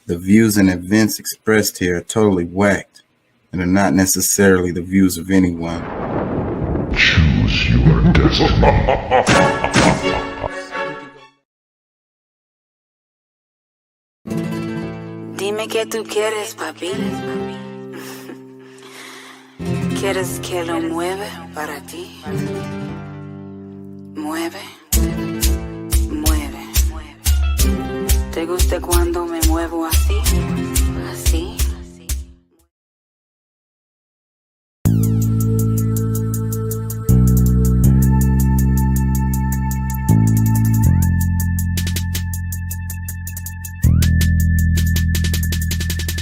The views and events expressed here are totally whacked and are not necessarily the views of anyone. Choose your destiny. Dime qué tú quieres, papi. ¿Quieres que lo mueva para ti? Mueve, mueve. ¿Te gusta cuando me muevo así? Así.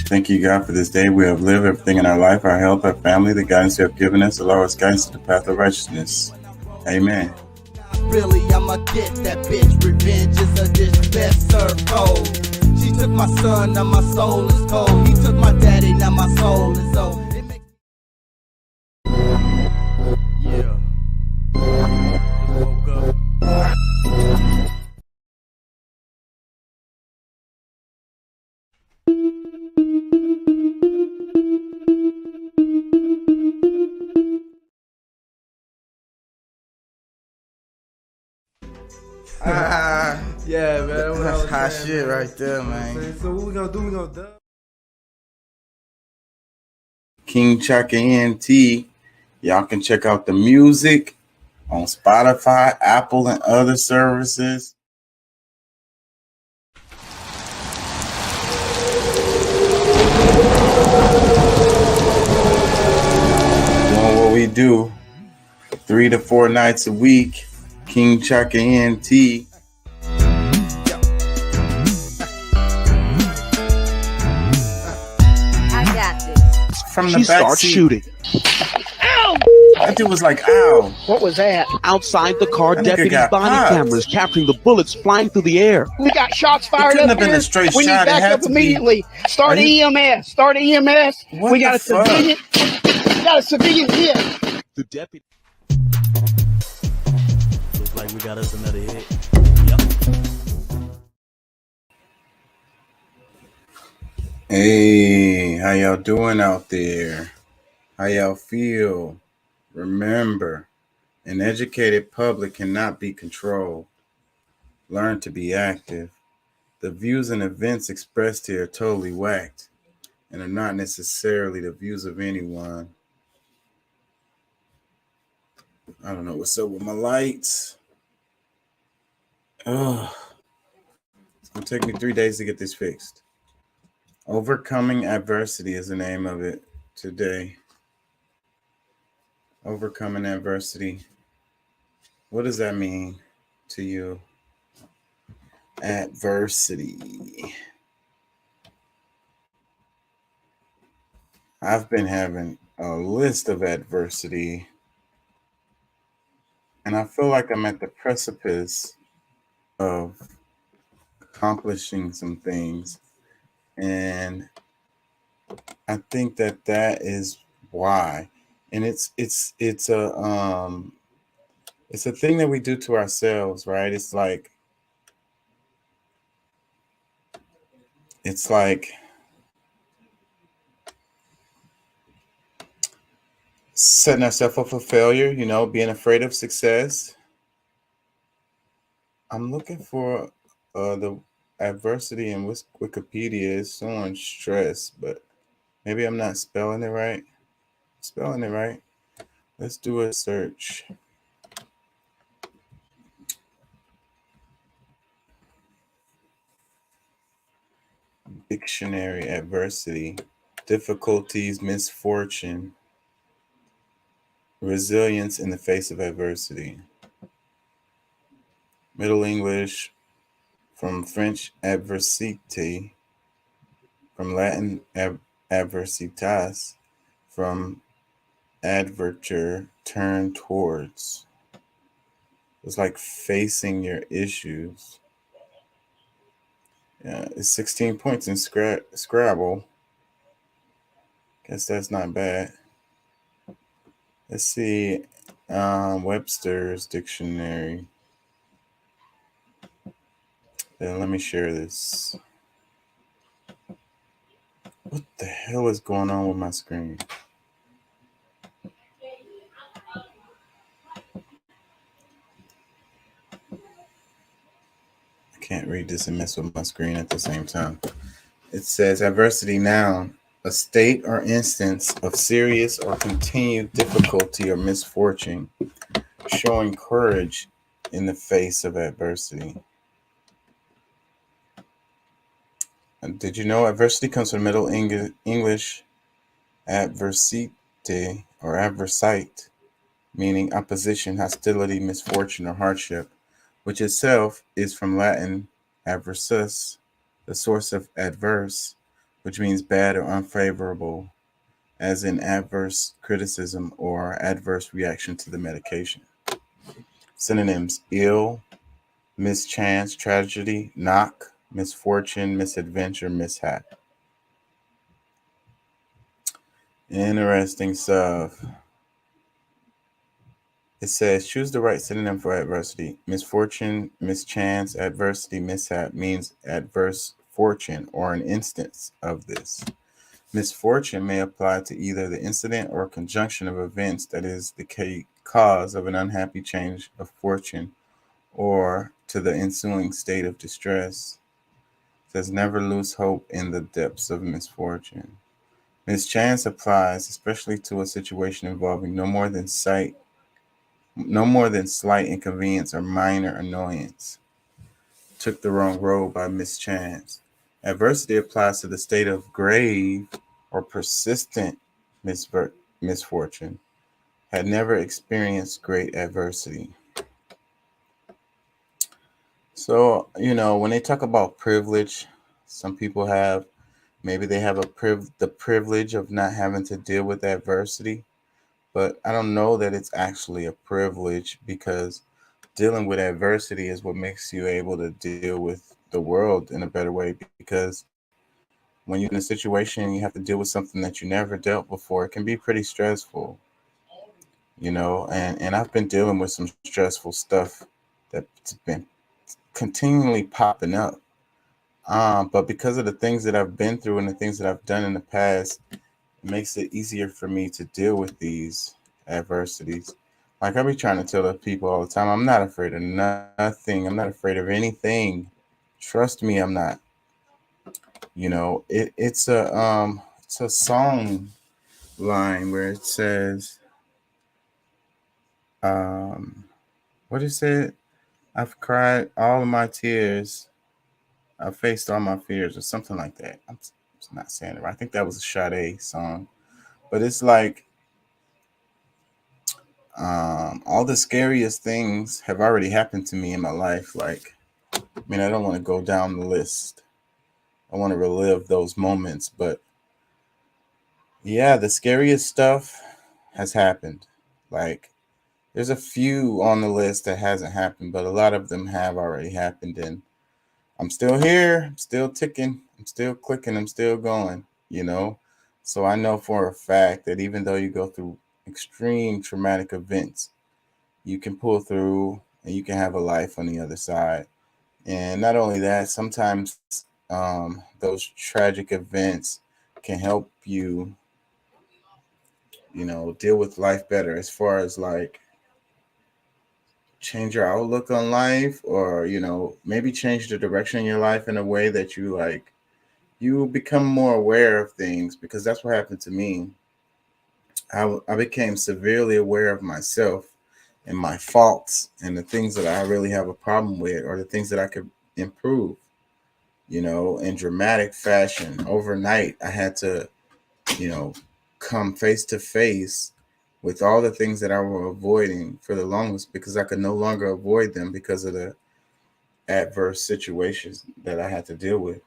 Thank you, God, for this day we have lived, everything in our life, our health, our family, the guidance you have given us, allow us guidance to the path of righteousness. Amen. Really, I'ma get that bitch. Revenge is a dish best served cold. She took my son, now my soul is cold. He took my daddy, now my soul is old. Yeah. Woke up. Yeah, man. That's hot shit right there, man. So what we gonna do? We gonna dub? King Chaka ENT. Y'all can check out the music on Spotify, Apple, and other services. Doing what we do 3 to 4 nights a week. King Chaka ENT. From the She back starts seat. shooting. Ow! That dude was like, ow. What was that? Outside the car, That nigga deputies' got body popped. cameras capturing the bullets flying through the air. We got shots fired couldn't up have been here. a straight We need shot. It had backup to be- immediately. Start Are you- EMS. Start EMS. What We got the a fuck? civilian. We got a civilian hit. The deputy. Looks like we got us another hit. Hey, how y'all doing out there? How y'all feel? Remember, an educated public cannot be controlled. Learn to be active. The views and events expressed here are totally whacked and are not necessarily the views of anyone. I don't know what's up with my lights. Oh, it's gonna take me 3 days to get this fixed. Overcoming adversity is the name of it today. Overcoming adversity. What does that mean to you? Adversity. I've been having a list of adversity, and I feel like I'm at the precipice of accomplishing some things. And I think that is why. And it's a thing that we do to ourselves, right? It's like setting ourselves up for failure, being afraid of success. I'm looking for the adversity in Wikipedia is showing stress, but maybe I'm not spelling it right. Let's do a search. Dictionary: adversity, difficulties, misfortune, resilience in the face of adversity. Middle English, from French adversité, from Latin adversitas, from adverture, turn towards. It's like facing your issues. Yeah, it's 16 points in Scrabble. Guess that's not bad. Let's see, Webster's dictionary. Then let me share this. What the hell is going on with my screen? I can't read this and mess with my screen at the same time. It says adversity noun, a state or instance of serious or continued difficulty or misfortune, showing courage in the face of adversity. And did you know adversity comes from Middle English adversite or adversite, meaning opposition, hostility, misfortune, or hardship, which itself is from Latin adversus, the source of adverse, which means bad or unfavorable, as in adverse criticism or adverse reaction to the medication. Synonyms: ill, mischance, tragedy, knock, misfortune, misadventure, mishap. Interesting stuff. It says choose the right synonym for adversity. Misfortune, mischance, adversity, mishap means adverse fortune or an instance of this. Misfortune may apply to either the incident or conjunction of events that is the cause of an unhappy change of fortune or to the ensuing state of distress. It says never lose hope in the depths of misfortune. Mischance applies especially to a situation involving no more than slight inconvenience or minor annoyance. Took the wrong road by mischance. Adversity applies to the state of grave or persistent misfortune. Had never experienced great adversity. So, when they talk about privilege, some people have, maybe they have the privilege of not having to deal with adversity. But I don't know that it's actually a privilege, because dealing with adversity is what makes you able to deal with the world in a better way. Because when you're in a situation and you have to deal with something that you never dealt before, it can be pretty stressful, and I've been dealing with some stressful stuff that's been continually popping up. But because of the things that I've been through and the things that I've done in the past, it makes it easier for me to deal with these adversities. Like I be trying to tell the people all the time, I'm not afraid of nothing. I'm not afraid of anything. Trust me, I'm not. It's a song line where it says, what is it? I've cried all of my tears. I've faced all my fears, or something like that. I'm not saying it right. I think that was a Sade song. But it's like, all the scariest things have already happened to me in my life. Like, I don't want to go down the list. I want to relive those moments. But yeah, the scariest stuff has happened. Like, there's a few on the list that hasn't happened, but a lot of them have already happened. And I'm still here. I'm still ticking. I'm still clicking. I'm still going, So I know for a fact that even though you go through extreme traumatic events, you can pull through and you can have a life on the other side. And not only that, sometimes those tragic events can help you, deal with life better, as far as like change your outlook on life, or, maybe change the direction in your life in a way that you become more aware of things, because that's what happened to me. I became severely aware of myself and my faults and the things that I really have a problem with, or the things that I could improve, in dramatic fashion. Overnight, I had to, come face to face with all the things that I were avoiding for the longest, because I could no longer avoid them because of the adverse situations that I had to deal with.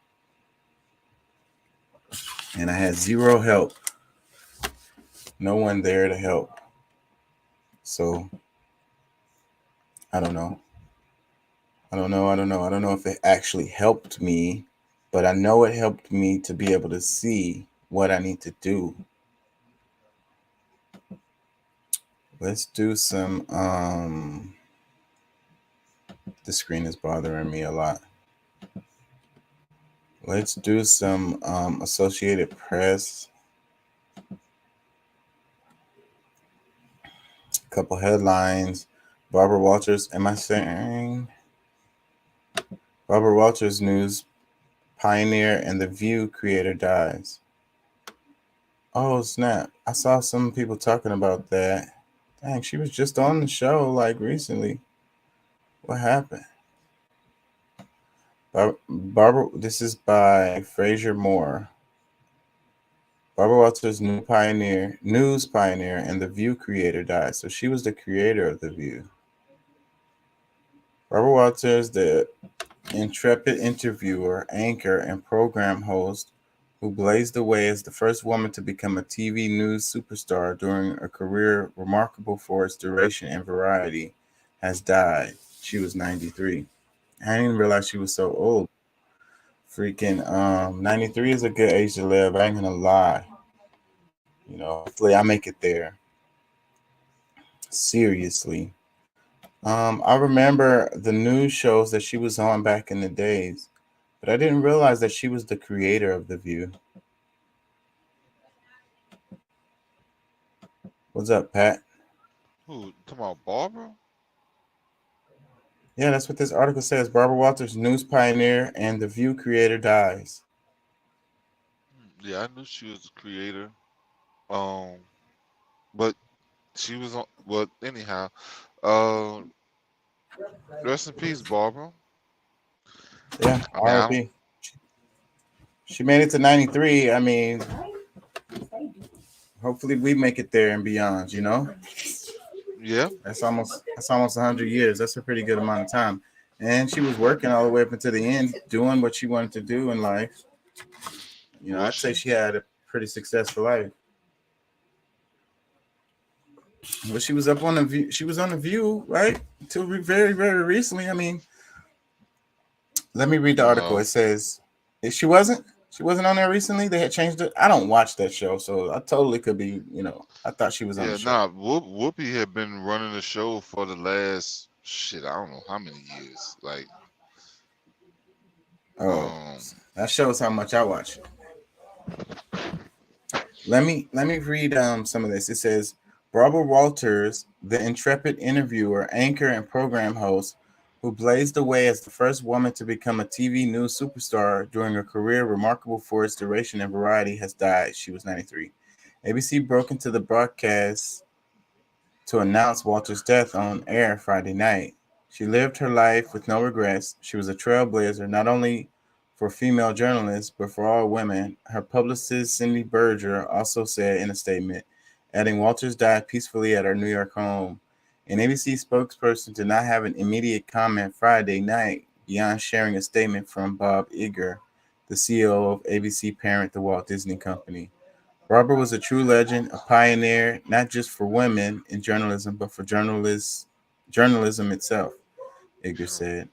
And I had zero help. No one there to help. So I don't know. I don't know if it actually helped me, but I know it helped me to be able to see what I need to do. Let's do some, the screen is bothering me a lot. Let's do some Associated Press. A couple headlines. Barbara Walters. Am I saying? Barbara Walters news pioneer and The View creator dies. Oh snap! I saw some people talking about that. Dang, she was just on the show like recently. What happened? Barbara. This is by Fraser Moore. Barbara Walters, news pioneer, and The View creator died. So she was the creator of The View. Barbara Walters, the intrepid interviewer, anchor, and program host who blazed the way as the first woman to become a TV news superstar during a career remarkable for its duration and variety, has died. She was 93. I didn't realize she was so old. Freaking 93 is a good age to live. I ain't gonna lie. You know, hopefully I make it there. Seriously. I remember the news shows that she was on back in the days, but I didn't realize that she was the creator of The View. What's up, Pat? Who? Talking about Barbara? Yeah, that's what this article says. Barbara Walters, news pioneer and The View creator, dies. Yeah, I knew she was the creator. But she was on. Well, anyhow, rest in peace, Barbara. Yeah, I mean, I don't. R.I.P. She made it to 93. I mean, hopefully we make it there and beyond, you know? Yeah, That's almost 100 years. That's a pretty good amount of time. And she was working all the way up until the end, doing what she wanted to do in life. You know, was I'd say she? she had a pretty successful life. But she was up on the View. She was on the View, right? Until very, very recently. I mean, let me read the article. It says she wasn't on there recently. They had changed it. I don't watch that show, so I totally could be. You know, I thought she was on the Yeah, show. nah. Whoopi had been running the show for the last shit. I don't know how many years. Like, Oh, that shows how much I watch. Let me read some of this. It says Barbara Walters, the intrepid interviewer, anchor, and program host, who blazed the way as the first woman to become a TV news superstar during a career remarkable for its duration and variety, has died. She was 93. ABC broke into the broadcast to announce Walters' death on air Friday night. She lived her life with no regrets. She was a trailblazer, not only for female journalists, but for all women. Her publicist, Cindy Berger, also said in a statement, adding Walters died peacefully at her New York home. An ABC spokesperson did not have an immediate comment Friday night beyond sharing a statement from Bob Iger, the CEO of ABC parent, the Walt Disney Company. Barbara was a true legend, a pioneer, not just for women in journalism, but for journalism itself, Iger said.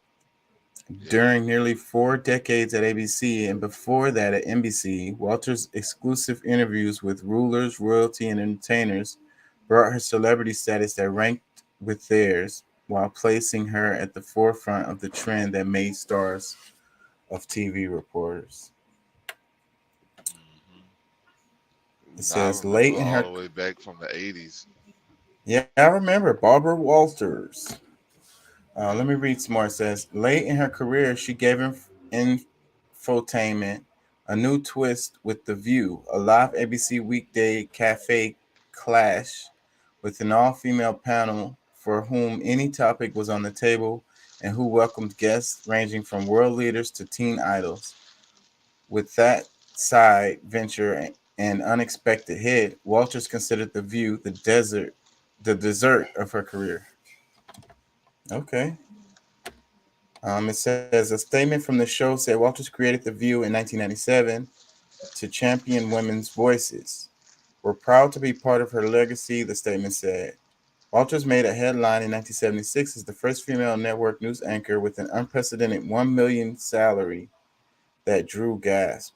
During nearly 4 decades at ABC and before that at NBC, Walters' exclusive interviews with rulers, royalty, and entertainers brought her celebrity status that ranked with theirs, while placing her at the forefront of the trend that made stars of TV reporters. It says late in her all the way back from the 80s. Yeah, I remember Barbara Walters. Let me read some more. It says, late in her career, she gave infotainment a new twist with The View, a live ABC weekday cafe clash with an all-female panel for whom any topic was on the table and who welcomed guests ranging from world leaders to teen idols. With that side venture and unexpected hit, Walters considered The View the dessert of her career. Okay. It says a statement from the show said Walters created The View in 1997 to champion women's voices. We're proud to be part of her legacy, the statement said. Walters made a headline in 1976 as the first female network news anchor with an unprecedented $1 million salary that drew gasp.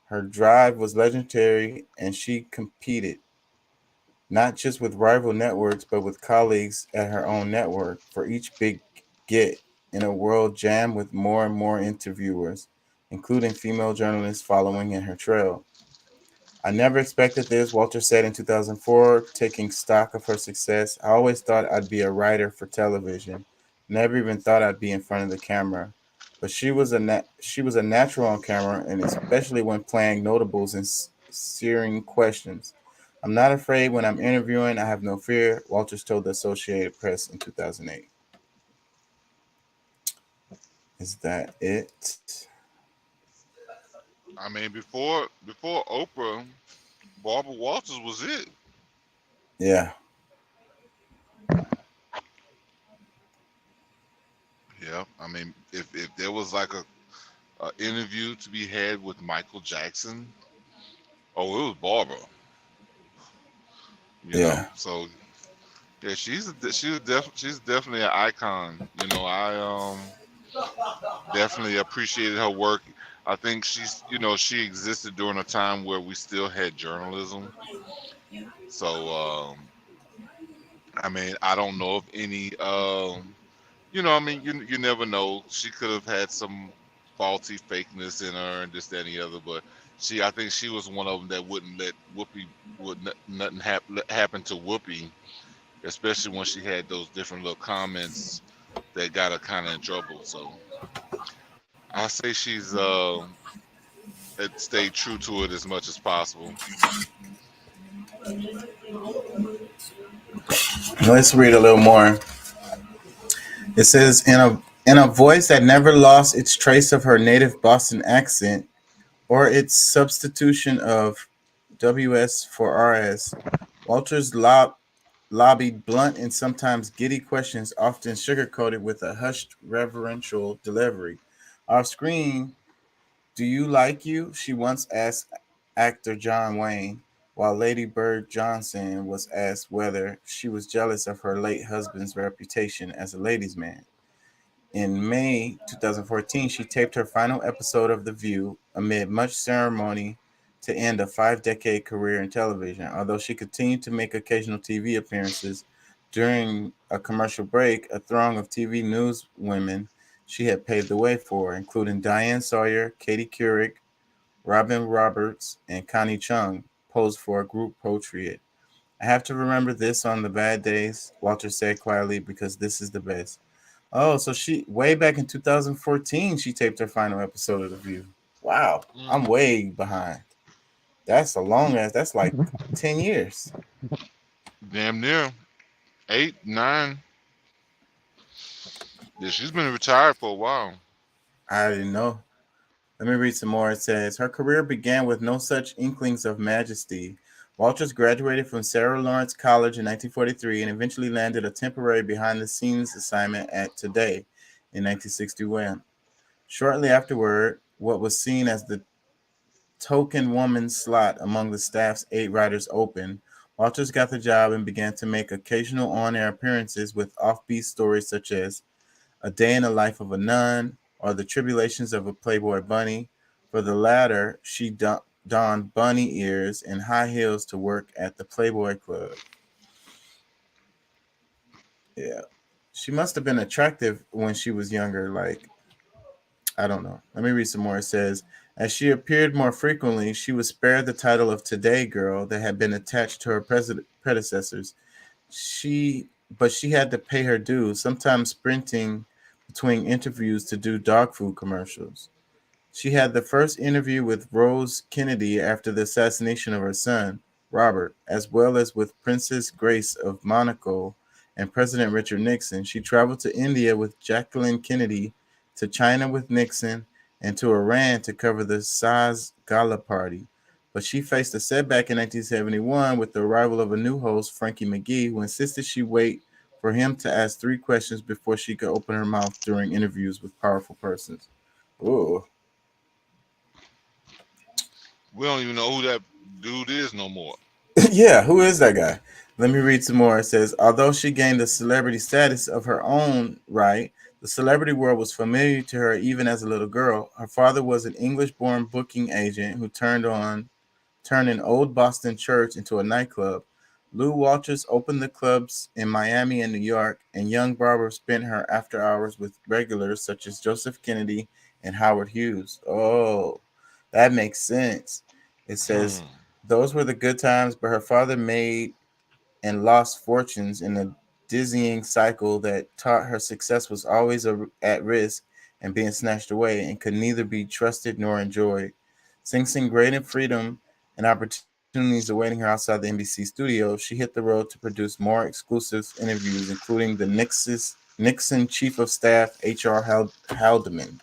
Her drive was legendary, and she competed not just with rival networks, but with colleagues at her own network for each big get in a world jammed with more and more interviewers. including female journalists following in her trail. I never expected this, Walter said in 2004, taking stock of her success. I always thought I'd be a writer for television. Never even thought I'd be in front of the camera. But she was a natural on camera, and especially when playing notables and searing questions. I'm not afraid when I'm interviewing. I have no fear, Walters told the Associated Press in 2008. Is that it? I mean, before Oprah, Barbara Walters was it. Yeah. Yeah. I mean, if there was like a interview to be had with Michael Jackson, oh, it was Barbara. You know, Yeah. so yeah, she's definitely an icon. You know, I definitely appreciated her work. I think she existed during a time where we still had journalism. So I mean, I don't know of any I mean, you never know. She could have had some faulty fakeness in her and this, that, and the other, but I think she was one of them that wouldn't let nothing happen to Whoopi, especially when she had those different little comments that got her kind of in trouble. So I say she's stayed true to it as much as possible. Let's read a little more. It says, in a voice that never lost its trace of her native Boston accent or its substitution of WS for RS, Walters lobbied blunt and sometimes giddy questions, often sugar-coated with a hushed, reverential delivery. Off screen, "Do you like you?" she once asked actor John Wayne, while Lady Bird Johnson was asked whether she was jealous of her late husband's reputation as a ladies' man. In May 2014, she taped her final episode of The View amid much ceremony to end a 5-decade career in television. Although she continued to make occasional TV appearances, during a commercial break, a throng of TV news women she had paved the way for, including Diane Sawyer, Katie Couric, Robin Roberts, and Connie Chung, posed for a group portrait. "I have to remember this on the bad days," Walter said quietly, "because this is the best." Oh, so she way back in 2014, she taped her final episode of The View. Wow, I'm way behind. That's a long ass. That's like 10 years. Damn near 8, 9. Yeah, she's been retired for a while. I didn't know. Let me read some more. It says, her career began with no such inklings of majesty. Walters graduated from Sarah Lawrence College in 1943 and eventually landed a temporary behind-the-scenes assignment at Today in 1961. Shortly afterward, what was seen as the token woman slot among the staff's 8 writers opened. Walters got the job and began to make occasional on-air appearances with offbeat stories such as A Day in the Life of a Nun or The Tribulations of a Playboy Bunny. For the latter, she donned bunny ears and high heels to work at the Playboy Club. Yeah. She must have been attractive when she was younger. Like, I don't know. Let me read some more. It says, as she appeared more frequently, she was spared the title of Today Girl that had been attached to her predecessors. But she had to pay her dues, sometimes sprinting between interviews to do dog food commercials. She had the first interview with Rose Kennedy after the assassination of her son, Robert, as well as with Princess Grace of Monaco and President Richard Nixon. She traveled to India with Jacqueline Kennedy, to China with Nixon, and to Iran to cover the Saz Gala party. But she faced a setback in 1971 with the arrival of a new host, Frankie McGee, who insisted she wait for him to ask 3 questions before she could open her mouth during interviews with powerful persons. Ooh. We don't even know who that dude is no more. Yeah, who is that guy? Let me read some more. It says, although she gained a celebrity status of her own right, the celebrity world was familiar to her even as a little girl. Her father was an English-born booking agent who turned an old Boston church into a nightclub. Lou Walters opened the clubs in Miami and New York, and young Barbara spent her after hours with regulars such as Joseph Kennedy and Howard Hughes. Oh, that makes sense. It says those were the good times, but her father made and lost fortunes in a dizzying cycle that taught her success was always at risk and being snatched away and could neither be trusted nor enjoyed. Sing great in freedom and opportunities awaiting her outside the NBC studio, she hit the road to produce more exclusive interviews, including the Nixon Chief of Staff H.R. Haldeman.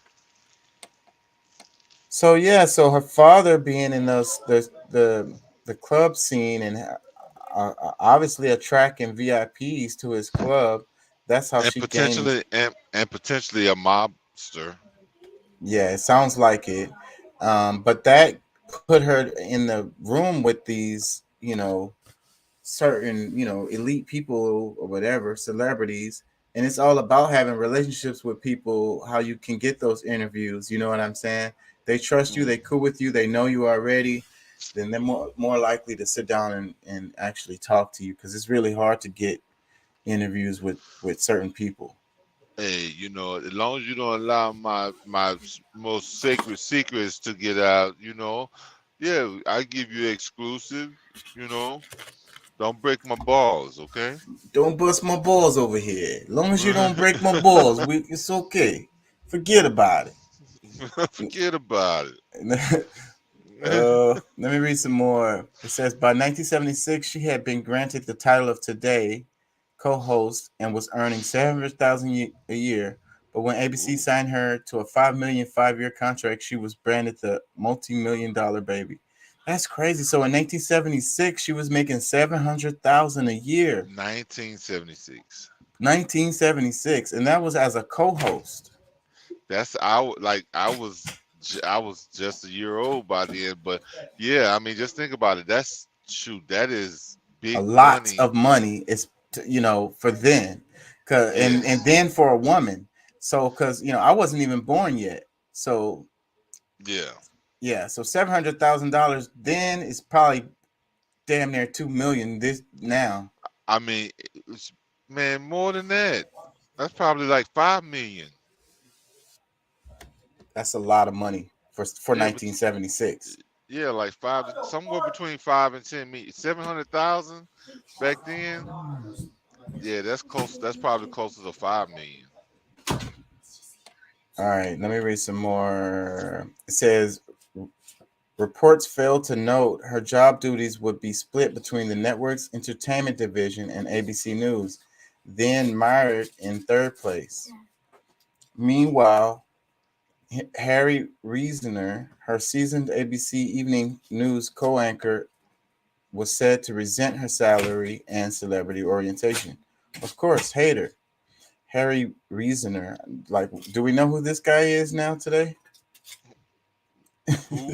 So yeah, so her father being in the club scene and obviously attracting VIPs to his club. That's how And she gained. potentially a mobster. Yeah, it sounds like it. But that put her in the room with these, certain, elite people or whatever, celebrities. And it's all about having relationships with people, how you can get those interviews. You know what I'm saying? They trust you, they cool with you, they know you already. Then they're more likely to sit down and actually talk to you because it's really hard to get interviews with certain people. Hey, as long as you don't allow my most sacred secrets to get out, yeah, I give you exclusive. You know, don't break my balls, okay? Don't bust my balls over here. As long as you don't break my balls, it's okay. Forget about Forget about it. it. Let me read some more. It says by 1976, she had been granted the title of Today co-host and was earning 700,000 a year. But when ABC Ooh, signed her to a $5 million 5-year contract, she was branded the multi-million-dollar baby. That's crazy. So in 1976, she was making 700,000 a year. 1976. 1976, and that was as a co-host. That's I was just a year old by then, but yeah, I mean, just think about it. That's shoot, that is A big lot money. of money is for then, and Yes, then for a woman. So because I wasn't even born yet. So yeah. yeah, so $700,000 then is probably damn near 2 million this now. I mean, man, more than that. That's probably like 5 million. That's a lot of money for Yeah, but 1976. yeah, like somewhere between 5 and 10 million. 700,000 back then. Yeah, that's close. That's probably closer to 5 million. All right, let me read some more. It says reports failed to note her job duties would be split between the network's entertainment division and ABC News, then mired in third place. Meanwhile, Harry Reasoner, her seasoned ABC Evening News co-anchor, was said to resent her salary and celebrity orientation. Of course, hater. Harry Reasoner. Like, do we know who this guy is now today? Who?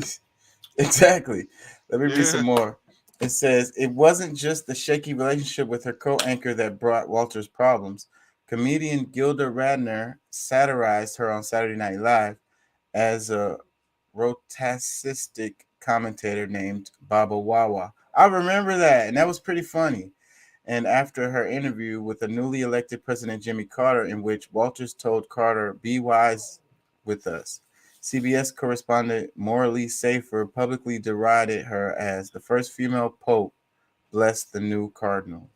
Exactly. Let me read some Yeah. more. It says it wasn't just the shaky relationship with her co-anchor that brought Walters problems. Comedian Gilda Radner satirized her on Saturday Night Live as a rotacistic commentator named Baba Wawa. I remember that, and that was pretty funny. And after her interview with the newly elected President Jimmy Carter, in which Walters told Carter, "Be wise with us." CBS correspondent Morley Safer publicly derided her as the first female pope blessed the new cardinal.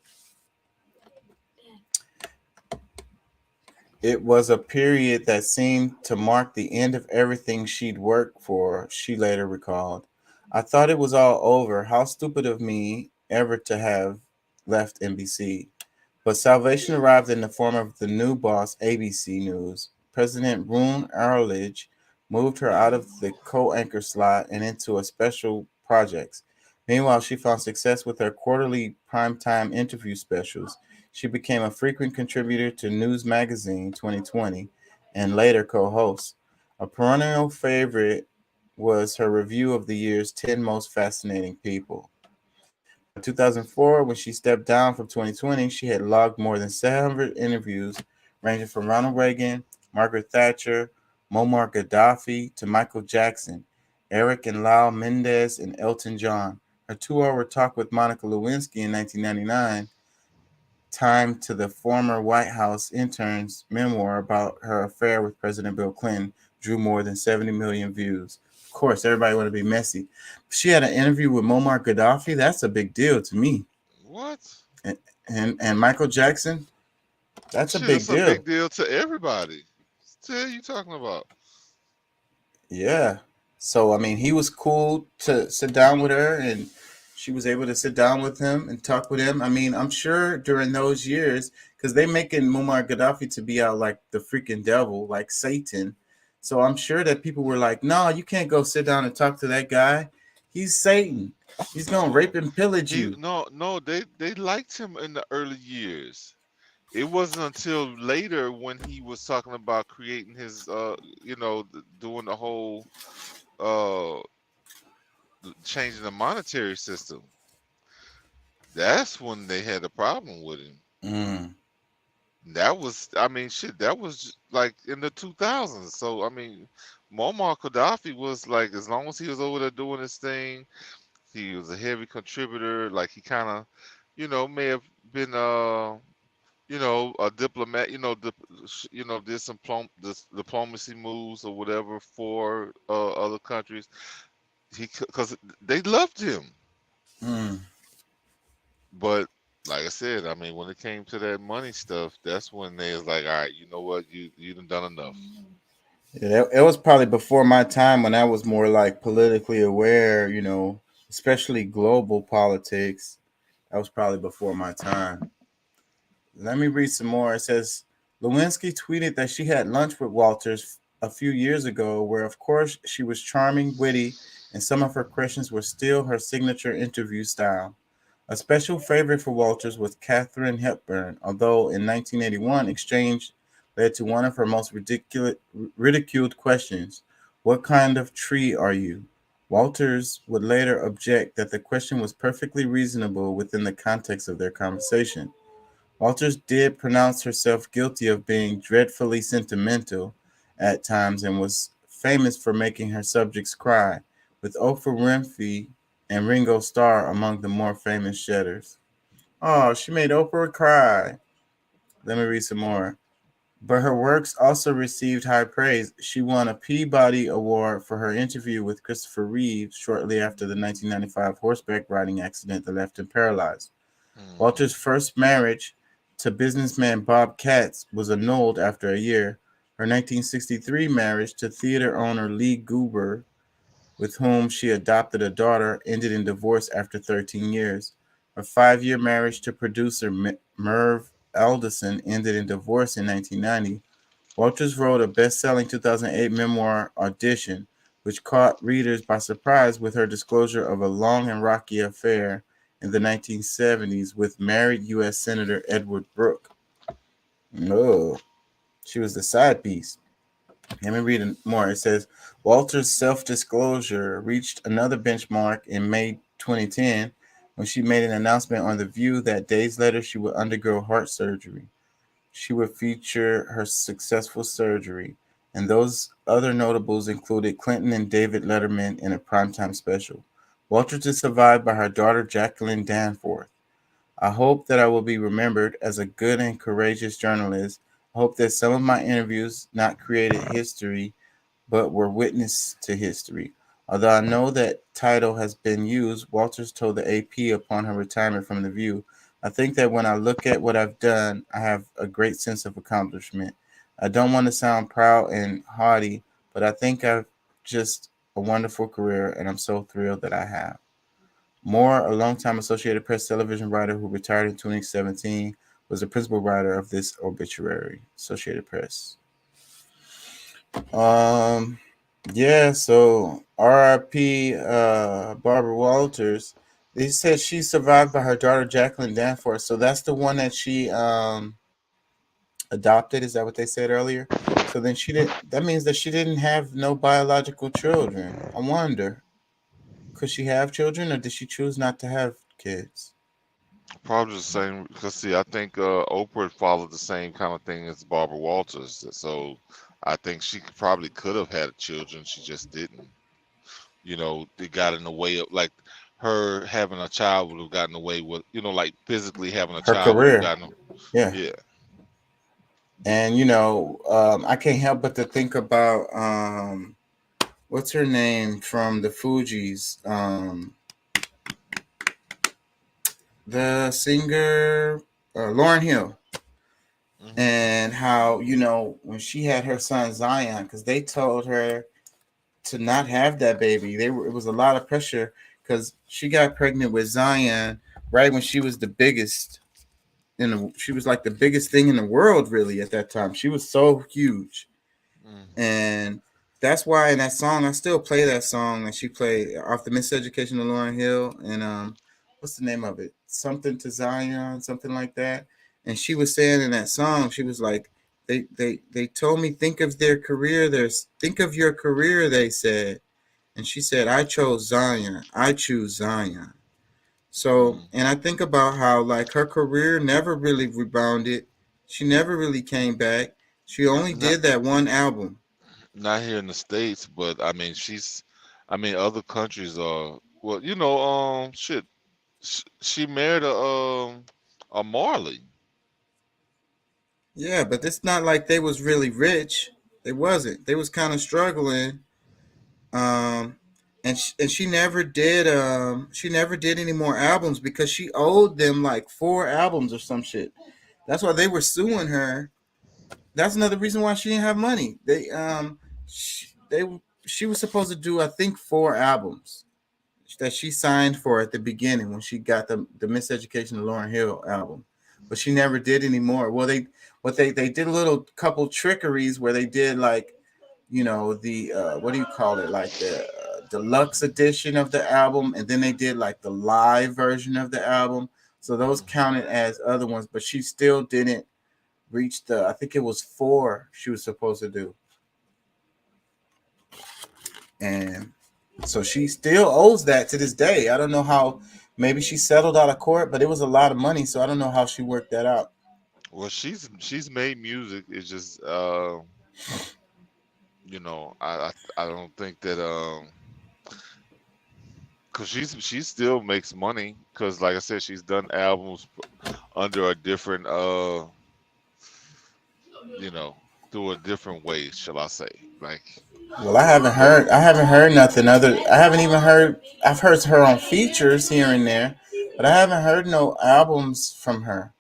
It was a period that seemed to mark the end of everything she'd worked for, she later recalled. I thought it was all over. How stupid of me ever to have left NBC. But salvation arrived in the form of the new boss, ABC News. President Roone Arledge moved her out of the co-anchor slot and into a special projects. Meanwhile, she found success with her quarterly primetime interview specials. She became a frequent contributor to News Magazine 2020 and later co-host. A perennial favorite was her review of the year's 10 most fascinating people. By 2004, when she stepped down from 2020, she had logged more than 700 interviews, ranging from Ronald Reagan, Margaret Thatcher, Muammar Gaddafi, to Michael Jackson, Eric and Lyle Mendez, and Elton John. Her 2-hour talk with Monica Lewinsky in 1999, timed to the former White House intern's memoir about her affair with President Bill Clinton, drew more than 70 million views. Of course, everybody want to be messy. She had an interview with Muammar Gaddafi. That's a big deal to me. What? And Michael Jackson. That's a Shit, big it's a deal. big deal to everybody. What the hell you talking about? Yeah. So I mean, he was cool to sit down with her, and she was able to sit down with him and talk with him. I mean, I'm sure during those years, because they making Muammar Gaddafi to be out like the freaking devil, like Satan. So I'm sure that people were like, "No, you can't go sit down and talk to that guy. He's Satan. He's gonna rape and pillage you." No, they liked him in the early years. It wasn't until later when he was talking about creating his, doing the whole, uh, changing the monetary system. That's when they had a problem with him. Mm. That was, I mean, shit, that was like in the 2000s. So, I mean, Muammar Gaddafi was like, as long as he was over there doing his thing, he was a heavy contributor. Like, he kind of, may have been, a diplomat, did some diplomacy moves or whatever for other countries. Because they loved him. Mm. But like I said, I mean, when it came to that money stuff, that's when they was like, all right, you know what, you done enough. Yeah, it was probably before my time when I was more like politically aware, especially global politics. That was probably before my time. Let me read some more. It says Lewinsky tweeted that she had lunch with Walters a few years ago, where, of course, she was charming, witty, and some of her questions were still her signature interview style. A special favorite for Walters was Katharine Hepburn, although in 1981, exchange led to one of her most ridiculed questions: "What kind of tree are you?" Walters would later object that the question was perfectly reasonable within the context of their conversation. Walters did pronounce herself guilty of being dreadfully sentimental at times and was famous for making her subjects cry, with Oprah Winfrey and Ringo Starr among the more famous shedders. Oh, she made Oprah cry. Let me read some more. But her works also received high praise. She won a Peabody Award for her interview with Christopher Reeve shortly after the 1995 horseback riding accident that left him paralyzed. Walters' first marriage to businessman Bob Katz was annulled after a year. Her 1963 marriage to theater owner Lee Gruber, with whom she adopted a daughter, ended in divorce after 13 years. Her 5-year marriage to producer Merv Alderson ended in divorce in 1990. Walters wrote a best-selling 2008 memoir, Audition, which caught readers by surprise with her disclosure of a long and rocky affair in the 1970s with married U.S. Senator Edward Brooke. No, she was the side piece. Let me read more. It says, Walters' self-disclosure reached another benchmark in May 2010 when she made an announcement on The View that days later she would undergo heart surgery. She would feature her successful surgery, and those other notables included Clinton and David Letterman in a primetime special. Walters is survived by her daughter Jacqueline Danforth. I hope that I will be remembered as a good and courageous journalist. I hope that some of my interviews not created history, but were witness to history. Although I know that title has been used, Walters told the AP upon her retirement from The View, I think that when I look at what I've done, I have a great sense of accomplishment. I don't want to sound proud and haughty, but I think I've just a wonderful career, and I'm so thrilled that I have. Moore, a longtime Associated Press television writer who retired in 2017, was the principal writer of this obituary, Associated Press. Yeah, so R.I.P. Barbara Walters. They said she survived by her daughter Jacqueline Danforth. So that's the one that she adopted. Is that what they said earlier? So then she didn't. That means that she didn't have no biological children. I wonder, could she have children, or did she choose not to have kids? Probably the same. Because see, I think Oprah followed the same kind of thing as Barbara Walters. So I think she probably could have had children. She just didn't. It got in the way of like her having a child would have gotten away with, like physically having a Her child would have career. gotten. Yeah. Yeah. And I can't help but to think about what's her name from the Fugees, the singer Lauren Hill, Mhm. and how when she had her son Zion, because they told her to not have that baby. It was a lot of pressure because she got pregnant with Zion right when she was the biggest she was like the biggest thing in the world really at that time. She was so huge. Mhm. And that's why in that song, I still play that song that she played off the Miseducation of Lauren Hill. And what's the name of it? Something to Zion, something like that. And she was saying in that song, she was like, they told me think of their career. Think of your career, they said. And she said, I chose Zion. I choose Zion. So, Mhm. and I think about how like her career never really rebounded. She never really came back. She only Not did that one album. not here in the States, but I mean I mean other countries are well, shit. She married a Marley. Yeah, but it's not like they was really rich. They wasn't. They was kind of struggling. Um, and she never did any more albums because she owed them like 4 albums or some shit. That's why they were suing her. That's another reason why she didn't have money. She was supposed to do I think 4 albums that she signed for at the beginning when she got the Miseducation of Lauren Hill album, but she never did anymore. Well, they did a little couple trickeries where they did like the what do you call it, like the deluxe edition of the album, and then they did like the live version of the album. So those counted as other ones, but she still didn't reach the I think it was 4 she was supposed to do, and so she still owes that to this day. I don't know how. Maybe she settled out of court, but it was a lot of money, so I don't know how she worked that out. Well, she's made music. It's just I don't think that because she still makes money because like I said, she's done albums under a different you know, through a different way, shall I say? Like, Well, I haven't heard nothing other. I haven't even heard. I've heard her on features here and there, but I haven't heard no albums from her.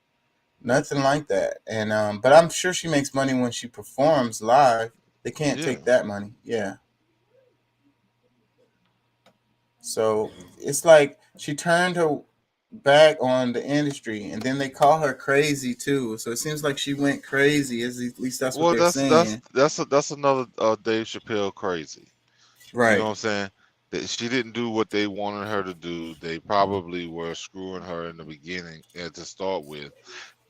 Nothing like that. And but I'm sure she makes money when she performs live. They can't yeah. take that money. Yeah. So it's like she turned her back on the industry, and then they call her crazy too. So it seems like she went crazy. At least that's what Well, they're saying. that's another Dave Chappelle crazy. You know Right. what I'm saying? That she didn't do what they wanted her to do. They probably were screwing her in the beginning and to start with,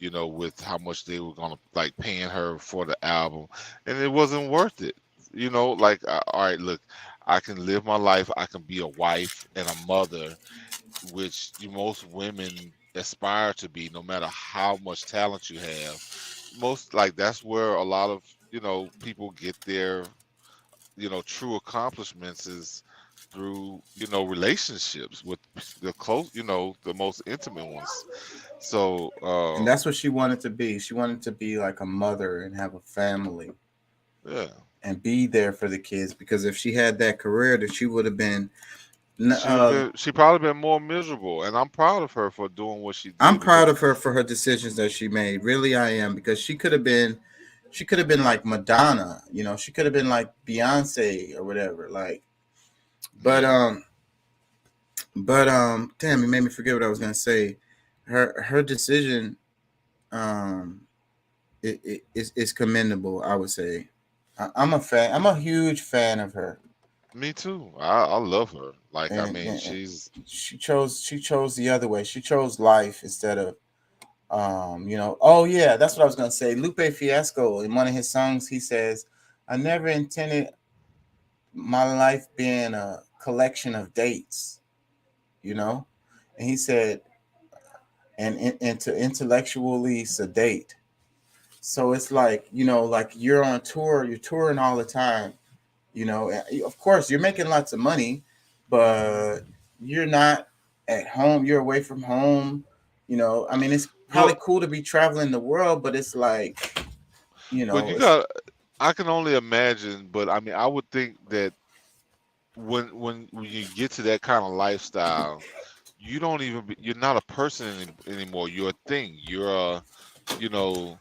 with how much they were gonna like paying her for the album, and it wasn't worth it. Like all right, look, I can live my life. I can be a wife and a mother, which most women aspire to be, no matter how much talent you have. Most like that's where a lot of people get their true accomplishments is through relationships with the close, the most intimate ones. So And that's what she wanted to be. She wanted to be like a mother and have a family yeah, and be there for the kids. Because if she had that career, that she would have been. she probably been more miserable, and I'm proud of her for doing what she I'm did proud because of her for her decisions that she made. Really, I am, because she could have been. She could have been like Madonna. She could have been like Beyonce or whatever. Like, but yeah. damn, it made me forget what I was gonna say. Her decision, um, is commendable. I would say. I'm a fan. I'm a huge fan of her, Me too. I love her. Like I mean, and she's she chose the other way. She chose life instead of Oh yeah, that's what I was gonna say. Lupe Fiasco, in one of his songs, he says, "I never intended my life being a collection of dates," you know, and he said, and to intellectually sedate. So it's like like you're on tour, you're touring all the time. And of course you're making lots of money, but you're not at home. You're away from home. I mean, it's probably well. cool to be traveling the world, but it's like you But know, you it's got, I can only imagine, but I mean, I would think that when you get to that kind of lifestyle, you don't even you're not a person anymore. You're a thing. You're a, you know,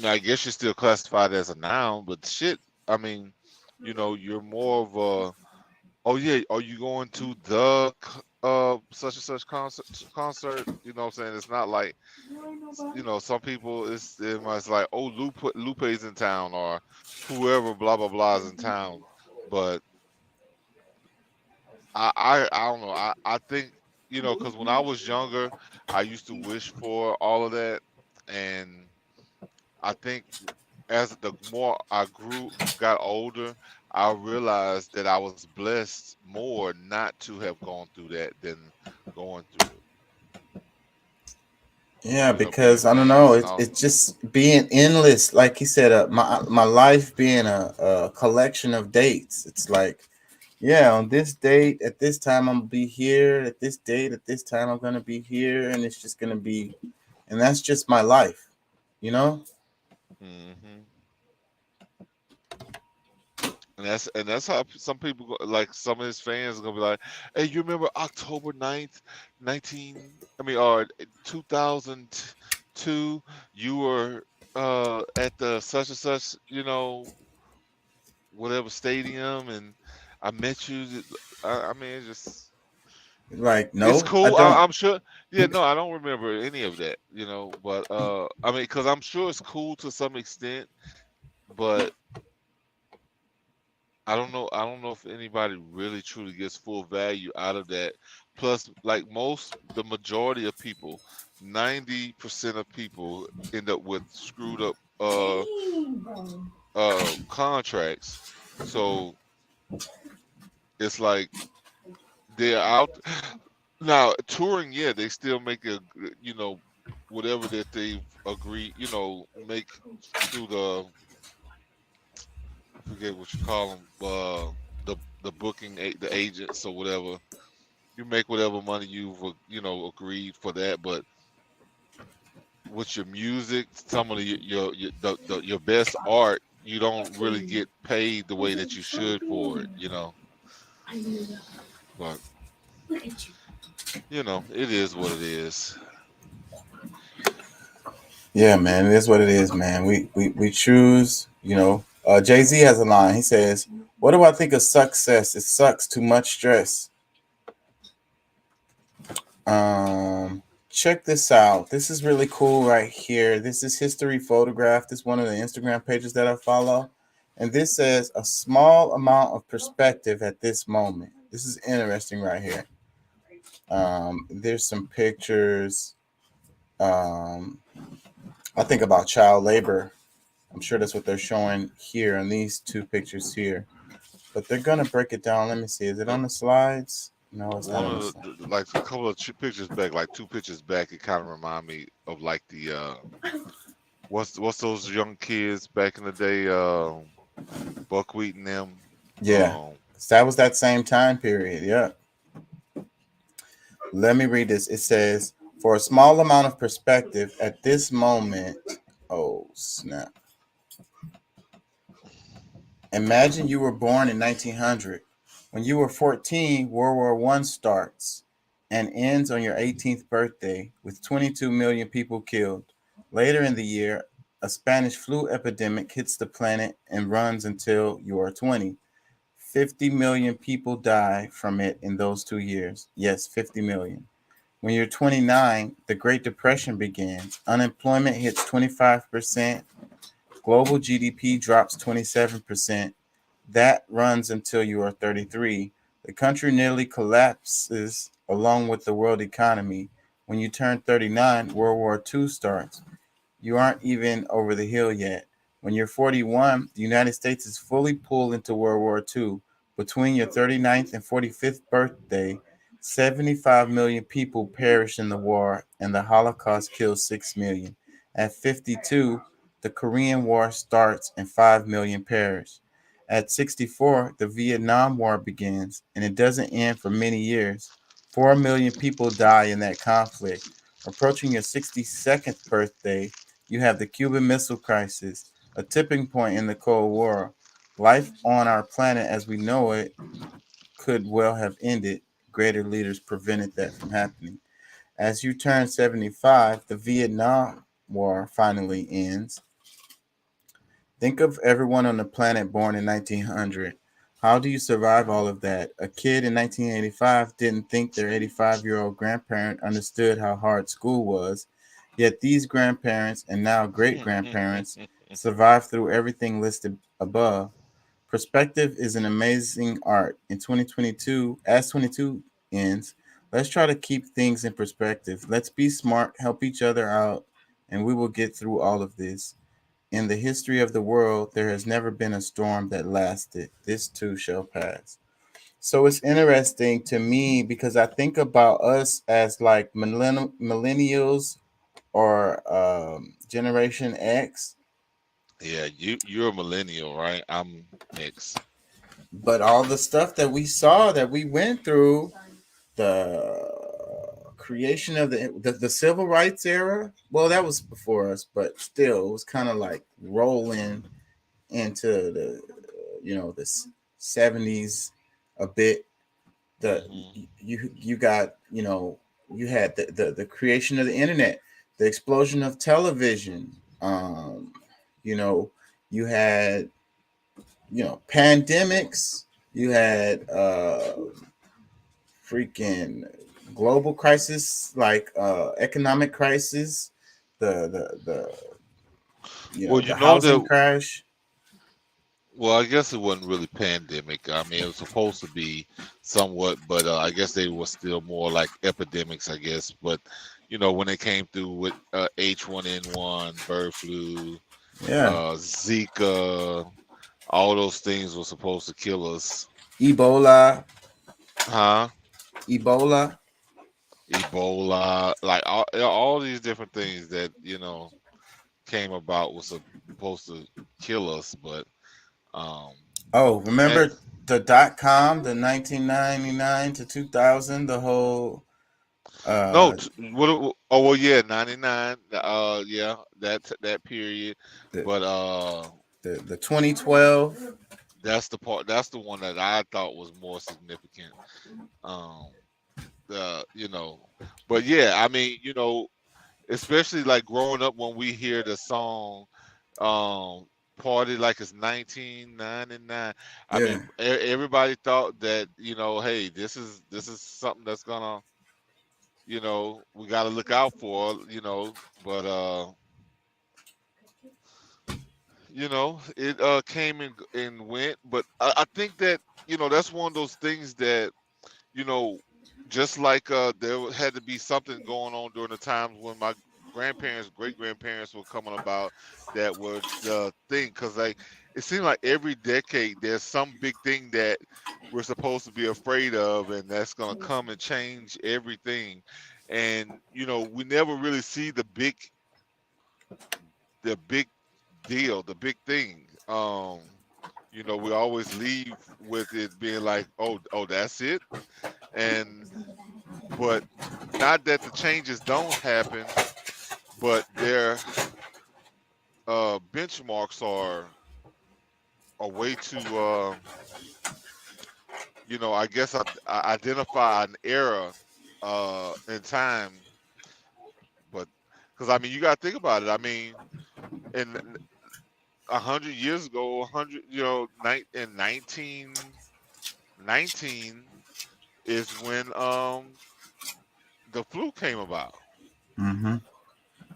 I guess you're still classified as a noun, but shit, I mean, you're more of a, oh yeah, are you going to the such and such concert? You know what I'm saying? It's not like, some people it's like, oh, Lupe's in town, or whoever blah blah blah is in town. But I don't know. I think, because when I was younger, I used to wish for all of that, and I think as the more I got older, I realized that I was blessed more not to have gone through that than going through it. yeah, Being because I don't know, famous and all. it's just being endless. Like he said, my life being a collection of dates. It's like, yeah, on this date at this time I'm gonna be here. At this date at this time I'm gonna be here, and it's just gonna be, and that's just my life, you know. Hmm. And that's how some people like some of his fans are gonna be like, "Hey, you remember October 9th, 19? I mean, or 2002? You were at the such and such, whatever stadium, and I met you." I mean, Like, it's no, I cool. don't. I'm sure. Yeah, no, I don't remember any of that, But I mean, because I'm sure it's cool to some extent, but I don't know if anybody really truly gets full value out of that. Plus, like the majority of people, 90% of people end up with screwed up contracts. So it's like they're out now touring. Yeah, they still make whatever that they've agreed. Make through I forget what you call them, the booking the agents or whatever. You make whatever money you've agreed for that, but with your music, some of your best art, you don't really get paid the way that you should for it. But it is what it is. Yeah, man, it is what it is, man. We choose, you know. Jay-Z has a line. He says, "What do I think of success? It sucks too much stress." Check this out. This is really cool right here. This is History Photograph. This is one of the Instagram pages that I follow. And this says a small amount of perspective at this moment. This is interesting right here. There's some pictures. I think about child labor. I'm sure that's what they're showing here in these two pictures here. But they're gonna break it down. Let me see. Is it on the slides? No, it's not One on the of slides. like a couple of pictures back, like two pictures back, it kind of remind me of like the what's those young kids back in the day, Buckwheat and them. Yeah. That was that same time period. Yeah. Let me read this. It says, for a small amount of perspective at this moment. Oh, snap. Imagine you were born in 1900. When you were 14, World War I starts and ends on your 18th birthday with 22 million people killed. Later in the year, a Spanish flu epidemic hits the planet and runs until you are 20. 50 million people die from it in those 2 years. Yes, 50 million. When you're 29, the Great Depression begins. Unemployment hits 25%. Global GDP drops 27%. That runs until you are 33. The country nearly collapses along with the world economy. When you turn 39, World War II starts. You aren't even over the hill yet. When you're 41, the United States is fully pulled into World War II. Between your 39th and 45th birthday, 75 million people perish in the war, and the Holocaust kills 6 million. At 52, the Korean War starts and 5 million perish. At 64, the Vietnam War begins, and it doesn't end for many years. 4 million people die in that conflict. Approaching your 62nd birthday, You have the Cuban Missile Crisis, a tipping point in the Cold War. Life on our planet as we know it could well have ended. Greater leaders prevented that from happening. As you turn 75, the Vietnam War finally ends. Think of everyone on the planet born in 1900. How do you survive all of that? A kid in 1985 didn't think their 85-year-old grandparent understood how hard school was. Yet these grandparents and now great grandparents survived through everything listed above. Perspective is an amazing art. In 2022, as 22 ends, let's try to keep things in perspective. Let's be smart, help each other out, and we will get through all of this. In the history of the world, there has never been a storm that lasted. This too shall pass. So it's interesting to me because I think about us as like millennials or Generation X, Yeah, you're a millennial, right? I'm X. but all the stuff that we saw that we went through, the creation of the civil rights era, well, that was before us, but still, it was kind of like rolling into the the 70s a bit. The you got you had the creation of the internet, the explosion of television. You know, you had pandemics. You had freaking global crisis like economic crisis, the Well, the you know housing that. crash. Well, I guess it wasn't really pandemic. I mean, it was supposed to be somewhat, but I guess they were still more like epidemics, I guess. But when they came through with H1N1, bird flu, Yeah, Zika, all those things were supposed to kill us. Ebola. Huh? Ebola. Ebola, like all these different things that came about was supposed to kill us, but um, Oh, and remember the .com, the 1999 to 2000, the whole no, uh oh well, yeah, 99, yeah, that period, the but the 2012. that's the one that I thought was more significant. Um, the but yeah, I mean, especially like growing up when we hear the song party like it's 1999. I Yeah. mean, everybody thought that hey, this is something that's gonna we got to look out for, but it came and went, but I think that that's one of those things that you know, just like there had to be something going on during the times when my grandparents, great grandparents were coming about that were the thing. Because like it seemed like every decade there's some big thing that we're supposed to be afraid of, and that's gonna come and change everything. And we never really see the big deal, the big thing. We always leave with it being like, oh, that's it, and but not that the changes don't happen, but their benchmarks are a way to I guess I identify an era in time. But because I mean you got to think about it, I mean in 100 years ago, 100 in 1919 is when the flu came about. Mm-hmm.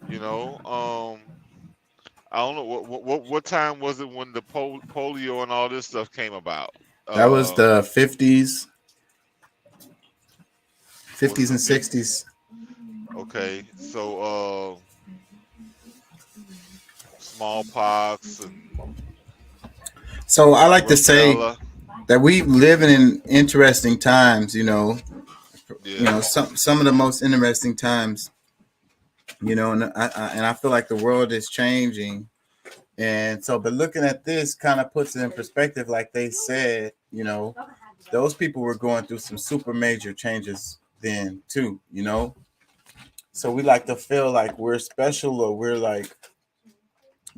You know, I don't know what time was it when the polio and all this stuff came about. That was the 50s, Was it 50s the and 50s? 60s. Okay, so smallpox and So I like to say rubella. that we live in interesting times, Yeah. some of the most interesting times, and I feel like the world is changing. And so, but looking at this kind of puts it in perspective, like they said, those people were going through some super major changes then too. So we like to feel like we're special or we're like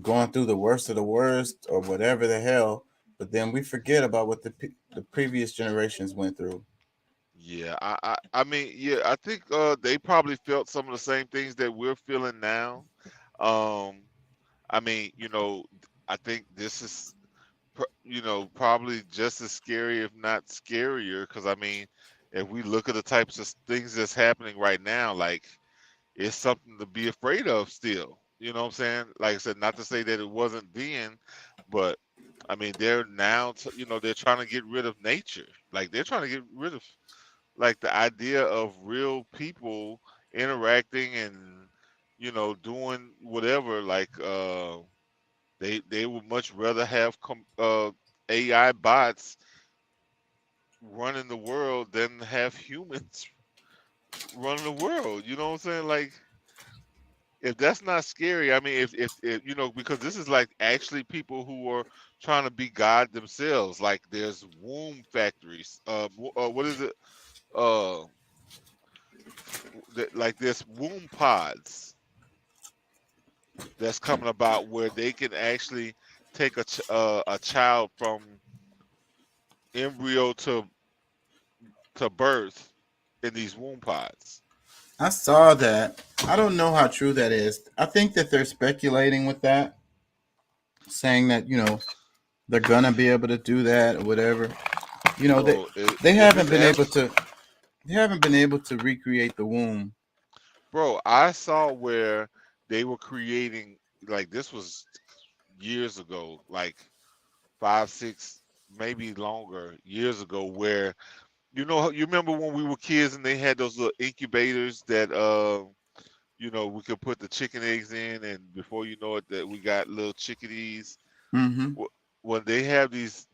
going through the worst of the worst or whatever the hell, but then we forget about what the previous generations went through. Yeah, I mean, yeah, I think they probably felt some of the same things that we're feeling now. Um, I mean, I think this is, probably just as scary, if not scarier, because I mean, if we look at the types of things that's happening right now, like it's something to be afraid of still. You know what I'm saying? Like I said, not to say that it wasn't then, but I mean, they're now, they're trying to get rid of nature. Like they're trying to get rid of like the idea of real people interacting and doing whatever. Like they would much rather have AI bots running the world than have humans running the world. You know what I'm saying? Like if that's not scary, I mean, if because this is like actually people who are trying to be God themselves. Like there's womb factories. What is it? Uh, like this womb pods that's coming about where they can actually take a child from embryo to birth in these womb pods. I saw that. I don't know how true that is. I think that they're speculating with that, saying that they're gonna be able to do that or whatever. Bro, they if haven't it's been able to. They haven't been able to recreate the womb. Bro, I saw where they were creating, like this was years ago, like 5, 6, maybe longer years ago, where you remember when we were kids and they had those little incubators that we could put the chicken eggs in, and before you know it, that we got little chickadees. Mm-hmm. Well, they have these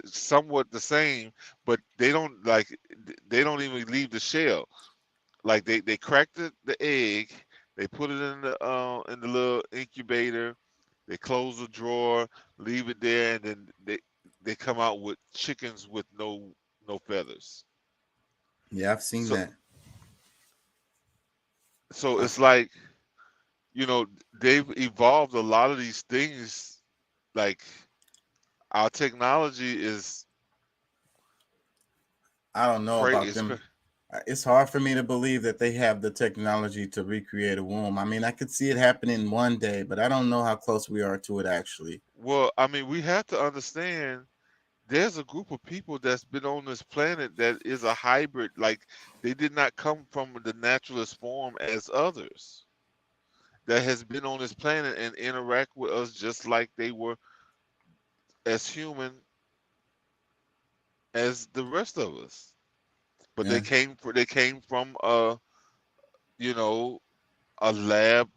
somewhat the same, but they don't even leave the shell. Like they crack the egg, they put it in the little incubator, they close the drawer, leave it there, and then they come out with chickens with no feathers. Yeah, I've seen So that. so it's like, they've evolved a lot of these things. Like our technology is I don't know about crazy. them. It's hard for me to believe that they have the technology to recreate a womb. I mean, I could see it happening one day, but I don't know how close we are to it actually. Well, I mean, we have to understand there's a group of people that's been on this planet that is a hybrid. Like they did not come from the naturalist form as others. That has been on this planet and interact with us just like they were as human as the rest of us. But Yeah. they came from a lab,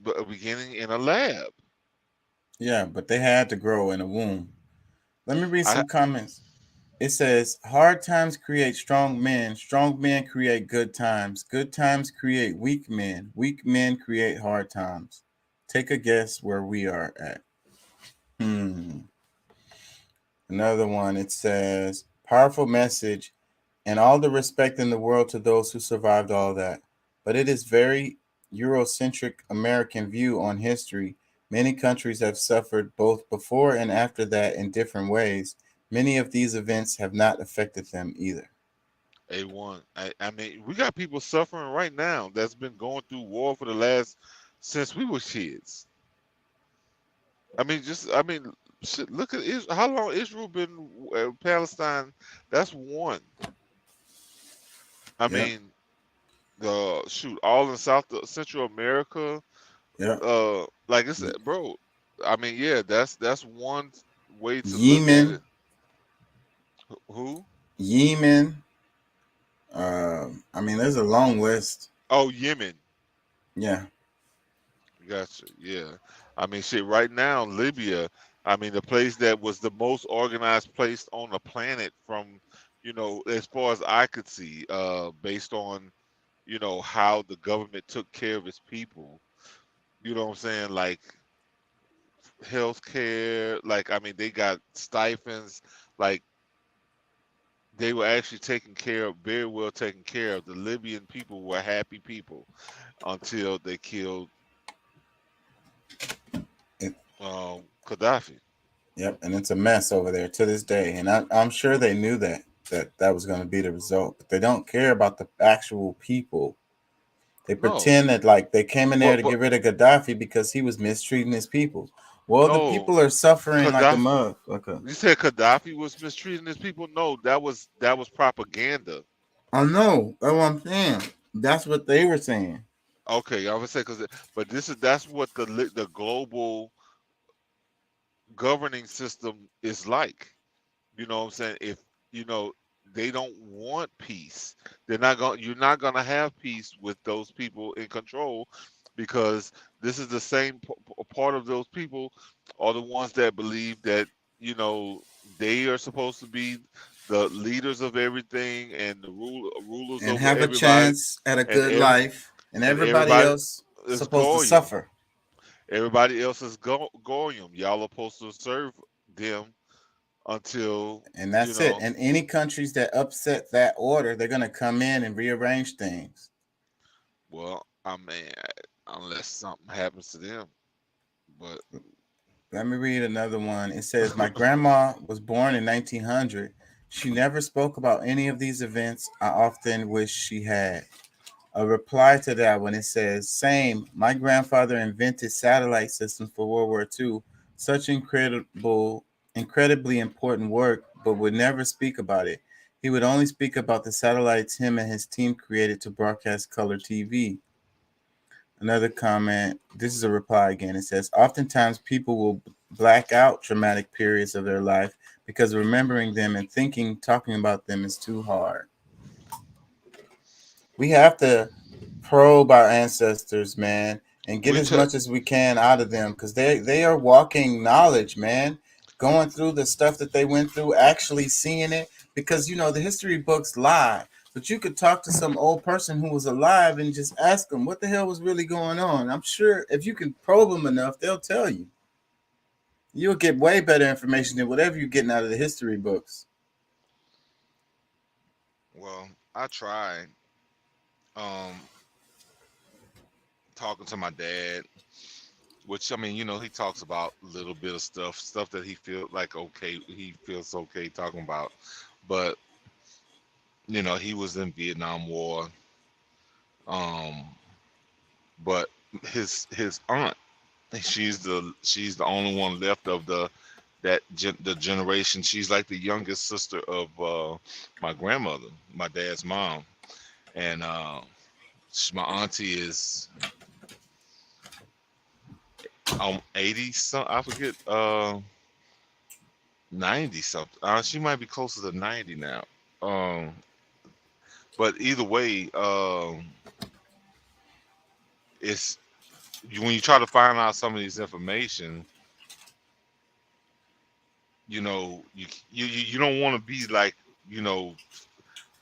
a beginning in a lab. Yeah, but they had to grow in a womb. Let me read I some comments. It says, hard times create strong men. Strong men create good times. Good times create weak men. Weak men create hard times. Take a guess where we are at. Another one, it says, powerful message and all the respect in the world to those who survived all that. But it is very Eurocentric American view on history. Many countries have suffered both before and after that in different ways. Many of these events have not affected them either. A1. I mean, we got people suffering right now that's been going through war for the last since we were kids. I mean, shit, look at Israel, how long Israel been Palestine. That's one. I Yeah, mean, the shoot all in South Central America. yeah. Like I said, bro. I mean, yeah, that's one way to look at Yemen, it. Who? Yemen. I mean, there's a long list. Oh, Yemen. Yeah, Gotcha. Yeah. I mean, shit. Right now, Libya. I mean, the place that was the most organized place on the planet, from as far as I could see, based on how the government took care of its people. You know what I'm saying? Like healthcare. Like I mean, they got stipends. Like they were actually very well taken care of. The Libyan people were happy people until they killed Gaddafi. Yep, and it's a mess over there to this day. And I'm sure they knew that was going to be the result, but they don't care about the actual people. They No, pretend that like they came in there to but get rid of Gaddafi because he was mistreating his people. Well, the no, people are suffering like a Gaddafi. mug. Okay, You said Gaddafi was mistreating his people. No, that was propaganda. I know. That's what I'm saying. That's what they were saying. Okay, I would say but that's what the global governing system is like. You know what I'm saying? If you know they don't want peace, you're not gonna have peace with those people in control, because this is the same part of those people are the ones that believe that you know they are supposed to be the leaders of everything and the rulers And over have a everybody, chance at a and good life, and everybody everybody else is supposed to goyim. suffer. Everybody else is goyim. Y'all are supposed to serve them until And you that's it. know. And any countries that upset that order, they're going to come in and rearrange things. Well, I mean, unless something happens to them, but Let me read another one. It says, my grandma was born in 1900. She never spoke about any of these events. I often wish she had. A reply to that one, it says, same. My grandfather invented satellite systems for World War II. Such incredibly important work, but would never speak about it. He would only speak about the satellites him and his team created to broadcast color TV. Another comment. This is a reply again. It says, oftentimes people will black out traumatic periods of their life because remembering them and talking about them is too hard. We have to probe our ancestors, man, and get we as took. much as we can out of them because they are walking knowledge, man. Going through the stuff that they went through, actually seeing it, because the history books lie. But you could talk to some old person who was alive and just ask them what the hell was really going on. I'm sure if you can probe them enough, they'll tell you. You'll get way better information than whatever you're getting out of the history books. Well, I tried um talking to my dad, which I mean, he talks about a little bit of stuff that he feels okay talking about, but he was in Vietnam War, um, but his aunt, she's the only one left of the generation. She's like the youngest sister of my grandmother, my dad's mom, and my auntie is 80 some, I forget, 90 something. She might be closer to 90 now. Um, but either way, it's when you try to find out some of these information, you don't want to be like you know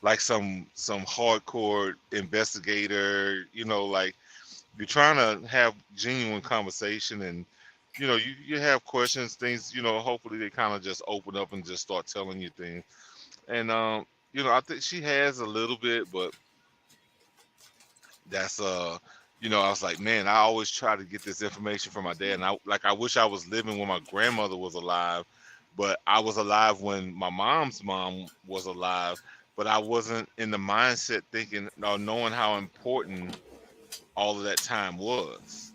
like some hardcore investigator. Like you're trying to have genuine conversation, and you have questions, things. Hopefully they kind of just open up and just start telling you things. And I think she has a little bit, but that's I was like, man, I always try to get this information from my dad, and I wish I was living when my grandmother was alive, but I was alive when my mom's mom was alive, but I wasn't in the mindset thinking or knowing how important all of that time was.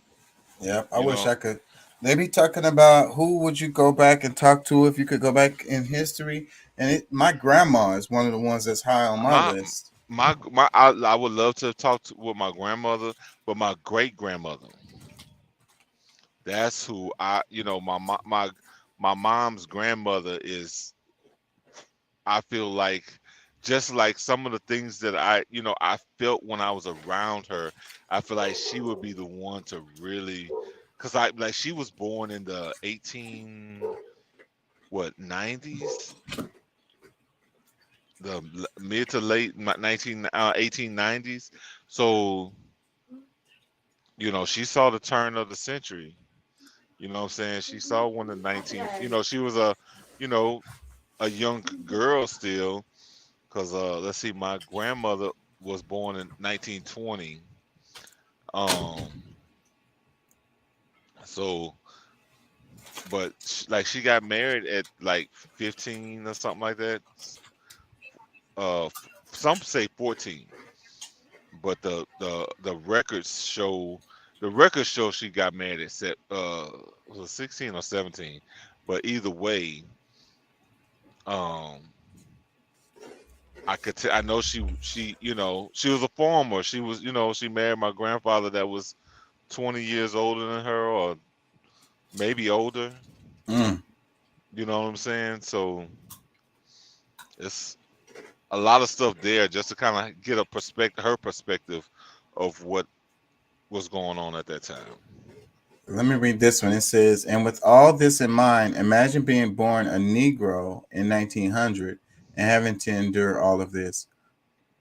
Yep, I You wish know, I could. They be talking about who would you go back and talk to if you could go back in history, and my grandma is one of the ones that's high on my my list. I would love to talk with my grandmother, but my great grandmother, that's who my mom's grandmother is. I feel like just like some of the things that I felt when I was around her, I feel like she would be the one to really, because she was born in the 90s, the mid to late 1890s. So she saw the turn of the century. You know what I'm saying? She saw when the 19th. She was you know a young girl still, because let's see, my grandmother was born in 1920. um so but like she got married at like 15 or something like that. Some say 14, but the records show she got married at was it 16 or 17. But either way, um, I know she she was a farmer. She was she married my grandfather that was 20 years older than her, or maybe older. Mm. You know what I'm saying? So it's a lot of stuff there just to kind of get her perspective of what was going on at that time. Let me read this one. It says, and with all this in mind, imagine being born a Negro in 1900 and having to endure all of this.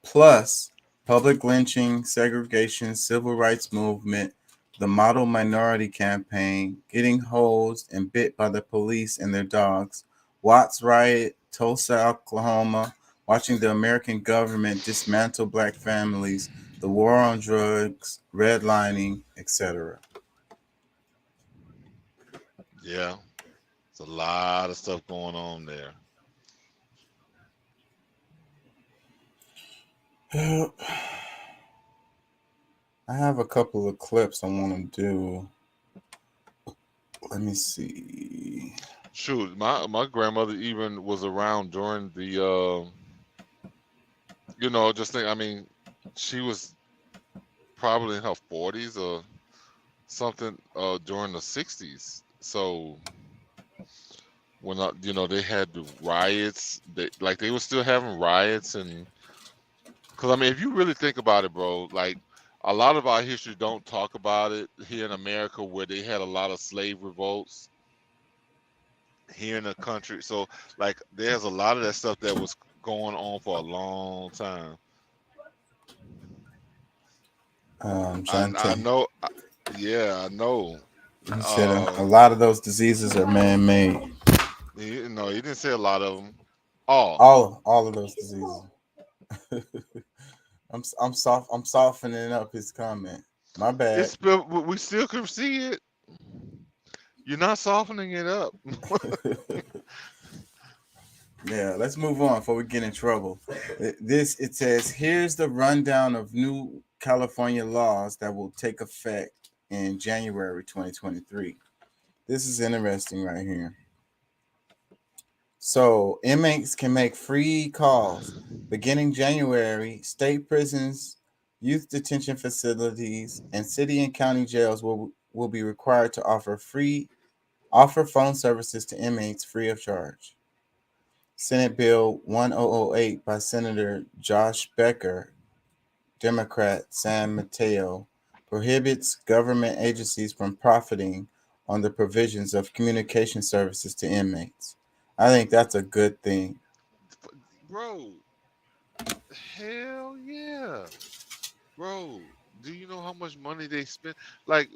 Plus, public lynching, segregation, civil rights movement, the model minority campaign, getting hosed and bit by the police and their dogs, Watts riot, Tulsa, Oklahoma, watching the American government dismantle black families, the war on drugs, redlining, etc. Yeah, it's a lot of stuff going on there. I have a couple of clips I want to do. Let me see. Shoot, my grandmother even was around during the just think. I mean, she was probably in her 40s or something during the 60s. So when they had the riots, they were still having riots, and because I mean, if you really think about it, bro, like a lot of our history don't talk about it here in America, where they had a lot of slave revolts here in the country. So like, there's a lot of that stuff that was going on for a long time. I know. Yeah, I know. You said a lot of those diseases are man-made. No, you didn't say a lot of them. All of those diseases. I'm softening up his comment. My bad. We still can see it. You're not softening it up. Yeah, let's move on before we get in trouble. It says, here's the rundown of new California laws that will take effect in January 2023. This is interesting right here. So inmates can make free calls beginning January. State prisons, youth detention facilities, and city and county jails will be required to offer phone services to inmates free of charge. Senate Bill 1008 by Senator Josh Becker, Democrat San Mateo, prohibits government agencies from profiting on the provisions of communication services to inmates. I think that's a good thing. Bro, hell yeah. Bro, do you know how much money they spend? Like,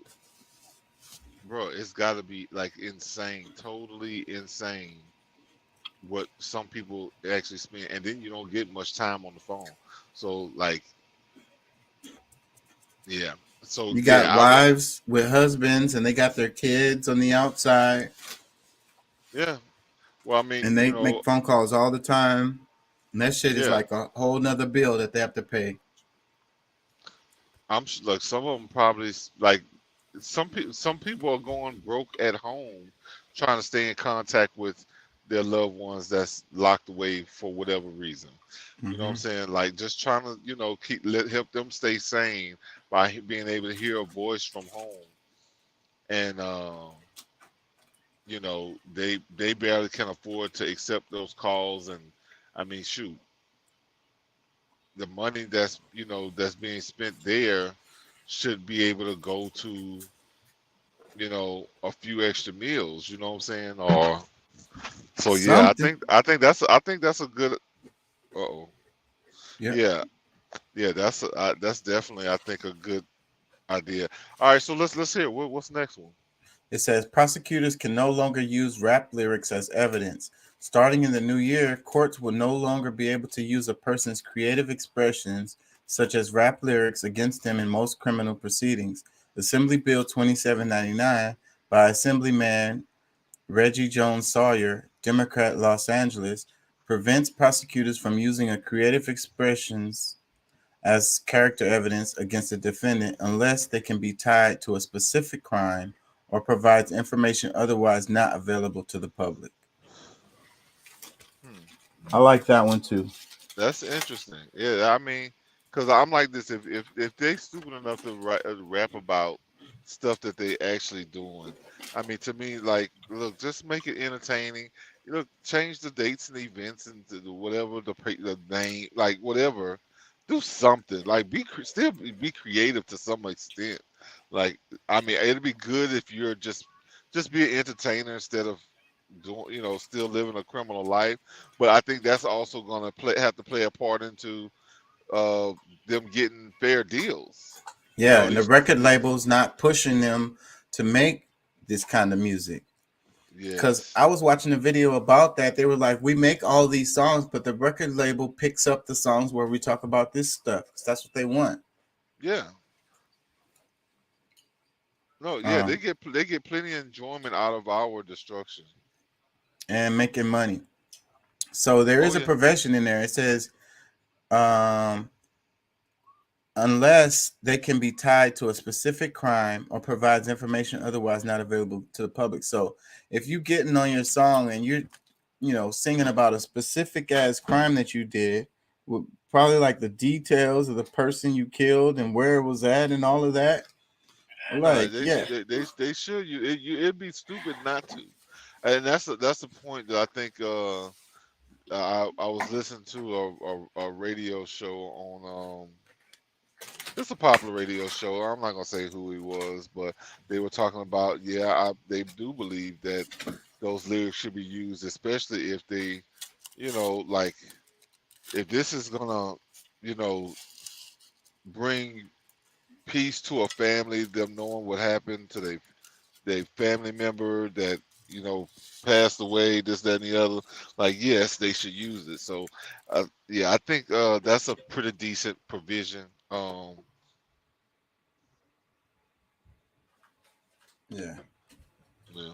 bro, it's got to be like insane, totally insane what some people actually spend, and then you don't get much time on the phone. So like, yeah. So you got wives with husbands, and they got their kids on the outside. Yeah. Well, I mean, and they make phone calls all the time, and that shit is like a whole nother bill that they have to pay. I'm like, some of them probably like some people are going broke at home trying to stay in contact with their loved ones that's locked away for whatever reason. You know what I'm saying? Like, just trying to help them stay sane by being able to hear a voice from home. And they barely can afford to accept those calls. And I mean, shoot, the money that's being spent there should be able to go to a few extra meals. You know what I'm saying? Or so yeah, I think that's a good. Yeah, that's definitely, I think, a good idea. All right, so let's hear what's the next one. It says prosecutors can no longer use rap lyrics as evidence. Starting in the new year, courts will no longer be able to use a person's creative expressions, such as rap lyrics, against them in most criminal proceedings. Assembly Bill 2799 by Assemblyman Reggie Jones Sawyer, Democrat, Los Angeles, prevents prosecutors from using a creative expressions as character evidence against a defendant unless they can be tied to a specific crime or provides information otherwise not available to the public. Hmm. I like that one too. That's interesting. Yeah, I mean, because I'm like this. If they stupid enough to rap about stuff that they actually doing, I mean, to me, like, look, just make it entertaining. Look, change the dates and events and whatever the name, like whatever. Do something. Like, still be creative to some extent. Like, I mean, it'd be good if you're just be an entertainer instead of doing, still living a criminal life. But I think that's also going to have to play a part into uh, them getting fair deals. Yeah, and You the record label's not pushing them to make this kind of music. Because yes, I was watching a video about that. They were like, we make all these songs, but the record label picks up the songs where we talk about this stuff. 'Cause that's what they want. yeah, no, yeah, Um, they get plenty of enjoyment out of our destruction. and making money. So there Oh is a yeah, provision in there. It says, um, unless they can be tied to a specific crime or provides information otherwise not available to the public. So if you getting on your song and you're, singing about a specific ass crime that you did, with probably like the details of the person you killed and where it was at and all of that, right? like, yeah, They should it'd be stupid not to, and that's the point that I think. I was listening to a radio show on it's a popular radio show. I'm not gonna say who he was, but they were talking about they do believe that those lyrics should be used, especially if they, like if this is gonna, you know, bring peace to a family, them knowing what happened to their family member that passed away, this, that, and the other. Like, yes, they should use it. So, yeah, I think that's a pretty decent provision. yeah. Yeah.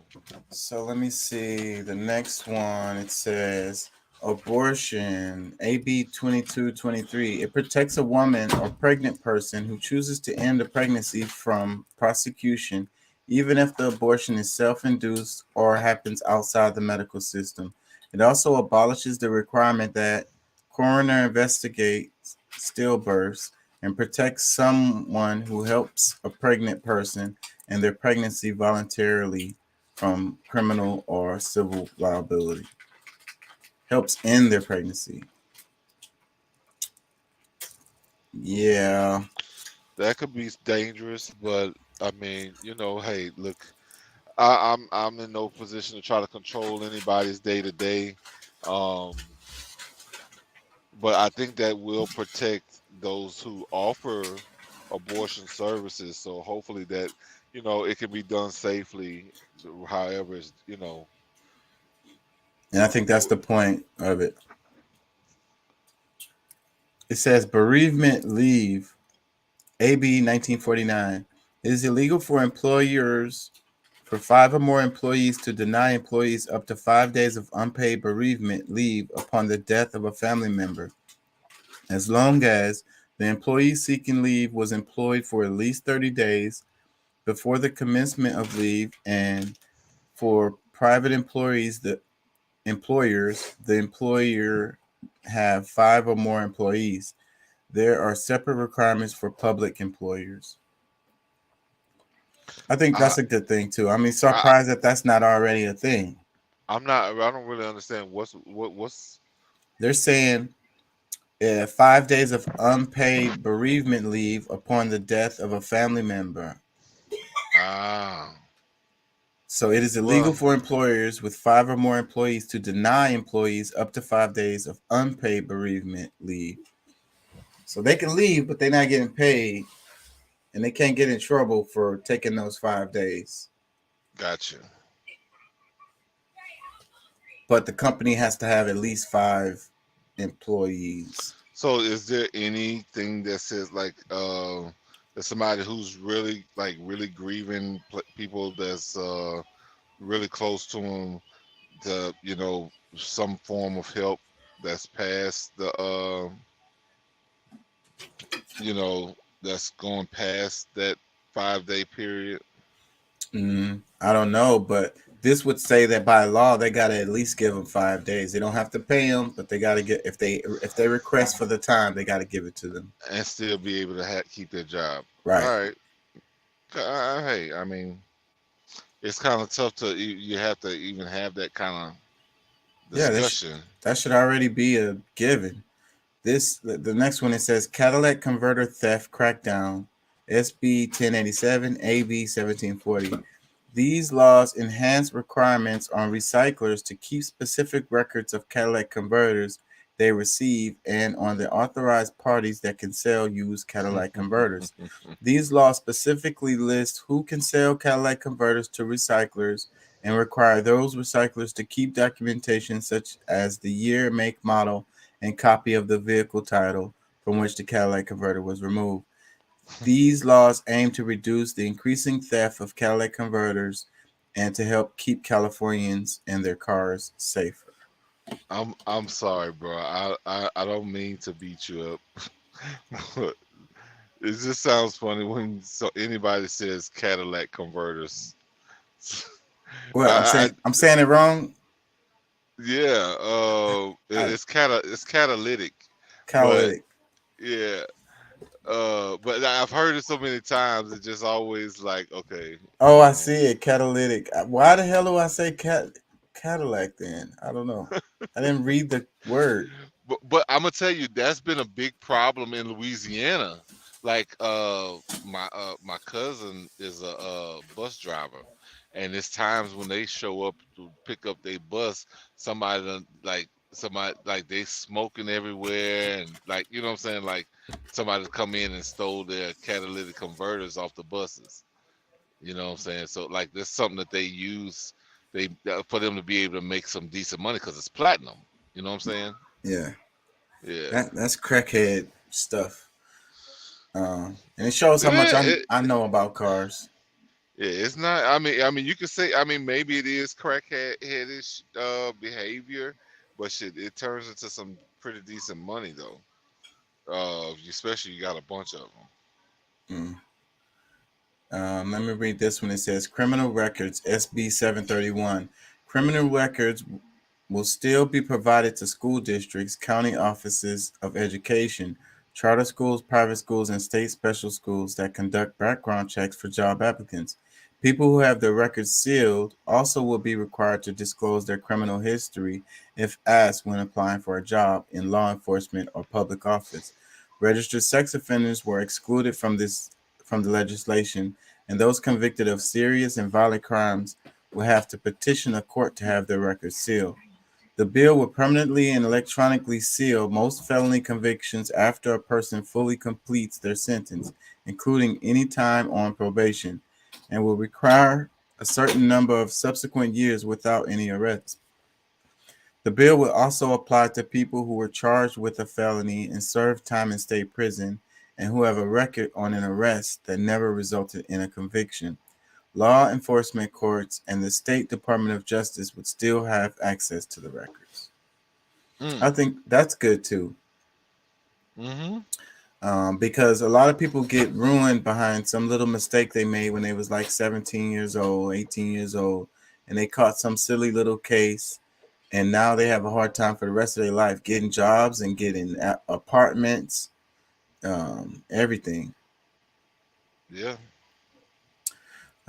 So let me see the next one. It says abortion, AB 2223. It protects a woman or pregnant person who chooses to end a pregnancy from prosecution, even if the abortion is self-induced or happens outside the medical system. It also abolishes the requirement that coroner investigates stillbirths and protects someone who helps a pregnant person and their pregnancy voluntarily from criminal or civil liability. Helps end their pregnancy. Yeah. That could be dangerous, but I mean, hey, look, I'm in no position to try to control anybody's day to day. Um, but I think that will protect those who offer abortion services. So hopefully that, it can be done safely, however it's. And I think that's the point of it. It says bereavement leave, AB 1949. It is illegal for employers for 5 or more employees to deny employees up to 5 days of unpaid bereavement leave upon the death of a family member, as long as the employee seeking leave was employed for at least 30 days before the commencement of leave, and for private employees, the employer have 5 or more employees. There are separate requirements for public employers. I think I, that's a good thing too. I mean, I surprised that that's not already a thing. I'm not. I don't really understand what's. They're saying 5 days of unpaid bereavement leave upon the death of a family member. Ah. So it is illegal Well, for employers with 5 or more employees to deny employees up to 5 days of unpaid bereavement leave. So they can leave, but they're not getting paid, and they can't get in trouble for taking those 5 days. gotcha. But the company has to have at least 5 employees. So is there anything that says like that somebody who's really grieving people that's really close to them to, some form of help that's past the, you know, that's going past that 5 day period. I don't know, but this would say that by law they got to at least give them 5 days. They don't have to pay them, but they got to get if they request for the time, they got to give it to them. And still be able to keep their job. Right. All right. Hey, I mean, it's kind of tough to you have to even have that kind of Yeah, discussion. that should already be a given. The next one, it says Cadillac converter theft crackdown, SB 1087, AB 1740. These laws enhance requirements on recyclers to keep specific records of Cadillac converters they receive and on the authorized parties that can sell used Cadillac converters. These laws specifically list who can sell Cadillac converters to recyclers and require those recyclers to keep documentation such as the year, make, model, and copy of the vehicle title from which the Cadillac converter was removed. These laws aim to reduce the increasing theft of Cadillac converters and to help keep Californians and their cars safer. I'm sorry, bro. I don't mean to beat you up, but it just sounds funny when anybody says Cadillac converters. Well, I, I'm saying it wrong. yeah, it's catalytic, but Catalytic. yeah, but I've heard it so many times. It's just always like, okay. Oh, I see it. Catalytic. Why the hell do I say Cadillac then? I don't know. I didn't read the word. But I'm gonna tell you that's been a big problem in Louisiana. Like my cousin is a bus driver, and it's times when they show up to pick up their bus, somebody like they smoking everywhere, and like, you know what I'm saying, like somebody's come in and stole their catalytic converters off the buses. You know what I'm saying? So like there's something that they use for them to be able to make some decent money because it's platinum. You know what I'm saying? Yeah. Yeah. That's crackhead stuff. And it shows how much I know about cars. Yeah, it's not. I mean, you could say. I mean, maybe it is crackheadish behavior, but shit, it turns into some pretty decent money though. Especially you got a bunch of them. Let me read this one. It says criminal records, SB 731. Criminal records will still be provided to school districts, county offices of education, charter schools, private schools, and state special schools that conduct background checks for job applicants. People who have their records sealed also will be required to disclose their criminal history if asked when applying for a job in law enforcement or public office. Registered sex offenders were excluded from the legislation, and those convicted of serious and violent crimes will have to petition a court to have their records sealed. The bill will permanently and electronically seal most felony convictions after a person fully completes their sentence, including any time on probation, and will require a certain number of subsequent years without any arrest. The bill will also apply to people who were charged with a felony and served time in state prison and who have a record on an arrest that never resulted in a conviction. Law enforcement courts and the State Department of Justice would still have access to the records. I think that's good too. Because a lot of people get ruined behind some little mistake they made when they was like 17 years old, 18 years old, and they caught some silly little case, and now they have a hard time for the rest of their life getting jobs and getting apartments, everything. Yeah.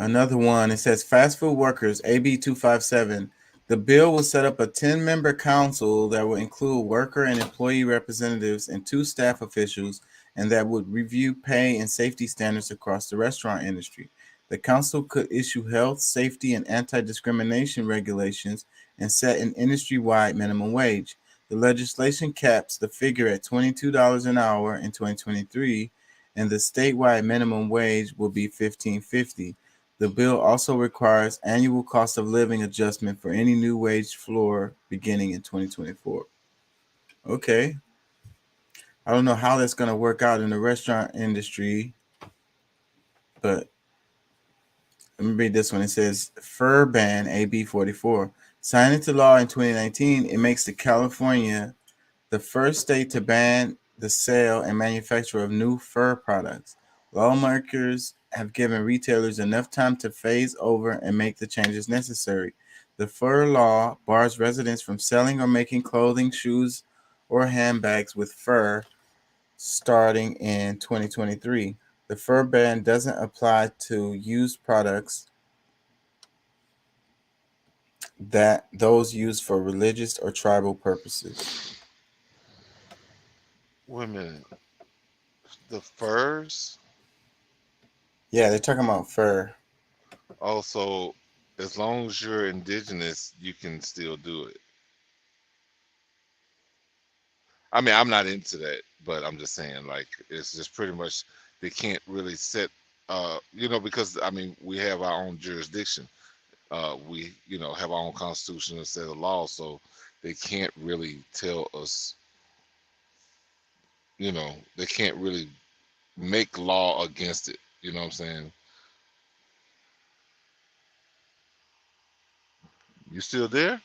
Another one, it says fast food workers, AB 257. The bill will set up a 10-member council that will include worker and employee representatives and 2 staff officials, and that would review pay and safety standards across the restaurant industry. The council could issue health, safety, and anti-discrimination regulations and set an industry-wide minimum wage. The legislation caps the figure at $22 an hour in 2023, and the statewide minimum wage will be $15.50. The bill also requires annual cost of living adjustment for any new wage floor beginning in 2024. Okay. I don't know how that's going to work out in the restaurant industry, but me read this one. It says fur ban AB 44 signed into law in 2019. It makes California the first state to ban the sale and manufacture of new fur products. Lawmakers have given retailers enough time to phase over and make the changes necessary. The fur law bars residents from selling or making clothing, shoes, or handbags with fur starting in 2023. The fur ban doesn't apply to used products that those used for religious or tribal purposes. Wait a minute. The furs? Yeah, they're talking about fur. Also, as long as you're indigenous, you can still do it. I mean, I'm not into that, but I'm just saying, like, it's just pretty much they can't really set, because I mean, we have our own jurisdiction. We, have our own constitution and set of laws, so they can't really tell us, they can't really make law against it. You know what I'm saying? You still there?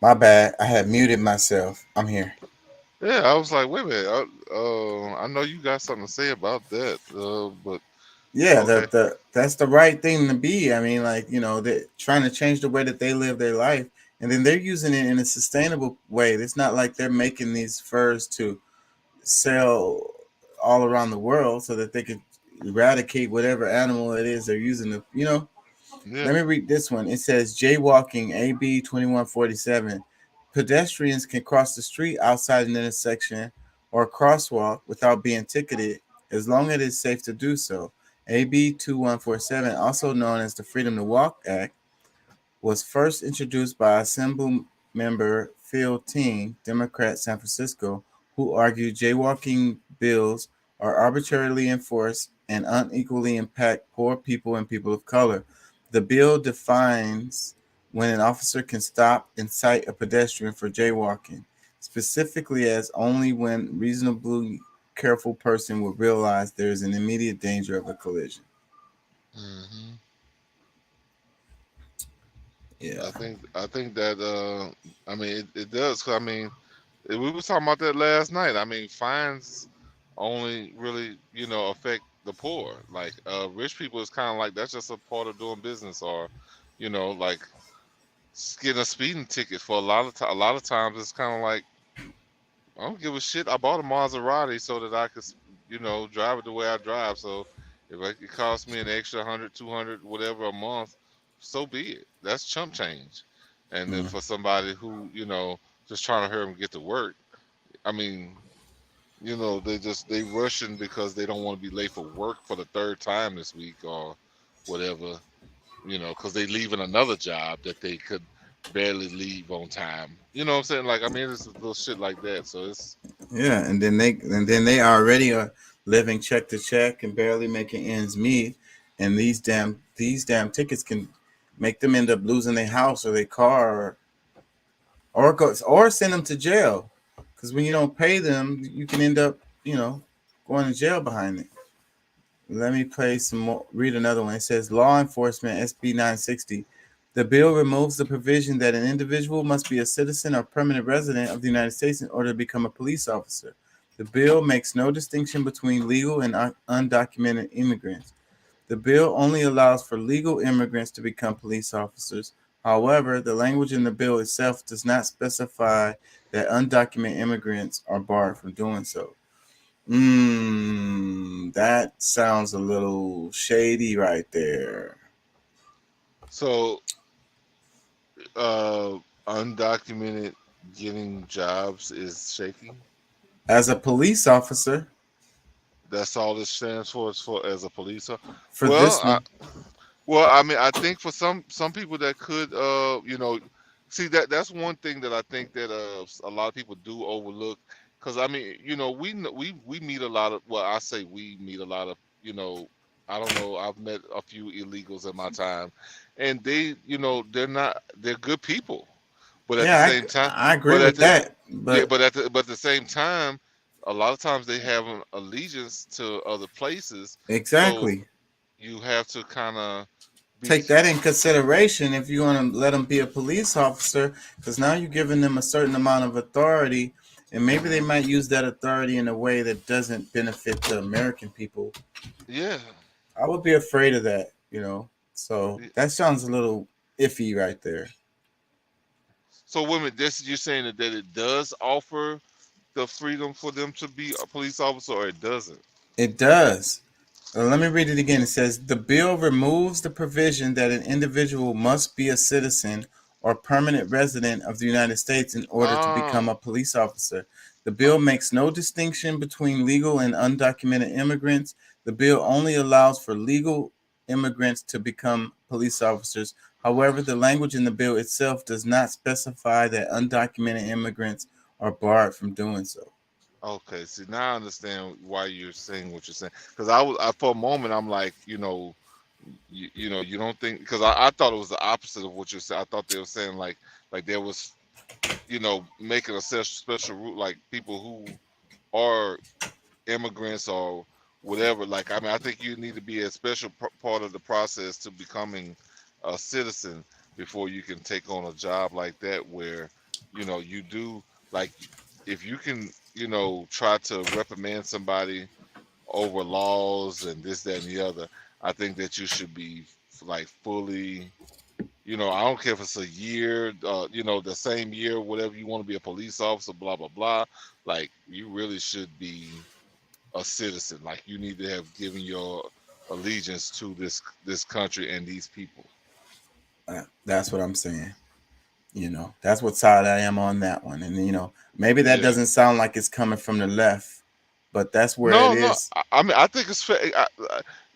My bad. I had muted myself. I'm here. Yeah, I was like, wait a minute. I know you got something to say about that, but Yeah, okay. that's the right thing to be. I mean, like, they're trying to change the way that they live their life, and then they're using it in a sustainable way. It's not like they're making these furs to sell all around the world so that they could eradicate whatever animal it is they're using to, Yeah. Let me read this one. It says jaywalking AB 2147. Pedestrians can cross the street outside an intersection or crosswalk without being ticketed as long as it is safe to do so. AB 2147, also known as the Freedom to Walk Act, was first introduced by Assembly member Phil Ting, Democrat, San Francisco, who argued jaywalking bills are arbitrarily enforced and unequally impact poor people and people of color. The bill defines when an officer can stop and cite a pedestrian for jaywalking, specifically as only when reasonably careful person will realize there is an immediate danger of a collision. Mm-hmm. Yeah. I think that I mean it does. 'Cause, I mean, we were talking about that last night. I mean, fines only really affect the poor. Like rich people is kind of like that's just a part of doing business, or like getting a speeding ticket for a lot of times it's kind of like I don't give a shit. I bought a Maserati so that I could drive it the way I drive. So if it costs me an extra 100, 200, whatever a month, so be it. That's chump change. And then for somebody who just trying to hurry and get to work, I mean, they rushing because they don't want to be late for work for the third time this week or whatever, because they leaving another job that they could barely leave on time. You know what I'm saying? Like, I mean, it's little shit like that. So it's and then they already are living check to check and barely making ends meet, and these damn tickets can make them end up losing their house or their car or send them to jail, because when you don't pay them, you can end up going to jail behind it. Let me play some more. Read another one. It says law enforcement SB 960. The bill removes the provision that an individual must be a citizen or permanent resident of the United States in order to become a police officer. The bill makes no distinction between legal and undocumented immigrants. The bill only allows for legal immigrants to become police officers. However, the language in the bill itself does not specify that undocumented immigrants are barred from doing so. That sounds a little shady right there. so undocumented getting jobs is shaky. As a police officer, That's all this stands for, is for as a police officer. for this one, Well, I mean, I think for some people that could, see that's one thing that I think that a lot of people do overlook. Because I mean, we meet a lot of. Well, I say we meet a lot of. I don't know. I've met a few illegals in my time, and they're good people. But at the yeah, same time, I agree but at with the that. yeah, But but at the same time, a lot of times they have an allegiance to other places. So Exactly. you have to kind of be Take that in consideration if you want to let them be a police officer, because now you're giving them a certain amount of authority, and maybe they might use that authority in a way that doesn't benefit the American people. yeah. I would be afraid of that, you know. So Y- that sounds a little iffy right there. So women, this you're saying that it does offer the freedom for them to be a police officer, or it doesn't? It does. Let me read it again. It says the bill removes the provision that an individual must be a citizen or permanent resident of the United States in order to become Ah, a police officer. The uh, bill makes no distinction between legal and undocumented immigrants. The bill only allows for legal immigrants to become police officers. However, the language in the bill itself does not specify that undocumented immigrants are barred from doing so. okay. See, now I understand why you're saying what you're saying. Because I for a moment, I'm like, you don't think, because I thought it was the opposite of what you said. I thought they were saying like there was, making a special route, like people who are immigrants or whatever. Like, I mean, I think you need to be a special part of the process to becoming a citizen before you can take on a job like that, where you do, like, if you can, try to reprimand somebody over laws and this, that, and the other. I think that you should be like fully, I don't care if it's a year, the same year, whatever you want to be a police officer, blah blah blah. Like, you really should be a citizen. Like, you need to have given your allegiance to this country and these people. That's what I'm saying. That's what side I am on that one. And maybe that Yeah. doesn't sound like it's coming from the left, but that's where it No, no. is. I mean, I think it's fair.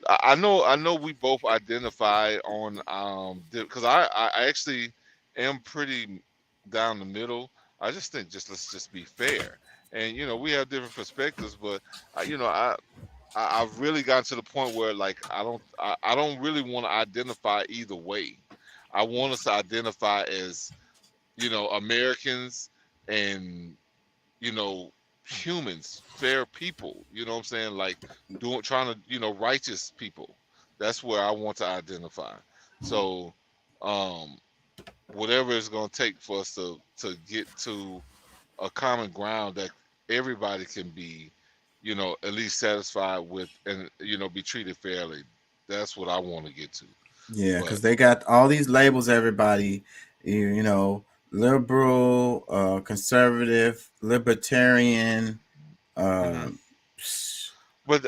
I know we both identify on because I actually am pretty down the middle. I just think, let's just be fair, and we have different perspectives, but I've really gotten to the point where, like, I don't really want to identify either way. I want us to identify as Americans, and you know humans, fair people. You know what I'm saying? Like, trying to righteous people. That's where I want to identify. So, um, whatever it's gonna take for us to get to a common ground that everybody can be, at least satisfied with, and be treated fairly. That's what I want to get to. Yeah, But because they got all these labels, everybody, liberal, conservative, libertarian. mhm. Uh, But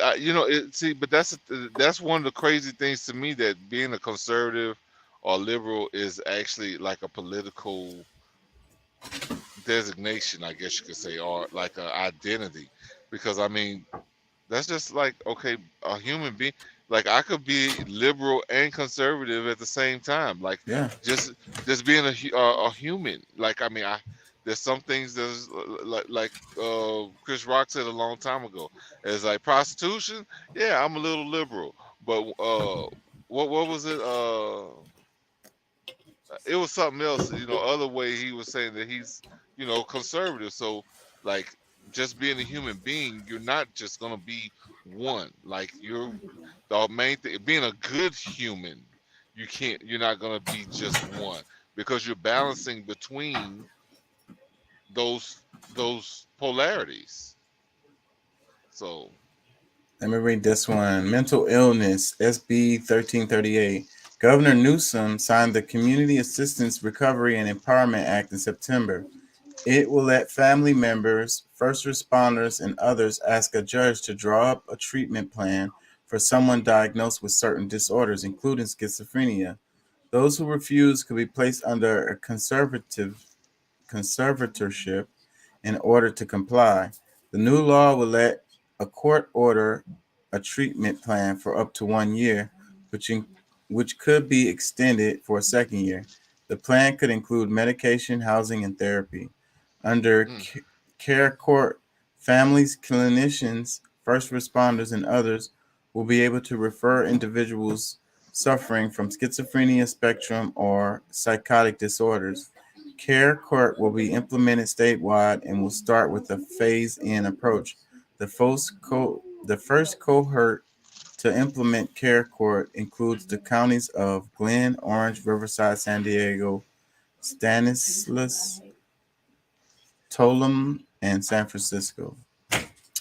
see, but that's one of the crazy things to me, that being a conservative or liberal is actually like a political designation, I guess you could say, or like an identity. Because I mean, that's just like, okay, a human being. Like, I could be liberal and conservative at the same time. Like, yeah, just being a human. Like, I mean, there's some things that's like Chris Rock said a long time ago. It's like prostitution. Yeah, I'm a little liberal, but what was it? It was something else. Other way he was saying that he's conservative. So, like, just being a human being, you're not just gonna be one. Like, you're the main thing. Being a good human, you're not gonna be just one, because you're balancing between those those polarities. So, let me read this one. Mental illness, SB 1338. Governor Newsom signed the Community Assistance Recovery and Empowerment Act in September. It will let family members, first responders, and others ask a judge to draw up a treatment plan for someone diagnosed with certain disorders, including schizophrenia. Those who refuse could be placed under a conservatorship in order to comply. The new law will let a court order a treatment plan for up to 1 year, which could be extended for a second year. The plan could include medication, housing, and therapy. Under mm, care court, families, clinicians, first responders, and others will be able to refer individuals suffering from schizophrenia spectrum or psychotic disorders. Care court will be implemented statewide and will start with a phase-in approach. The first cohort to implement Care Court includes the counties of Glen, Orange, Riverside, San Diego, Stanislaus, Tuolumne, and San Francisco.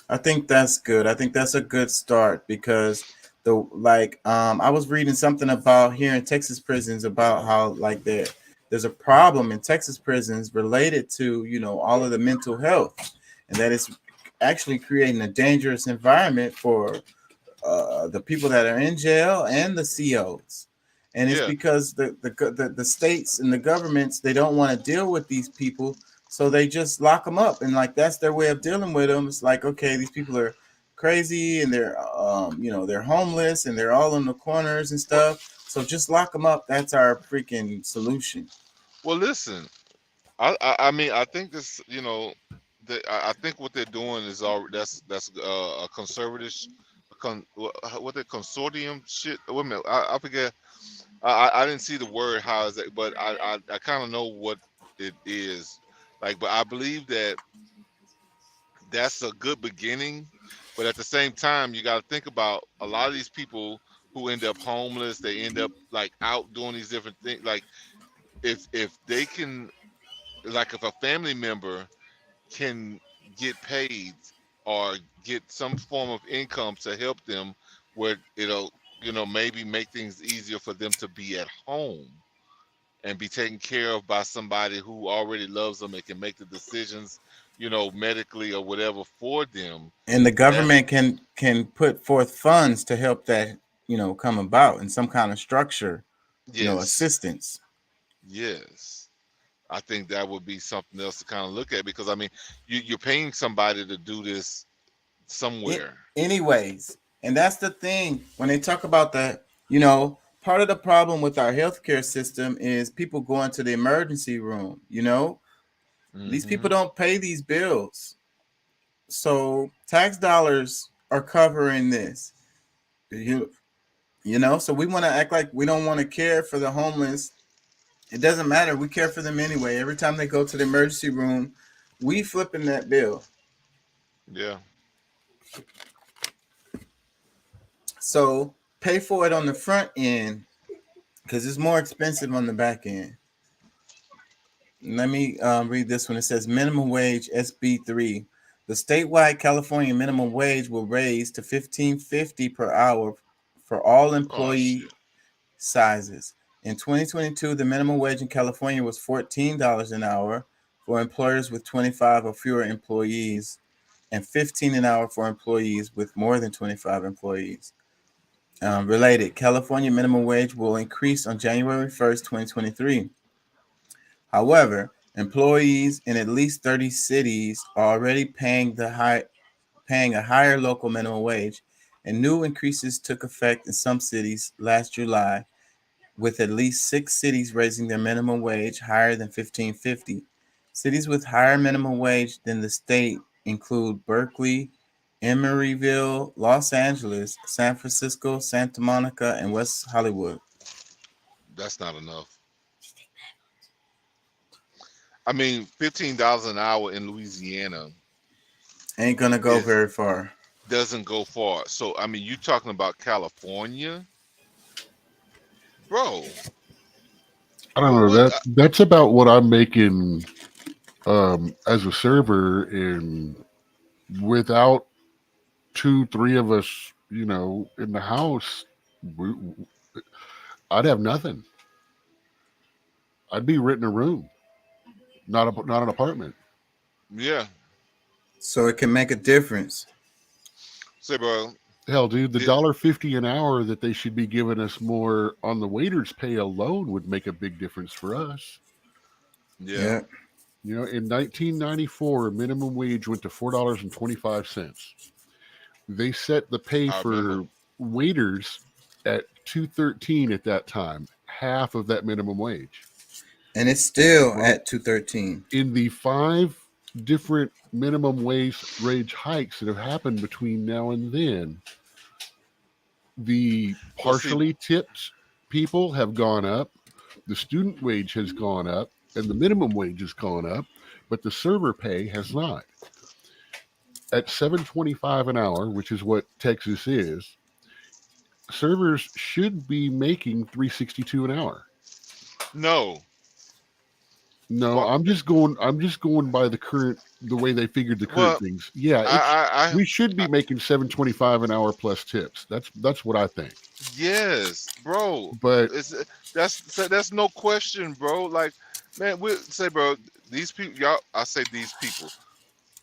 I think that's good. I think that's a good start because I was reading something about here in Texas prisons about how like there's a problem in Texas prisons related to, you know, all of the mental health, and that it's actually creating a dangerous environment for the people that are in jail and the COs. And it's because the states and the governments, they don't want to deal with these people, so they just lock them up, and like that's their way of dealing with them. It's like, okay, these people are crazy and they're they're homeless and they're all in the corners and stuff, so just lock them up. That's our freaking solution. Well, listen, I mean, I think this, you know, I think what they're doing is all that's a conservative, what the consortium shit. Wait a minute, I forget. I didn't see the word how is that, but I kind of know what it is. Like, but I believe that that's a good beginning. But at the same time, you got to think about a lot of these people who end up homeless. They end up like out doing these different things. Like, if they can, like, if a family member can get paid or get some form of income to help them, where it'll, you know, maybe make things easier for them to be at home and be taken care of by somebody who already loves them and can make the decisions, you know, medically or whatever for them. And the government can put forth funds to help that, you know, come about in some kind of structure, you know, assistance. Yes. I think that would be something else to kind of look at, because I mean, you're paying somebody to do this somewhere. Anyways, and that's the thing when they talk about that, you know, part of the problem with our healthcare system is people going to the emergency room, you know. These people don't pay these bills. So tax dollars are covering this. You know, so we want to act like we don't want to care for the homeless. It doesn't matter. We care for them anyway. Every time they go to the emergency room, we flipping that bill. Yeah. So pay for it on the front end because it's more expensive on the back end. Let me read this one. It says minimum wage SB3. The statewide California minimum wage will raise to $15.50 per hour for all employee sizes. In 2022, the minimum wage in California was $14 an hour for employers with 25 or fewer employees and $15 an hour for employees with more than 25 employees. Related, California minimum wage will increase on January 1st, 2023. However, employees in at least 30 cities are already paying a higher local minimum wage, and new increases took effect in some cities last July, with at least 6 cities raising their minimum wage higher than $15.50. Cities with higher minimum wage than the state include Berkeley, Emeryville, Los Angeles, San Francisco, Santa Monica, and West Hollywood. That's not enough. I mean, $15 an hour in Louisiana ain't gonna go very far. Doesn't go far. So I mean, you talking about California, bro? I don't know. That's about what I'm making as a server, and without 2-3 of us, you know, in the house, I'd have nothing. I'd be renting a room, not an apartment. Yeah. So it can make a difference. Say, bro. Hell, dude, the $1.50 an hour that they should be giving us more on the waiters' pay alone would make a big difference for us. Yeah. You know, in 1994, minimum wage went to $4.25. They set the pay for waiters at $2.13 at that time, half of that minimum wage. And it's still at $2.13. In the 5 different minimum wage hikes that have happened between now and then, the partially tipped people have gone up, the student wage has gone up, and the minimum wage has gone up, but the server pay has not. at $7.25 an hour, which is what Texas is, servers should be making $3.62 an hour. No. No, Well, I'm just going by the way they figured the current well, things. Yeah, we should be making $7.25 an hour plus tips. That's what I think. yes, bro. But That's no question, bro. Like, man, we say, bro, these people, y'all. I say these people,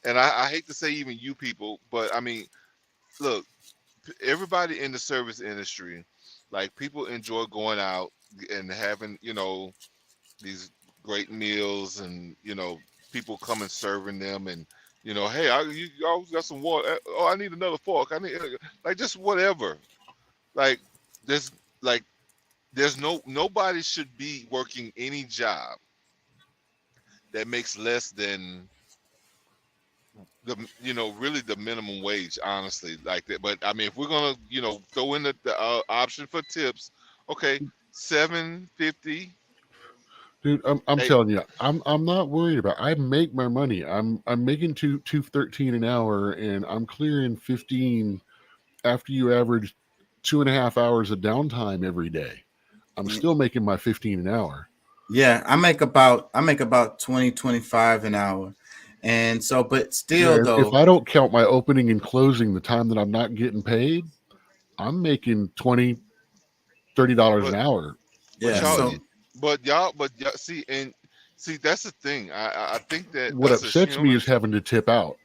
and I hate to say even you people, but I mean, look, everybody in the service industry, like people enjoy going out and having, these great meals, and people come and serving them, and hey, you always got some water. Oh, I need another fork. I need like just whatever. Like there's like nobody should be working any job that makes less than the really the minimum wage, honestly, like that. But I mean, if we're gonna throw in the option for tips, okay, $7.50. dude, I'm telling you, I'm not worried about. I make my money. I'm making $2.13 an hour, and I'm clearing 15 after you average 2.5 hours of downtime every day. I'm still making my 15 an hour. Yeah, I make about 20, 25 an hour. And so, but still though, if I don't count my opening and closing, the time that I'm not getting paid, I'm making $20, $30 an hour. Yeah. But y'all see, that's the thing. I think that what upsets me is having to tip out.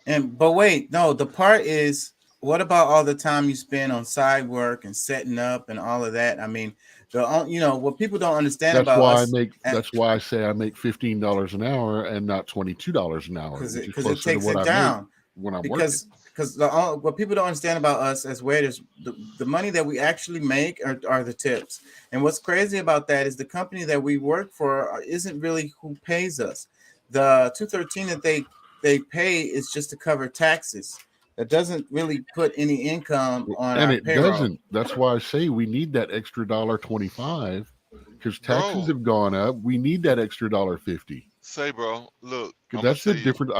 But wait, no, the part is, what about all the time you spend on side work and setting up and all of that? I mean, what people don't understand That's about why us, that's why I say I make $15 an hour and not $22 an hour, because it takes it down when I'm working. Because what people don't understand about us as waiters, the money that we actually make are the tips. And what's crazy about that is the company that we work for isn't really who pays us. The $2.13 that they pay is just to cover taxes. That doesn't really put any income on our payroll. Doesn't. That's why I say we need that extra $1.25, because taxes have gone up. We need that extra $1.50. Say, bro, look, that's the difference.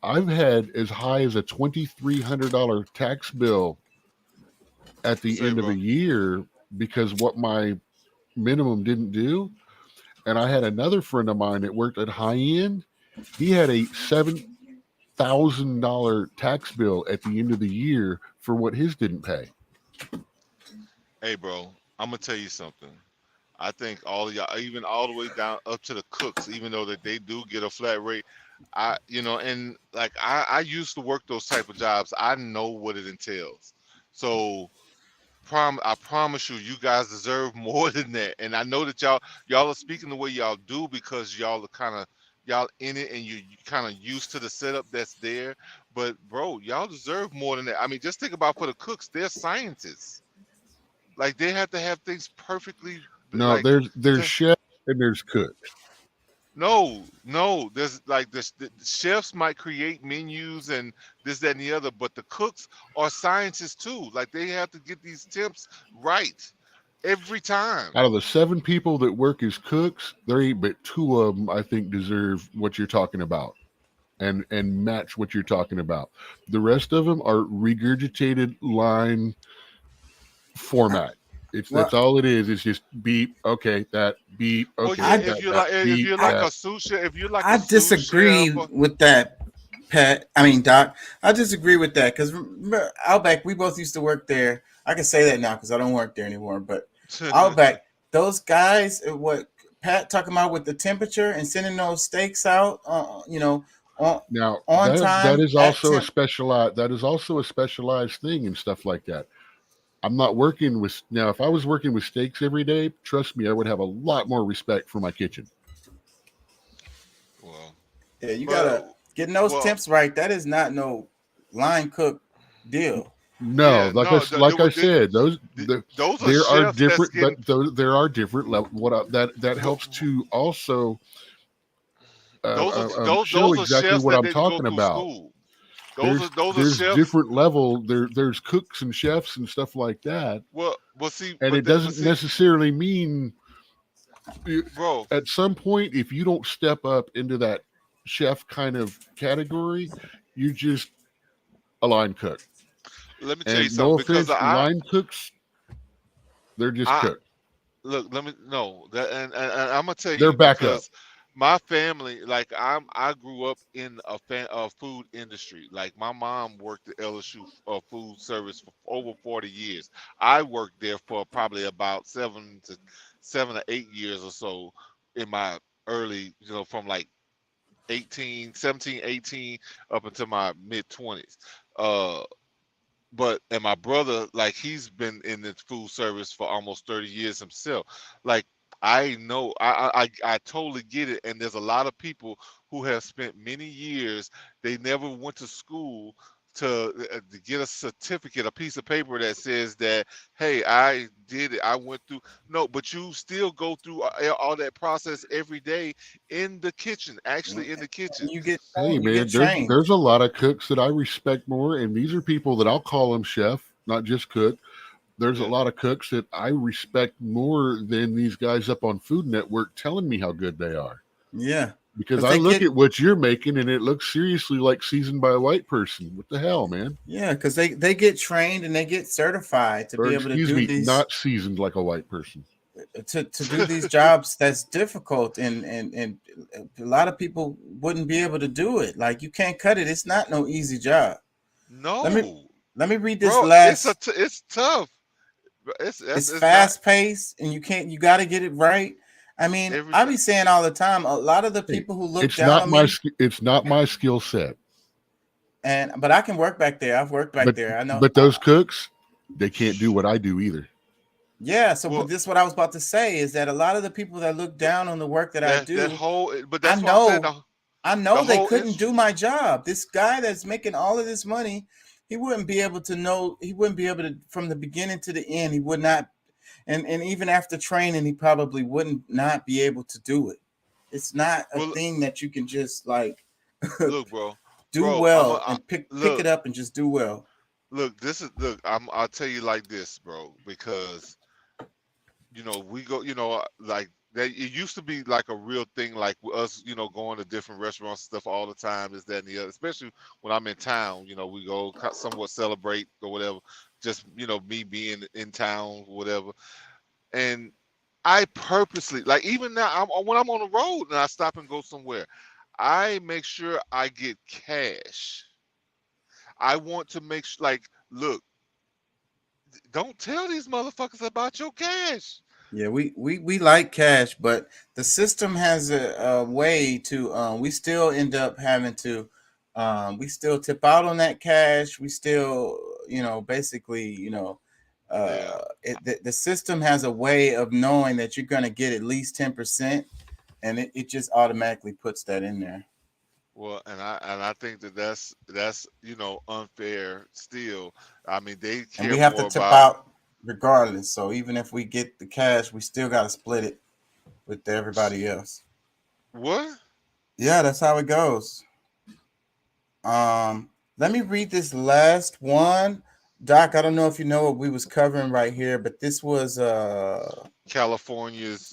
I've had as high as a $2,300 tax bill at the end of a year because what my minimum didn't do. And I had another friend of mine that worked at High End. He had a $7,000 tax bill at the end of the year for what his didn't pay. Hey, bro, I'm gonna tell you something. I think all of y'all, even all the way down up to the cooks, even though that they do get a flat rate, and like I used to work those type of jobs. I know what it entails. So I promise you guys deserve more than that. And I know that y'all are speaking the way y'all do because y'all are kind of y'all in it and you kind of used to the setup that's there. But bro, y'all deserve more than that. I mean, just think about for the cooks, they're scientists. Like they have to have things perfectly. No, like, there's chefs and there's cooks. No, there's like this. The chefs might create menus and this, that, and the other, but the cooks are scientists too. Like they have to get these tips right every time. Out of the 7 people that work as cooks, there ain't but 2 of them I think deserve what you're talking about, and match what you're talking about. The rest of them are regurgitated line format. That's all it is. It's just beep. Okay, that beep. Okay. Well, yeah, if you're like a sous chef, I disagree with that, Pat. I mean, Doc. I disagree with that because Outback, we both used to work there. I can say that now because I don't work there anymore. But Outback, those guys, what Pat talking about with the temperature and sending those steaks out, now on time. That is also a specialized. That is also a specialized thing and stuff like that. I'm not working with now. If I was working with steaks every day, trust me, I would have a lot more respect for my kitchen. Well, yeah, you gotta getting those temps right. That is not no line cook deal. No, I said, those there are different, but there are different levels. That helps to also show exactly what I'm talking about. There's different level. There's cooks and chefs and stuff like that. Well, see, and it doesn't necessarily mean, bro. At some point, if you don't step up into that chef kind of category, you just a line cook. Let me tell you And no something, because offense, line cooks, they're just I cooked. look. Let me no that, and I'm gonna tell They're you, backup. because my family, like I grew up in a food industry. Like my mom worked at LSU food service for over 40 years. I worked there for probably about 7 to 8 years or so in my early, from like 18, 17, 18 up until my mid 20s. Uh, and my brother, like, he's been in the food service for almost 30 years himself. Like, I know, I totally get it. And there's a lot of people who have spent many years, they never went to school to get a certificate, a piece of paper that says that, hey, I did it, I went through. No, but you still go through all that process every day in the kitchen, actually in the kitchen. You get Hey you get man, trained. there's a lot of cooks that I respect more, and these are people that I'll call them chef, not just cook. There's a Yeah. lot of cooks that I respect more than these guys up on Food Network telling me how good they are. Yeah, Because 'cause I they look get at what you're making and it looks seriously like seasoned by a white person. What the hell, man? yeah, because they get trained and they get certified to Or be able to excuse do me, these not seasoned like a white person. to do these jobs that's difficult, and a lot of people wouldn't be able to do it. Like, you can't cut it. It's not no easy job. Let me No, let me read this bro, last. it's tough. It's It's not fast paced, and you got to get it right. I mean, every I time. be saying all the time, a lot of the Hey, people who look down on me, it's not my skill set. but I can work back there. I've worked back But there. I know. but those cooks, they can't do what I do either. Yeah. So, Well, but this is what I was about to say, is that a lot of the people that look down on the work that I that do, whole, but I that's what I'm saying. know, The they whole couldn't industry. do my job. This guy that's making all of this money, he wouldn't be able to know. He wouldn't be able to, from the beginning to the end. He would not, and even after training, he probably wouldn't not be able to do it. It's not a Well, thing that you can just like look, bro, do I'm well a and pick it look, up and just do well. look. This is look. I'll tell you like this, bro, because we go, like that. It used to be like a real thing, like with us, going to different restaurants and stuff all the time. This, that, and the other. Especially when I'm in town, we go somewhat celebrate or whatever. Just me being in town, whatever. And I purposely, like, even now, when I'm on the road and I stop and go somewhere, I make sure I get cash. I want to make sure, like, look, don't tell these motherfuckers about your cash. Yeah, we like cash, but the system has a way to. We still end up having to. We still tip out on that cash. We still, basically, Yeah. the system has a way of knowing that you're going to get at least 10%, and it just automatically puts that in there. Well, and I think that's unfair still. I mean, they And care we have to more tip about out regardless. So even if we get the cash, we still got to split it with everybody else. what? Yeah, that's how it goes. Let me read this last one. Doc, I don't know if you know what we was covering right here, but this was California's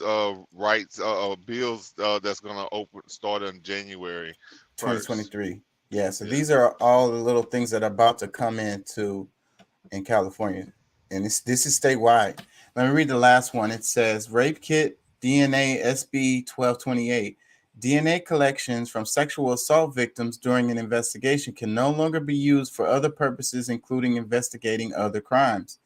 rights bills that's gonna start in January 1st. 2023. Yeah, so Yeah. these are all the little things that are about to come in California. And this is statewide. Let me read the last one. It says rape kit DNA SB 1228. DNA collections from sexual assault victims during an investigation can no longer be used for other purposes, including investigating other crimes.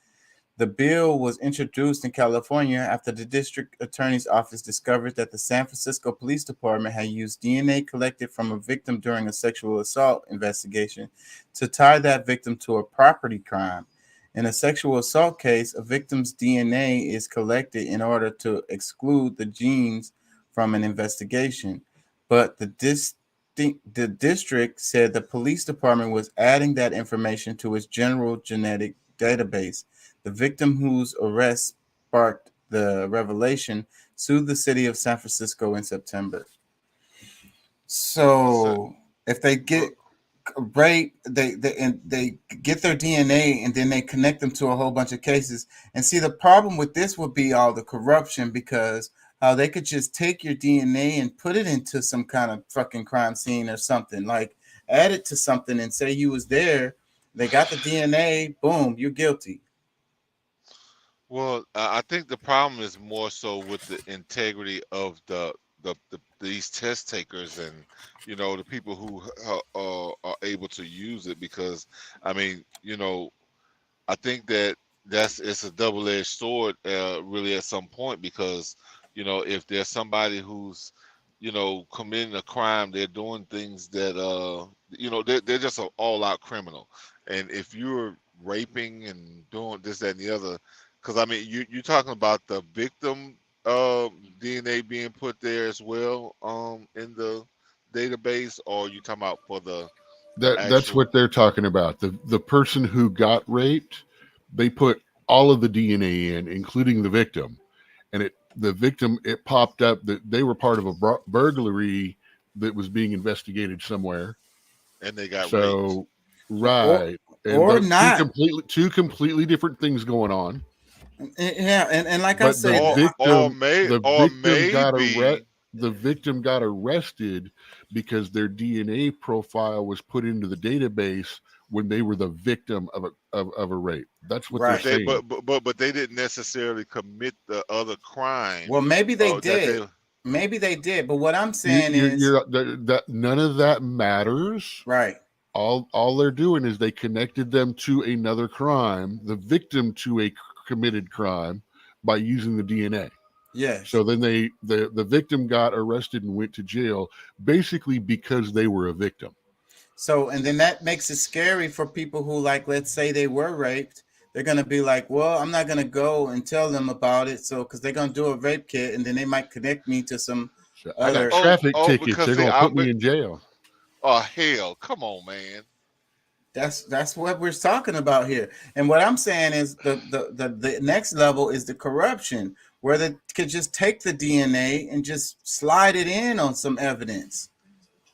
The bill was introduced in California after the district attorney's office discovered that the San Francisco Police Department had used DNA collected from a victim during a sexual assault investigation to tie that victim to a property crime. In a sexual assault case, a victim's DNA is collected in order to exclude the genes from an investigation. But the district said the police department was adding that information to its general genetic database. The victim, whose arrest sparked the revelation, sued the city of San Francisco in September. So if they get rape, they get their DNA and then they connect them to a whole bunch of cases. And see, the problem with this would be all the corruption, because how they could just take your DNA and put it into some kind of fucking crime scene or something, like add it to something and say you was there. They got the DNA. Boom, you're guilty. Well, I think the problem is more so with the integrity of these test takers and the people who are able to use it, because I mean I think that it's a double-edged sword really at some point, because if there's somebody who's committing a crime, they're doing things that they're just an all-out criminal. And if you're raping and doing this, that, and the other, because I mean you're talking about the victim DNA being put there as well in the database, or you talking about for the That's what they're talking about. The person who got raped, they put all of the DNA in, including the victim, and the victim, it popped up that they were part of a burglary that was being investigated somewhere, and they got so raped. Right, or not. Two completely different things going on. Yeah, and like I said, the victim got arrested because their DNA profile was put into the database when they were the victim of a rape. That's what they're saying. But they didn't necessarily commit the other crime. Well, maybe they did. Maybe they did. But what I'm saying is that none of that matters. Right. All they're doing is they connected them to another crime, the victim to a committed crime, by using the DNA. Yeah. So then the victim got arrested and went to jail, basically because they were a victim. So, and then that makes it scary for people who, like, let's say they were raped. They're going to be like, well, I'm not going to go and tell them about it. So, because they're going to do a rape kit, and then they might connect me to some other traffic tickets. They're going to put me in jail. Oh, hell. Come on, man. That's what we're talking about here. And what I'm saying is the next level is the corruption, where they could just take the DNA and just slide it in on some evidence.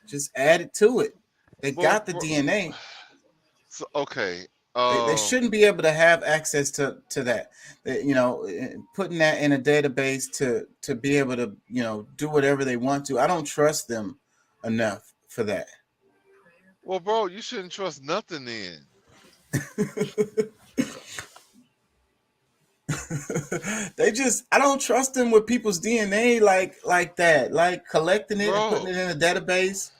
Just add it to it. They got the DNA. So, okay. They shouldn't be able to have access to that. Putting that in a database to be able to, do whatever they want to. I don't trust them enough for that. Well, bro, you shouldn't trust nothing then. I don't trust them with people's DNA like that, like collecting it and putting it in a database.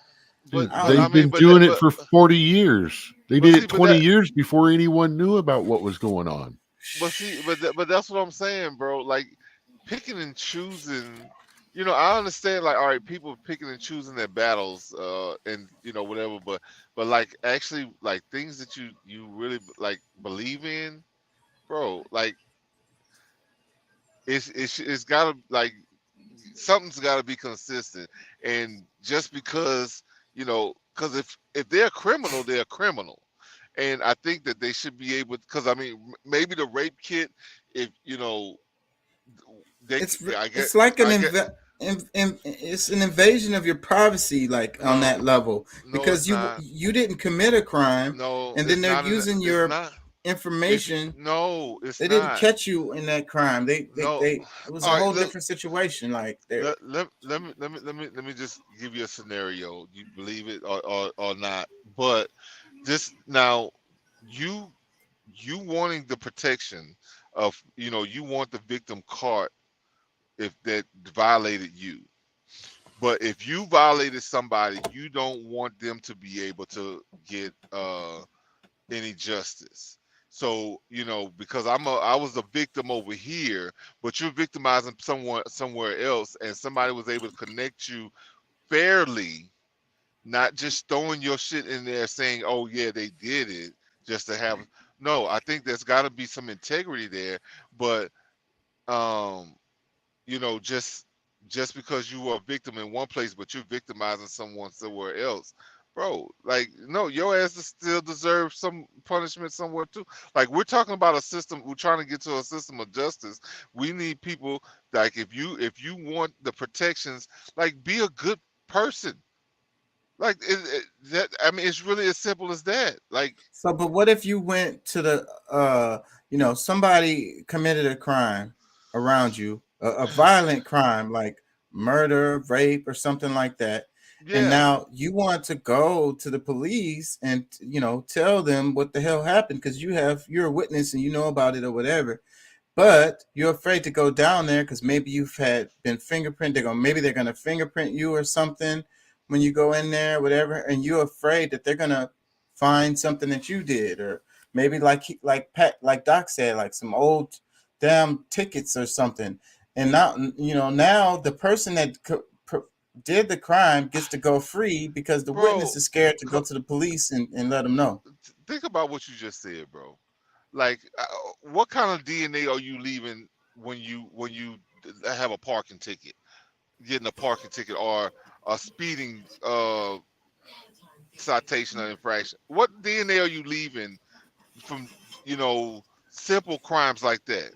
Dude, they've been doing it for 40 years. They did it 20 years before anyone knew about what was going on. But that's what I'm saying, bro. Like, picking and choosing. I understand, like, all right, people picking and choosing their battles, and whatever, but like, actually, like, things that you really like believe in, bro. Like, it's gotta, like, something's gotta be consistent, and just because because if they're a criminal, they're a criminal, and I think that they should be able. Because I mean, maybe the rape kit, if it's like it's an invasion of your privacy, like on that level, because you didn't commit a crime, and then they're using your information. They didn't catch you in that crime. It was a whole different situation. Like, let me just give you a scenario. You believe it or not, but this now you wanting the protection of you want the victim caught if that violated you, but if you violated somebody, you don't want them to be able to get any justice. So because I was a victim over here, but you're victimizing someone somewhere else, and somebody was able to connect you fairly, not just throwing your shit in there saying, oh yeah, they did it, just to have. No, I think there's got to be some integrity there, but just because you were a victim in one place, but you're victimizing someone somewhere else, bro. Like, no, your ass still deserves some punishment somewhere too. Like, we're talking about a system. We're trying to get to a system of justice. We need people, like, if you want the protections, like, be a good person. Like, it's really as simple as that. Like, so, but what if you went to the somebody committed a crime around you, a violent crime like murder, rape, or something like that, Yeah. And now you want to go to the police and tell them what the hell happened because you're a witness and you know about it or whatever. But you're afraid to go down there because maybe you've been fingerprinted. Maybe they're gonna fingerprint you or something when you go in there, whatever. And you're afraid that they're gonna find something that you did, or maybe like Doc said, like some old damn tickets or something. And now the person that did the crime gets to go free because the witness is scared to go to the police and let them know. Think about what you just said, bro. Like, what kind of DNA are you leaving when you have a parking ticket, getting a parking ticket or a speeding citation or infraction? What DNA are you leaving from simple crimes like that?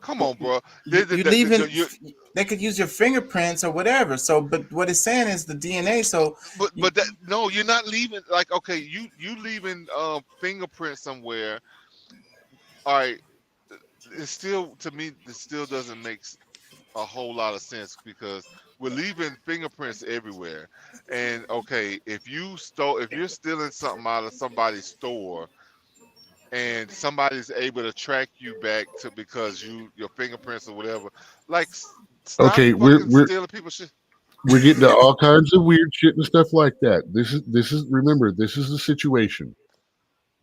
Come on, bro. They could use your fingerprints or whatever. So, but what it's saying is the DNA. So, no, you're not leaving. Like, okay, you leaving fingerprints somewhere. All right, it's still, to me, this still doesn't make a whole lot of sense because we're leaving fingerprints everywhere. And okay, if you're stealing something out of somebody's store, and somebody's able to track you back to because your fingerprints or whatever, like, stop stealing people's shit. We're getting to all kinds of weird shit and stuff like that. Remember, this is the situation.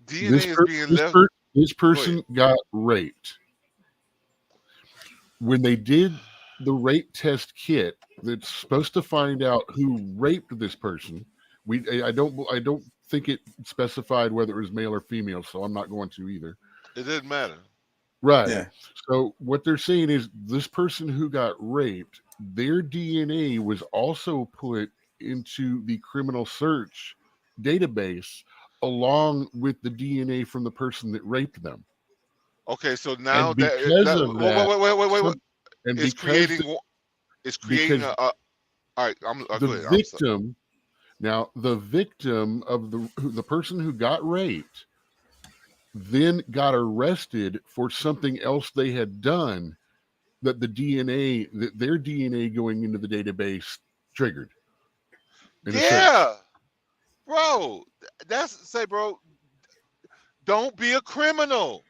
DNA this person got raped. When they did the rape test kit that's supposed to find out who raped this person, I don't think it specified whether it was male or female, so I'm not going to either. It didn't matter. Right. Yeah. So what they're saying is this person who got raped, their DNA was also put into the criminal search database along with the DNA from the person that raped them. Okay, so now wait. And it's creating all right, the victim. Now, the victim of the person who got raped then got arrested for something else they had done that their DNA going into the database triggered. Yeah, bro. Bro, don't be a criminal.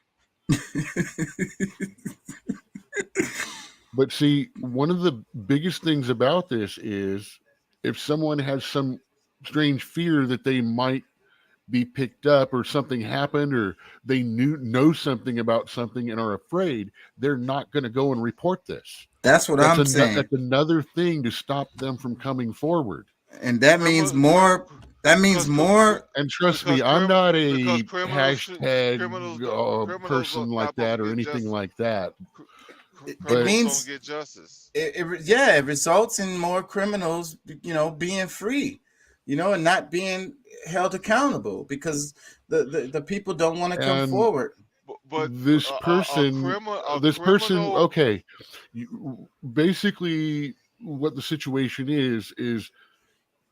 But see, one of the biggest things about this is if someone has some strange fear that they might be picked up or something happened or they know something about something and are afraid, they're not going to go and report this. That's what I'm saying. That's another thing to stop them from coming forward. And that means more. And trust me, I'm not a hashtag person like that or anything like that. It means don't get justice. It results in more criminals, being free, and not being held accountable because the people don't want to come forward. But this person, okay, basically what the situation is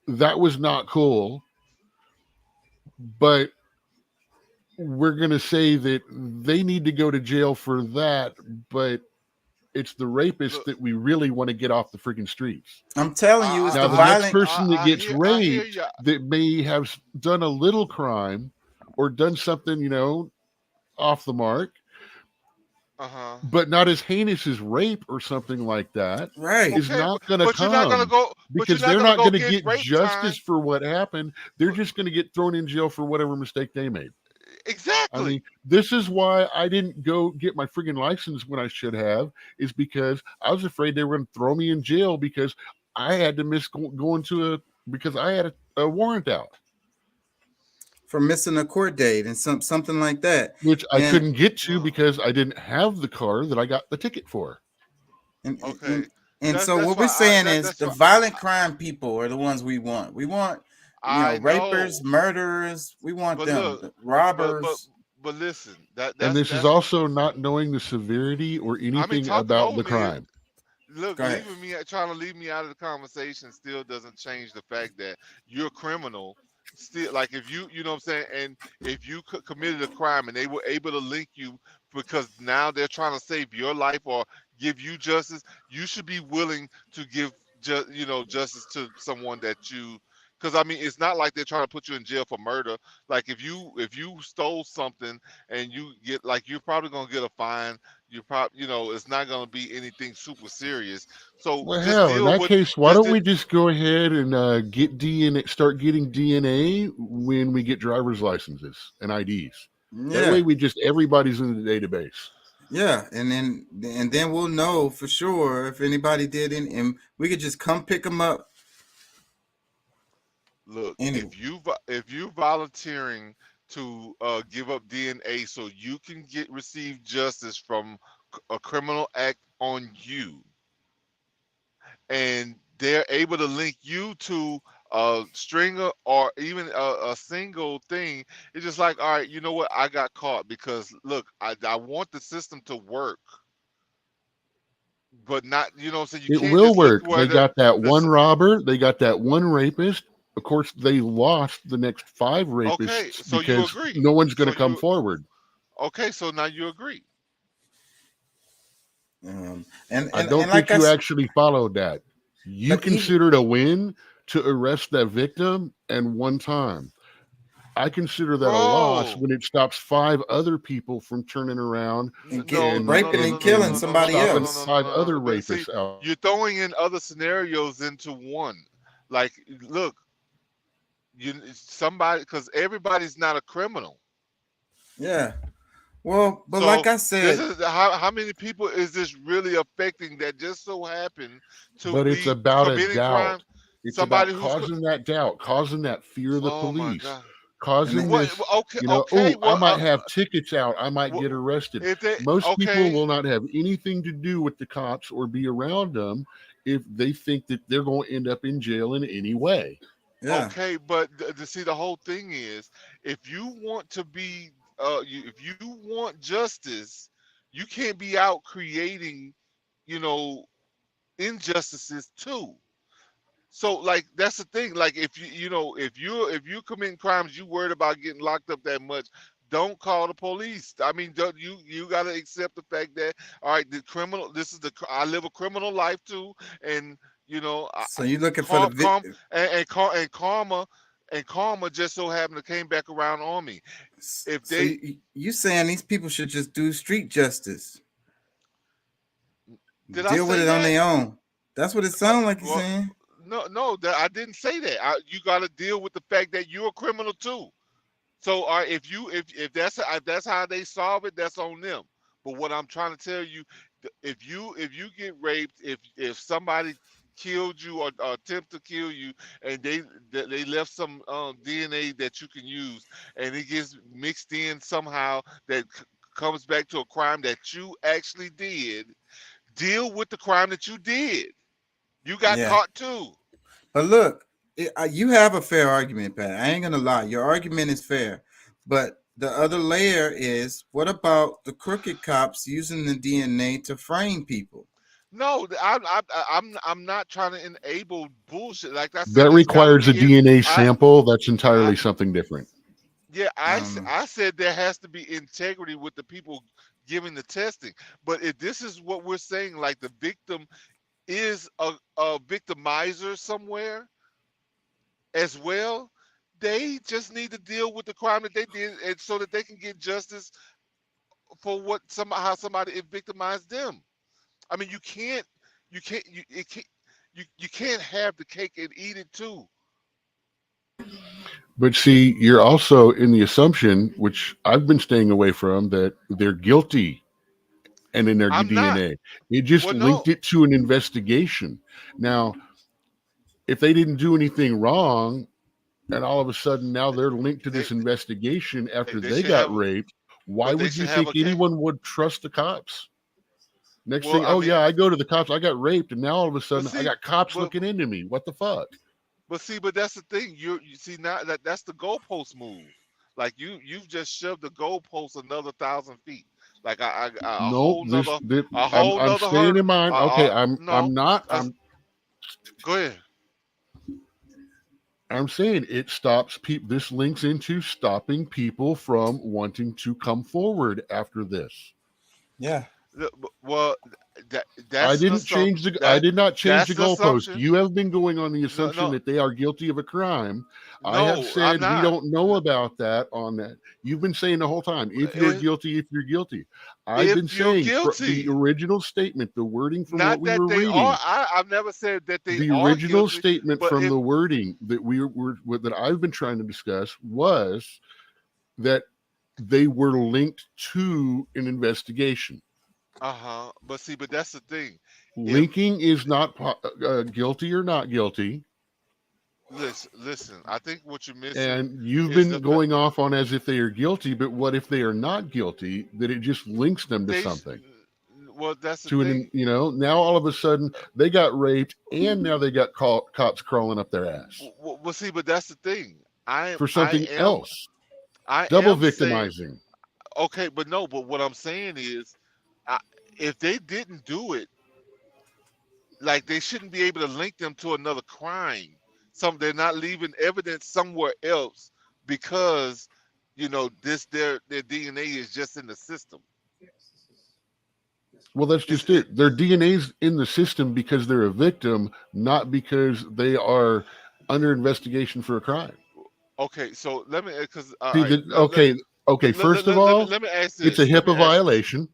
that was not cool, but we're going to say that they need to go to jail for that, but it's the rapist that we really want to get off the freaking streets. I'm telling you, it's now the next person that gets raped that may have done a little crime or done something, off the mark, but not as heinous as rape or something like that. Right? Is not going to come. You're not gonna go, because they're not going to get justice for what happened. They're just going to get thrown in jail for whatever mistake they made. Exactly. I mean, this is why I didn't go get my friggin' license when I should have, is because I was afraid they were going to throw me in jail because I had to miss going because I had a warrant out. For missing a court date and something like that. Which I couldn't get to because I didn't have the car that I got the ticket for. And so what we're saying is the violent crime people are the ones we want. We want rapers, murderers. We want them, robbers. But listen, this is also not knowing the severity or anything about the crime. Look, trying to leave me out of the conversation still doesn't change the fact that you're a criminal. Still, like, if you know what I'm saying, and if you committed a crime and they were able to link you because now they're trying to save your life or give you justice, you should be willing to give justice to someone that you. Because I mean, it's not like they're trying to put you in jail for murder. Like if you stole something and you get like you're probably gonna get a fine. You probably it's not gonna be anything super serious. So Well, just hell, in deal that with case, why just don't we just go ahead and get DNA, start getting DNA when we get driver's licenses and IDs. That way, everybody's in the database. Yeah, and then we'll know for sure if anybody did, and we could just come pick them up. Look, Anyway. if you volunteering to give up DNA so you can receive justice from a criminal act on you, and they're able to link you to a stringer or even a single thing, it's just like, all right, you know what? I got caught because look, I want the system to work, but not, what I'm saying? You It can't will just look work. where They got that one robber. They got that one rapist. Of course, they lost the next 5 rapists Okay, so you because agree. no one's going to So come you- forward. Okay, so now you agree. And I don't like think you I s- actually followed that. You But even- considered a win to arrest that victim and one time. I consider that a loss Bro. when it stops 5 other people from turning around And raping and killing somebody stopping else. 5 other But see, rapists out. you're throwing in other scenarios into one. Like, look, somebody, because everybody's not a criminal. Yeah. Well, but So like I this said, is how many people is this really affecting that just so happen to But be it's about a committing doubt. crime? It's Somebody about who's causing that doubt, causing that fear of the Oh my police, God. causing What? this, Okay, okay. I Well, might have tickets out. I might well, get arrested. if they Most people okay, will not have anything to do with the cops or be around them if they think that they're going to end up in jail in any way. yeah. okay, but to see the whole thing is, if you want to be, if you want justice, you can't be out creating, injustices too. So like that's the thing. Like if if you're committing crimes, you worried about getting locked up that much, don't call the police. I mean, you got to accept the fact that all right, I live a criminal life too, and So you're looking for the karma just so happened to came back around on me. If So they you saying these people should just do street justice? Did I Deal with say it on that? their own. That's what it sounds like you're well, saying. no, I didn't say that. You got to deal with the fact that you're a criminal too. So, if that's how they solve it, that's on them. But what I'm trying to tell you, if you get raped, if somebody killed you or attempt to kill you, and they left some DNA that you can use, and it gets mixed in somehow that comes back to a crime that you actually did, deal with the crime that you did. You got Yeah. caught too. But look, you have a fair argument, Pat. I ain't gonna lie. Your argument is fair. But the other layer is, what about the crooked cops using the DNA to frame people? No, I'm not trying to enable bullshit. Like I said, That it's gotta requires a be DNA sample. That's entirely something different. Yeah, I said there has to be integrity with the people giving the testing. But if this is what we're saying, like the victim is a victimizer somewhere as well, they just need to deal with the crime that they did, and so that they can get justice for how somebody victimized them. I mean, you can't have the cake and eat it too. But see, you're also in the assumption, which I've been staying away from, that they're guilty and in their I'm DNA. not. It just Well, linked no. it to an investigation. Now, if they didn't do anything wrong, and all of a sudden now they're linked to this investigation after they they should got have- raped, why but they would you should have think a case. anyone would trust the cops? Next Well, thing, I mean- I go to the cops, I got raped, and now all of a sudden see, I got cops but- looking into me. What the fuck? But that's the thing. You see now that's the goalpost move. Like you've just shoved the goalpost another 1,000 feet. Like a No, whole this, nother this a whole I'm nother staying hurdle. in mind. Okay, I'm not. Go ahead. I'm saying it stops people. This links into stopping people from wanting to come forward after this. Yeah. Well, that's I didn't assump- change the. I that- did not change the that's the goalpost. assumption. You have been going on the assumption no. that they are guilty of a crime. I No, have I'm said we not. don't know about that on that. You've been saying the whole time, if you're If- guilty, if you're guilty. I've been If you're saying guilty. the original statement, the wording from Not what we that were they reading. are. I've never said that they The are original guilty, statement but from if- the wording that that I've been trying to discuss was that they were linked to an investigation. But see, but that's the thing. Linking is not guilty or not guilty. Listen. I think what you're missing. And you've is been the going off on as if they are guilty, but what if they are not guilty? That it just links them to They- something. Well, that's the To thing. an, now all of a sudden they got raped, and now they got cops crawling up their ass Well, see, but that's the thing. for something else. I Double am saying- victimizing. Okay, but no, but what I'm saying is, if they didn't do it, like they shouldn't be able to link them to another crime. They're not leaving evidence somewhere else because their DNA is just in the system. Well, that's just it. Their DNA's in the system because they're a victim, not because they are under investigation for a crime. Okay, so let me because Okay. First of all, let me ask this. it's a HIPAA violation.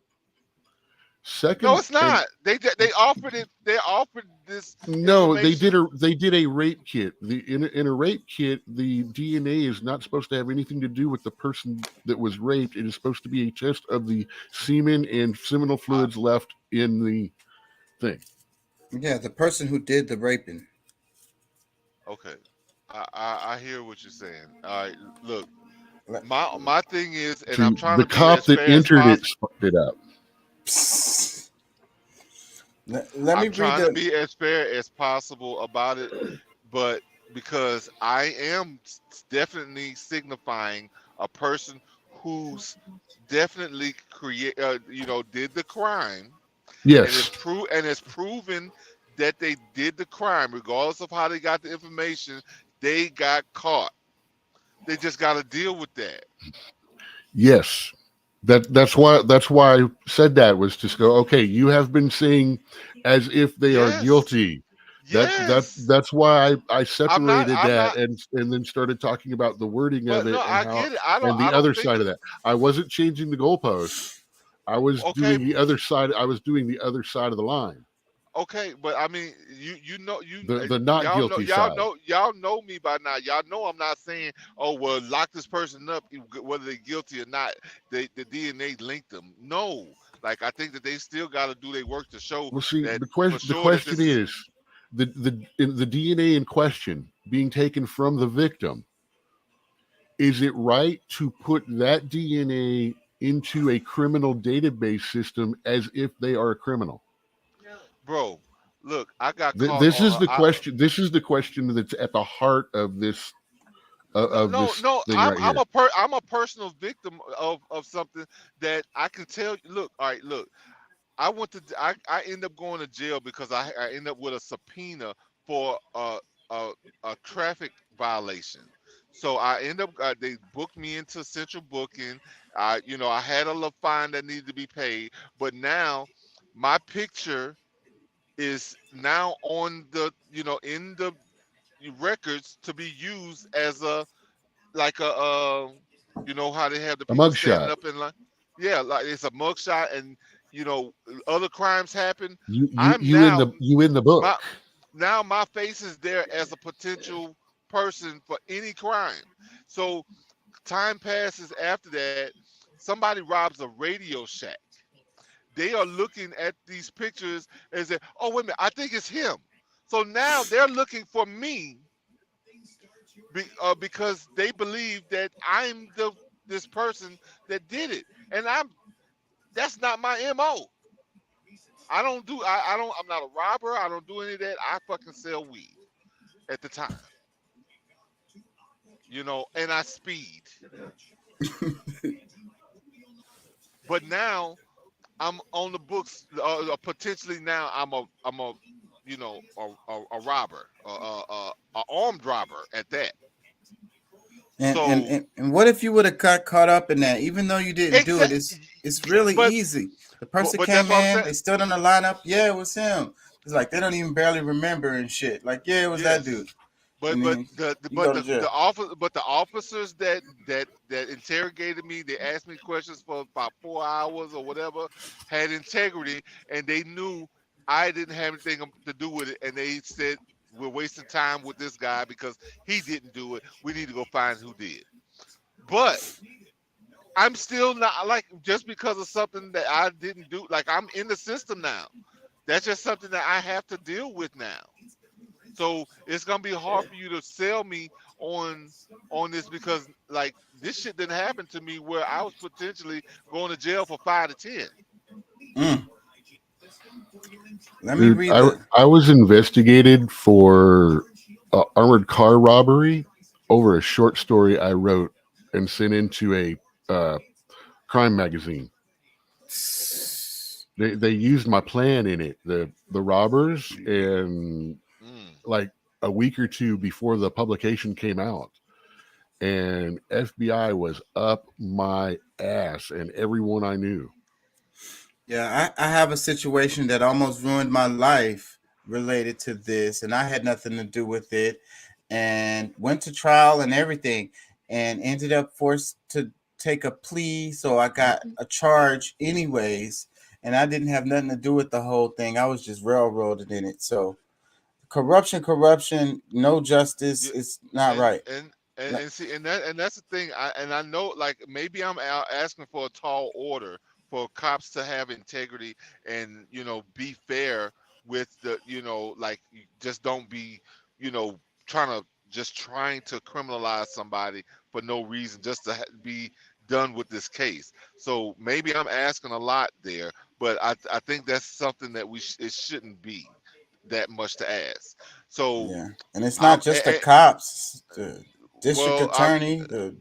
Second, No, it's not. They offered it. They offered this. No, they information. did a rape kit. In a rape kit, the DNA is not supposed to have anything to do with the person that was raped. It is supposed to be a test of the semen and seminal fluids left in the thing. Yeah, the person who did the raping. Okay, I hear what you're saying. All right, look, my thing is, and I'm trying the to be cop as that fair as entered it possible. fucked it up. I'm trying to be as fair as possible about it, but because I am definitely signifying a person who's definitely did the crime. Yes. And it's proven that they did the crime, regardless of how they got the information. They got caught. They just got to deal with that. Yes. That's why I said that was just go, okay, you have been saying as if they are guilty. That's why I separated and then started talking about the wording of it, and the other side of that. I wasn't changing the goalpost. I was doing the other side. I was doing the other side of the line. Okay, but I mean, the not guilty side. Y'all know me by now. Y'all know I'm not saying, oh well, lock this person up, whether they're guilty or not. The DNA linked them. No, like I think that they still got to do their work to show. Well, see, that the question is the DNA in question being taken from the victim. Is it right to put that DNA into a criminal database system as if they are a criminal? Bro, look, I got caught. This is the question. This is the question that's at the heart of this. I'm a personal victim of something that I can tell you. Look, all right, look. I end up going to jail because I end up with a subpoena for a traffic violation. So I end up they booked me into central booking. I had a little fine that needed to be paid, but now my picture is now on the in the records to be used as how they have the people standing up in line. Yeah, like it's a mugshot, and other crimes happen. You in the book. Now my face is there as a potential person for any crime. So time passes after that. Somebody robs a Radio Shack. They are looking at these pictures and say, oh, wait a minute, I think it's him. So now they're looking for me because they believe that I'm this person that did it. And that's not my MO. I'm not a robber. I don't do any of that. I fucking sell weed at the time. And I speed. But now I'm on the books. Potentially now I'm a robber, a armed robber at that. And, So and what if you would have got caught up in that, even though you didn't do it? exactly, It's really but easy. The person but that's came what I'm in, saying. they stood on the lineup. Yeah, it was him. It's like they don't even barely remember and shit. Like, yeah, it was that dude. Yes, but And but then the you go to the jail. officers that interrogated me, they asked me questions for about 4 hours or whatever, had integrity, and they knew I didn't have anything to do with it, and they said we're wasting time with this guy because he didn't do it. We need to go find who did. But I'm still not like just because of something that I didn't do. Like I'm in the system now. That's just something that I have to deal with now. So it's gonna be hard for you to sell me on this because like this shit didn't happen to me where I was potentially going to jail for 5 to 10. Mm. Let me Dude, read the. I was investigated for armored car robbery over a short story I wrote and sent into a crime magazine. They used my plan in it, the robbers, and like a week or two before the publication came out, and FBI was up my ass and everyone I knew. Yeah, I have a situation that almost ruined my life related to this, and I had nothing to do with it, and went to trial and everything, and ended up forced to take a plea. So I got a charge anyways, and I didn't have nothing to do with the whole thing. I was just railroaded in it. So corruption, no justice. Yeah, It's not and right. and and see and that's the thing. I know like maybe I'm asking for a tall order for cops to have integrity and be fair with the like just don't be trying to criminalize somebody for no reason just to be done with this case. So maybe I'm asking a lot there, but I think that's something that it shouldn't be that much to ask. So Yeah, and it's I'm not just the cops, the district well, attorney, the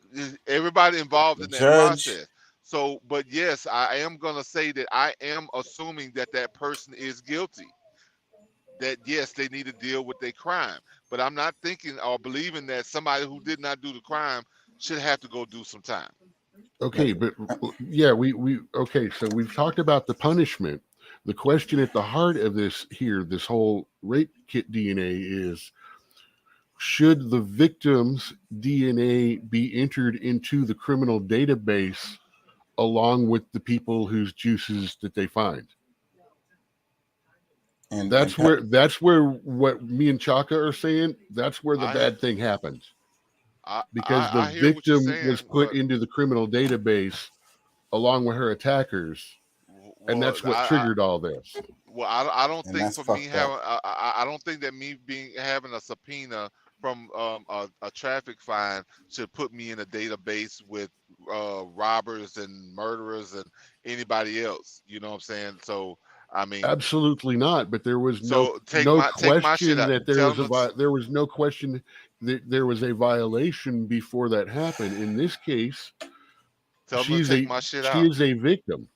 everybody involved the in that judge. process. So, but yes, I am gonna say that I am assuming that that person is guilty. That yes, they need to deal with their crime, but I'm not thinking or believing that somebody who did not do the crime should have to go do some time. Okay, but yeah, we okay, so we've talked about the punishment. The question at the heart of this whole rape kit DNA is, should the victim's DNA be entered into the criminal database along with the people whose juices that they find? And That's where what me and Chaka are saying, that's where the I bad thing happens. I Because the hear what you're victim saying, was put but into the criminal database along with her attackers, and well, that's what triggered all this. Well, I don't and think that's for me fucked having up. I don't think that me being having a subpoena from a traffic fine should put me in a database with robbers and murderers and anybody else. You know what I'm saying? So I mean, Absolutely not. But there was so take my shit question out. that there Tell was them there was no question that there was a violation before that happened. In this case, to take my shit she out. is a victim.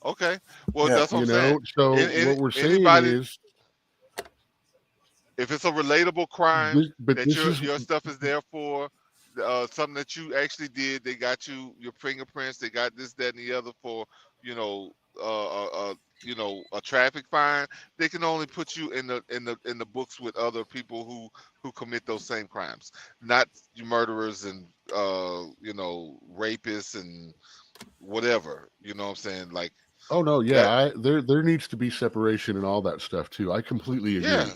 Okay. Well, Yeah, that's what I'm saying. So what we're saying Anybody, is, if it's a relatable crime but that this is your stuff is there for, something that you actually did, they got your fingerprints, they got this, that, and the other for, you know, a traffic fine. They can only put you in the books with other people who commit those same crimes, not murderers and rapists and whatever. You know what I'm saying? Like oh no, that. yeah, there needs to be separation and all that stuff too. I completely agree. Yeah.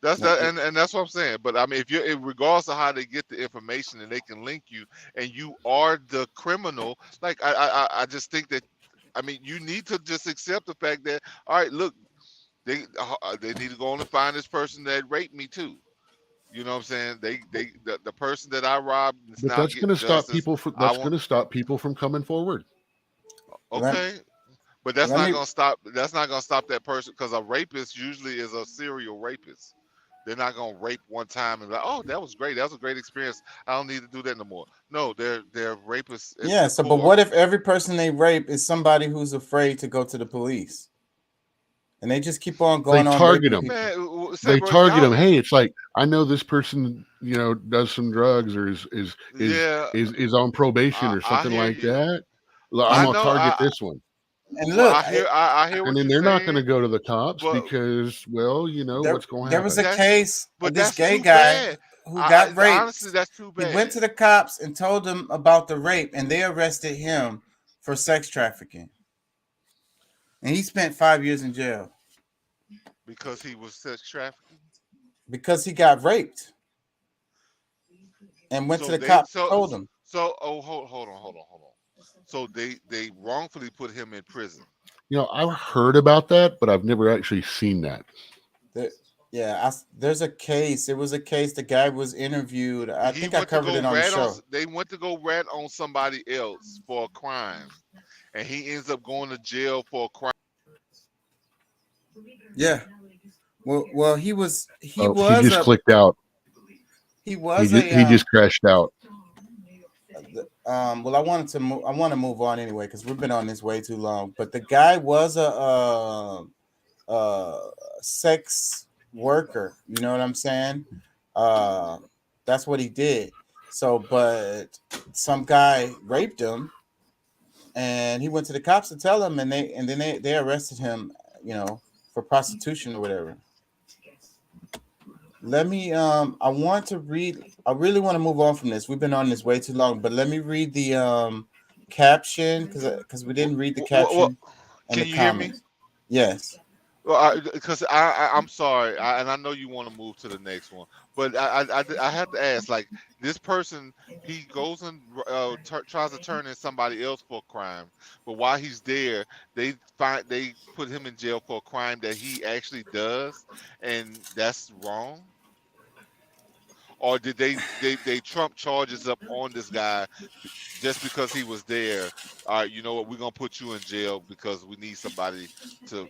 That's that, and that's what I'm saying. But I mean, if you're, in regards to how they get the information and they can link you, and you are the criminal, like I just think that, I mean, you need to just accept the fact that, all right, look, they need to go on and find this person that raped me too. You know what I'm saying? The person that I robbed is But now that's going to getting stop justice. people from I want coming forward. okay, but let me that's not gonna stop that person, because a rapist usually is a serial rapist. They're not gonna rape one time and be like, oh, that was great. That was a great experience. I don't need to do that no more. No, they're rapists at yeah. the So, but core. what if every person they rape is somebody who's afraid to go to the police? and they just keep on going on target raping them. people. Man, They bro, target y'all- them. Hey, it's like, I know this person, you know, does some drugs or Yeah, is on probation or I something hear like you. that. I'm I gonna know. target this one. And Well, look, I hear what And you're then they're not going to saying, go to the cops but because, well, you know there, what's going to there was happen. a case but of this that's gay too guy bad. who got raped. Honestly, that's too He bad. went to the cops and told them about the rape, and they arrested him for sex trafficking. And he spent 5 years in jail because he was sex trafficking. because he got raped and went So to the they cops so and told them. so oh hold on. So they wrongfully put him in prison. You know, I've heard about that, but I've never actually seen that. There's a case. It was a case. The guy was interviewed. I think I covered it on the show. They went to go rat on somebody else for a crime, and he ends up going to jail for a crime. Yeah. Well, he was. He Oh, was. he just a, clicked out. He was. He just crashed out. Well, I want to move on anyway because we've been on this way too long. But the guy was a sex worker. You know what I'm saying? That's what he did. So, but some guy raped him, and he went to the cops to tell him, and then they arrested him. You know, for prostitution or whatever. Let me I want to read. I really want to move on from this. We've been on this way too long, but let me read the caption because we didn't read the caption and Can the you hear me? comments. Yes. Well, because I'm sorry, and I know you want to move to the next one, but I have to ask. Like this person, he goes and tries to turn in somebody else for a crime, but while he's there, they put him in jail for a crime that he actually does, and that's wrong. Or did they trump charges up on this guy just because he was there? All right, you know what? We're gonna put you in jail because we need somebody to.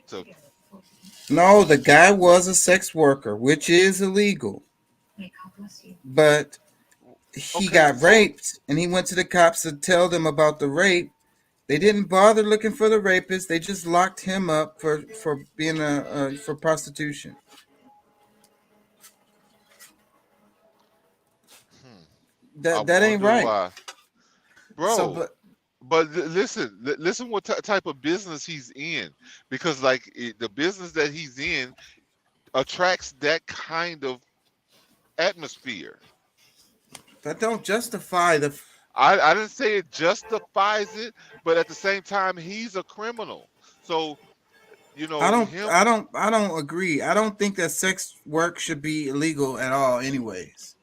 No, the guy was a sex worker, which is illegal. But he got raped, and he went to the cops to tell them about the rape. They didn't bother looking for the rapist. They just locked him up for being for prostitution. That ain't right, bro. So, but listen what type of business he's in, because like the business that he's in attracts that kind of atmosphere. That don't justify the. I didn't say it justifies it, but at the same time, he's a criminal. So, you know, I don't agree. I don't think that sex work should be illegal at all, anyways.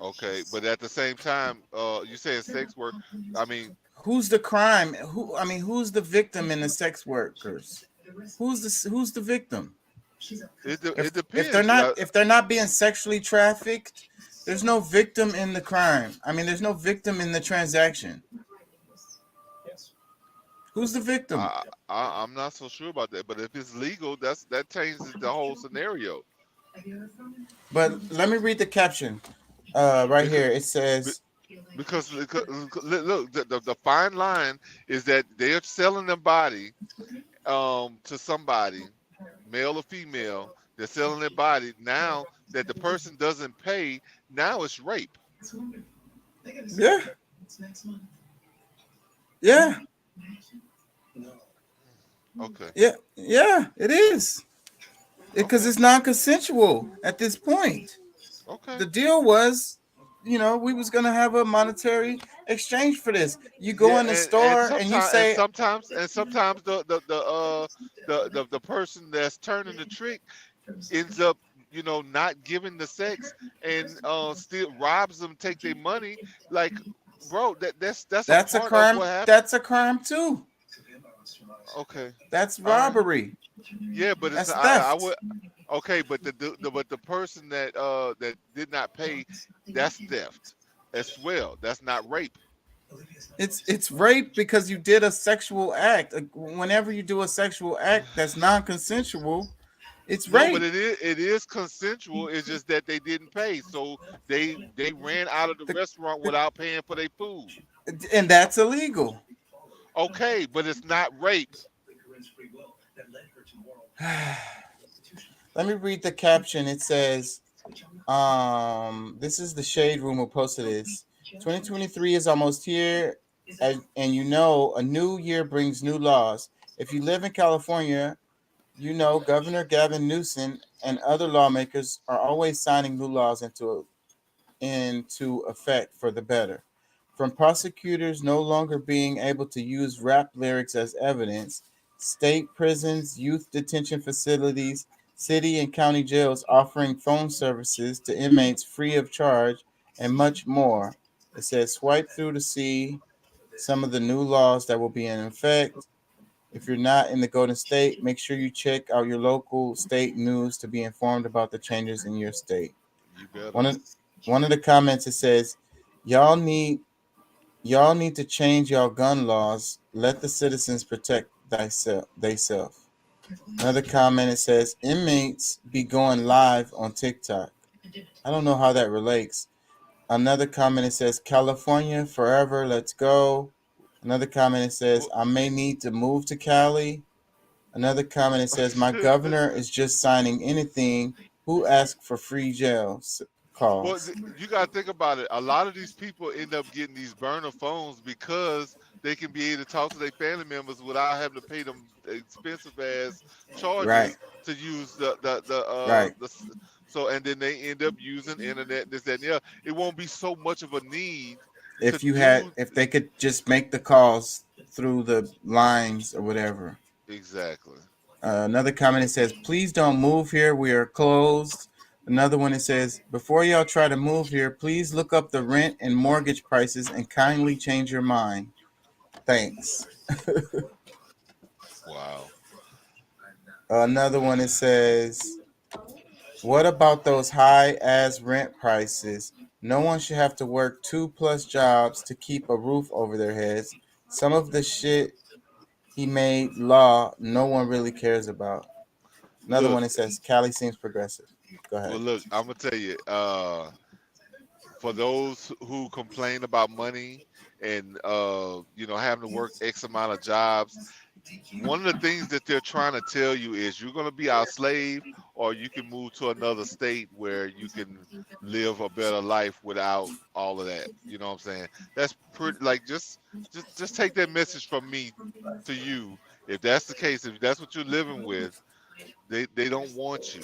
Okay, but at the same time, you saying sex work. I mean, who's the crime? Who's the victim in the sex workers? Who's the victim? It depends. If they're not being sexually trafficked, there's no victim in the crime. I mean, there's no victim in the transaction. Who's the victim? I'm not so sure about that, but if it's legal, that changes the whole scenario. But let me read the caption. Right here it says, because look, the fine line is that they're selling their body to somebody, male or female. They're selling their body. Now that the person doesn't pay, now it's rape. Yeah. Yeah. Okay. Yeah, it is. Because it's non-consensual at this point. Okay. The deal was, we was gonna have a monetary exchange for this. You go in the store and you say, sometimes the person that's turning the trick ends up, not giving the sex and still robs them, take their money. Like, bro, that's a crime. That's a crime too. Okay. That's robbery. Yeah, but it's theft. Okay, but the person that did not pay, that's theft as well. That's not rape. It's rape because you did a sexual act. Whenever you do a sexual act that's non-consensual, it's rape. No, but it is consensual. It's just that they didn't pay, so they ran out of the restaurant without paying for their food, and that's illegal. Okay, but it's not rape. Let me read the caption. It says, this is the Shade Room who posted this. 2023 is almost here, and you know a new year brings new laws. If you live in California, you know Governor Gavin Newsom and other lawmakers are always signing new laws into effect for the better. From prosecutors no longer being able to use rap lyrics as evidence, state prisons, youth detention facilities, city and county jails offering phone services to inmates free of charge, and much more. It says swipe through to see some of the new laws that will be in effect. If you're not in the Golden State, make sure you check out your local state news to be informed about the changes in your state. You better. One of the comments, it says, y'all need to change y'all gun laws. Let the citizens protect theyself. Another comment, it says, inmates be going live on TikTok. I don't know how that relates. Another comment, it says, California forever, let's go. Another comment, it says, I may need to move to Cali. Another comment, it says, my governor is just signing anything. Who asked for free jail calls? Well, you got to think about it. A lot of these people end up getting these burner phones because they can be able to talk to their family members without having to pay them expensive ass charges to use so, and then they end up using internet, this, that, and the other. It won't be so much of a need. If they could just make the calls through the lines or whatever. Exactly. Another comment, it says, please don't move here. We are closed. Another one, it says, before y'all try to move here, please look up the rent and mortgage prices and kindly change your mind. Thanks. Wow. Another one, it says, what about those high-ass rent prices? No one should have to work 2+ jobs to keep a roof over their heads. Some of the shit he made law no one really cares about. Another one, it says, Cali seems progressive. Go ahead. Well, look, I'm going to tell you, for those who complain about money and, having to work X amount of jobs, one of the things that they're trying to tell you is you're going to be our slave, or you can move to another state where you can live a better life without all of that. You know what I'm saying? That's pretty, like, just take that message from me to you. If that's the case, if that's what you're living with, they don't want you.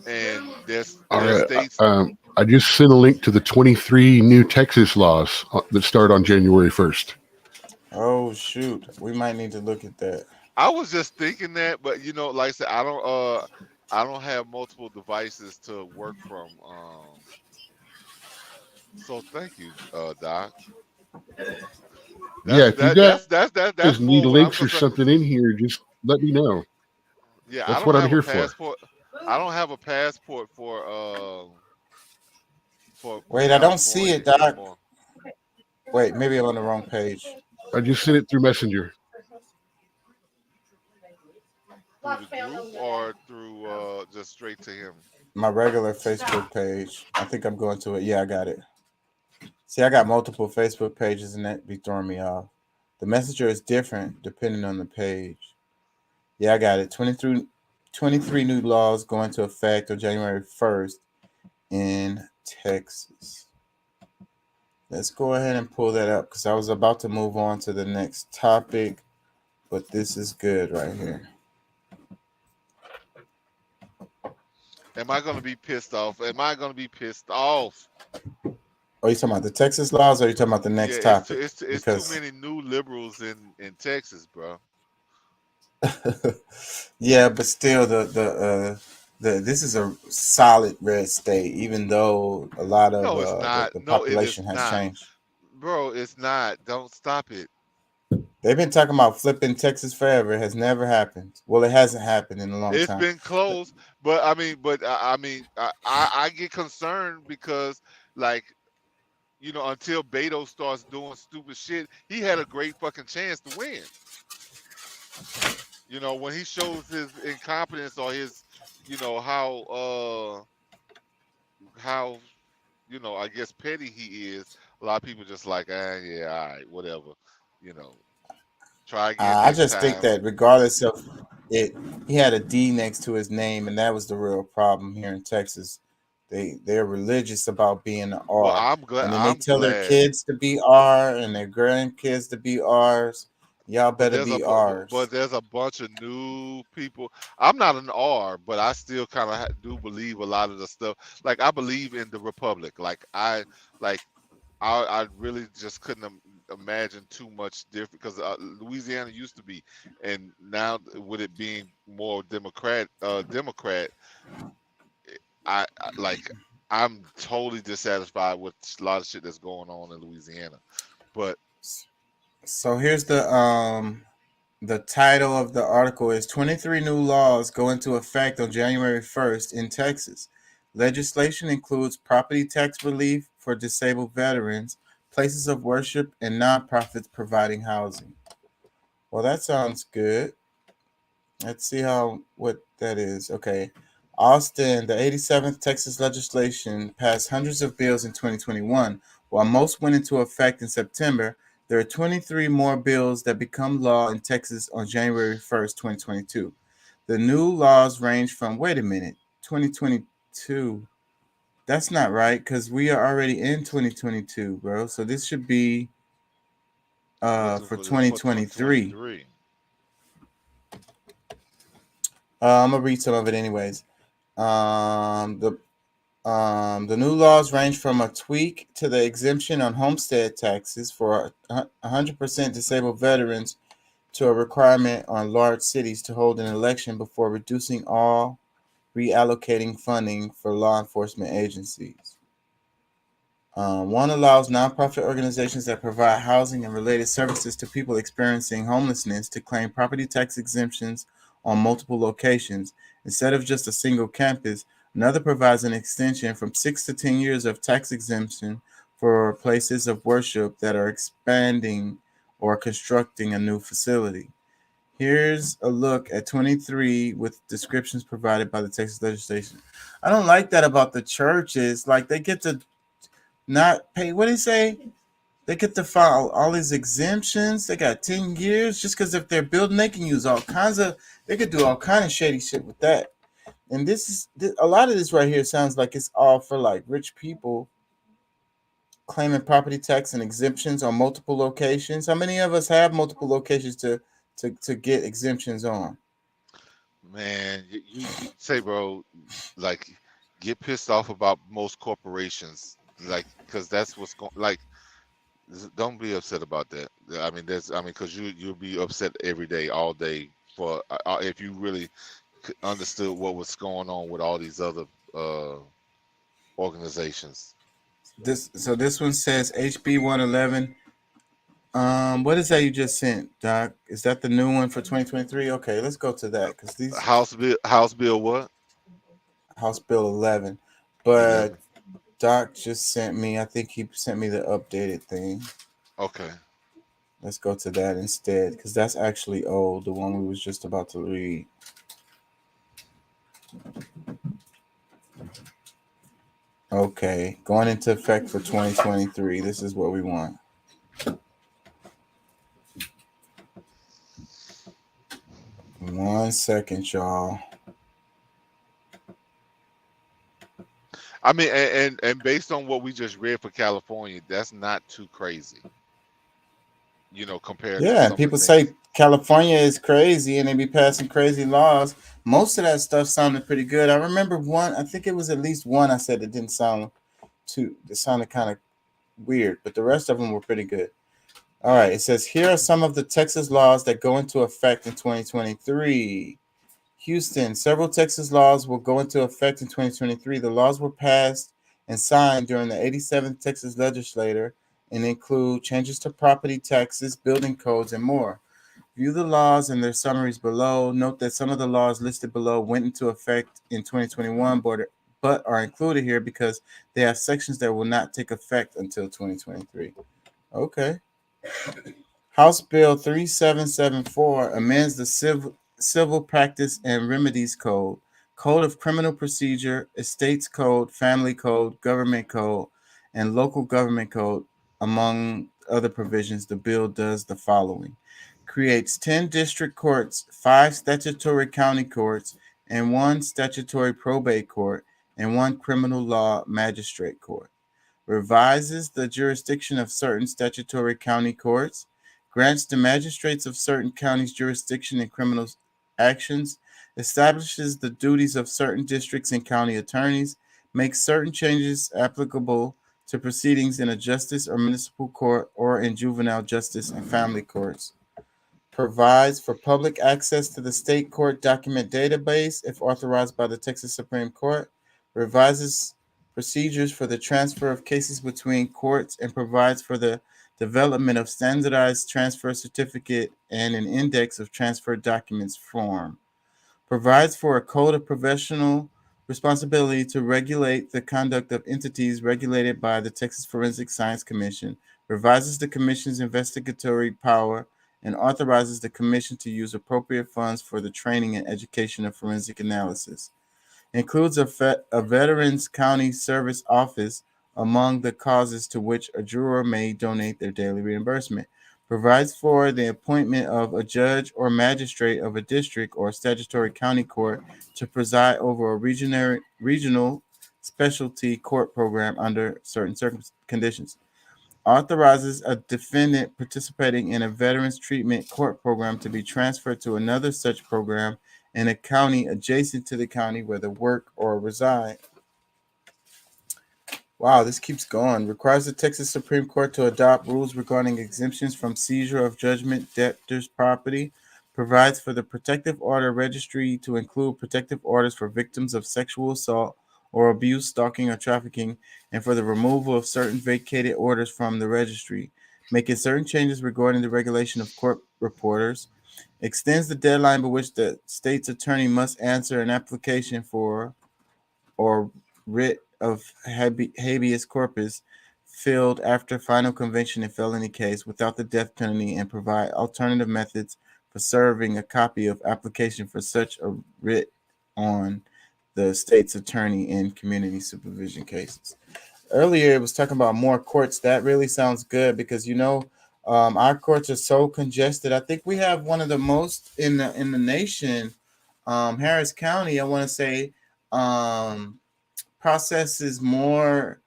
And there's states. I just sent a link to the 23 new Texas laws that start on January 1st. Oh shoot, we might need to look at that. I was just thinking that, but like I said, I don't have multiple devices to work from. So thank you, Doc. If you that's need links or something in here, just let me know. Yeah, that's what I'm here for. I don't have a passport for. Wait, I don't see it, Doc. Anymore. Wait, maybe I'm on the wrong page. I just sent it through Messenger. Through the group or through just straight to him? My regular Facebook page. I think I'm going to it. Yeah, I got it. See, I got multiple Facebook pages and that be throwing me off. The Messenger is different depending on the page. Yeah, I got it. 23 new laws go into effect on January 1st in Texas. Let's go ahead and pull that up because I was about to move on to the next topic, but this is good right here. Am I going to be pissed off? Am I going to be pissed off? Are you talking about the Texas laws or are you talking about the next topic? It's too many new liberals in Texas, bro. Yeah, but still, this is a solid red state, even though a lot of the population has changed. Bro, it's not. Don't stop it. They've been talking about flipping Texas forever. It has never happened. Well, it hasn't happened in a long time. It's been close, but I get concerned because, like, until Beto starts doing stupid shit, he had a great fucking chance to win. When he shows his incompetence or his, how I guess petty he is, a lot of people just like, yeah, all right, whatever, try again. I just think that regardless of he had a D next to his name, and that was the real problem here in Texas. They're religious about being an Well, R, I'm glad. and then they I'm tell their glad. kids to be R and their grandkids to be R's. Y'all But better there's a be but R's. there's a bunch of new people. I'm not an R, but I still kind of do believe a lot of the stuff. Like I believe in the Republic. Like I really just couldn't imagine too much different because Louisiana used to be, and now with it being more Democrat, like I'm totally dissatisfied with a lot of shit that's going on in Louisiana. But So here's the title of the article is 23 new laws go into effect on January 1st in Texas. Legislation includes property tax relief for disabled veterans, places of worship, and nonprofits providing housing. Well, that sounds good. Let's see what that is. Okay. Austin, the 87th Texas legislation passed hundreds of bills in 2021. While most went into effect in September, there are 23 more bills that become law in Texas on January 1st, 2022. The new laws range from, wait a minute, 2022. That's not right because we are already in 2022, bro. So this should be for 2023. 2023. I'm gonna read some of it anyways. The new laws range from a tweak to the exemption on homestead taxes for 100% disabled veterans to a requirement on large cities to hold an election before reducing all reallocating funding for law enforcement agencies. One allows nonprofit organizations that provide housing and related services to people experiencing homelessness to claim property tax exemptions on multiple locations instead of just a single campus. Another provides an extension from 6 to 10 years of tax exemption for places of worship that are expanding or constructing a new facility. Here's a look at 23 with descriptions provided by the Texas legislation. I don't like that about the churches. Like they get to not pay. What do you say? They get to file all these exemptions. They got 10 years just because if they're building, they can use all kinds of. They could do all kind of shady shit with that. And a lot of this right here sounds like it's all for like rich people claiming property tax and exemptions on multiple locations. How many of us have multiple locations to get exemptions on? Man, you say, bro, like get pissed off about most corporations, like because that's what's going. Like, don't be upset about that. I mean, because you'll be upset every day, all day for if you really understood what was going on with all these other organizations. This one says HB 111. What is that you just sent, Doc? Is that the new one for 2023? Okay, let's go to that because these House Bill what? House Bill 11. But Doc just sent me. I think he sent me the updated thing. Okay. Let's go to that instead because that's actually old. The one we was just about to read. Okay, going into effect for 2023. This is what we want. One second, y'all. I mean, and based on what we just read for California, that's not too crazy. You know, compared to Yeah, people say California is crazy and they be passing crazy laws. Most of that stuff sounded pretty good. I remember one, I think it was at least one I said it didn't sound it sounded kind of weird, but the rest of them were pretty good. All right, it says here are some of the Texas laws that go into effect in 2023. Houston, several Texas laws will go into effect in 2023. The laws were passed and signed during the 87th Texas legislature and include changes to property taxes, building codes, and more. View the laws and their summaries below. Note that some of the laws listed below went into effect in 2021, but are included here because they have sections that will not take effect until 2023. Okay. House Bill 3774 amends the Civil Practice and Remedies Code, Code of Criminal Procedure, Estates Code, Family Code, Government Code, and Local Government Code. Among other provisions, the bill does the following. creates 10 district courts, 5 statutory county courts, and 1 statutory probate court, and 1 criminal law magistrate court. Revises the jurisdiction of certain statutory county courts, grants the magistrates of certain counties jurisdiction in criminal actions, establishes the duties of certain districts and county attorneys, makes certain changes applicable to proceedings in a justice or municipal court or in juvenile justice and family courts, provides for public access to the state court document database if authorized by the Texas Supreme Court, revises procedures for the transfer of cases between courts, and provides for the development of standardized transfer certificate and an index of transfer documents form, provides for a code of professional responsibility to regulate the conduct of entities regulated by the Texas Forensic Science Commission, revises the commission's investigatory power, and authorizes the commission to use appropriate funds for the training and education of forensic analysis. Includes a Veterans County Service Office among the causes to which a juror may donate their daily reimbursement. Provides for the appointment of a judge or magistrate of a district or statutory county court to preside over a regional specialty court program under certain conditions. Authorizes a defendant participating in a veterans treatment court program to be transferred to another such program in a county adjacent to the county where they work or reside. Wow, this keeps going. Requires the Texas Supreme Court to adopt rules regarding exemptions from seizure of judgment debtors' property. Provides for the protective order registry to include protective orders for victims of sexual assault or abuse, stalking, or trafficking, and for the removal of certain vacated orders from the registry. Making certain changes regarding the regulation of court reporters. Extends the deadline by which the state's attorney must answer an application for or writ of habeas corpus filled after final conviction in felony case without the death penalty, and provide alternative methods for serving a copy of application for such a writ on the state's attorney in community supervision cases. Earlier, it was talking about more courts. That really sounds good because, our courts are so congested. I think we have one of the most in the nation. Harris County, I want to say, processes more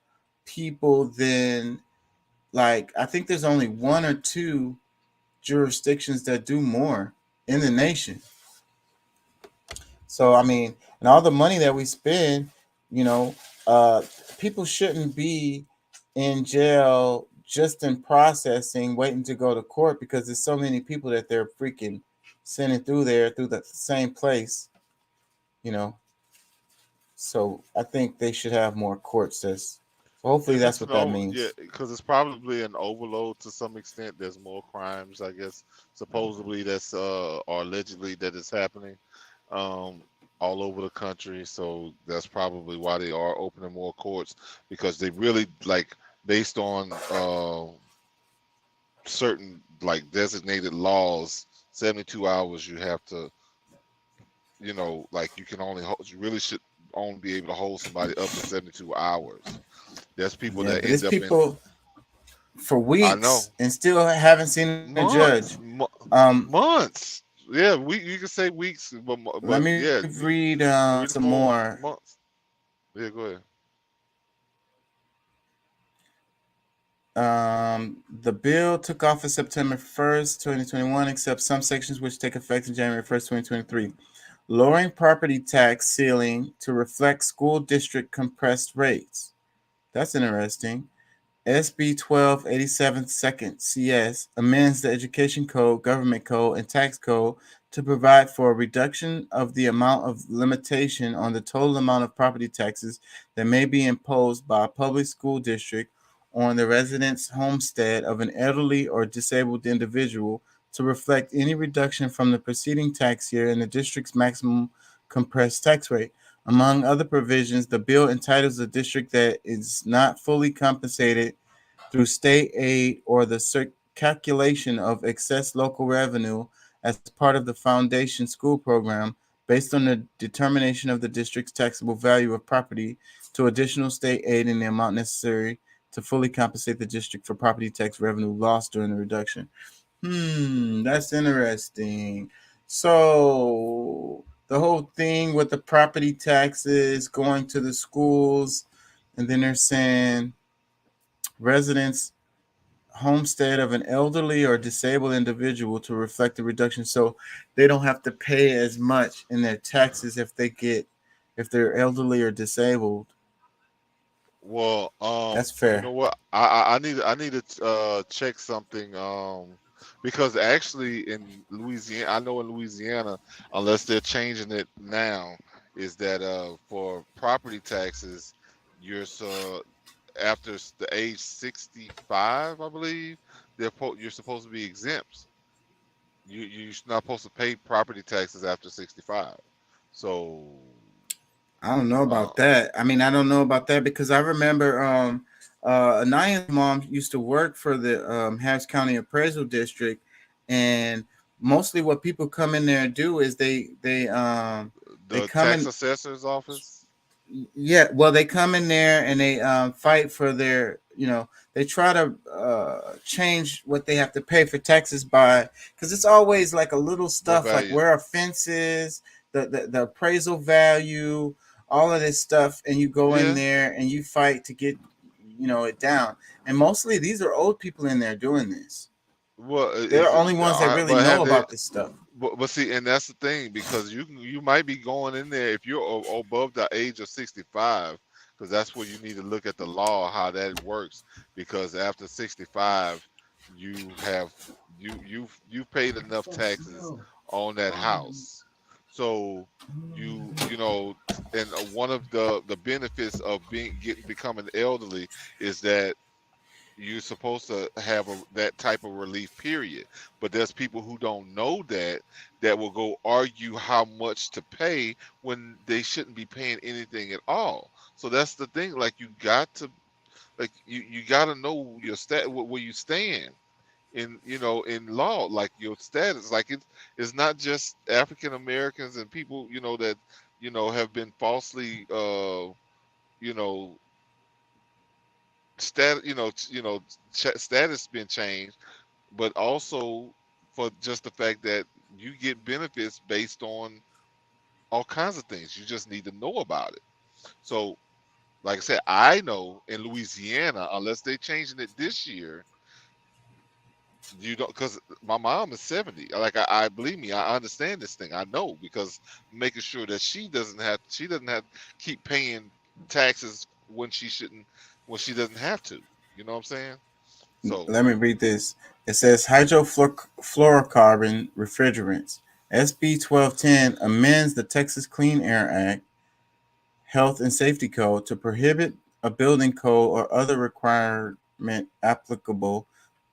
people than, I think there's only 1 or 2 jurisdictions that do more in the nation. So, and all the money that we spend, people shouldn't be in jail just in processing, waiting to go to court, because there's so many people that they're freaking sending through the same place, So I think they should have more courts. Hopefully that's what that means. Yeah, because it's probably an overload to some extent. There's more crimes, I guess, supposedly that's or allegedly that is happening all over the country. So that's probably why they are opening more courts, because they really based on certain designated laws, 72 hours you have to, you can only you really should only be able to hold somebody up to 72 hours. There's people that end up in for weeks and still haven't seen a judge. Months. Yeah, you can say weeks, but let me read some more. Months. Yeah, go ahead. The bill took office September 1st, 2021, except some sections which take effect in January 1st, 2023. Lowering property tax ceiling to reflect school district compressed rates. That's interesting. SB 1287 second CS amends the Education Code, Government Code, and Tax Code to provide for a reduction of the amount of limitation on the total amount of property taxes that may be imposed by a public school district on the residence homestead of an elderly or disabled individual to reflect any reduction from the preceding tax year in the district's maximum compressed tax rate. Among other provisions, the bill entitles a district that is not fully compensated through state aid or the calculation of excess local revenue as part of the foundation school program based on the determination of the district's taxable value of property to additional state aid in the amount necessary to fully compensate the district for property tax revenue lost during the reduction. That's interesting. So the whole thing with the property taxes going to the schools, and then they're saying residents homestead of an elderly or disabled individual to reflect the reduction, so they don't have to pay as much in their taxes if they're elderly or disabled. Well, That's you fair. know what? I need to check something because actually in Louisiana, I know in Louisiana, unless they're changing it now, is that for property taxes, you're so after the age 65, I believe, you're supposed to be exempt. You're not supposed to pay property taxes after 65. So I don't know uh, about that. I mean, I don't know about that because I remember Anaya's mom used to work for the Harris County Appraisal District, and mostly what people come in there and do is they the come tax in. assessor's office. Yeah, well, they come in there and they fight for their, they try to change what they have to pay for taxes by, because it's always like a little What stuff like value? where a fence is, the appraisal value, all of this stuff, and you go in Yeah. there and you fight to get, it down. And mostly these are old people in there doing this. Well, They're the is it? only ones that really But know have they? about this stuff. But see, and that's the thing because you might be going in there if you're above the age of 65, because that's where you need to look at the law how that works. Because after 65, you have you've paid enough taxes on that house, so you know, and one of the benefits of becoming elderly is that you're supposed to have that type of relief period, but there's people who don't know that will go argue how much to pay when they shouldn't be paying anything at all. So that's the thing, like you got to you got to know your where you stand in in law, like your status. Like it's not just African Americans and people that have been falsely you know status been changed, but also for just the fact that you get benefits based on all kinds of things. You just need to know about it. So, like I said, I know in Louisiana, unless they're changing it this year, you don't, because my mom is 70. Like I believe me, I understand this thing. I know because making sure that she doesn't have to keep paying taxes when she shouldn't, when she doesn't have to. You know what I'm saying? So Let me read this. It says hydrofluorocarbon refrigerants. SB 1210 amends the Texas Clean Air Act Health and Safety Code to prohibit a building code or other requirement applicable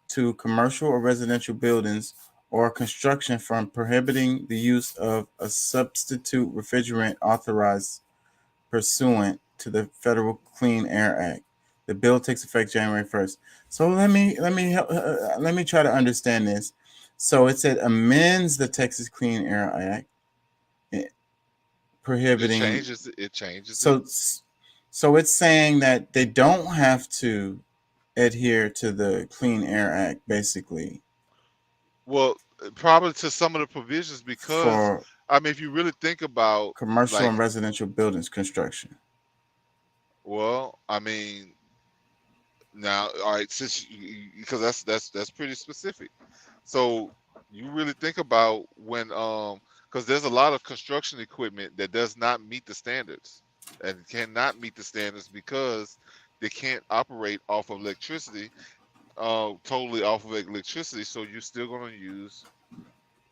to commercial or residential buildings or construction from prohibiting the use of a substitute refrigerant authorized pursuant to the Federal Clean Air Act. The bill takes effect January 1st. So let me try to understand this. So it said amends the Texas Clean Air Act prohibiting. it changes So it. so it's saying that they don't have to adhere to the Clean Air Act, basically. Well, probably to some of the provisions, because For I mean, if you really think about commercial like, and residential buildings construction. well, I mean, now, all right, because that's pretty specific. So you really think about when because there's a lot of construction equipment that does not meet the standards and cannot meet the standards because they can't operate off of electricity, totally off of electricity. So you're still going to use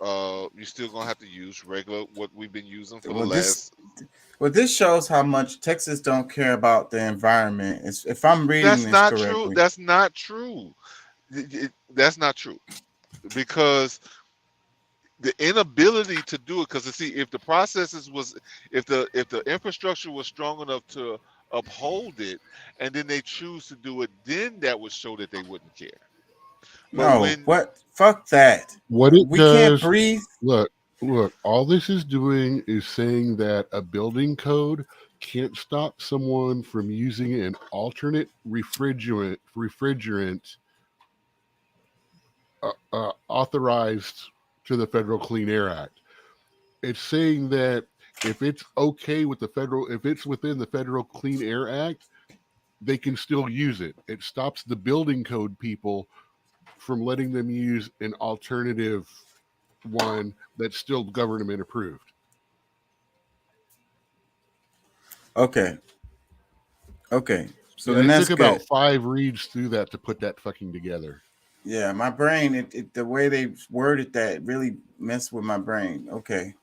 you're still gonna have to use regular what we've been using for the last. This shows how much Texas don't care about the environment. If I'm reading this correctly. That's not true. That's not true because the inability to do it. Because see, if the processes was, if the infrastructure was strong enough to uphold it, and then they choose to do it, then that would show that they wouldn't care. But what? Fuck that. What it we does, can't breathe. Look, all this is doing is saying that a building code can't stop someone from using an alternate refrigerant authorized to the Federal Clean Air Act. It's saying that if it's okay with if it's within the Federal Clean Air Act, they can still use it. It stops the building code people from letting them use an alternative one that's still government approved. Okay. So Yeah, then it that's took good. about 5 reads through that to put that fucking together. Yeah, my brain, the way they worded that really messed with my brain. Okay.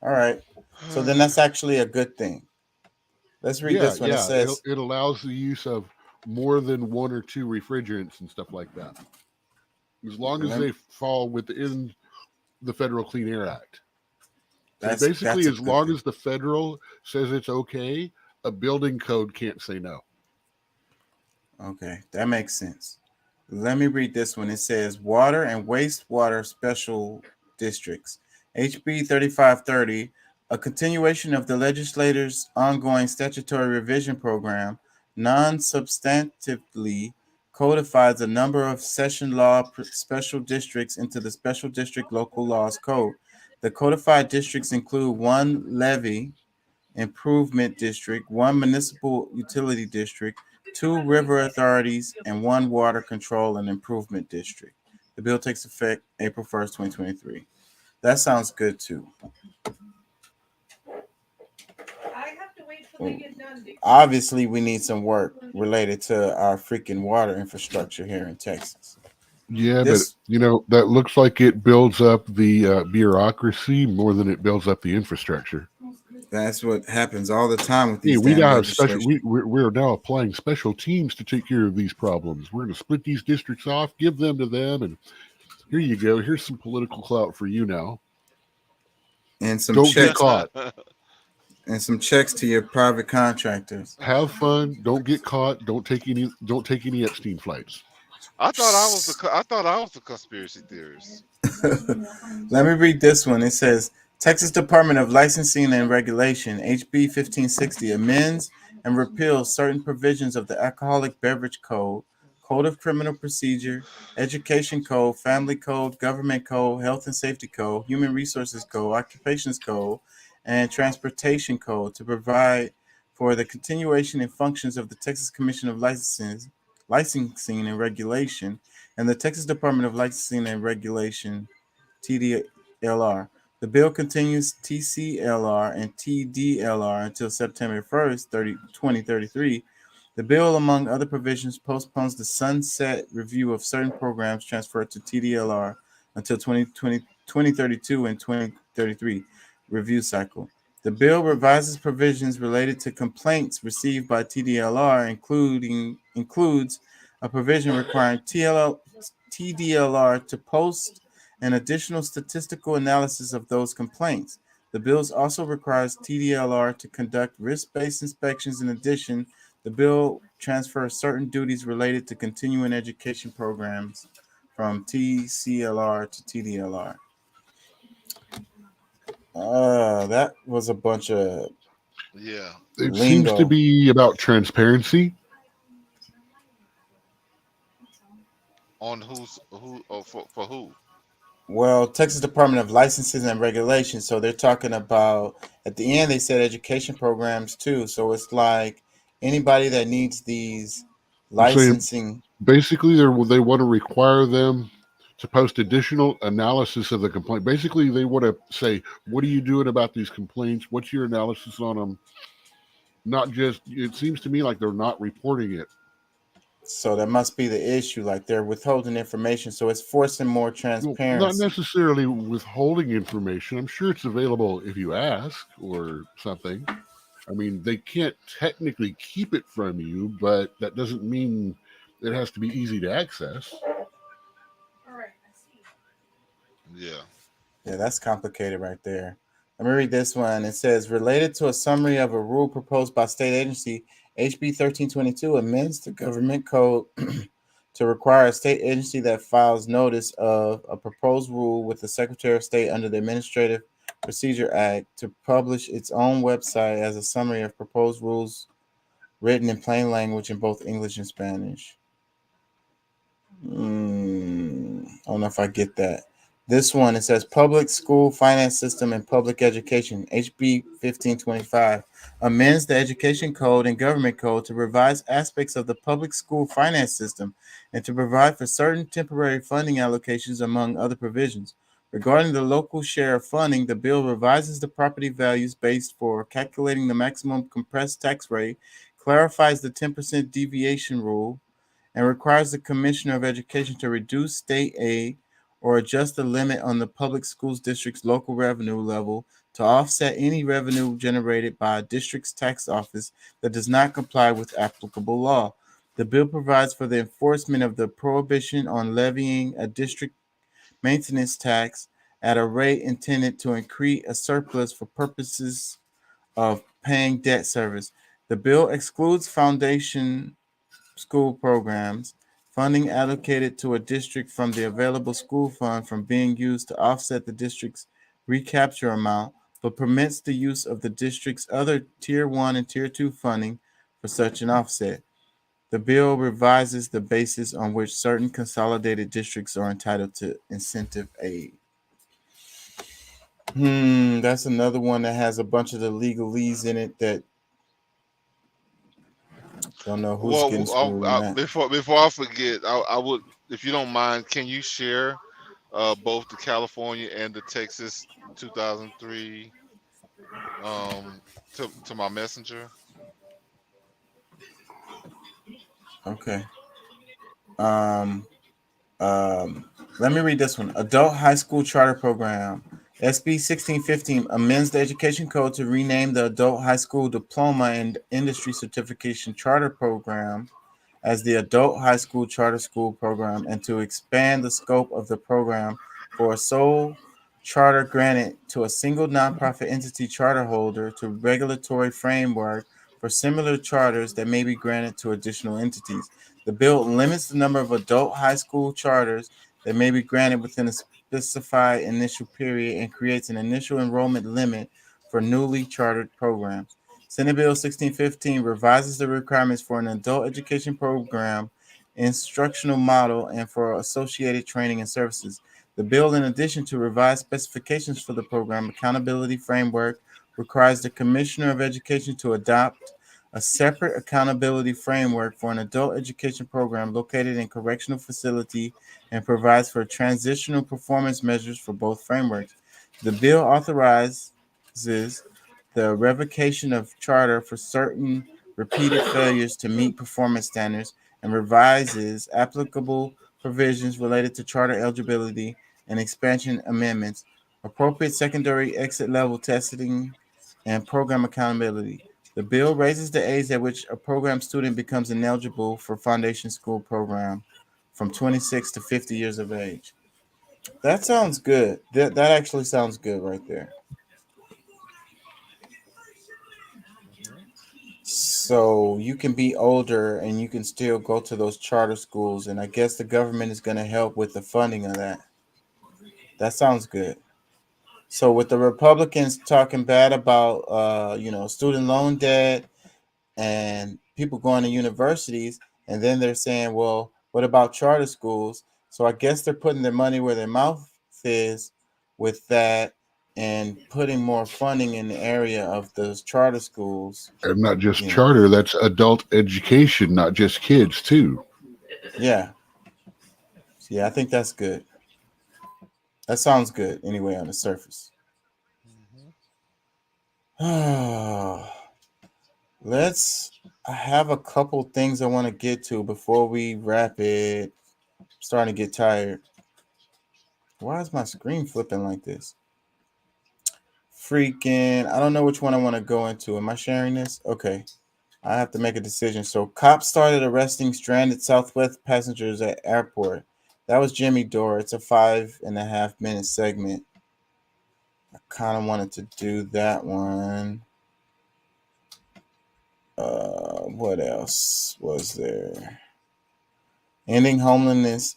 All right. So then that's actually a good thing. Let's read this one. It says, it allows the use of more than 1 or 2 refrigerants and stuff like that, as long as they fall within the Federal Clean Air Act. So basically, as long as the federal says it's okay, a building code can't say no. Okay, that makes sense. Let me read this one. It says Water and Wastewater Special Districts, HB 3530, a continuation of the legislator's ongoing statutory revision program, non-substantively codifies a number of session law special districts into the Special District Local Laws Code. The codified districts include 1 levy improvement district, 1 municipal utility district, 2 river authorities, and 1 water control and improvement district. The bill takes effect April 1st, 2023. That sounds good too. Obviously, we need some work related to our freaking water infrastructure here in Texas. Yeah, but that looks like it builds up the bureaucracy more than it builds up the infrastructure. That's what happens all the time with these. We now have we're now applying special teams to take care of these problems. We're going to split these districts off, give them to them, and here you go. Here's some political clout for you now. And some don't checks. Get caught. And some checks to your private contractors. Have fun. Don't get caught. Don't take any Epstein flights. I thought I was the conspiracy theorist. Let me read this one. It says Texas Department of Licensing and Regulation, HB 1560, amends and repeals certain provisions of the Alcoholic Beverage Code, Code of Criminal Procedure, Education Code, Family Code, Government Code, Health and Safety Code, Human Resources Code, Occupations Code, and Transportation Code to provide for the continuation and functions of the Texas Commission of Licensing and Regulation and the Texas Department of Licensing and Regulation, TDLR. The bill continues TCLR and TDLR until September 1st, 2033. The bill, among other provisions, postpones the sunset review of certain programs transferred to TDLR until 2032 and 2033 review cycle. The bill revises provisions related to complaints received by TDLR, includes a provision requiring TDLR to post an additional statistical analysis of those complaints. The bill also requires TDLR to conduct risk-based inspections. In addition, the bill transfers certain duties related to continuing education programs from TCLR to TDLR. That was a bunch of It lingo. Seems to be about transparency. On for who? Well, Texas Department of Licensing and Regulation. So they're talking about, at the end, they said education programs too. So it's like anybody that needs these licensing. So basically, they want to require them to post additional analysis of the complaint. Basically, they want to say, what are you doing about these complaints? What's your analysis on them? Not just, it seems to me like they're not reporting it. So that must be the issue. Like they're withholding information. So it's forcing more transparency. Not necessarily withholding information. I'm sure it's available if you ask or something. I mean, they can't technically keep it from you, but that doesn't mean it has to be easy to access. Yeah, that's complicated right there. Let me read this one. It says, related to a summary of a rule proposed by state agency, HB 1322 amends the government code to require a state agency that files notice of a proposed rule with the Secretary of State under the Administrative Procedure Act to publish its own website as a summary of proposed rules written in plain language in both English and Spanish. I don't know if I get that. This one, it says Public School Finance System and Public Education, HB 1525, amends the Education Code and Government Code to revise aspects of the public school finance system and to provide for certain temporary funding allocations, among other provisions. Regarding the local share of funding, the bill revises the property values base for calculating the maximum compressed tax rate, clarifies the 10% deviation rule, and requires the Commissioner of Education to reduce state aid or adjust the limit on the public schools district's local revenue level to offset any revenue generated by a district's tax office that does not comply with applicable law. The bill provides for the enforcement of the prohibition on levying a district maintenance tax at a rate intended to increase a surplus for purposes of paying debt service. The bill excludes foundation school programs, funding allocated to a district from the available school fund from being used to offset the district's recapture amount, but permits the use of the district's other Tier 1 and Tier 2 funding for such an offset. The bill revises the basis on which certain consolidated districts are entitled to incentive aid. That's another one that has a bunch of the legalese in it that don't know who's getting screwed in that. Before I forget, I would, if you don't mind, can you share both the California and the Texas 2003 to my messenger? Okay. Let me read this one. Adult High School Charter Program. SB 1615 amends the Education Code to rename the Adult High School Diploma and Industry Certification Charter Program as the Adult High School Charter School Program and to expand the scope of the program for a sole charter granted to a single nonprofit entity charter holder to regulatory framework for similar charters that may be granted to additional entities. The bill limits the number of adult high school charters that may be granted within a specified initial period and creates an initial enrollment limit for newly chartered programs. Senate Bill 1615 revises the requirements for an adult education program, instructional model, and for associated training and services. The bill, in addition to revised specifications for the program accountability framework, requires the Commissioner of Education to adopt a separate accountability framework for an adult education program located in correctional facility and provides for transitional performance measures for both frameworks. The bill authorizes the revocation of charter for certain repeated failures to meet performance standards and revises applicable provisions related to charter eligibility and expansion amendments, appropriate secondary exit level testing, and program accountability. The bill raises the age at which a program student becomes ineligible for foundation school program from 26 to 50 years of age. That sounds good. That actually sounds good right there. So you can be older and you can still go to those charter schools, and I guess the government is going to help with the funding of that. That sounds good. So with the Republicans talking bad about student loan debt and people going to universities, and then they're saying, well, what about charter schools? So I guess they're putting their money where their mouth is with that and putting more funding in the area of those charter schools. And not just charter, that's adult education, not just kids too. Yeah. I think that's good. That sounds good anyway on the surface. I have a couple things I want to get to before we wrap it. I'm starting to get tired. Why is my screen flipping like this? Freaking, I don't know which one I want to go into. Am I sharing this? Okay. I have to make a decision. So cops started arresting stranded Southwest passengers at airport. That was Jimmy Dore. It's a 5.5 minute segment. I kind of wanted to do that one. What else was there? Ending homelessness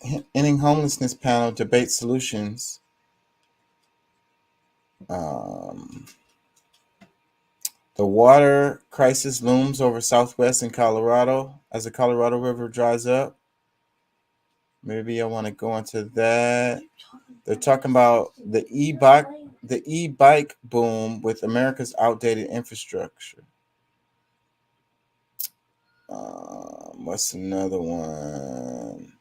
panel debate solutions. The water crisis looms over Southwest and Colorado as the Colorado River dries up. Maybe I want to go into that. They're talking about the e-bike boom with America's outdated infrastructure. What's another one?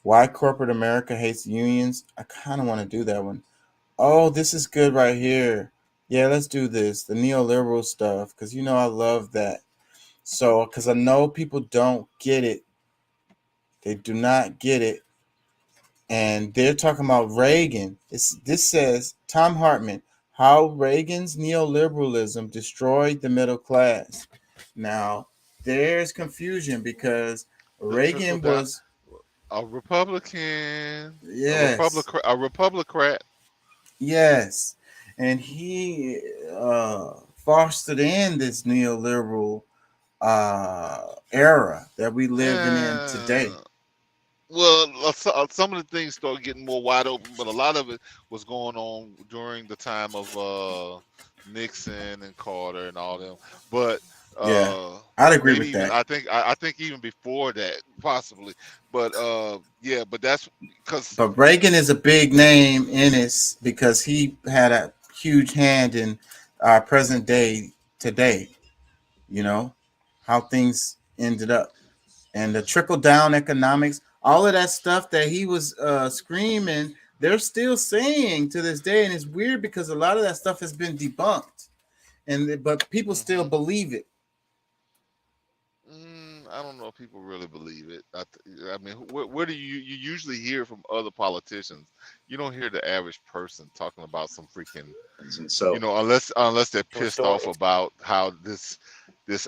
Why corporate America hates unions. I kind of want to do that one. Oh, this is good right here. Yeah, let's do this. The neoliberal stuff, because you know I love that. So, because I know people don't get it. They do not get it. And they're talking about Reagan. This says, Tom Hartman, how Reagan's neoliberalism destroyed the middle class. Now, there's confusion because Reagan was a Republican. Yes. A Republican. Yes. And he fostered in this neoliberal era that we live in today. Well, some of the things started getting more wide open, but a lot of it was going on during the time of Nixon and Carter and all them. But yeah, I'd agree with even, that. I think even before that, possibly. But yeah, but that's because. But Reagan is a big name in this because he had a huge hand in our present day today. You know how things ended up, and the trickle down economics. All of that stuff that he was screaming, they're still saying to this day, and it's weird because a lot of that stuff has been debunked, but people still believe it. I don't know if people really believe it. I mean, where do you usually hear from other politicians? You don't hear the average person talking about some freaking, so, unless they're pissed off about how this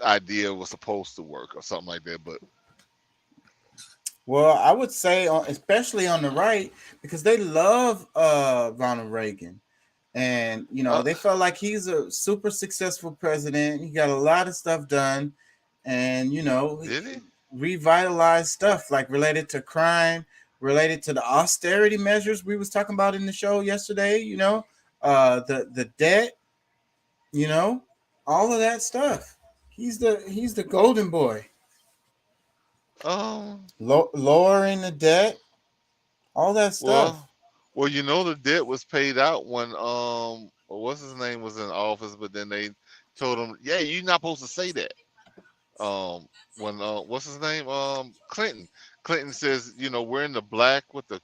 idea was supposed to work or something like that, but. Well, I would say, especially on the right, because they love Ronald Reagan. And, they felt like he's a super successful president. He got a lot of stuff done. And, Did he? Revitalized stuff like related to crime, related to the austerity measures we was talking about in the show yesterday, the debt, all of that stuff. He's the golden boy. Lowering the debt, all that stuff. Well, the debt was paid out when what's his name was in office, but then they told him, yeah, you're not supposed to say that. When what's his name? Clinton. Clinton says, we're in the black with the,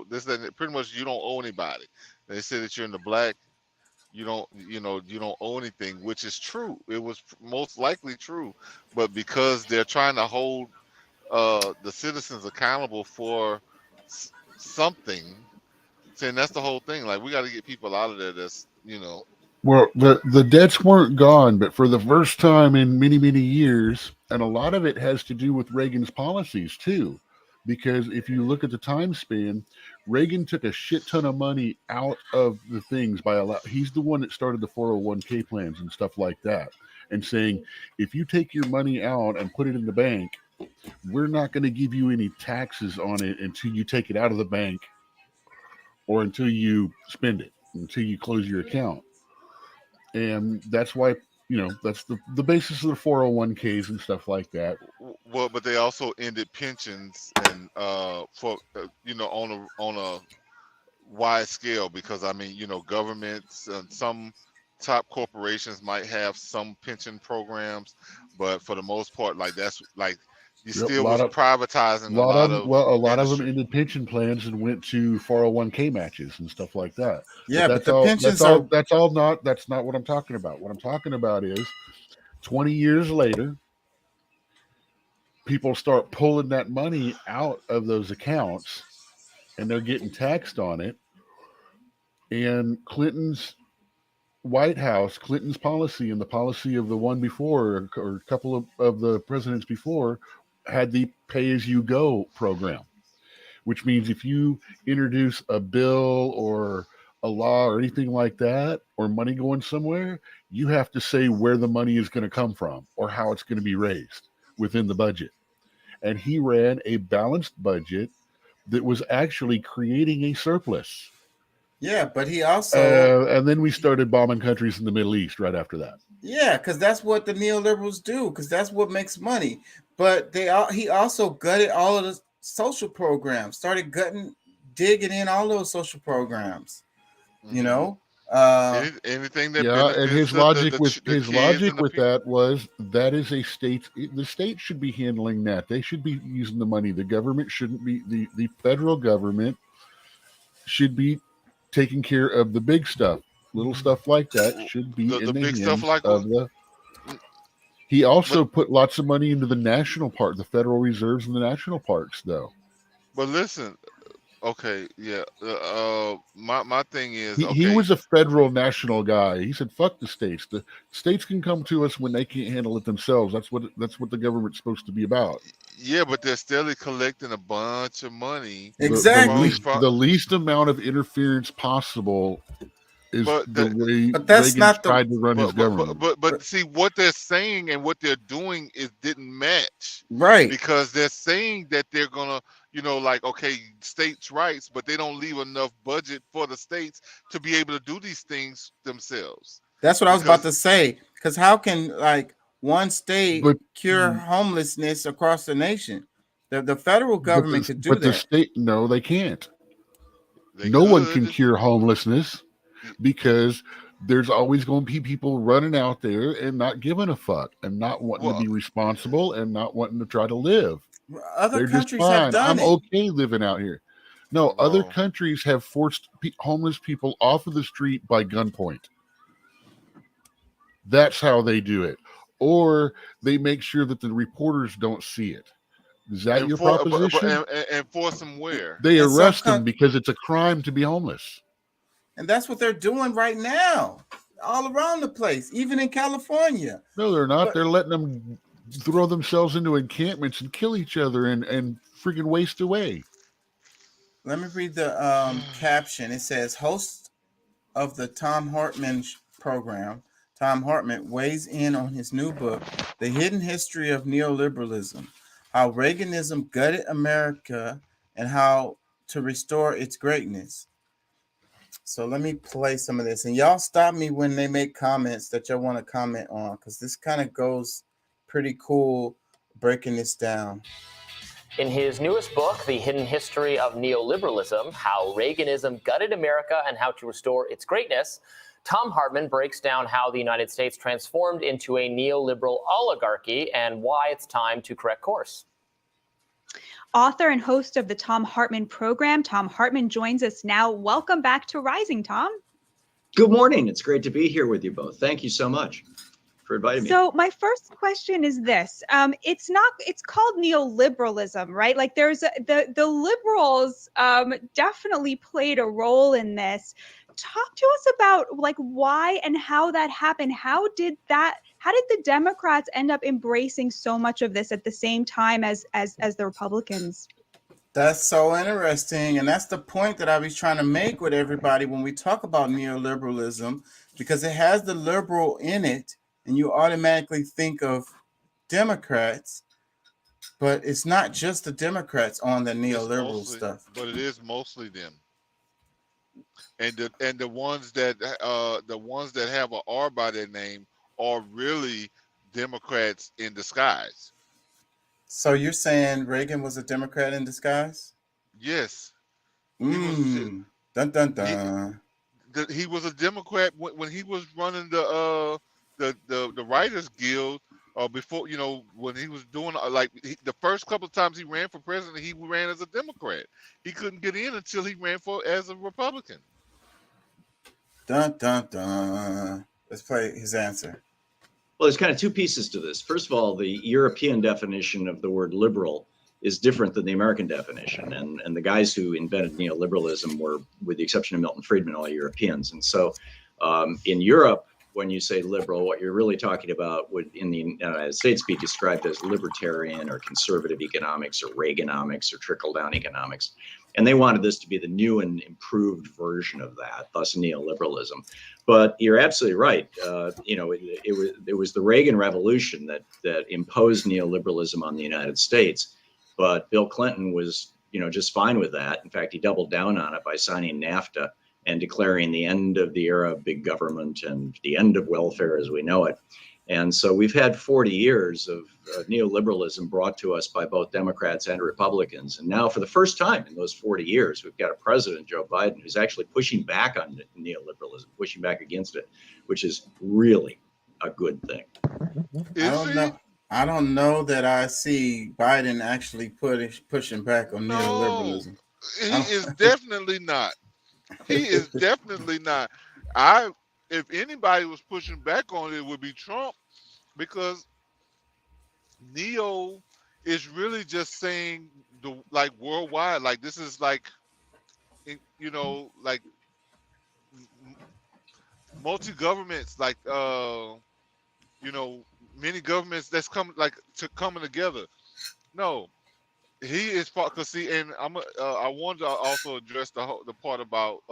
this that pretty much you don't owe anybody. They say that you're in the black. You don't owe anything, which is true. It was most likely true, but because they're trying to hold the citizens accountable for something, saying that's the whole thing. Like, we got to get people out of there. That's Well, the debts weren't gone, but for the first time in many, many years, and a lot of it has to do with Reagan's policies too, because if you look at the time span, Reagan took a shit ton of money out of the things he's the one that started the 401k plans and stuff like that, and saying, if you take your money out and put it in the bank, we're not going to give you any taxes on it until you take it out of the bank or until you spend it, until you close your account. And that's why, that's the basis of the 401ks and stuff like that. Well, but they also ended pensions and for on a wide scale, because governments and some top corporations might have some pension programs, but for the most part, you still was privatizing a lot of them ended pension plans and went to 401k matches and stuff like that. Yeah, but that's not what I'm talking about. What I'm talking about is 20 years later, people start pulling that money out of those accounts and they're getting taxed on it. And Clinton's White House, Clinton's policy and the policy of the one before, or a couple of the presidents before, had the pay-as-you-go program, which means if you introduce a bill or a law or anything like that, or money going somewhere, you have to say where the money is going to come from or how it's going to be raised within the budget. And he ran a balanced budget that was actually creating a surplus. Yeah, but he also... and then we started bombing countries in the Middle East right after that. Yeah, because that's what the neoliberals do, because that's what makes money. But he also gutted all of social programs, started digging in all those social programs. You know, anything that Yeah, and benefits his logic with the kids and the people. that was that is a state. The state should be handling that. They should be using the money. The government shouldn't be. The federal government should be taking care of the big stuff. Little stuff like that should be in the big hands stuff like of the. He also put lots of money into the national park, the federal reserves and the national parks, though. But listen, okay, yeah. My thing is, He was a federal national guy. He said, "Fuck the states. The states can come to us when they can't handle it themselves. That's what the government's supposed to be about." Yeah, but they're still collecting a bunch of money. Exactly. The least amount of interference possible is the way but that's Reagan not tried to run his government. But see, what they're saying and what they're doing didn't match. Right. Because they're saying that they're gonna, like, okay, states' rights, but they don't leave enough budget for the states to be able to do these things themselves. That's what I was about to say. Because how can like one state cure homelessness across the nation? The federal government could do that. But the state, no, they can't. No one can cure homelessness because there's always going to be people running out there and not giving a fuck and not wanting to be responsible and not wanting to try to live. Other countries have done I'm it. okay living out here. No, other countries have forced homeless people off of the street by gunpoint. That's how they do it. Or they make sure that the reporters don't see it. Is that your proposition? And force them where? They arrest them because it's a crime to be homeless. And that's what they're doing right now, all around the place, even in California. No, they're not. They're letting them throw themselves into encampments and kill each other and freaking waste away. Let me read the caption. It says, host of the Thom Hartmann program, Thom Hartmann weighs in on his new book, The Hidden History of Neoliberalism, How Reaganism Gutted America and How to Restore Its Greatness. So let me play some of this. And y'all stop me when they make comments that y'all want to comment on, because this kind of goes pretty cool breaking this down. In his newest book, The Hidden History of Neoliberalism, How Reaganism Gutted America and How to Restore Its Greatness, Thom Hartmann breaks down how the United States transformed into a neoliberal oligarchy and why it's time to correct course. Author and host of the Thom Hartmann program, Thom Hartmann joins us now. Welcome back to Rising, Thom. Good morning. It's great to be here with you both. Thank you so much for inviting me. So my first question is this. It's called neoliberalism, right? Like the liberals definitely played a role in this. Talk to us about like why and how that happened. How did the Democrats end up embracing so much of this at the same time as the Republicans? That's so interesting. And that's the point that I was trying to make with everybody when we talk about neoliberalism, because it has the liberal in it and you automatically think of Democrats, but it's not just the Democrats on the neoliberal stuff. But it is mostly them. And the ones that have an R by their name are really Democrats in disguise. So you're saying Reagan was a Democrat in disguise? Yes. Dun dun dun. He was a Democrat when he was running the Writers Guild. Before, when he was doing the first couple of times he ran for president, he ran as a Democrat. He couldn't get in until he ran as a Republican. Dun dun dun. Let's play his answer. Well, there's kind of two pieces to this. First of all, the European definition of the word liberal is different than the American definition. And the guys who invented neoliberalism were, with the exception of Milton Friedman, all Europeans. And so in Europe, when you say liberal, what you're really talking about would in the United States be described as libertarian or conservative economics or Reaganomics or trickle-down economics. And they wanted this to be the new and improved version of that, thus neoliberalism. But you're absolutely right. It was the Reagan Revolution that imposed neoliberalism on the United States. But Bill Clinton was, just fine with that. In fact, he doubled down on it by signing NAFTA and declaring the end of the era of big government and the end of welfare as we know it. And so we've had 40 years of neoliberalism brought to us by both Democrats and Republicans. And now for the first time in those 40 years, we've got a president, Joe Biden, who's actually pushing back on neoliberalism, pushing back against it, which is really a good thing. I don't know that I see Biden actually pushing back on neoliberalism. He is definitely not. He is definitely not. If anybody was pushing back on it, it would be Trump, because neo is really just saying like worldwide, like this is like, you know, like multi governments, like you know, many governments that's coming together. No, he is part. Cause see, and I wanted to also address the part about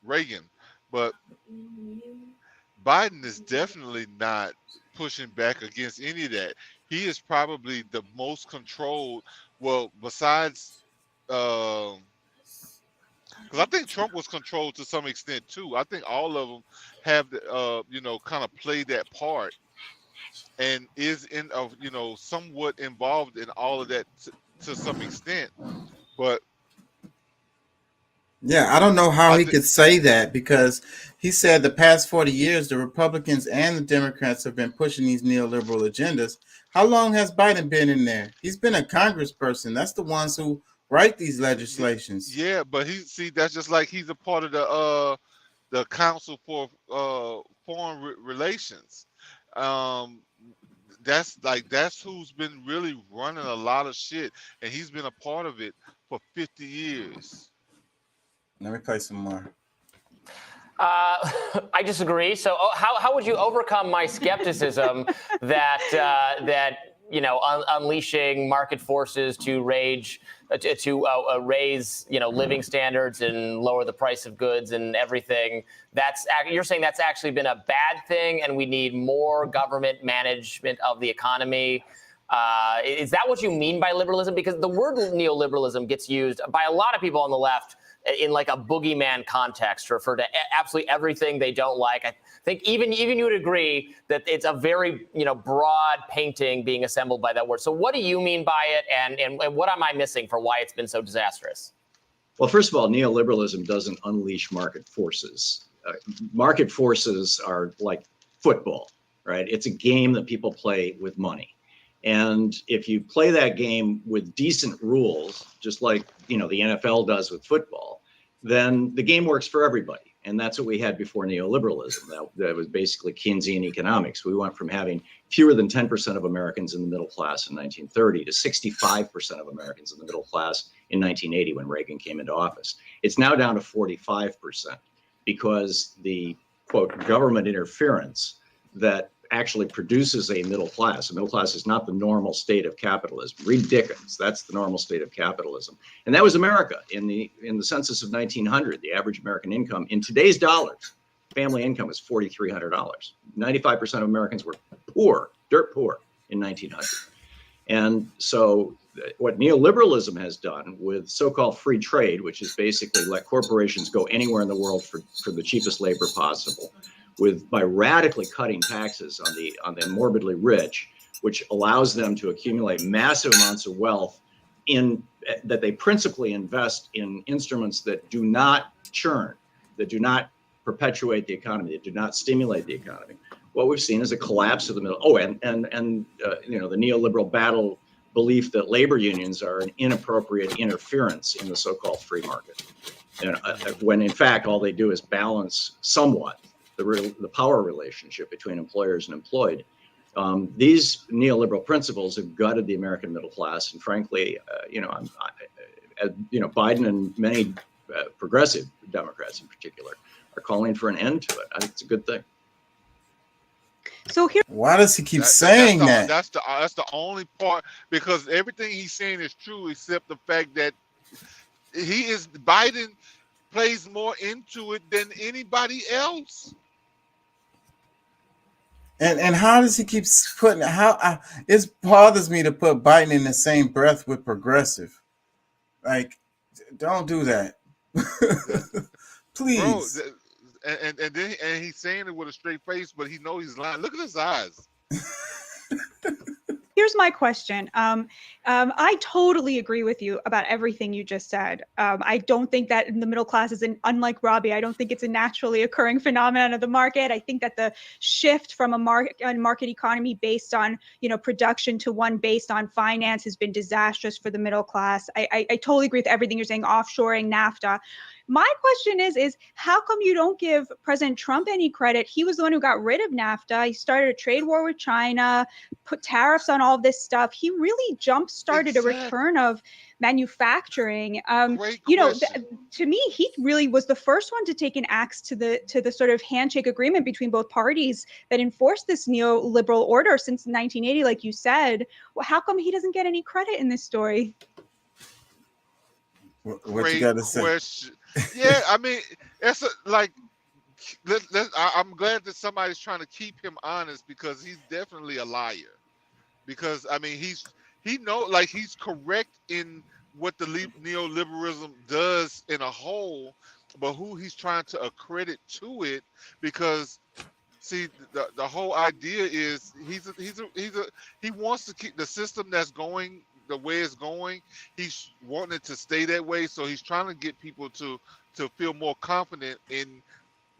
Reagan, but Biden is definitely not pushing back against any of that. He is probably the most controlled. Well, besides, because I think Trump was controlled to some extent too. I think all of them have, you know, kind of played that part, and is you know, somewhat involved in all of that to some extent, but. Yeah, I don't know how he could say that, because he said the past 40 years, the Republicans and the Democrats have been pushing these neoliberal agendas. How long has Biden been in there? He's been a congressperson. That's the ones who write these legislations. Yeah, but that's just like he's a part of the Council for Foreign Relations. That's who's been really running a lot of shit, and he's been a part of it for 50 years. Let me play some more. I disagree. So, how would you overcome my skepticism that you know, unleashing market forces to raise you know, living standards and lower the price of goods and everything? You're saying that's actually been a bad thing, and we need more government management of the economy. Is that what you mean by liberalism? Because the word neoliberalism gets used by a lot of people on the left in like a boogeyman context to refer to absolutely everything they don't like. I think even you would agree that it's a very, you know, broad painting being assembled by that word. So what do you mean by it, and what am I missing for why it's been so disastrous? Well, first of all, neoliberalism doesn't unleash market forces. Market forces are like football, right? It's a game that people play with money. And if you play that game with decent rules, just like, you know, the NFL does with football, then the game works for everybody. And that's what we had before neoliberalism. That was basically Keynesian economics. We went from having fewer than 10% of Americans in the middle class in 1930 to 65% of Americans in the middle class in 1980 when Reagan came into office. It's now down to 45% because the, quote, government interference that actually produces a middle class. A middle class is not the normal state of capitalism. Read Dickens. That's the normal state of capitalism. And that was America in the census of 1900. The average American income in today's dollars, family income is $4,300. 95% of Americans were poor, dirt poor in 1900. And so what neoliberalism has done with so-called free trade, which is basically let corporations go anywhere in the world for the cheapest labor possible, by radically cutting taxes on the morbidly rich, which allows them to accumulate massive amounts of wealth that they principally invest in instruments that do not churn, that do not perpetuate the economy, that do not stimulate the economy. What we've seen is a collapse of the middle. Oh, and you know, the neoliberal battle belief that labor unions are an inappropriate interference in the so-called free market, and when in fact all they do is balance somewhat the power relationship between employers and employed. These neoliberal principles have gutted the American middle class, and frankly, you know, Biden and many progressive Democrats in particular are calling for an end to it. I think it's a good thing. So here, why does he keep saying that? That's the only part, because everything he's saying is true except the fact that Biden plays more into it than anybody else. And how does he keep putting it bothers me to put Biden in the same breath with progressive. Like, don't do that. Please. Bro, and then he's saying it with a straight face, but he knows he's lying. Look at his eyes. Here's my question. I totally agree with you about everything you just said. I don't think that in the middle class is unlike Robbie. I don't think it's a naturally occurring phenomenon of the market. I think that the shift from a market economy based on, production to one based on finance has been disastrous for the middle class. I totally agree with everything you're saying, offshoring, NAFTA. My question is how come you don't give President Trump any credit? He was the one who got rid of NAFTA. He started a trade war with China, put tariffs on all of this stuff. He really jump-started a return of manufacturing. To me, he really was the first one to take an axe to the sort of handshake agreement between both parties that enforced this neoliberal order since 1980, like you said. Well, how come he doesn't get any credit in this story? What you got to say? Question. Yeah, I mean, it's I'm glad that somebody's trying to keep him honest, because he's definitely a liar. Because I mean, he's correct in what the neoliberalism does in a whole, but who he's trying to accredit to it, because see, the whole idea is he wants to keep the system that's going the way it's going. He's wanting it to stay that way, so he's trying to get people to feel more confident in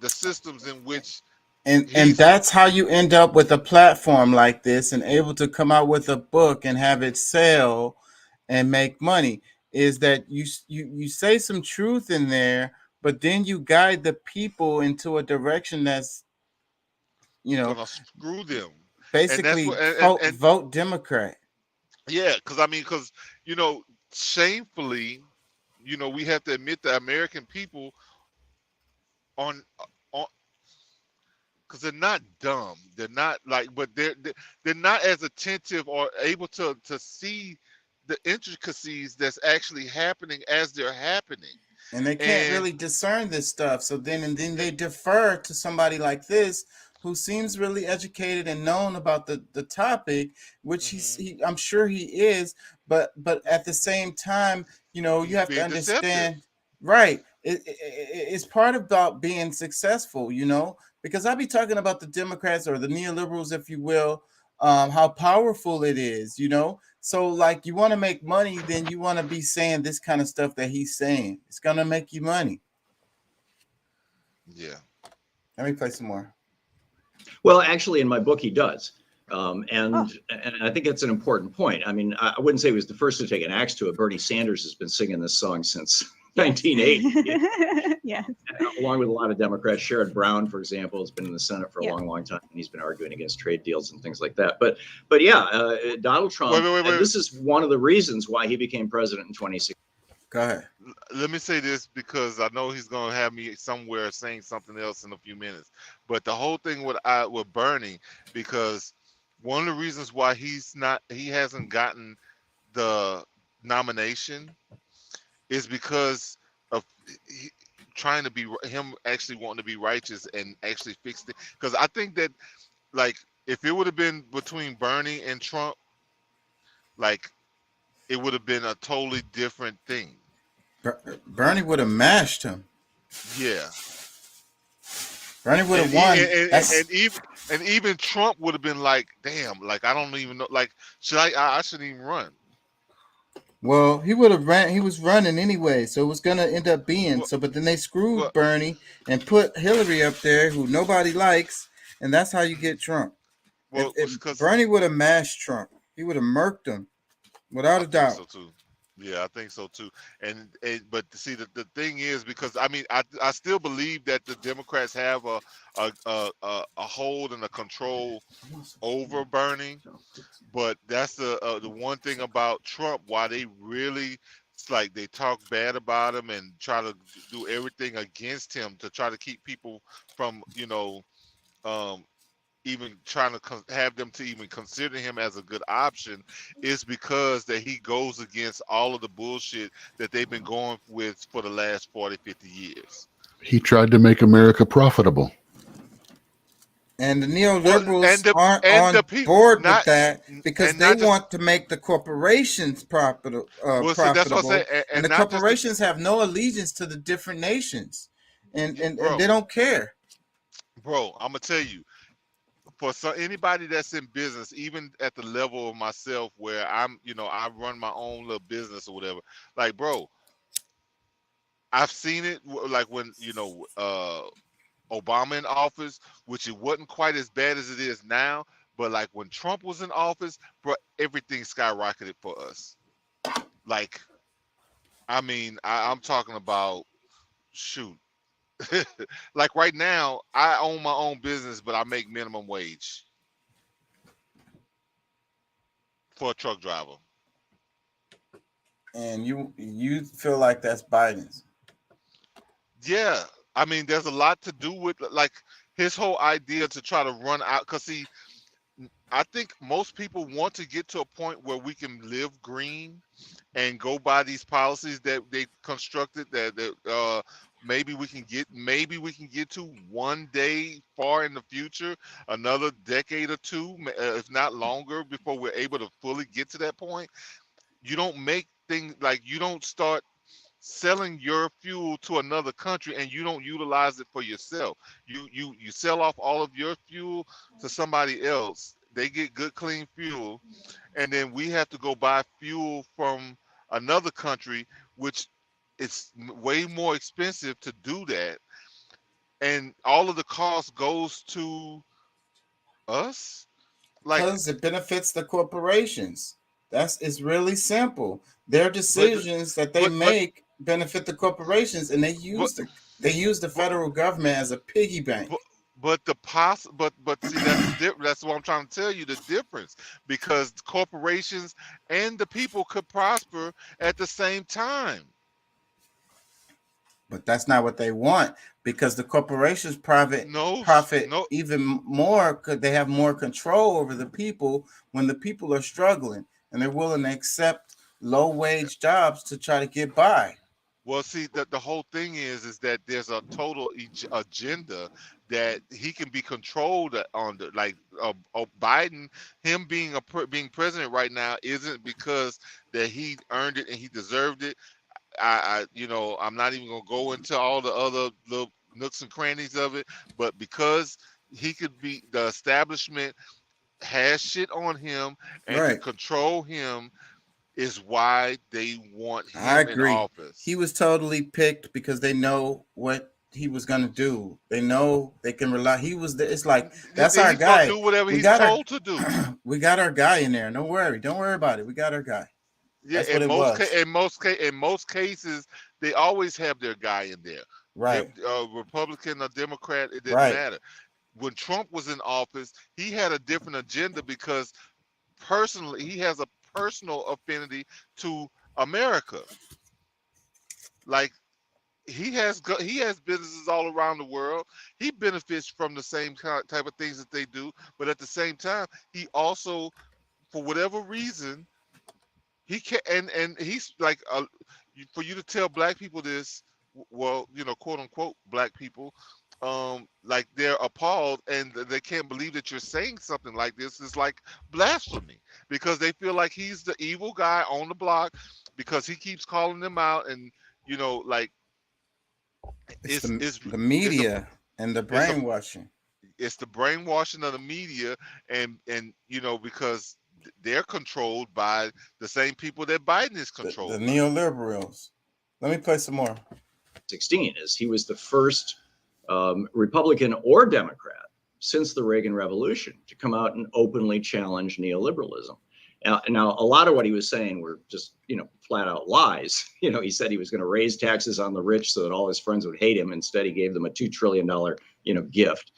the systems in which and that's how you end up with a platform like this and able to come out with a book and have it sell and make money, is that you say some truth in there, but then you guide the people into a direction that's gonna screw them, basically. Vote Democrat. Yeah, because shamefully, we have to admit that American people because they're not dumb. They're not but they're not as attentive or able to see the intricacies that's actually happening as they're happening. And they can't really discern this stuff. So then they defer to somebody like this, who seems really educated and known about the topic, which I'm sure he is, but at the same time, you have to understand, right? It's part about being successful, because I be talking about the Democrats or the neoliberals, if you will, how powerful it is, So you want to make money, then you want to be saying this kind of stuff that he's saying. It's gonna make you money. Yeah. Let me play some more. Well, actually, in my book, he does. And I think it's an important point. I mean, I wouldn't say he was the first to take an axe to it. Bernie Sanders has been singing this song since 1980. Yes. Along with a lot of Democrats. Sherrod Brown, for example, has been in the Senate for a long time, and he's been arguing against trade deals and things like that. But yeah, Donald Trump, wait. this is one of the reasons why he became president in 2016. Go ahead. Let me say this, because I know he's going to have me somewhere saying something else in a few minutes. But the whole thing with Bernie, because one of the reasons why he hasn't gotten the nomination is because of trying to be him actually wanting to be righteous and actually fix it. Because I think that if it would have been between Bernie and Trump, it would have been a totally different thing. Bernie would have mashed him. Yeah. Bernie would have won. And even Trump would have been like, damn, I don't even know, should I shouldn't even run. Well, he would have ran. He was running anyway, so it was gonna end up being but then they screwed Bernie and put Hillary up there, who nobody likes, and that's how you get Trump. Well, if Bernie would have mashed Trump, he would have murked him, without a doubt. So too. Yeah, I think so too. But see, the thing is, because I still believe that the Democrats have a hold and a control over Bernie. But that's the one thing about Trump, why they really, it's they talk bad about him and try to do everything against him to try to keep people from even trying to have them to even consider him as a good option, is because that he goes against all of the bullshit that they've been going with for the last 40, 50 years. He tried to make America profitable. And the neoliberals aren't on board with that, because they want to make the corporations profitable. That's what I'm saying. And the corporations have no allegiance to the different nations. and Bro. they don't care. Bro, I'm gonna tell you, for anybody that's in business, even at the level of myself where I'm, I run my own little business or whatever. Like, bro, I've seen it like when Obama in office, which it wasn't quite as bad as it is now. But like when Trump was in office, bro, everything skyrocketed for us. Like, I mean, I'm talking about, shoot. Like right now, I own my own business, but I make minimum wage for a truck driver. And you feel like that's Biden's? Yeah, I mean, there's a lot to do with like his whole idea to try to run out. Because see, I think most people want to get to a point where we can live green and go by these policies that they constructed that maybe we can get to one day far in the future, another decade or two, if not longer, before we're able to fully get to that point. You don't make things like, you don't start selling your fuel to another country and you don't utilize it for yourself. You sell off all of your fuel to somebody else. They get good clean fuel, and then we have to go buy fuel from another country, which it's way more expensive to do that, and all of the cost goes to us. Like, because it benefits the corporations. It's really simple. Their decisions that they make benefit the corporations, and they use the federal government as a piggy bank. But see, that's what I'm trying to tell you, the difference, because corporations and the people could prosper at the same time. But that's not what they want, because the corporations profit even more because they have more control over the people when the people are struggling, and they're willing to accept low wage jobs to try to get by. Well, see, the whole thing is that there's a total agenda that he can be controlled on. Biden, him being president right now, isn't because that he earned it and he deserved it. I'm not even gonna go into all the other little nooks and crannies of it, but because he could be, the establishment has shit on him and can control him, is why they want him in office. He was totally picked because they know what he was gonna do. They know they can rely. It's like, that's our guy. Do whatever he's told to do. We got our guy in there. Don't worry about it. We got our guy. Yeah, in most cases, they always have their guy in there. Right. Republican or Democrat, it didn't matter. When Trump was in office, he had a different agenda because personally, he has a personal affinity to America. Like, he has businesses all around the world. He benefits from the same type of things that they do, but at the same time, he also, for whatever reason, he can, and he's like, for you to tell black people this, well, quote unquote black people, like they're appalled and they can't believe that you're saying something like this. Is like blasphemy, because they feel like he's the evil guy on the block because he keeps calling them out, and like it's the media and the brainwashing. It's the brainwashing of the media, and because they're controlled by the same people that Biden is controlled. The neoliberals. Let me play some more. 16 is he was the first Republican or Democrat since the Reagan Revolution to come out and openly challenge neoliberalism. Now, a lot of what he was saying were just, flat out lies. He said he was going to raise taxes on the rich so that all his friends would hate him. Instead, he gave them a $2 trillion, gift.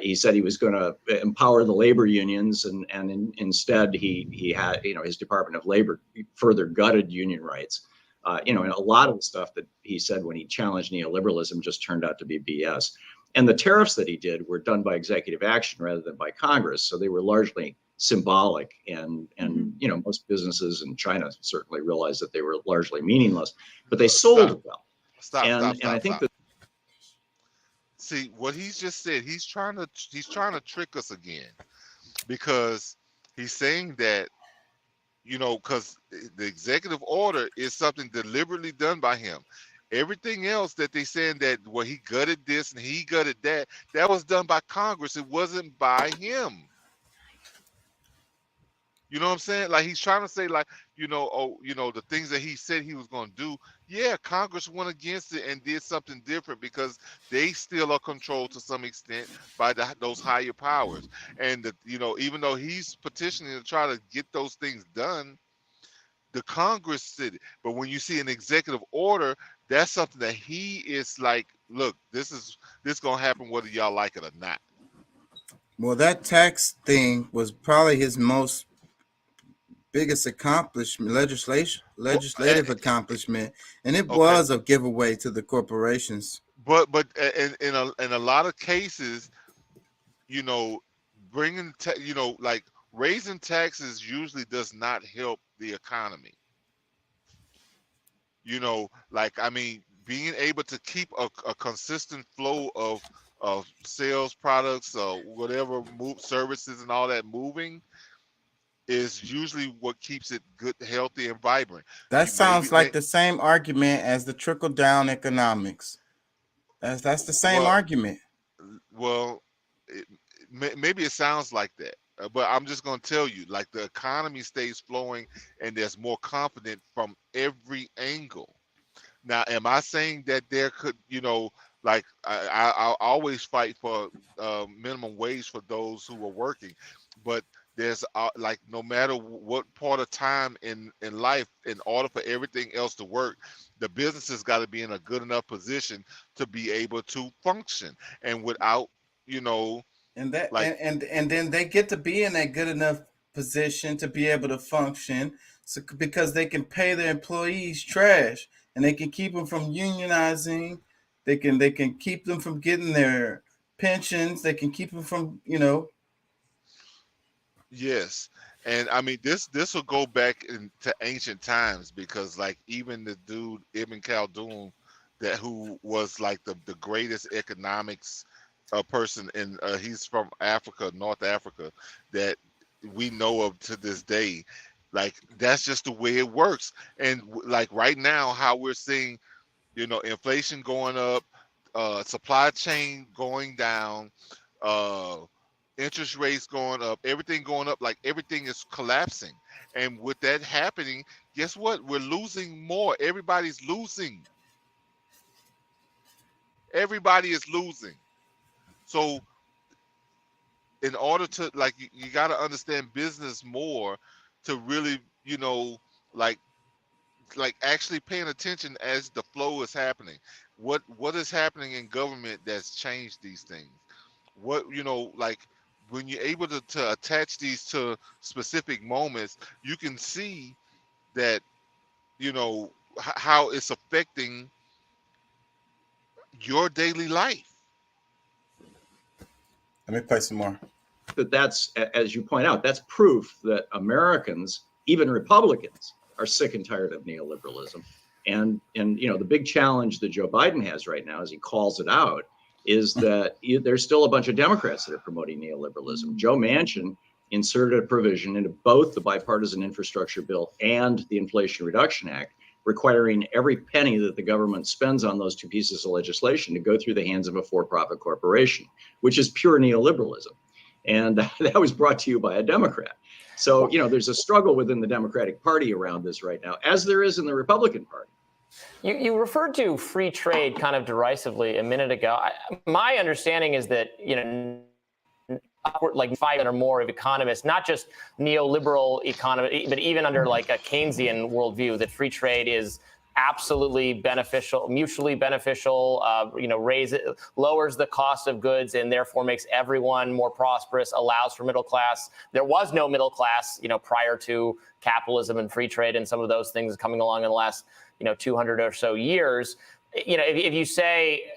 He said he was going to empower the labor unions, and instead he had, his Department of Labor further gutted union rights. And a lot of the stuff that he said when he challenged neoliberalism just turned out to be BS. And the tariffs that he did were done by executive action rather than by Congress. So they were largely symbolic, and most businesses in China certainly realized that they were largely meaningless, but they sold well. And I think that, see what he's just said, he's trying to trick us again, because he's saying that, because the executive order is something deliberately done by him. Everything else that they saying that, well, he gutted this and he gutted that, that was done by Congress. It wasn't by him. You know what I'm saying? Like, he's trying to say, like, the things that he said he was going to do. Yeah, Congress went against it and did something different because they still are controlled to some extent by those higher powers. And even though he's petitioning to try to get those things done, the Congress did it. But when you see an executive order, that's something that he is like, look, this gonna happen whether y'all like it or not. Well, that tax thing was probably his biggest accomplishment, legislative accomplishment, and it was a giveaway to the corporations. But in a lot of cases, bringing like raising taxes usually does not help the economy. Being able to keep a consistent flow of sales, products, whatever, services and all that moving is usually what keeps it good, healthy, and vibrant. That sounds like the same argument as the trickle-down economics. That's the same argument. Well, maybe it sounds like that, but I'm just going to tell you, like, the economy stays flowing and there's more confidence from every angle. Now, am I saying that there could, like, I always fight for minimum wage for those who are working, but there's like, no matter what part of time in life, in order for everything else to work, the business has got to be in a good enough position to be able to function. And without, and then they get to be in a good enough position to be able to function, because they can pay their employees trash, and they can keep them from unionizing. They can keep them from getting their pensions. They can keep them from, Yes, and I mean, this will go back into ancient times, because, like, even the dude Ibn Khaldun, who was like the greatest economics person in he's from Africa, North Africa, that we know of to this day. Like, that's just the way it works. And like right now, how we're seeing, inflation going up, supply chain going down, interest rates going up, everything going up, like everything is collapsing. And with that happening, guess what? We're losing more. Everybody's losing. Everybody is losing. So in order to, like, you got to understand business more to really, like actually paying attention as the flow is happening. What is happening in government that's changed these things? What, like, when you're able to attach these to specific moments, you can see that, how it's affecting your daily life. Let me play some more. That's, as you point out, that's proof that Americans, even Republicans, are sick and tired of neoliberalism. And the big challenge that Joe Biden has right now, as he calls it out, is that there's still a bunch of Democrats that are promoting neoliberalism. Joe Manchin inserted a provision into both the bipartisan infrastructure bill and the Inflation Reduction Act, requiring every penny that the government spends on those two pieces of legislation to go through the hands of a for-profit corporation, which is pure neoliberalism. And that was brought to you by a Democrat. So, there's a struggle within the Democratic Party around this right now, as there is in the Republican Party. You referred to free trade kind of derisively a minute ago. My understanding is that, like 5 or more of economists, not just neoliberal economy, but even under like a Keynesian worldview, that free trade is absolutely beneficial, mutually beneficial, lowers the cost of goods and therefore makes everyone more prosperous, allows for middle class. There was no middle class, prior to capitalism and free trade and some of those things coming along in the last, 200 or so years. If you say,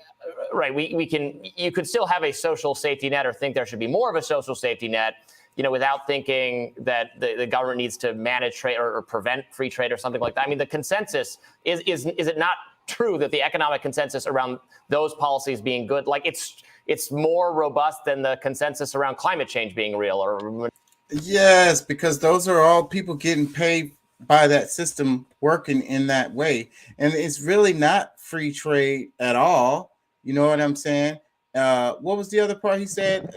right, you could still have a social safety net or think there should be more of a social safety net, without thinking that the government needs to manage trade or prevent free trade or something like that. I mean, the consensus is it not true that the economic consensus around those policies being good, like it's more robust than the consensus around climate change being real? Or yes, because those are all people getting paid by that system working in that way. And it's really not free trade at all. You know what I'm saying? What was the other part he said?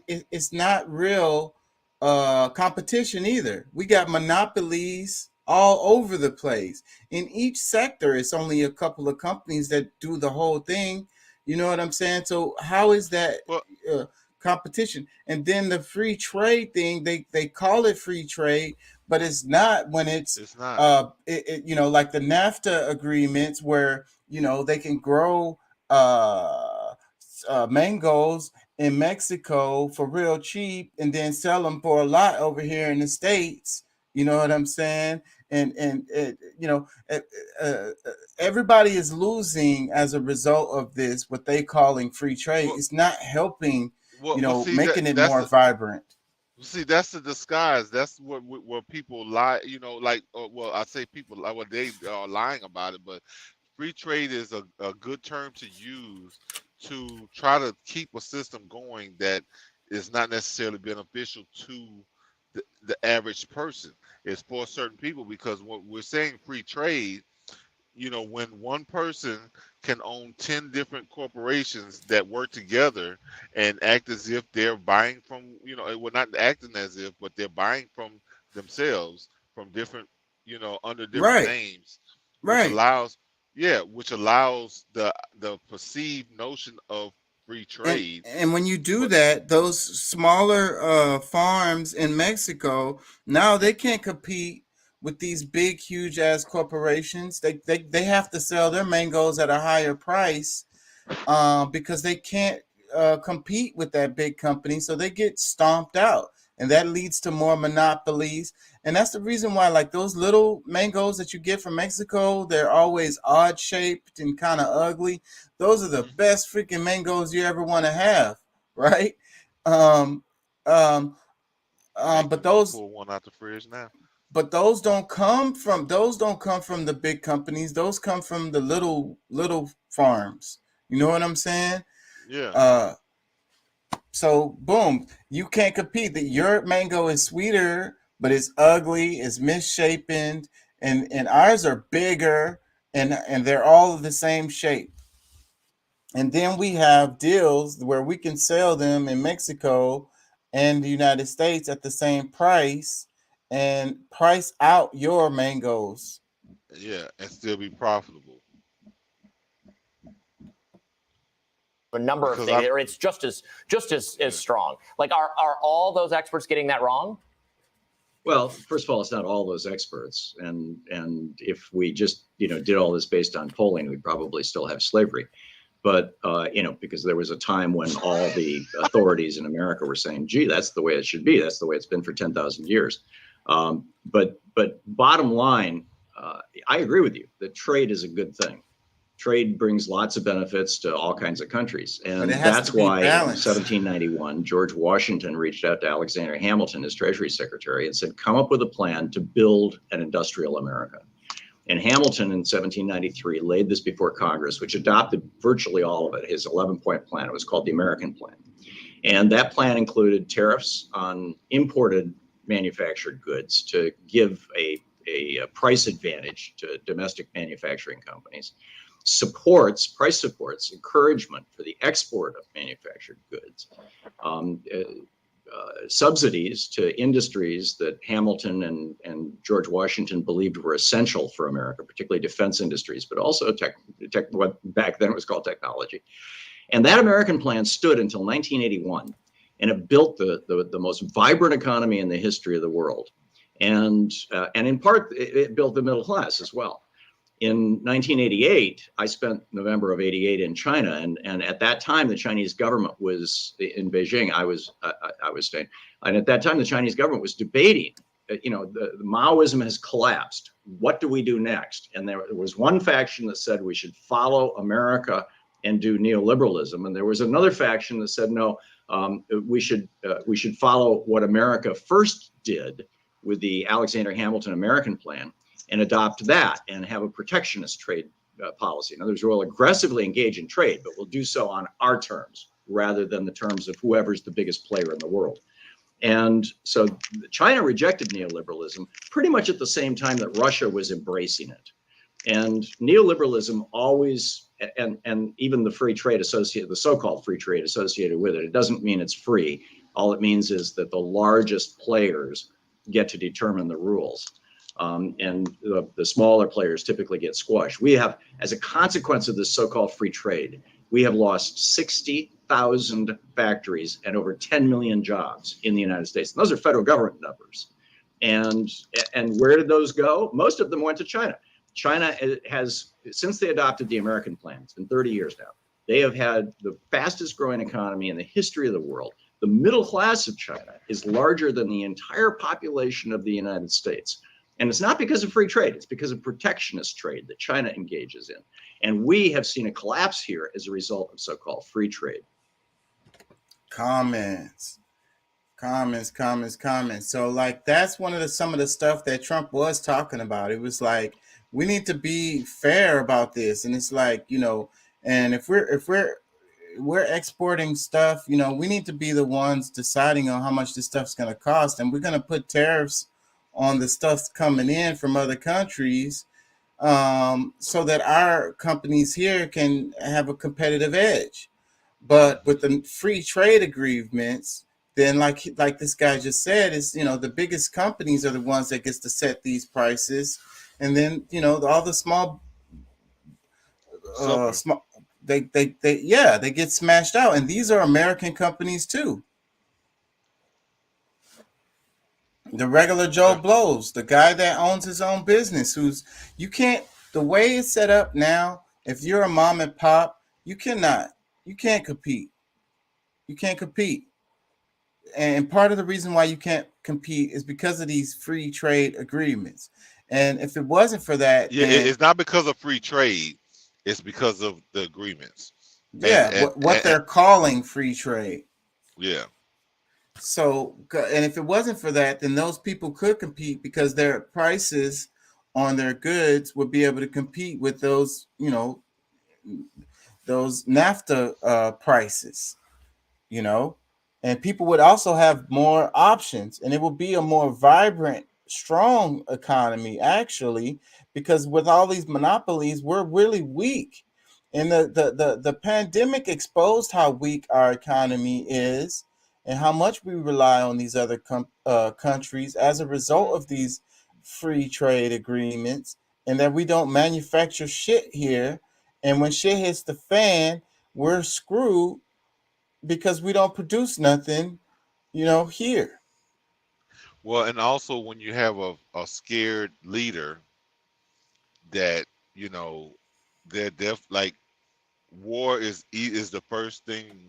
It's not real competition either. We got monopolies all over the place. In each sector, it's only a couple of companies that do the whole thing. You know what I'm saying? So how is that competition? And then the free trade thing, they call it free trade, but it's not when it's not. You know, like the NAFTA agreements where, you know, they can grow mangoes in Mexico for real cheap and then sell them for a lot over here in the States. You know what I'm saying? And you know, everybody is losing as a result of this, what they calling free trade. It's not helping, you know, making it more vibrant. See, that's the disguise. That's what people lie. You know, like, well, I say people like what they are lying about it, but free trade is a good term to use to try to keep a system going that is not necessarily beneficial to the average person. It's for certain people, because what we're saying free trade, you know, when one person can own 10 different corporations that work together and act as if they're buying from, you know, well, not acting as if, but they're buying from themselves from different, you know, under different names, which allows, which allows the perceived notion of free trade. And when you do that, those smaller farms in Mexico, now they can't compete with these big, huge ass corporations. They have to sell their mangoes at a higher price because they can't compete with that big company. So they get stomped out. And that leads to more monopolies. And that's the reason why, like, those little mangoes that you get from Mexico, they're always odd shaped and kind of ugly. Those are the best freaking mangoes you ever want to have, right? But those, pull one out the fridge now. But those don't come from the big companies. Those come from the little farms. You know what I'm saying? Yeah. So boom, you can't compete. Your mango is sweeter, but it's ugly, it's misshapen, and ours are bigger, and they're all the same shape. And then we have deals where we can sell them in Mexico and the United States at the same price and price out your mangoes. Yeah, and still be profitable. A number of things, or it's just as strong. Like, are all those experts getting that wrong? Well, first of all, it's not all those experts, and if we just did all this based on polling, we'd probably still have slavery. But because there was a time when all the authorities in America were saying, "Gee, that's the way it should be. That's the way it's been for 10,000 years." But bottom line, I agree with you that trade is a good thing. Trade brings lots of benefits to all kinds of countries. And that's why in 1791, George Washington reached out to Alexander Hamilton, his Treasury Secretary, and said, come up with a plan to build an industrial America. And Hamilton in 1793 laid this before Congress, which adopted virtually all of it, his 11-point plan. It was called the American Plan. And that plan included tariffs on imported manufactured goods to give a price advantage to domestic manufacturing companies. Price supports, encouragement for the export of manufactured goods, subsidies to industries that Hamilton and George Washington believed were essential for America, particularly defense industries, but also what back then it was called technology. And that American plan stood until 1981, and it built the most vibrant economy in the history of the world. And in part, it built the middle class as well. In 1988, I spent November of '88 in China, and at that time, the Chinese government was in Beijing. I was staying, and at that time, the Chinese government was debating. The Maoism has collapsed. What do we do next? And there was one faction that said we should follow America and do neoliberalism, and there was another faction that said no, we should follow what America first did with the Alexander Hamilton American Plan, and adopt that and have a protectionist trade policy. In other words, we'll aggressively engage in trade, but we'll do so on our terms rather than the terms of whoever's the biggest player in the world. And so China rejected neoliberalism pretty much at the same time that Russia was embracing it. And neoliberalism always, and even the free trade associated, the so-called free trade associated with it, it doesn't mean it's free. All it means is that the largest players get to determine the rules. And the smaller players typically get squashed. We have, as a consequence of this so-called free trade, we have lost 60,000 factories and over 10 million jobs in the United States. And those are federal government numbers. And where did those go? Most of them went to China. China has, since they adopted the American plan, it's been 30 years now, they have had the fastest growing economy in the history of the world. The middle class of China is larger than the entire population of the United States. And it's not because of free trade, it's because of protectionist trade that China engages in. And we have seen a collapse here as a result of so-called free trade. Comments. So like that's one of some of the stuff that Trump was talking about. It was like, we need to be fair about this. And it's like, you know, and if we're exporting stuff, you know, we need to be the ones deciding on how much this stuff's going to cost. And we're going to put tariffs on the stuff coming in from other countries, so that our companies here can have a competitive edge. But with the free trade agreements, then like this guy just said, is, you know, the biggest companies are the ones that gets to set these prices, and then, you know, all the small they get smashed out. And these are American companies too. The regular Joe Blows, the guy that owns his own business, the way it's set up now, if you're a mom and pop, you can't compete. You can't compete. And part of the reason why you can't compete is because of these free trade agreements. And if it wasn't for that, it's not because of free trade, it's because of the agreements. Yeah, what they're calling free trade. Yeah. So, and if it wasn't for that, then those people could compete because their prices on their goods would be able to compete with those, you know, those NAFTA prices, you know, and people would also have more options, and it will be a more vibrant, strong economy, actually, because with all these monopolies, we're really weak. And the pandemic exposed how weak our economy is, and how much we rely on these other countries as a result of these free trade agreements, and that we don't manufacture shit here. And when shit hits the fan, we're screwed because we don't produce nothing, you know, here. Well, and also when you have a scared leader that, you know, they're like war is the first thing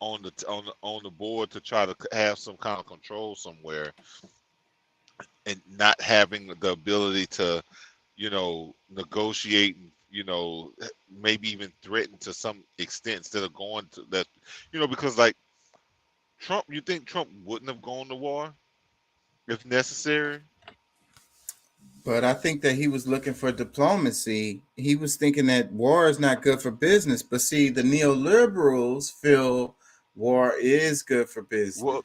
on the board to try to have some kind of control somewhere, and not having the ability to, you know, negotiate and, you know, maybe even threaten to some extent instead of going to that, you know, because like Trump, you think Trump wouldn't have gone to war if necessary? But I think that he was looking for diplomacy. He was thinking that war is not good for business. But see, the neoliberals feel war is good for business. Well,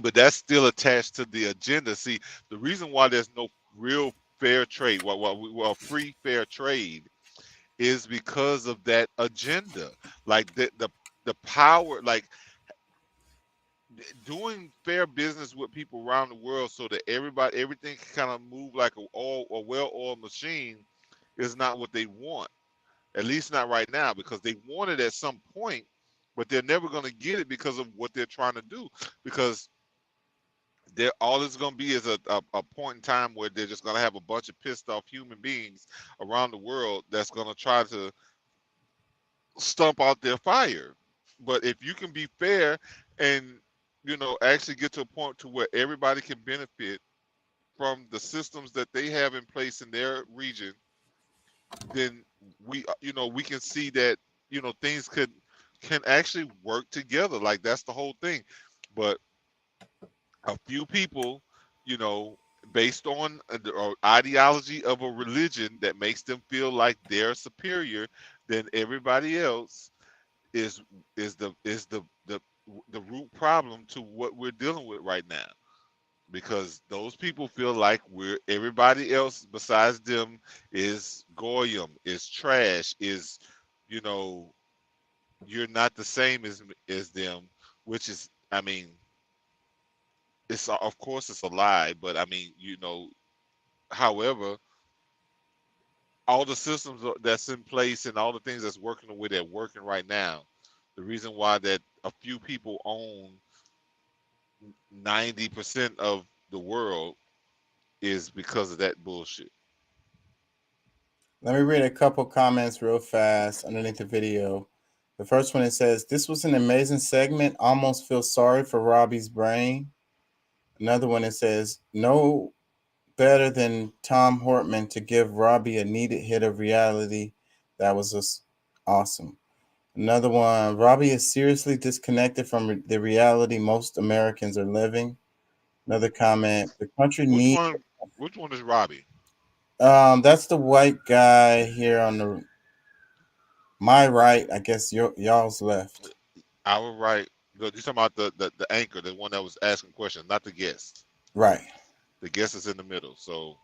but that's still attached to the agenda. See, the reason why there's no real fair trade, well, free fair trade, is because of that agenda. Like the power, like doing fair business with people around the world so that everything can kind of move like a well-oiled machine is not what they want. At least not right now, because they want it at some point, but they're never going to get it because of what they're trying to do. Because all it's going to be is a point in time where they're just going to have a bunch of pissed off human beings around the world that's going to try to stomp out their fire. But if you can be fair and, you know, actually get to a point to where everybody can benefit from the systems that they have in place in their region, then we can see that, you know, things can actually work together. Like that's the whole thing. But a few people, you know, based on the ideology of a religion that makes them feel like they're superior than everybody else, is the the root problem to what we're dealing with right now, because those people feel like everybody else besides them is goyim, is trash, is, you know, you're not the same as them, which is, I mean, it's, of course it's a lie, but I mean, you know, however, all the systems that's in place and all the things that's working the way they're working right now, the reason why that a few people own 90% of the world is because of that bullshit. Let me read a couple comments real fast underneath the video. The first one, it says, "This was an amazing segment. Almost feel sorry for Robbie's brain." Another one, it says, "No better than Tom Hortman to give Robbie a needed hit of reality. That was just awesome." Another one, "Robbie is seriously disconnected from the reality most Americans are living." Another comment, "The country needs..." Which one is Robbie? That's the white guy here on my right. I guess y'all's left. Our right. You're talking about the anchor, the one that was asking questions, not the guest. Right. The guest is in the middle. So,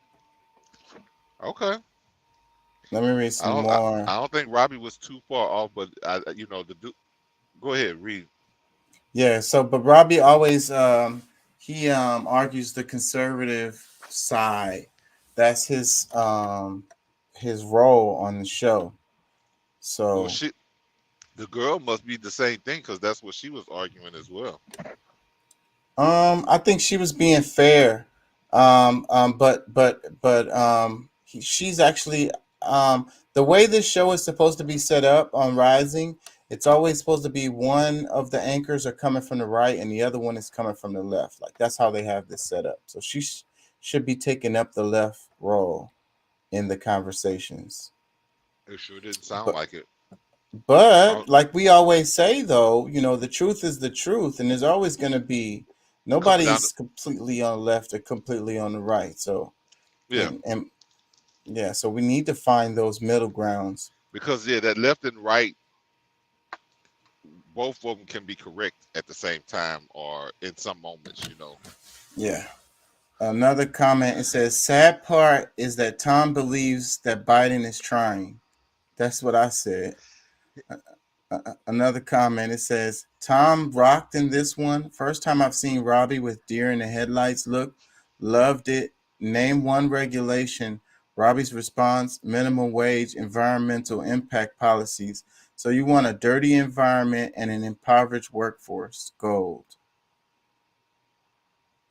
okay. Let me read some more. I don't think Robbie was too far off, but you know, go ahead, read. Yeah. So, but Robbie always he argues the conservative side. That's his role on the show. So well, the girl must be the same thing, because that's what she was arguing as well. I think she was being fair. She's actually the way this show is supposed to be set up on Rising, it's always supposed to be one of the anchors are coming from the right and the other one is coming from the left. Like, that's how they have this set up. So she should be taking up the left role in the conversations. It sure didn't sound like it. But like we always say, though, you know, the truth is the truth, and there's always going to be nobody's completely on the left or completely on the right. So yeah, and yeah, so we need to find those middle grounds, because that left and right, both of them can be correct at the same time, or in some moments, you know. Yeah. Another comment, it says, "Sad part is that Tom believes that Biden is trying." That's what I said. Another comment, it says, "Tom rocked in this one. First time I've seen Robbie with deer in the headlights look. Loved it. Name one regulation." Robbie's response, "Minimum wage, environmental impact policies. So you want a dirty environment and an impoverished workforce." Gold.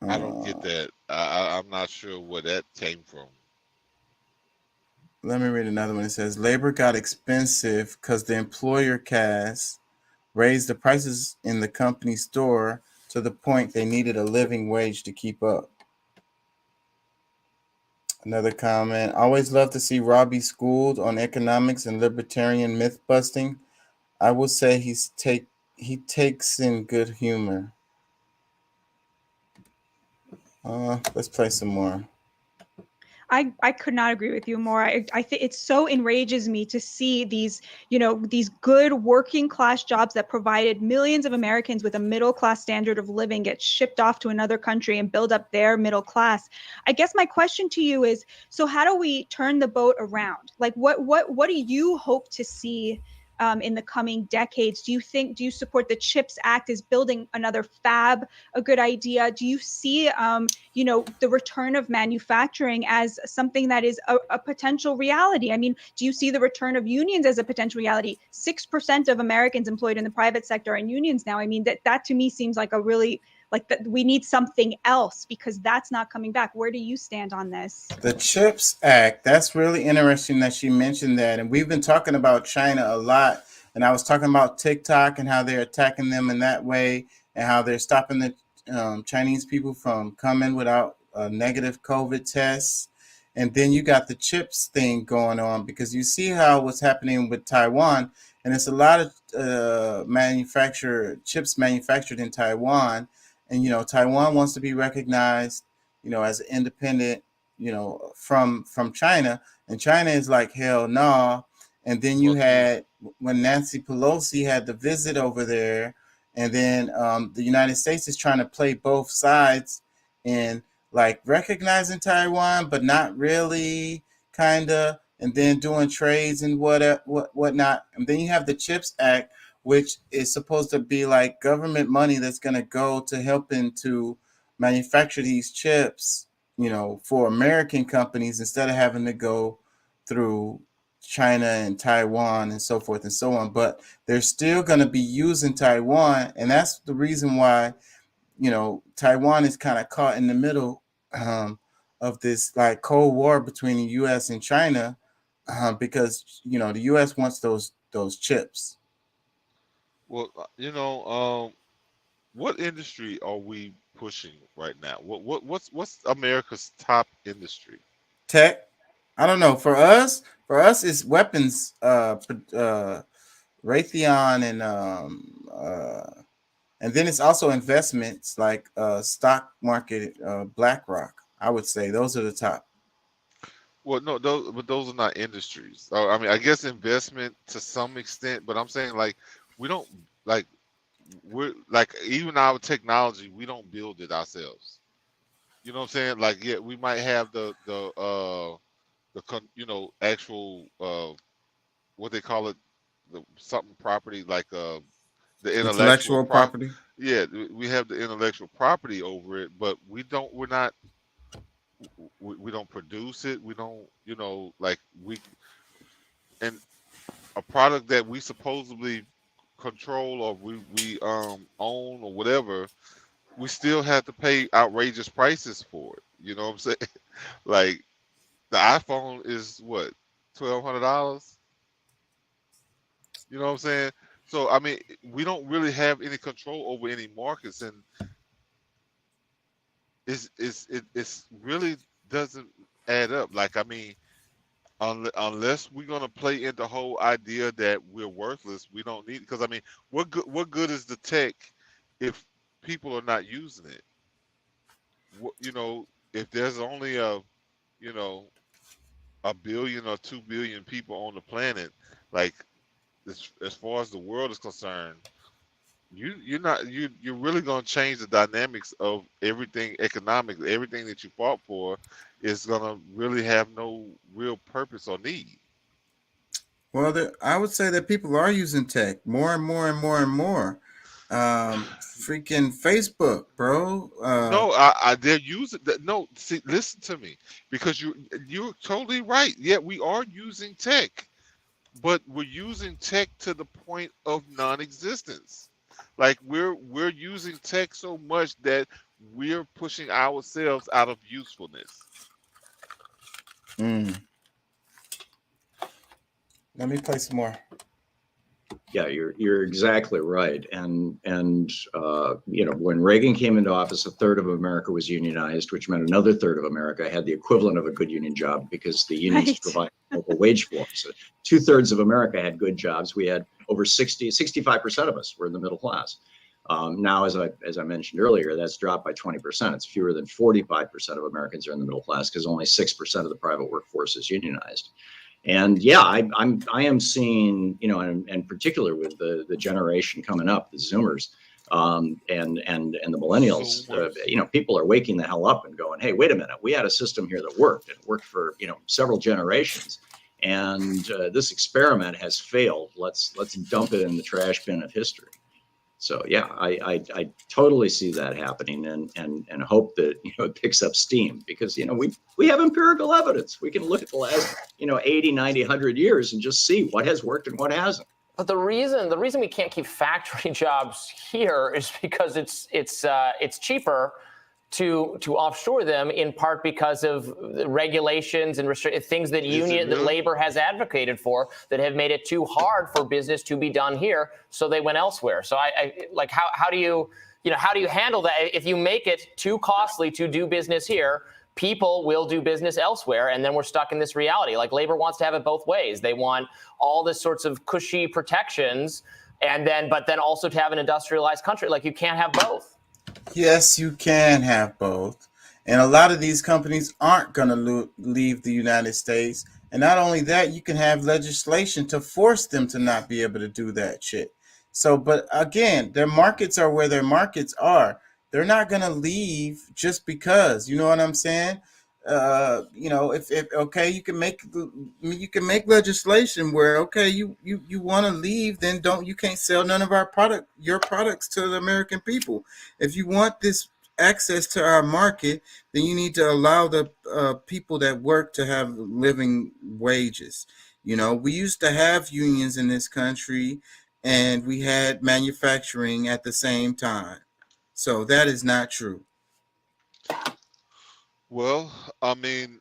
I don't get that. I'm not sure where that came from. Let me read another one. It says, "Labor got expensive because the employer cast raised the prices in the company store to the point they needed a living wage to keep up." Another comment, "Always love to see Robbie schooled on economics and libertarian myth busting. I will say he takes in good humor." Let's play some more. I could not agree with you more. I think it so enrages me to see these, you know, these good working class jobs that provided millions of Americans with a middle class standard of living get shipped off to another country and build up their middle class. I guess my question to you is, so how do we turn the boat around? Like, what do you hope to see in the coming decades? Do you support the CHIPS Act? Is building another fab a good idea? Do you see, you know, the return of manufacturing as something that is a potential reality? I mean, do you see the return of unions as a potential reality? 6% of Americans employed in the private sector are in unions now. I mean, that to me seems like a really, like, that we need something else, because that's not coming back. Where do you stand on this? The CHIPS Act, that's really interesting that she mentioned that. And we've been talking about China a lot. And I was talking about TikTok and how they're attacking them in that way, and how they're stopping the Chinese people from coming without negative COVID tests. And then you got the chips thing going on, because you see how what's happening with Taiwan. And it's a lot of chips manufactured in Taiwan. And, you know, Taiwan wants to be recognized, you know, as an independent, you know, from China. And China is like, hell no. And then you had, when Nancy Pelosi had the visit over there, And then the United States is trying to play both sides in like recognizing Taiwan, but not really, kind of, and then doing trades and whatnot. And then you have the CHIPS Act, which is supposed to be like government money that's going to go to helping to manufacture these chips, you know, for American companies instead of having to go through China and Taiwan and so forth and so on. But they're still going to be using Taiwan, and that's the reason why, you know, Taiwan is kind of caught in the middle of this like Cold War between the U.S. and China, because, you know, the U.S. wants those chips. Well, you know, what industry are we pushing right now? What's America's top industry? Tech. I don't know. For us it's weapons, Raytheon, and then it's also investments like stock market, BlackRock. I would say those are the top. Well, no, those are not industries. I mean, I guess investment to some extent, but I'm saying like we don't like we're like even our technology, we don't build it ourselves. You know what I'm saying? Like, yeah, we might have the you know, actual what they call it, the something property, like the intellectual property. Yeah, we have the intellectual property over it, but we don't produce it. We don't, you know, like and a product that we supposedly control or we own or whatever, we still have to pay outrageous prices for it. You know what I'm saying? Like the iPhone is what, $1,200? You know what I'm saying? So I mean, we don't really have any control over any markets, and it's really doesn't add up. Like, I mean, unless we're gonna play into the whole idea that we're worthless, we don't need. Because I mean, what good is the tech if people are not using it? You know, if there's only a 1 billion or 2 billion people on the planet, like as far as the world is concerned, you're really gonna change the dynamics of everything economically. Everything that you fought for is gonna really have no real purpose or need. Well, I would say that people are using tech more and more and more and more. Freaking Facebook, bro. No, they're using that. No, see, listen to me, because you're totally right. Yeah, we are using tech, but we're using tech to the point of non-existence. Like we're using tech so much that we're pushing ourselves out of usefulness. Let me play some more. Yeah, you're exactly right. And you know, when Reagan came into office, a third of America was unionized, which meant another third of America had the equivalent of a good union job because the unions provide local wage for them. So 2/3 of America had good jobs. We had over 65% of us were in the middle class. Now, as I mentioned earlier, that's dropped by 20%. It's fewer than 45% of Americans are in the middle class because only 6% of the private workforce is unionized. And yeah, I am seeing, you know, and in particular with the generation coming up, the Zoomers, and the millennials, you know, people are waking the hell up and going, hey, wait a minute, we had a system here that worked. It worked for, you know, several generations, and this experiment has failed. Let's dump it in the trash bin of history. So yeah, I totally see that happening, and hope that, you know, it picks up steam, because, you know, we have empirical evidence. We can look at the last, you know, 80, 90, 100 years and just see what has worked and what hasn't. But the reason we can't keep factory jobs here is because it's cheaper to offshore them, in part because of regulations and things that that labor has advocated for, that have made it too hard for business to be done here, so they went elsewhere. So I like, how do you handle that? If you make it too costly to do business here, people will do business elsewhere, and then we're stuck in this reality. Like, labor wants to have it both ways. They want all this sorts of cushy protections, but then also to have an industrialized country. Like, you can't have both. Yes, you can have both. And a lot of these companies aren't going to leave the United States. And not only that, you can have legislation to force them to not be able to do that shit. So, but again, their markets are where their markets are. They're not going to leave just because. You know what I'm saying? If okay, you can make legislation where okay, you want to leave, then you can't sell none of your products to the American people. If you want this access to our market, then you need to allow the people that work to have living wages. We used to have unions in this country, and we had manufacturing at the same time. So that is not true. Well, I mean,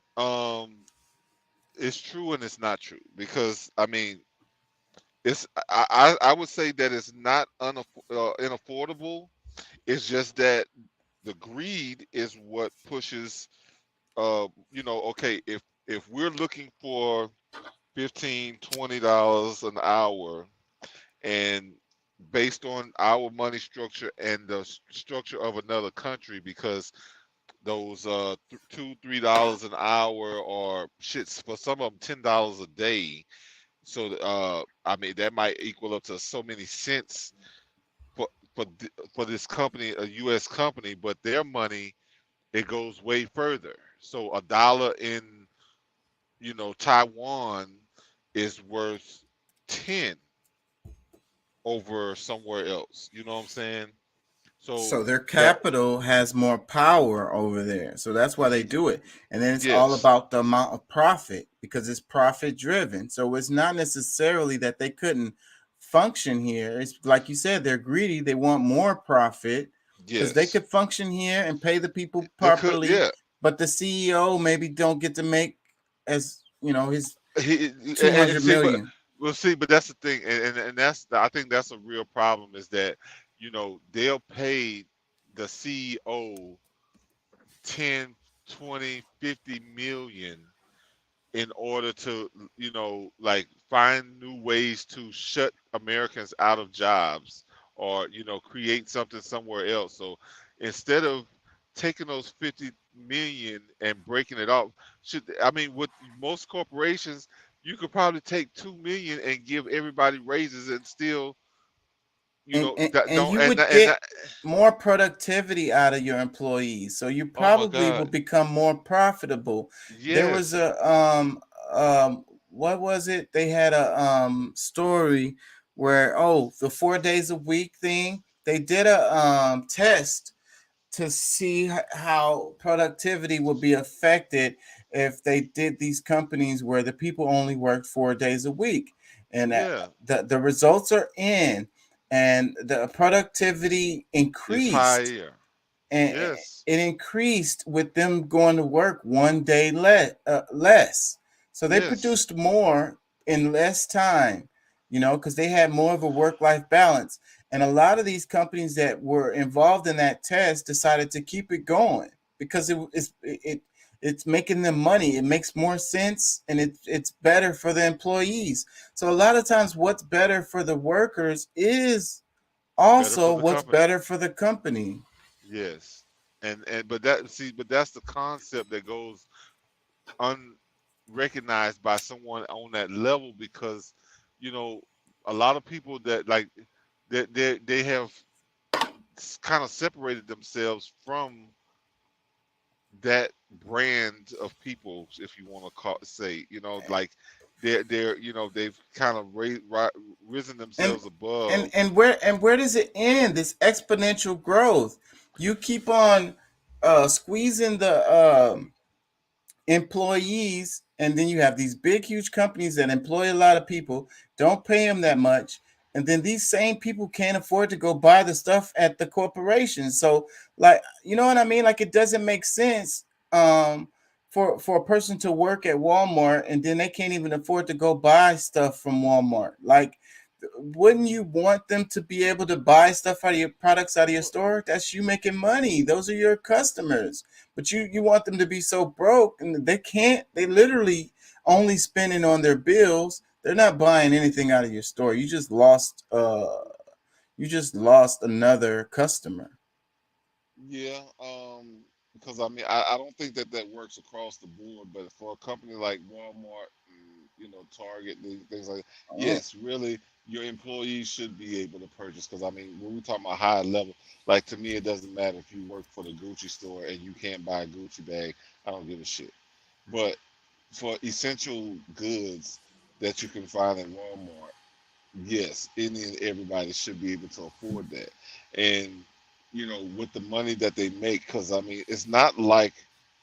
it's true and it's not true because I mean, I would say that it's not unaffordable. It's just that the greed is what pushes. Okay, if we're looking for $15-20 an hour, and based on our money structure and the structure of another country, because those $2-3 an hour or shits for some of them $10 a day. So I mean that might equal up to so many cents for for this company, a U.S. company, but their money it goes way further. So a dollar in Taiwan is worth 10 over somewhere else. You know what I'm saying? So So their that capital has more power over there. So that's why they do it. And then it's all yes, about the amount of profit because it's profit driven. So it's not necessarily that they couldn't function here. It's like you said, they're greedy. They want more profit because they yes, could function here and pay the people they could, properly. yeah. But the CEO maybe don't get to make as, his And 200 see, but million. well, see, but that's the thing, and I think that's a real problem is that they'll pay the CEO 10, 20, 50 million in order to like find new ways to shut Americans out of jobs or create something somewhere else. So instead of taking those 50 million and breaking it off, I mean with most corporations you could probably take 2 million and give everybody raises and still that And don't you and would that, and get that, more productivity out of your employees, so you oh my probably will God, become more profitable. There was yes, a what was it, they had a story where the 4 days a week thing, they did a test to see how productivity would be affected if they did these companies where the people only worked 4 days a week. And yeah, the results are in, and the productivity it's increased, higher, and yes, it increased with them going to work 1 day less. So they yes, produced more in less time, because they had more of a work-life balance. And a lot of these companies that were involved in that test decided to keep it going because it's making them money. It makes more sense, and it's better for the employees. So a lot of times what's better for the workers is better for also the what's company. better for the company. Yes, and but that's the concept that goes unrecognized by someone on that level because you know a lot of people that like they have kind of separated themselves from that brand of people, if you want to say, like they're they've kind of risen and themselves above. and where does it end, this exponential growth? You keep on squeezing the employees, and then you have these big huge companies that employ a lot of people, don't pay them that much, and then these same people can't afford to go buy the stuff at the corporation. So like, you know what I mean, like it doesn't make sense for a person to work at Walmart and then they can't even afford to go buy stuff from Walmart. Like, wouldn't you want them to be able to buy stuff out of your products out of your store? That's you making money. Those are your customers. But you want them to be so broke and they can't. They literally only spending on their bills. They're not buying anything out of your store. You just lost another customer. Yeah, because I mean I don't think that works across the board, but for a company like Walmart, Target, things like that. Yes, really, your employees should be able to purchase. Because I mean, when we talk about high level, like to me, it doesn't matter if you work for the Gucci store and you can't buy a Gucci bag. I don't give a shit. But for essential goods that you can find in Walmart, yes, any and everybody should be able to afford that. And with the money that they make, because I mean, it's not like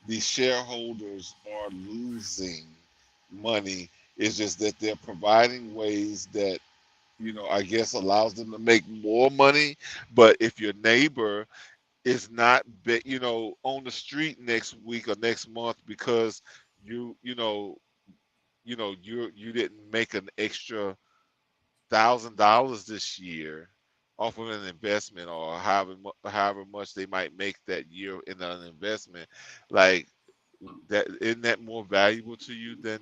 the shareholders are losing money. It's just that they're providing ways that I guess allows them to make more money. But if your neighbor is not on the street next week or next month because you didn't make an extra $1,000 this year off of an investment, or however much they might make that year in an investment, like that, isn't that more valuable to you than?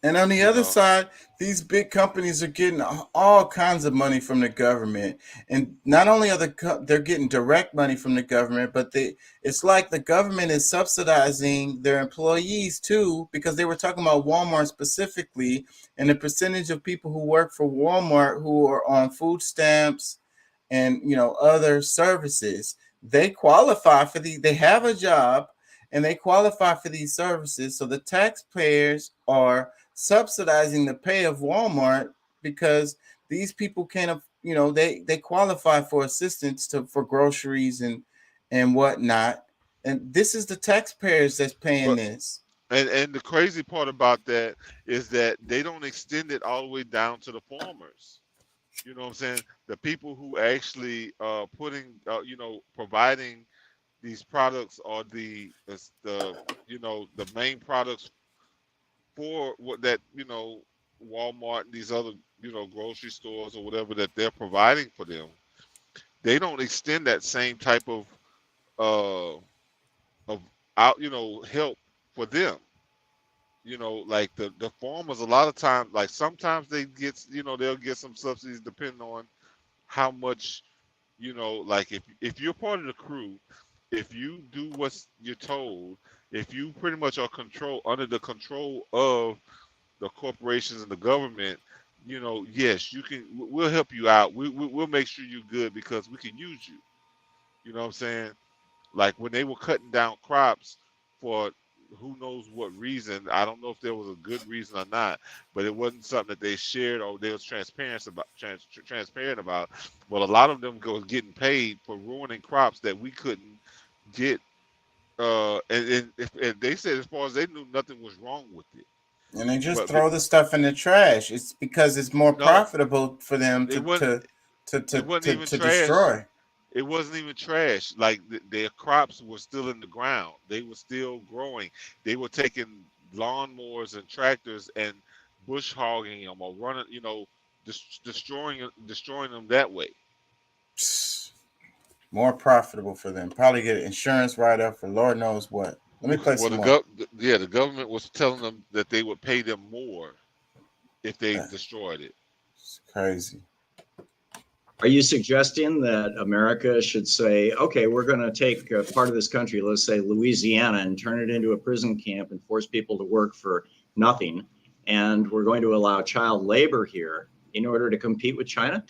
And on the other side, these big companies are getting all kinds of money from the government, and not only are they're getting direct money from the government, but it's like the government is subsidizing their employees too, because they were talking about Walmart specifically, and the percentage of people who work for Walmart who are on food stamps and other services, they qualify for they have a job and they qualify for these services. So the taxpayers are subsidizing the pay of Walmart because these people can't, they qualify for assistance for groceries and whatnot. And this is the taxpayers that's paying this. And the crazy part about that is that they don't extend it all the way down to the farmers. You know what I'm saying? The people who actually providing these products are the main products for what that Walmart and these other grocery stores or whatever that they're providing for them. They don't extend that same type of help for them. Like the farmers, a lot of times, like sometimes they get they'll get some subsidies depending on how much like if you're part of the crew, if you do what you're told, if you pretty much are under the control of the corporations and the government, yes, you can. We'll help you out. We'll make sure you're good because we can use you. You know what I'm saying? Like when they were cutting down crops for who knows what reason. I don't know if there was a good reason or not, but it wasn't something that they shared or they was transparent about. But a lot of them was getting paid for ruining crops that we couldn't get. And they said as far as they knew, nothing was wrong with it. And they just throw the stuff in the trash. It's because it's more profitable for them to destroy. It wasn't even trash. Like their crops were still in the ground. They were still growing. They were taking lawnmowers and tractors and bush hogging them or running, destroying them that way. More profitable for them. Probably get an insurance write-up for Lord knows what. Let me play some more. The government was telling them that they would pay them more if they destroyed it. It's crazy. Are you suggesting that America should say, okay, we're going to take part of this country, let's say Louisiana, and turn it into a prison camp and force people to work for nothing, and we're going to allow child labor here in order to compete with China?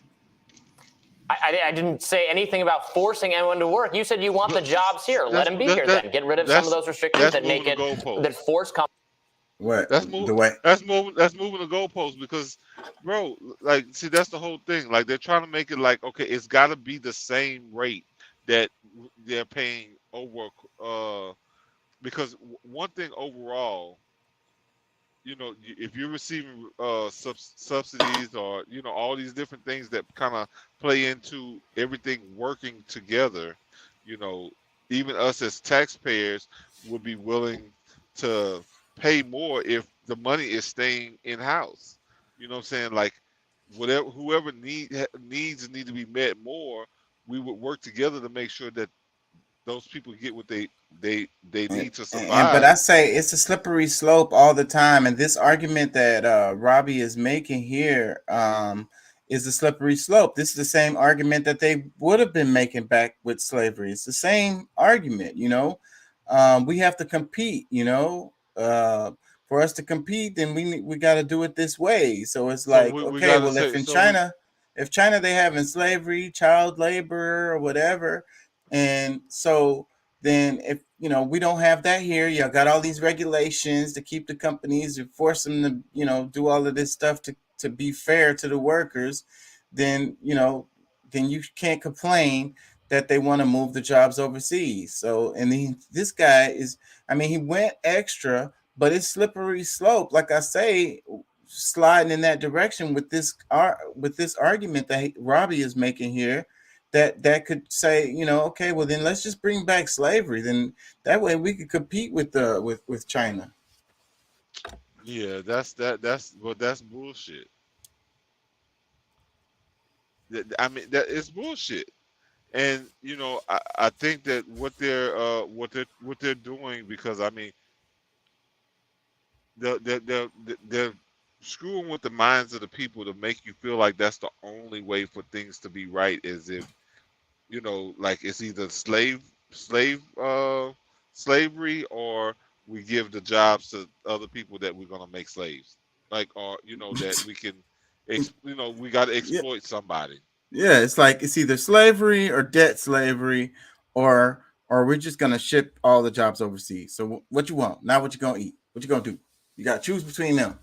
I didn't say anything about forcing anyone to work. You said you want the jobs here. Let them be here then. Get rid of some of those restrictions that make it that force companies. What? That's moving the goalposts because, bro, like, see, that's the whole thing. Like, they're trying to make it like, okay, it's got to be the same rate that they're paying over. Because one thing overall, if you're receiving subsidies or all these different things that kind of play into everything working together, even us as taxpayers would be willing to pay more if the money is staying in house. You know what I'm saying? Like whoever needs need to be met more, we would work together to make sure that those people get what they need to survive. But I say it's a slippery slope all the time, and this argument that Robbie is making here is a slippery slope. This is the same argument that they would have been making back with slavery. It's the same argument, we have to compete, for us to compete, then we got to do it this way. So it's So like, we okay, gotta well, say if in so. China, they having slavery, child labor, or whatever, and so then if we don't have that here, you got all these regulations to keep the companies and force them to do all of this stuff to be fair to the workers, then then you can't complain that they want to move the jobs overseas. So, and this guy is, I mean, he went extra, but it's slippery slope, like I say, sliding in that direction with this argument that Robbie is making here, that could say, okay, well then let's just bring back slavery. Then that way we could compete with China. Yeah, that's bullshit. I mean, that is bullshit. And I think that what they're doing, because I mean, they're screwing with the minds of the people to make you feel like that's the only way for things to be right, as if like it's either slavery, or we give the jobs to other people that we're gonna make slaves, like, or that we can we got to exploit somebody. Yeah, it's like it's either slavery or debt slavery, or we're just gonna ship all the jobs overseas. So what you want? Now what you gonna eat? What you gonna do? You gotta choose between them.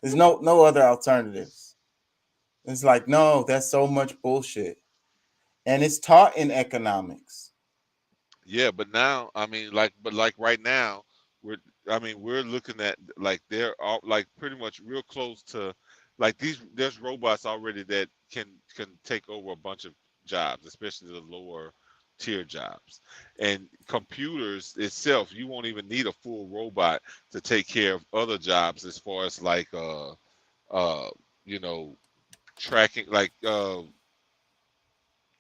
There's no other alternatives. It's like, no, that's so much bullshit. And it's taught in economics. Yeah, but now, I mean, like right now, we're looking at, like, they're all like pretty much real close to, like, there's robots already that can take over a bunch of jobs, especially the lower tier jobs. And computers itself, you won't even need a full robot to take care of other jobs, as far as like tracking, like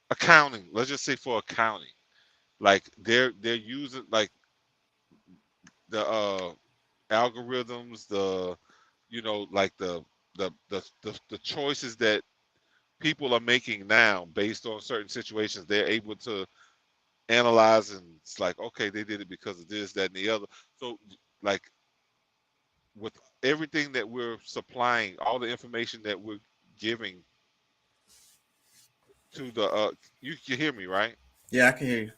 accounting. Let's just say for accounting, like they're using like the algorithms, like the choices that people are making now based on certain situations. They're able to analyze, and it's like, okay, they did it because of this, that, and the other. So, like, with everything that we're supplying, all the information that we're giving to the you can hear me, right? Yeah, I can hear you.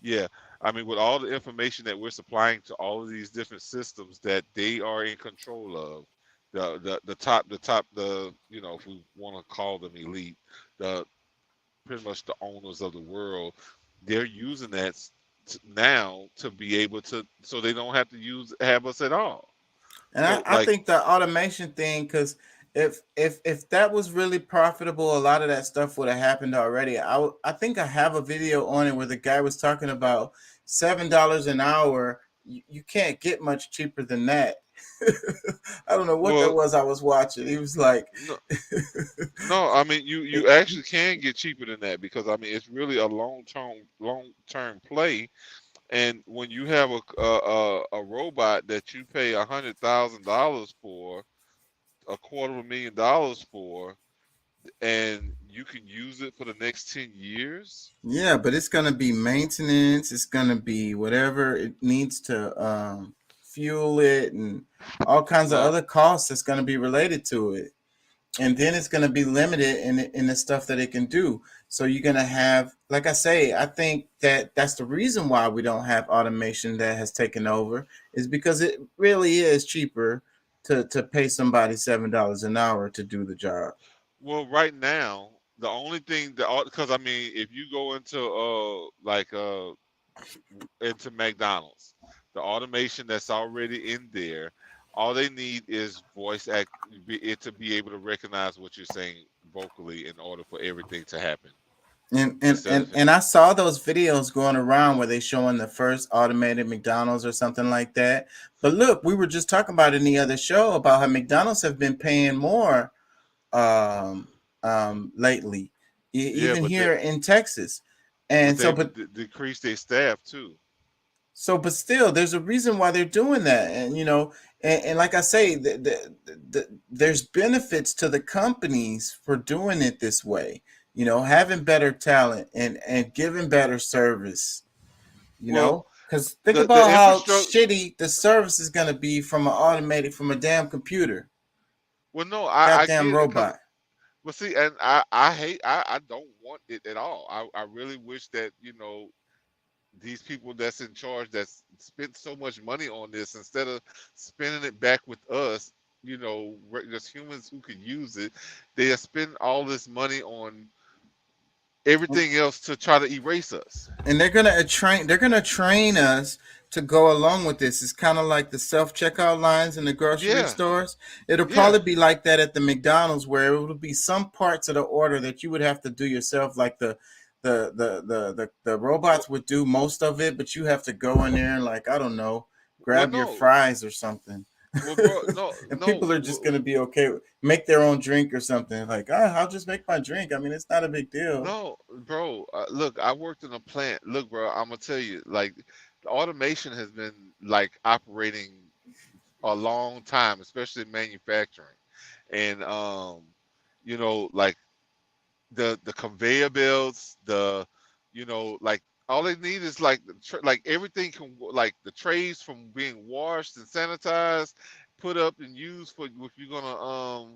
Yeah, I mean, with all the information that we're supplying to all of these different systems that they are in control of, the top, if we want to call them elite, pretty much the owners of the world, they're using that now to be able to, so they don't have to have us at all. And So, I think the automation thing, because if that was really profitable, a lot of that stuff would have happened already. I think I have a video on it where the guy was talking about $7 an hour. You can't get much cheaper than that. I don't know what that was I was watching. He was like, no, I mean, you actually can get cheaper than that, because I mean, it's really a long-term play. And when you have a robot that you pay $100,000 for, $250,000 for, and you can use it for the next 10 years. Yeah, but it's gonna be maintenance. It's gonna be whatever it needs to fuel it, and all kinds of other costs that's gonna be related to it. And then it's gonna be limited in the stuff that it can do. So you're gonna have, like I say, I think that's the reason why we don't have automation that has taken over, is because it really is cheaper to pay somebody $7 an hour to do the job. Well, right now, the only thing because I mean, if you go into into McDonald's, the automation that's already in there, all they need is it to be able to recognize what you're saying vocally in order for everything to happen. And I saw those videos going around where they showing the first automated McDonald's or something like that. But look, we were just talking about in the other show about how McDonald's have been paying more lately, even here in Texas. And but decrease their staff too. So, but still, there's a reason why they're doing that. And, and like I say, there's benefits to the companies for doing it this way, having better talent and giving better service, because Because think the about how infrastructure. shitty the service is gonna be from a damn computer, Well, no, I goddamn get it because, robot. but see, and I hate, I don't want it at all. I really wish that, these people that's in charge that's spent so much money on this, instead of spending it back with us, just humans who could use it, they spend all this money on everything else to try to erase us. And they're gonna train us to go along with this. It's kind of like the self-checkout lines in the grocery Yeah, stores. It'll yeah. probably be like that at the McDonald's, where it will be some parts of the order that you would have to do yourself, like the robots would do most of it, but you have to go in there and, like, I don't know, Well, grab your no. fries or something. Well, bro, no, And no. people are just gonna be okay with make their own drink or something. Like, I'll just make my drink. I mean, it's not a big deal. No, bro. Look, I worked in a plant. Look, bro, I'm gonna tell you, like, the automation has been like operating a long time, especially in manufacturing, and like the conveyor belts, like all they need is like like everything can, like the trays from being washed and sanitized, put up and used for if you're gonna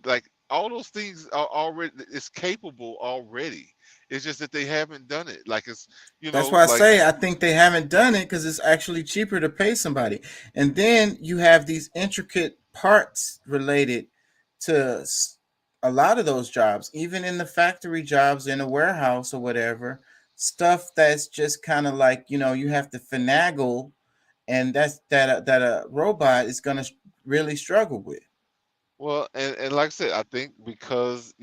like all those things are already, it's capable already. It's just that they haven't done it. Like it's That's why I like say I think they haven't done it because it's actually cheaper to pay somebody. And then you have these intricate parts related to a lot of those jobs, even in the factory jobs in a warehouse or whatever, stuff that's just kind of like, you have to finagle, and that's that a robot is going to really struggle with. well, and like I said, I think because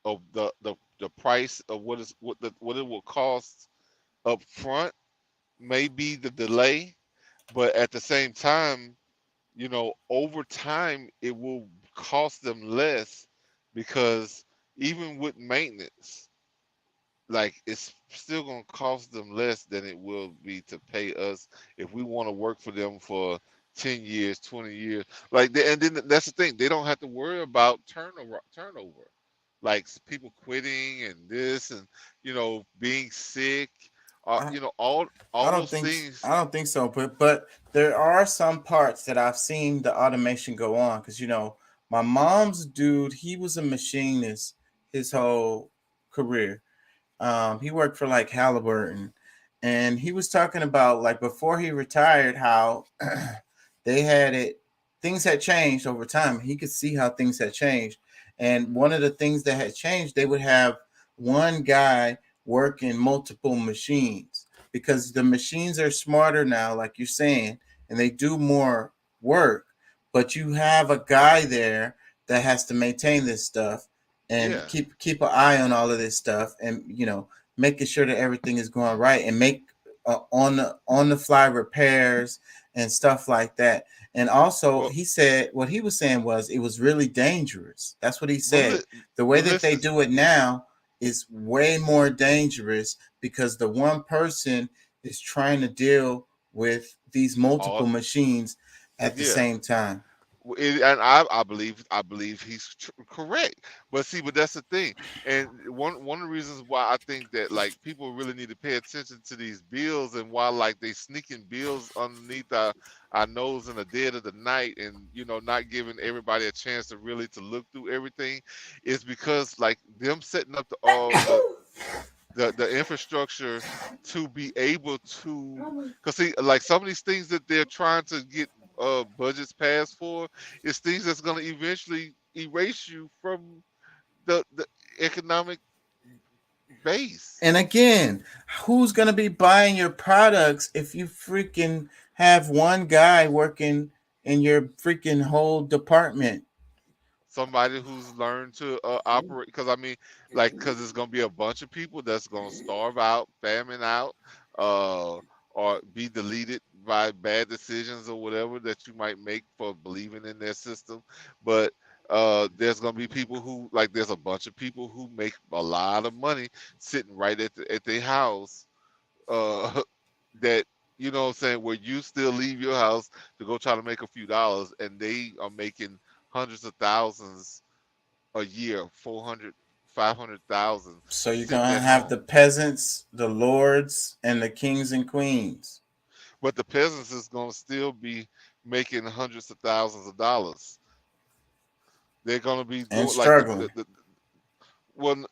of the price of what it will cost up front may be the delay, but at the same time, over time it will cost them less, because even with maintenance, like it's still gonna cost them less than it will be to pay us if we want to work for them for 10 years, 20 years. Like and then that's the thing, they don't have to worry about turnover. Like people quitting and this and being sick. I, I All don't those think things. I don't think so, but there are some parts that I've seen the automation go on because my mom's dude, he was a machinist his whole career. He worked for like Halliburton, and he was talking about, like, before he retired, how they had it, things had changed over time. He could see how things had changed, and one of the things that had changed, they would have one guy working multiple machines because the machines are smarter now, like you're saying, and they do more work, but you have a guy there that has to maintain this stuff and Yeah. keep an eye on all of this stuff, and making sure that everything is going right, and make on the fly repairs and stuff like that. And also, Well, he said what he was saying was it was really dangerous. That's what he but, said. The way but that they listen, do it now is way more dangerous because the one person is trying to deal with these multiple all machines at the yeah. same time. And I believe he's correct. But that's the thing. And one of the reasons why I think that, like, people really need to pay attention to these bills, and why, like, they sneaking bills underneath our nose in the dead of the night, and not giving everybody a chance to look through everything, is because, like, them setting up the infrastructure to be able to, because see, like, some of these things that they're trying to get budgets passed for is things that's going to eventually erase you from the economic base. And again, who's going to be buying your products if you freaking have one guy working in your freaking whole department? Somebody who's learned to operate, because I mean, like, because it's going to be a bunch of people that's going to starve out, famine out, uh, or be deleted by bad decisions or whatever that you might make for believing in their system. But there's going to be people who, like, there's a bunch of people who make a lot of money sitting right at their house, that, what I'm saying, where you still leave your house to go try to make a few dollars, and they are making hundreds of thousands a year, 400, 500,000. So you're sitting gonna at have home. the peasants, the lords, and the kings and queens. But the peasants is going to still be making hundreds of thousands of dollars. They're going to be And doing like struggling. well,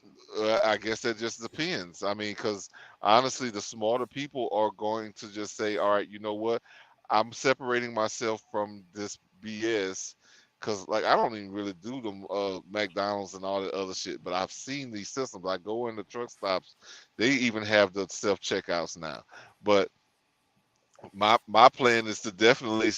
I guess that just depends. I mean, because honestly, the smarter people are going to just say, all right, you know what? I'm separating myself from this BS because, like, I don't even really do the McDonald's and all that other shit, but I've seen these systems. I go in the truck stops, they even have the self checkouts now. But my plan is to definitely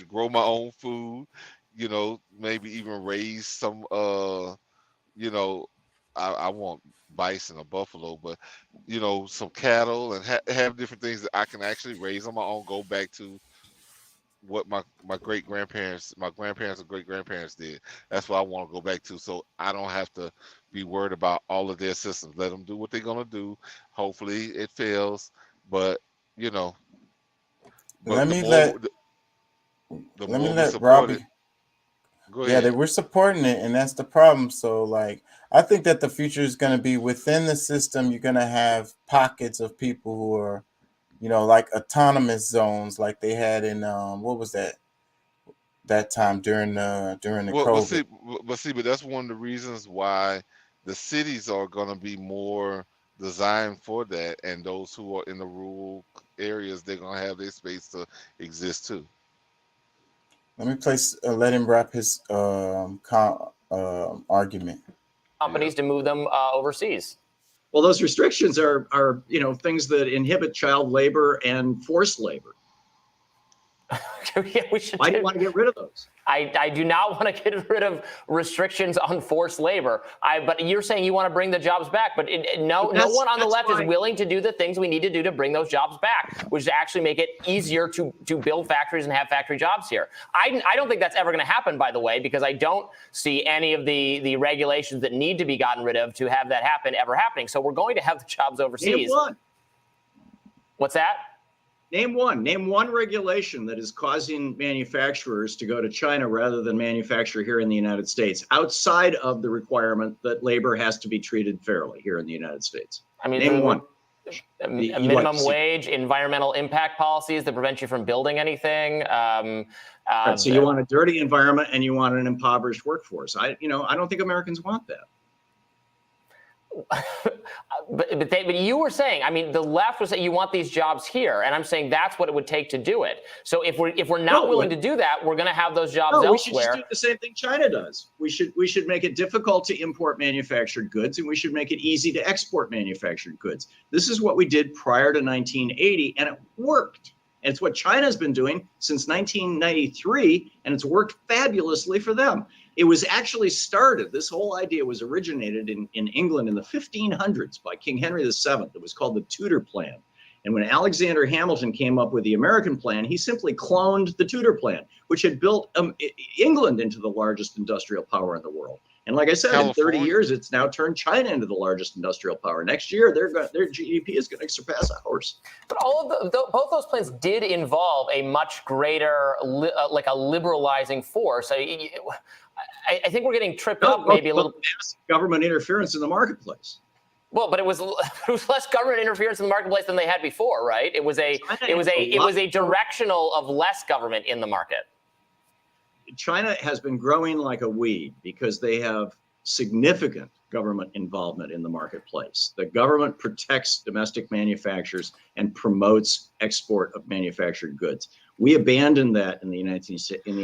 grow my own food. You know, maybe even raise some. You know, I want bison or buffalo, but you know, some cattle and have different things that I can actually raise on my own. Go back to what my great grandparents, my grandparents and great grandparents did. That's what I want to go back to, so I don't have to be worried about all of their systems. Let them do what they're gonna do. Hopefully, it fails, but you know. But Let the me more let the let more me we let support it, Robbie. go Yeah, ahead. we're supporting it, and that's the problem. So, like, I think that the future is going to be within the system. You're going to have pockets of people who are, you know, like autonomous zones, like they had in what was that time during the Well, COVID. but that's one of the reasons why the cities are going to be more designed for that, and those who are in the rural areas, they're going to have their space to exist too. Let me let him wrap his argument. Companies to move them overseas. Well, those restrictions are things that inhibit child labor and forced labor. Yeah, we should. Why do you want to get rid of those? I do not want to get rid of restrictions on forced labor. But you're saying you want to bring the jobs back. But no one on the left is willing to do the things we need to do to bring those jobs back, which is to actually make it easier to build factories and have factory jobs here. I don't think that's ever going to happen, by the way, because I don't see any of the regulations that need to be gotten rid of to have that happen ever happening. So we're going to have the jobs overseas. Name one. What's that? Name one regulation that is causing manufacturers to go to China rather than manufacture here in the United States, outside of the requirement that labor has to be treated fairly here in the United States. I mean, name one. A minimum wage, environmental impact policies that prevent you from building anything. Right, so you want a dirty environment and you want an impoverished workforce. I don't think Americans want that. But you were saying, I mean, the left was saying you want these jobs here, and I'm saying that's what it would take to do it. So if we're not willing to do that, we're going to have those jobs elsewhere. We should just do the same thing China does. We should make it difficult to import manufactured goods, and we should make it easy to export manufactured goods. This is what we did prior to 1980, and it worked. And it's what China's been doing since 1993, and it's worked fabulously for them. It was actually started, this whole idea was originated in England in the 1500s by King Henry VII. It was called the Tudor Plan. And when Alexander Hamilton came up with the American plan, he simply cloned the Tudor Plan, which had built England into the largest industrial power in the world. And like I said, in 30 years, it's now turned China into the largest industrial power. Next year, their GDP is going to surpass ours. But both those plans did involve a much greater, like a liberalizing force. I think we're getting tripped up maybe a little. Massive government interference in the marketplace. Well, but it was less government interference in the marketplace than they had before, right? It was a directional of less government in the market. China has been growing like a weed because they have significant government involvement in the marketplace. The government protects domestic manufacturers and promotes export of manufactured goods. We abandoned that in the United States in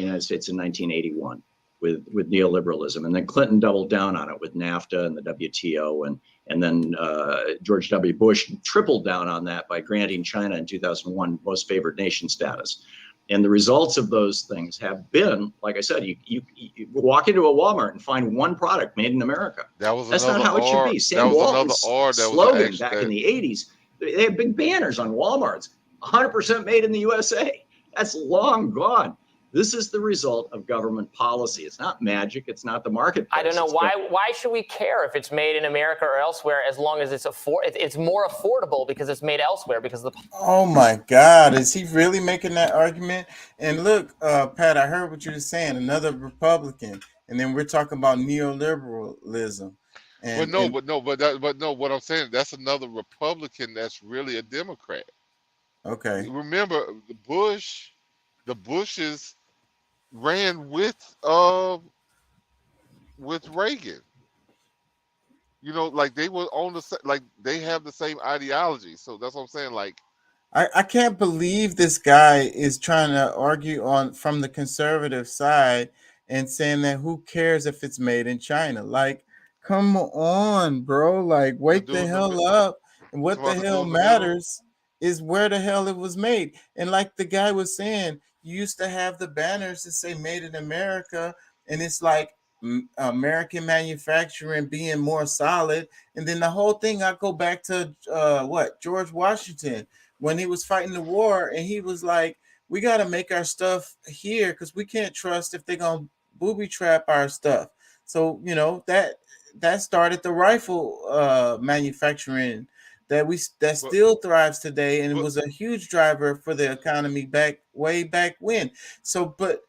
1981 with neoliberalism, and then Clinton doubled down on it with NAFTA and the WTO, and then George W. Bush tripled down on that by granting China in 2001 most favored nation status. And the results of those things have been, like I said, you walk into a Walmart and find one product made in America. That's not how it should be. Sam Walton's slogan back in the 80s, they had big banners on Walmarts, 100% made in the USA. That's long gone. This is the result of government policy. It's not magic. It's not the marketplace. I don't know why should we care if it's made in America or elsewhere, as long as it's more affordable because it's made elsewhere because of the. Oh my God, is he really making that argument? And look, Pat, I heard what you were saying. Another Republican, and then we're talking about neoliberalism, And, what I'm saying, that's another Republican that's really a Democrat. okay. Remember, the Bushes ran with Reagan. You know, like they were on like they have the same ideology. So that's what I'm saying. Like, I can't believe this guy is trying to argue from the conservative side and saying that who cares if it's made in China? Like, come on, bro. Like, wake the hell up. And what the hell matters is where the hell it was made. And like the guy was saying, you used to have the banners that say made in America, and it's like American manufacturing being more solid. And then the whole thing, I go back to George Washington, when he was fighting the war, and he was like, we got to make our stuff here because we can't trust if they're going to booby trap our stuff. So, you know, that started the rifle manufacturing that still thrives today, and it was a huge driver for the economy way back when. So, but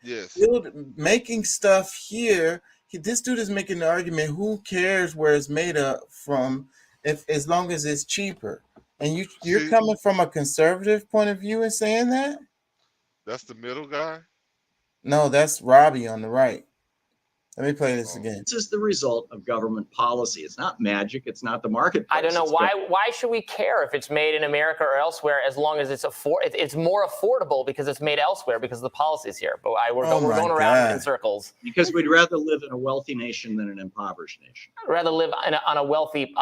making stuff here, this dude is making the argument, who cares where it's made from, as long as it's cheaper. And you're coming from a conservative point of view and saying that? That's the middle guy? No, that's Robbie on the right. Let me play this again. This is the result of government policy. It's not magic. It's not the marketplace. I don't know why should we care if it's made in America or elsewhere, as long as it's more affordable because it's made elsewhere because of the policies here. But we're going around in circles. Because we'd rather live in a wealthy nation than an impoverished nation. I'd rather live on a wealthy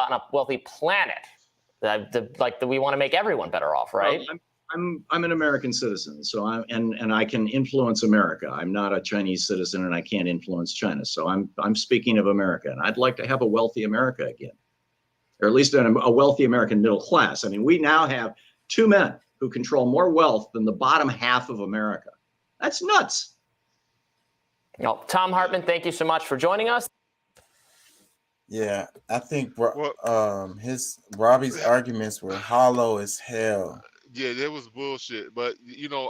planet. We want to make everyone better off, right? Well, I'm an American citizen, so and I can influence America. I'm not a Chinese citizen, and I can't influence China. So I'm speaking of America, and I'd like to have a wealthy America again, or at least a wealthy American middle class. I mean, we now have two men who control more wealth than the bottom half of America. That's nuts. Well, Thom Hartmann, thank you so much for joining us. Yeah, I think Robbie's arguments were hollow as hell. Yeah, that was bullshit. But you know,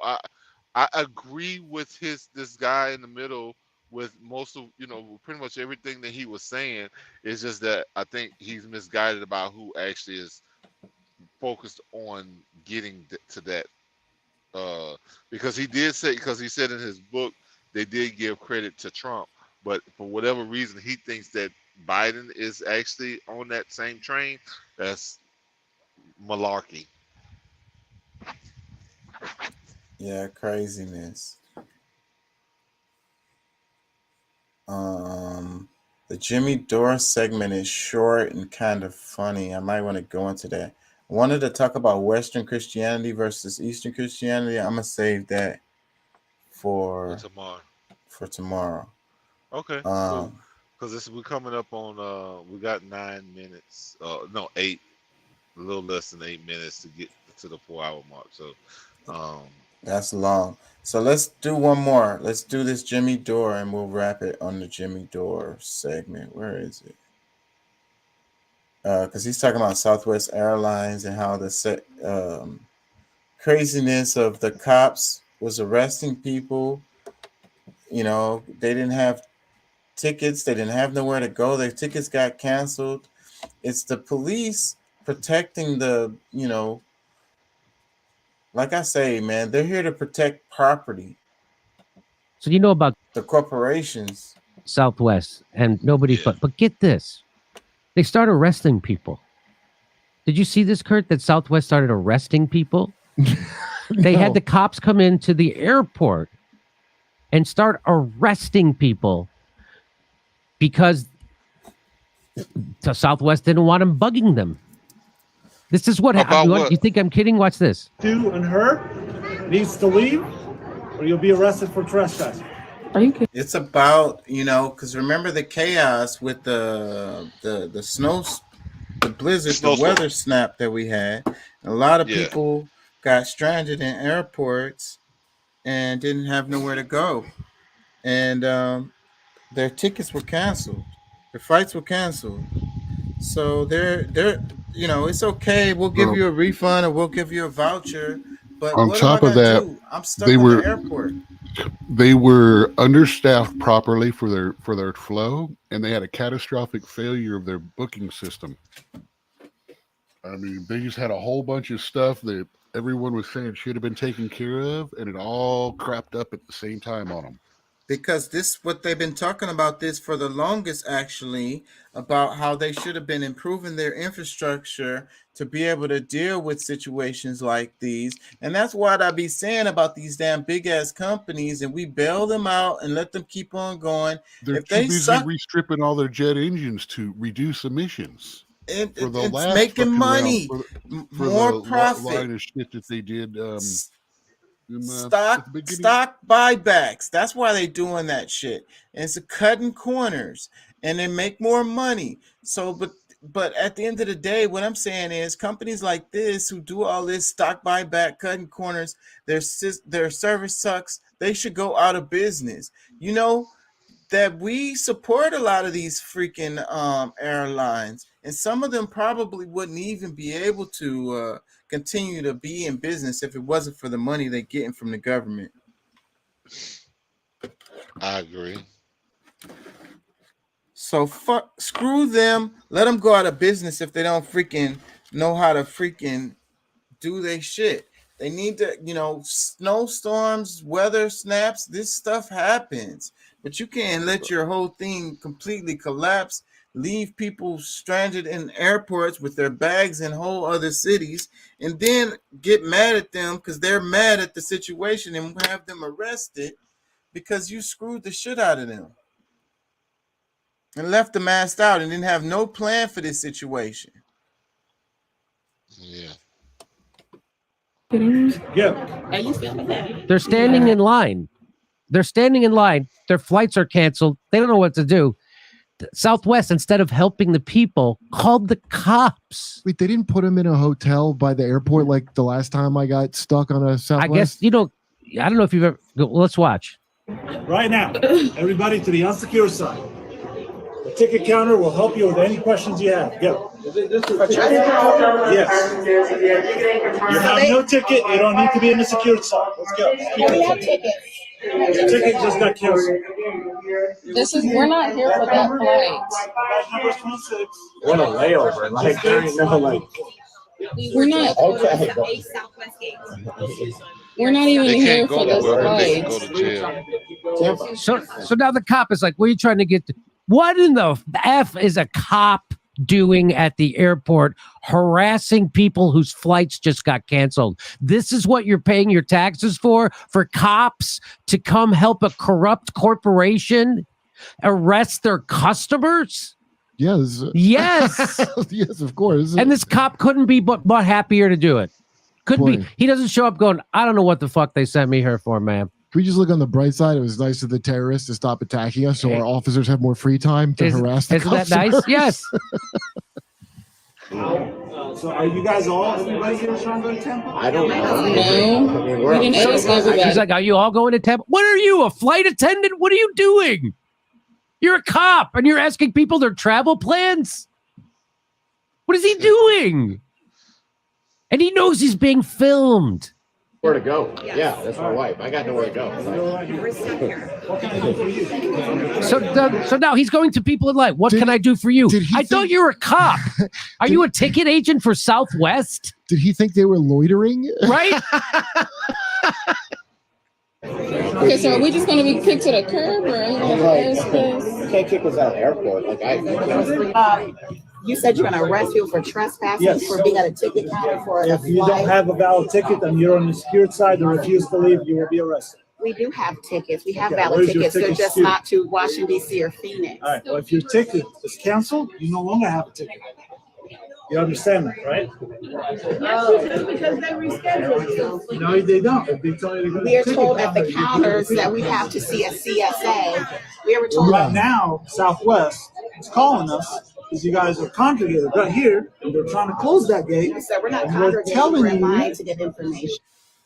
I agree with this guy in the middle with most of, you know, pretty much everything that he was saying. It's just that I think he's misguided about who actually is focused on getting to that. Because he said in his book they did give credit to Trump, but for whatever reason he thinks that Biden is actually on that same train. That's malarkey. Yeah, craziness. The Jimmy Dore segment is short and kind of funny. I might want to go into that. I wanted to talk about Western Christianity versus Eastern Christianity. I'm gonna save that for tomorrow. Okay. Because we're coming up on we got 9 minutes. 8. A little less than 8 minutes to get to the 4-hour mark. So that's long. So let's do one more. Let's do this Jimmy Dore, and we'll wrap it on the Jimmy Dore segment. Where is it? Because he's talking about Southwest Airlines and how the craziness of the cops was arresting people. You know, they didn't have tickets. They didn't have nowhere to go. Their tickets got canceled. It's the police protecting the, you know, like I say, man, they're here to protect property. So you know about the corporations, Southwest, and nobody, but get this, they start arresting people. Did you see this, Kurt, that Southwest started arresting people? They had the cops come into the airport and start arresting people because the Southwest didn't want them bugging them. This is what happened. You think I'm kidding? Watch this. You and her needs to leave, or you'll be arrested for trespass. Are you kidding? It's about, you know, because remember the chaos with the snow, the blizzard, the weather snap that we had. A lot of people got stranded in airports and didn't have nowhere to go, and their tickets were canceled, their flights were canceled. So they're you know, it's okay. We'll give you a refund or we'll give you a voucher. But on top of that, I'm stuck in the airport. They were understaffed properly for their flow, and they had a catastrophic failure of their booking system. I mean, they just had a whole bunch of stuff that everyone was saying should have been taken care of, and it all crapped up at the same time on them. Because this what they've been talking about this for the longest, actually, about how they should have been improving their infrastructure to be able to deal with situations like these. And that's what I be saying about these damn big ass companies, and we bail them out and let them keep on going. They're If too they busy suck, restripping all their jet engines to reduce emissions. it's last making fucking round, money, for more the profit. line of shit that they did. Stock buybacks. That's why they doing that shit. And it's a cutting corners, and they make more money. So, but at the end of the day, what I'm saying is companies like this who do all this stock buyback, cutting corners, their service sucks. They should go out of business. You know that we support a lot of these freaking airlines, and some of them probably wouldn't even be able to continue to be in business if it wasn't for the money they're getting from the government. I agree. So screw them. Let them go out of business if they don't freaking know how to freaking do their shit. They need to, snowstorms, weather snaps, this stuff happens. But you can't let your whole thing completely collapse, leave people stranded in airports with their bags in whole other cities, and then get mad at them because they're mad at the situation and have them arrested because you screwed the shit out of them and left them assed out and didn't have no plan for this situation. Yeah. Yeah. you filming that? They're standing in line. They're standing in line. Their flights are canceled. They don't know what to do. Southwest, instead of helping the people, called the cops. Wait, they didn't put him in a hotel by the airport like the last time I got stuck on a Southwest? I guess, I don't know if you've ever... Well, let's watch. Right now, everybody to the unsecured side. The ticket counter will help you with any questions you have. Go. Yes. You have no ticket. You don't need to be in the secured side. Let's go. We have tickets. The ticket just got canceled. We're not here for that flight. What a layover. Like, there ain't no like. We're not. Okay. We're not even They here can't go for this nowhere. They can flight. go to jail. So now the cop is like, what are you trying to get to? What in the F is a cop doing at the airport harassing people whose flights just got canceled? This is what you're paying your taxes for cops to come help a corrupt corporation arrest their customers? Yes. Yes. Yes, of course. And this cop couldn't be but happier to do it. Couldn't be. He doesn't show up going, I don't know what the fuck they sent me here for, man. Can we just look on the bright side? It was nice of the terrorists to stop attacking us so our officers have more free time to harass the Isn't that customers. nice? Yes. So are you guys everybody here trying to go to Tampa? I don't know. No. We didn't ask everybody. She's like, are you all going to Tampa? What are you, a flight attendant? What are you doing? You're a cop and you're asking people their travel plans? What is he doing? And he knows he's being filmed. Where to go? Yeah, that's my wife. I got nowhere to go. So now he's going to people in line. What can I do for you? I thought you were a cop. Are you a ticket agent for Southwest? Did he think they were loitering? Right? Okay, so are we just going to be kicked to the curb or You can't kick us out of the airport. Like you said you're going to arrest you for trespassing, Yes. for being at a ticket counter for a If you don't flight. have a valid ticket and you're on the secured side and refuse to leave, you will be arrested. We do have tickets. We have Okay, valid where's your tickets. They're tickets just to? not to Washington, D.C. or Phoenix. All right. Well, if your ticket is canceled, you no longer have a ticket. You understand that, right? Because they rescheduled. No, they don't. They tell you to go to We are the told ticket at the counter. counters that we have to see a CSA. We were told Right now, Southwest is calling us because you guys are congregated right here, and they're trying to close that gate. So we're not And we're congregating, telling we're in you- line to get information.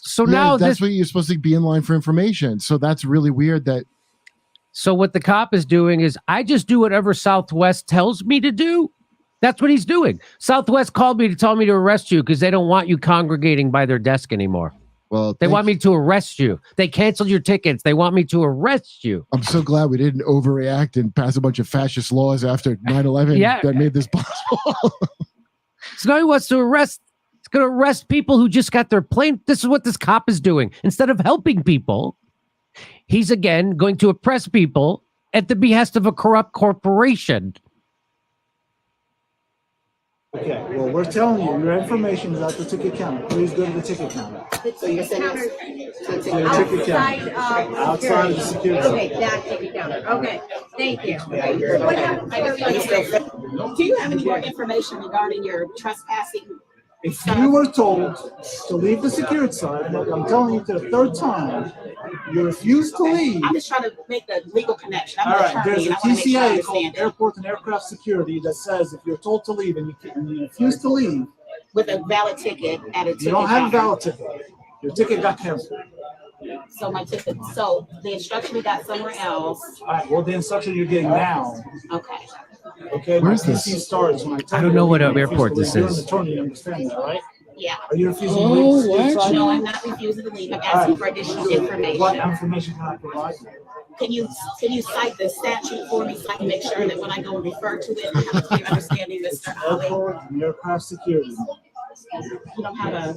So Yeah, now that's what you're supposed to be in line for information. So that's really weird that So what the cop is doing is I just do whatever Southwest tells me to do. That's what he's doing. Southwest called me to tell me to arrest you because they don't want you congregating by their desk anymore. Well, They want me to arrest you. They canceled your tickets. They want me to arrest you. I'm so glad we didn't overreact and pass a bunch of fascist laws after 9/11 Yeah. that made this possible. So now he wants to arrest. He's going to arrest people who just got their plane. This is what this cop is doing. Instead of helping people, he's again going to oppress people at the behest of a corrupt corporation. Okay, well, we're telling you, your information is at the ticket counter. Please go to the ticket counter. So you're saying The ticket counter. Outside of the security. Okay, that ticket counter. Okay, thank you. Do you have any more information regarding your trespassing? If you were told to leave the security side, and I'm telling you to the third time, you refuse to leave. I'm just trying to make the legal connection. I'm All an right, attorney, there's and a I want to make sure I TCA called understand it. Airport and Aircraft Security that says if you're told to leave and you refuse to leave, With a valid ticket at a ticket you don't have a counter. valid ticket. Your ticket got canceled. So my ticket, so the instruction we got somewhere else. All right, well, the instruction you're getting now, Okay. okay, Where's my this? TC starts when I tell I don't you know to what leave, you airport refuse this to leave. You're is. an attorney, you understand that, right? Yeah. Are you refusing to leave the security side? No, I'm not refusing to leave. I'm asking for additional What information. information can I provide? Can you cite the statute for me so I can make sure that when I go and refer to it, I have a clear understanding, Mr. Ali? Airport and Aircraft Security. You don't have a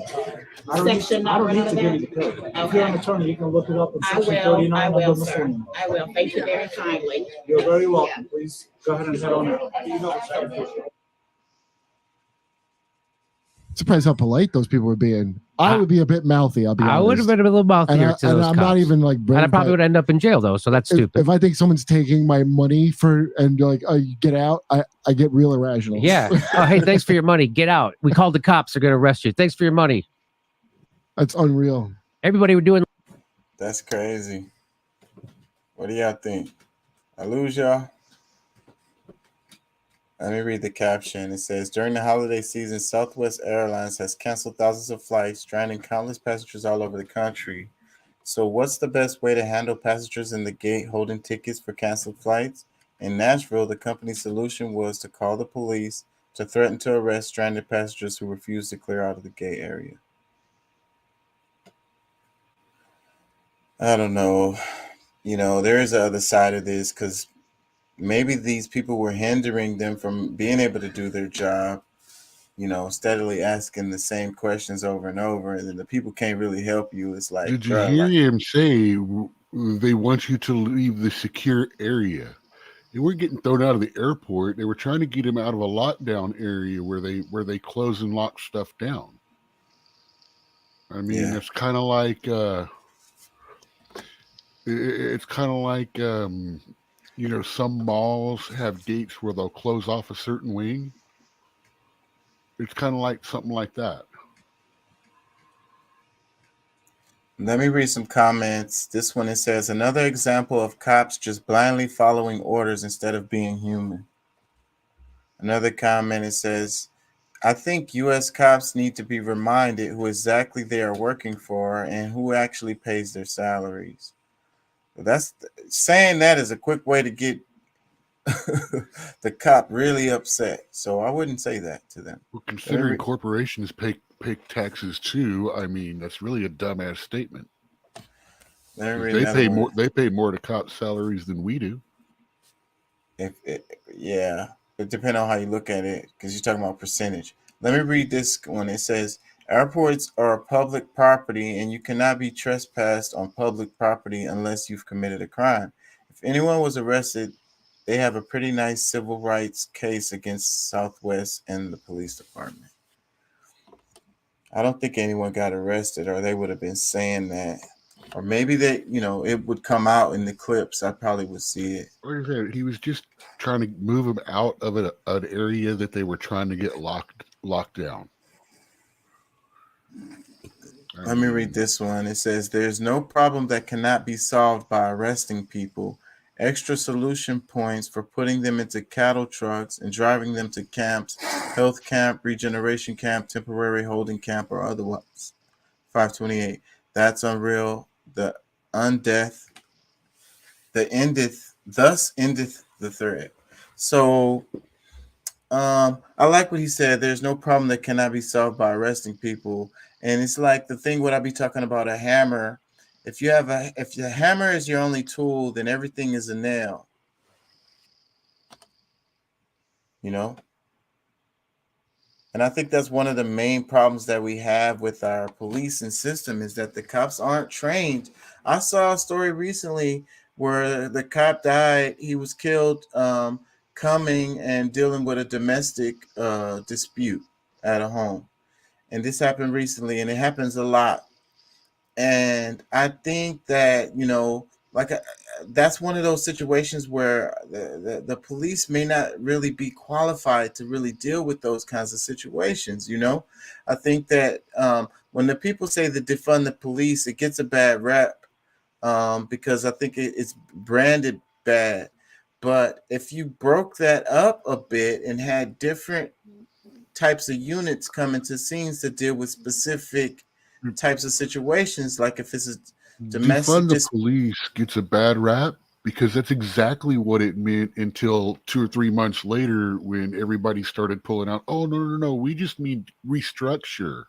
I don't need, section I don't number need of to give you that? the code. If you're an Okay. attorney, you can look it up in I section will, 39 I of will, the sir. miscellaneous. I will. Thank you very kindly. You're very welcome. Please go ahead and head on out. Surprised how polite those people were being. I would be a bit mouthy. I'll be honest. I would have been a little mouthier And, to those I'm cops. not even like. And I probably would end up in jail though, so that's stupid. If I think someone's taking my money for and like, oh, you get out, I get real irrational. Yeah. Oh, hey, thanks for your money. Get out. We called the cops. They're going to arrest you. Thanks for your money. That's unreal. Everybody were doing. That's crazy. What do y'all think? I lose y'all? Let me read the caption. It says, during the holiday season, Southwest Airlines has canceled thousands of flights, stranding countless passengers all over the country. So what's the best way to handle passengers in the gate holding tickets for canceled flights? In Nashville, the company's solution was to call the police to threaten to arrest stranded passengers who refused to clear out of the gate area. I don't know. You know, there is the other side of this because maybe these people were hindering them from being able to do their job, you know, steadily asking the same questions over and over. And then the people can't really help you. It's like, Did you bruh, hear like, him say they want you to leave the secure area? They weren't getting thrown out of the airport. They were trying to get him out of a lockdown area where they close and lock stuff down. I mean, Yeah. it's kind of like it's kind of like you know, some malls have gates where they'll close off a certain wing. It's kind of like something like that. let me read some comments. This one, it says, another example of cops just blindly following orders instead of being human. Another comment, it says, I think U.S. cops need to be reminded who exactly they are working for and who actually pays their salaries. That's saying that is a quick way to get the cop really upset. So I wouldn't say that to them. Well, considering corporations pay taxes too, I mean, that's really a dumbass statement. They pay more to cops' salaries than we do. Yeah, it depends on how you look at it because you're talking about percentage. Let me read this one. It says, airports are public property and you cannot be trespassed on public property unless you've committed a crime. If anyone was arrested, they have a pretty nice civil rights case against Southwest and the police department. I don't think anyone got arrested or they would have been saying that. Or maybe they, you know, it would come out in the clips. I probably would see it. Like I said, he was just trying to move them out of an area that they were trying to get locked down. Let me read this one. It says, there's no problem that cannot be solved by arresting people. Extra solution points for putting them into cattle trucks and driving them to camps, health camp, regeneration camp, temporary holding camp, or otherwise. 528. That's unreal. The undeath, thus endeth the threat. So I like what he said. There's no problem that cannot be solved by arresting people. And it's like the thing what I be talking about a hammer. If the hammer is your only tool, then everything is a nail. You know? And I think that's one of the main problems that we have with our policing system is that the cops aren't trained. I saw a story recently where the cop died. He was killed coming and dealing with a domestic dispute at a home. And this happened recently, and it happens a lot. And I think that, you know, like that's one of those situations where the police may not really be qualified to really deal with those kinds of situations. You know, I think that when the people say that defund the police, it gets a bad rep because I think it's branded bad. But if you broke that up a bit and had different types of units come into scenes to deal with specific types of situations, like if it's a domestic Defund the police gets a bad rap because that's exactly what it meant until 2 or 3 months later when everybody started pulling out, oh, no, we just need restructure.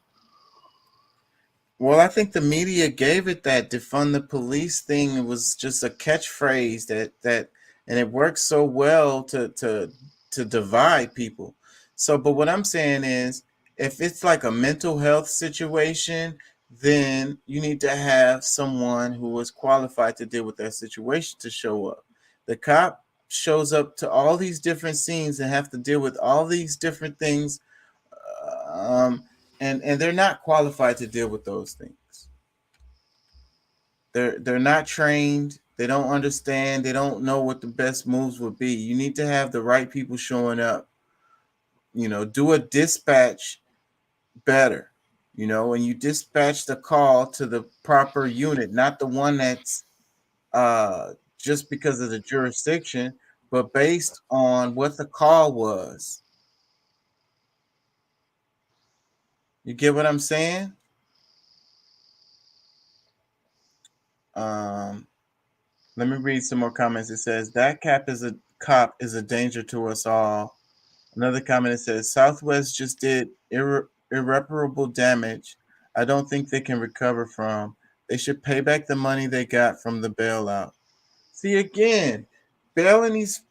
Well, I think the media gave it that defund the police thing. It was just a catchphrase that and it works so well to divide people. So, but what I'm saying is, if it's like a mental health situation, then you need to have someone who is qualified to deal with that situation to show up. The cop shows up to all these different scenes and have to deal with all these different things, and they're not qualified to deal with those things. They're not trained. They don't understand. They don't know what the best moves would be. You need to have the right people showing up. You know, do a dispatch better, you know, when you dispatch the call to the proper unit, not the one that's just because of the jurisdiction, but based on what the call was. You get what I'm saying? Let me read some more comments. It says that cop is a danger to us all. Another comment, it says Southwest just did irreparable damage. I don't think they can recover from. They should pay back the money they got from the bailout. See, again, bailing these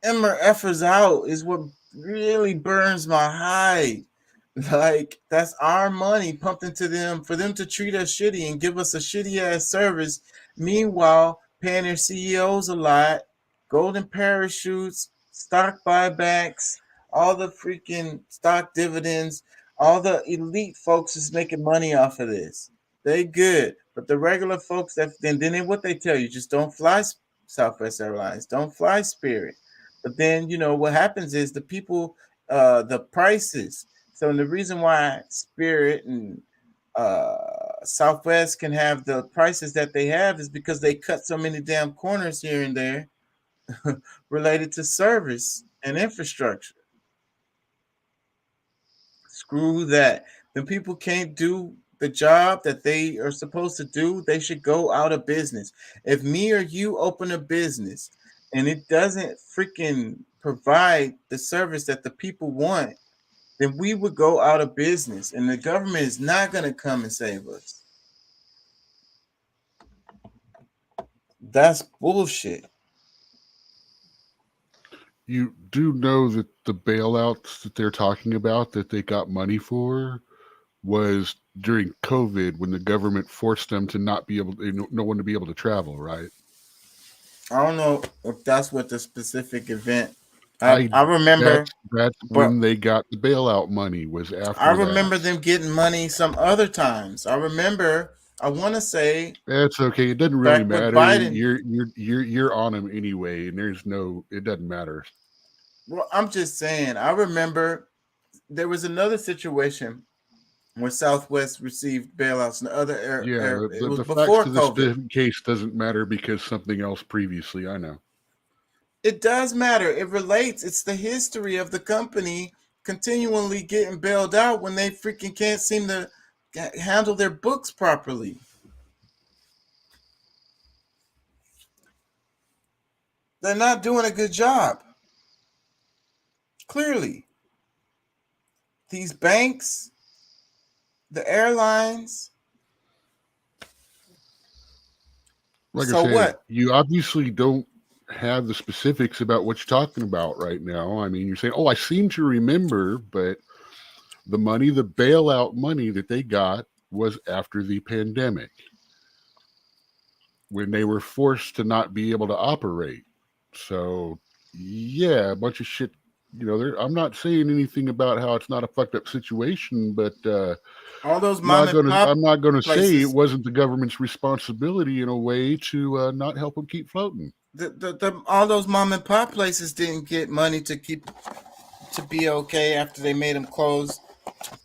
MRFers out is what really burns my hide. Like, that's our money pumped into them for them to treat us shitty and give us a shitty ass service. Meanwhile, paying their CEOs a lot, golden parachutes, stock buybacks, all the freaking stock dividends, all the elite folks is making money off of this. They good, but the regular folks then what they tell you, just don't fly Southwest Airlines, don't fly Spirit. But then you know what happens is the people, the prices. So the reason why Spirit and Southwest can have the prices that they have is because they cut so many damn corners here and there related to service and infrastructure. Screw that. Then people can't do the job that they are supposed to do. They should go out of business. If me or you open a business and it doesn't freaking provide the service that the people want, then we would go out of business and the government is not going to come and save us. That's bullshit. You do know that the bailouts that they're talking about that they got money for was during COVID when the government forced them to not be able to, no one to be able to travel, right? I don't know if that's what the specific event. I remember that's when they got the bailout money was after. I remember them getting money some other times. I want to say that's okay. It doesn't really matter. You're on them anyway, and it doesn't matter. Well, I'm just saying. I remember there was another situation where Southwest received bailouts and other it was the before facts COVID. This case doesn't matter because something else previously. I know. It does matter. It relates. It's the history of the company continually getting bailed out when they freaking can't seem to handle their books properly. They're not doing a good job. Clearly, these banks, the airlines. Like So I said, what? you obviously don't have the specifics about what you're talking about right now. I mean, you're saying, "Oh, I seem to remember," but the money, the bailout money that they got was after the pandemic, when they were forced to not be able to operate. So, yeah, a bunch of shit. You know, I'm not saying anything about how it's not a fucked up situation, but all those mom and pop I'm not going to say places. it wasn't the government's responsibility in a way to not help them keep floating. All those mom and pop places didn't get money to be okay after they made them close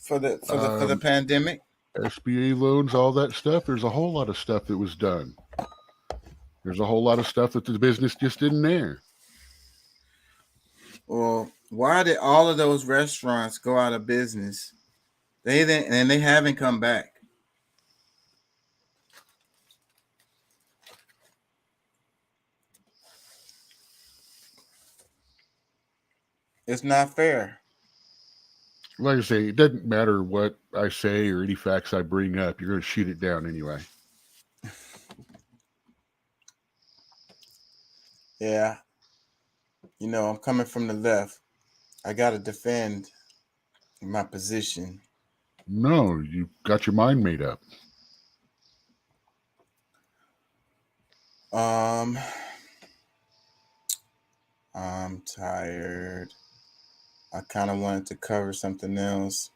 for the pandemic. SBA loans, all that stuff. There's a whole lot of stuff that was done. There's a whole lot of stuff that the business just didn't there. Well, why did all of those restaurants go out of business? They haven't come back. It's not fair. Like I say, it doesn't matter what I say or any facts I bring up. You're going to shoot it down anyway. Yeah. You know, I'm coming from the left. I got to defend my position. No, you got your mind made up. I'm tired. I kind of wanted to cover something else.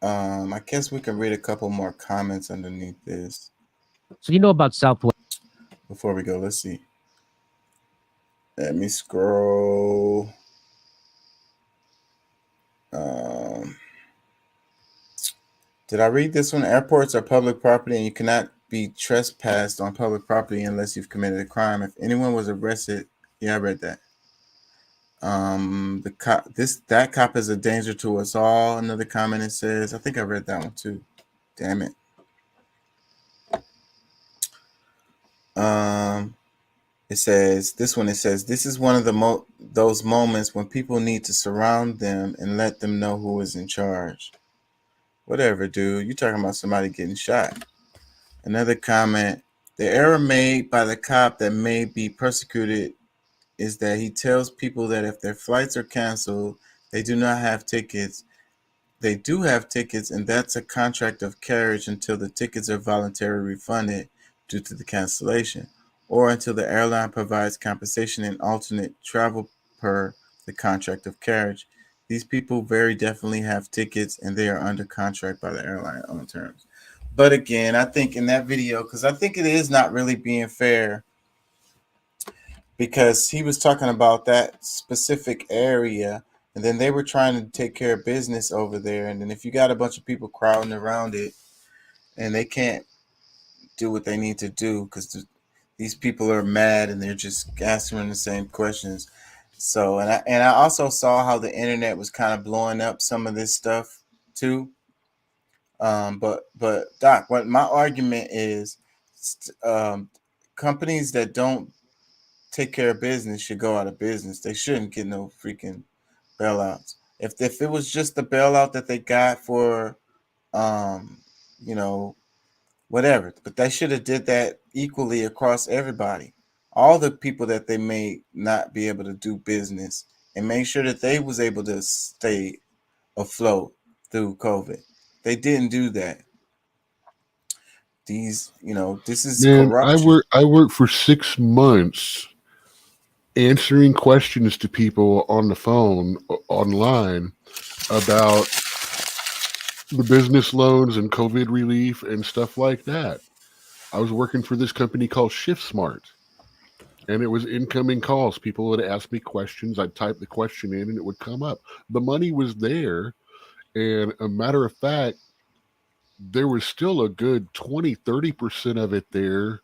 I guess we can read a couple more comments underneath this. So you know about Southwest? Before we go, let's see. Let me scroll. Did I read this one? Airports are public property and you cannot be trespassed on public property unless you've committed a crime. If anyone was arrested, yeah, I read that. That cop is a danger to us all. Another comment it says, I think I read that one too. Damn it. It says, this is one of those moments when people need to surround them and let them know who is in charge. Whatever, dude. You're talking about somebody getting shot. Another comment, the error made by the cop that may be persecuted is that he tells people that if their flights are canceled, they do not have tickets. They do have tickets, and that's a contract of carriage until the tickets are voluntarily refunded due to the cancellation, or until the airline provides compensation and alternate travel per the contract of carriage. These people very definitely have tickets, and they are under contract by the airline on terms. But again, I think in that video, because I think it is not really being fair, because he was talking about that specific area, and then they were trying to take care of business over there. And then if you got a bunch of people crowding around it and they can't do what they need to do because these people are mad and they're just answering the same questions. So, and I also saw how the internet was kind of blowing up some of this stuff too. But Doc, what my argument is, companies that don't take care of business should go out of business. They shouldn't get no freaking bailouts. If it was just the bailout that they got for, whatever, but they should have did that equally across everybody. All the people that they may not be able to do business, and make sure that they was able to stay afloat through COVID. They didn't do that. This is corruption. I worked for 6 months answering questions to people on the phone, online, about the business loans and COVID relief and stuff like that. I was working for this company called ShiftSmart, and it was incoming calls. People would ask me questions. I'd type the question in and it would come up. The money was there. And a matter of fact, there was still a good 20-30% of it there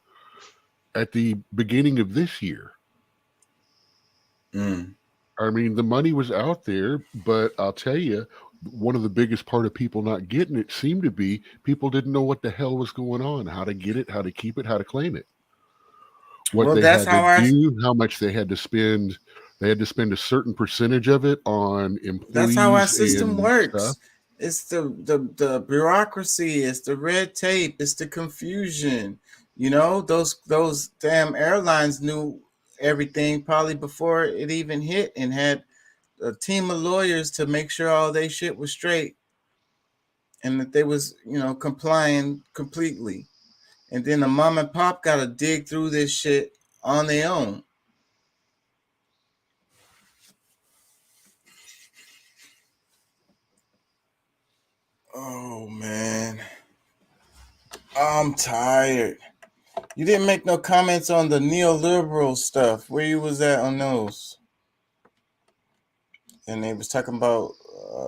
at the beginning of this year. I mean, the money was out there, but I'll tell you, one of the biggest part of people not getting it seemed to be people didn't know what the hell was going on, how to get it, how to keep it, how to claim it. What they had to do, how much they had to spend They had to spend a certain percentage of it on employees. That's how our system and works. stuff. It's the bureaucracy, it's the red tape, it's the confusion. You know, those damn airlines knew everything probably before it even hit and had a team of lawyers to make sure all they shit was straight and that they was, you know, complying completely. And then the mom and pop got to dig through this shit on their own. Oh man, I'm tired. You didn't make no comments on the neoliberal stuff. Where you was at on those? And they was talking about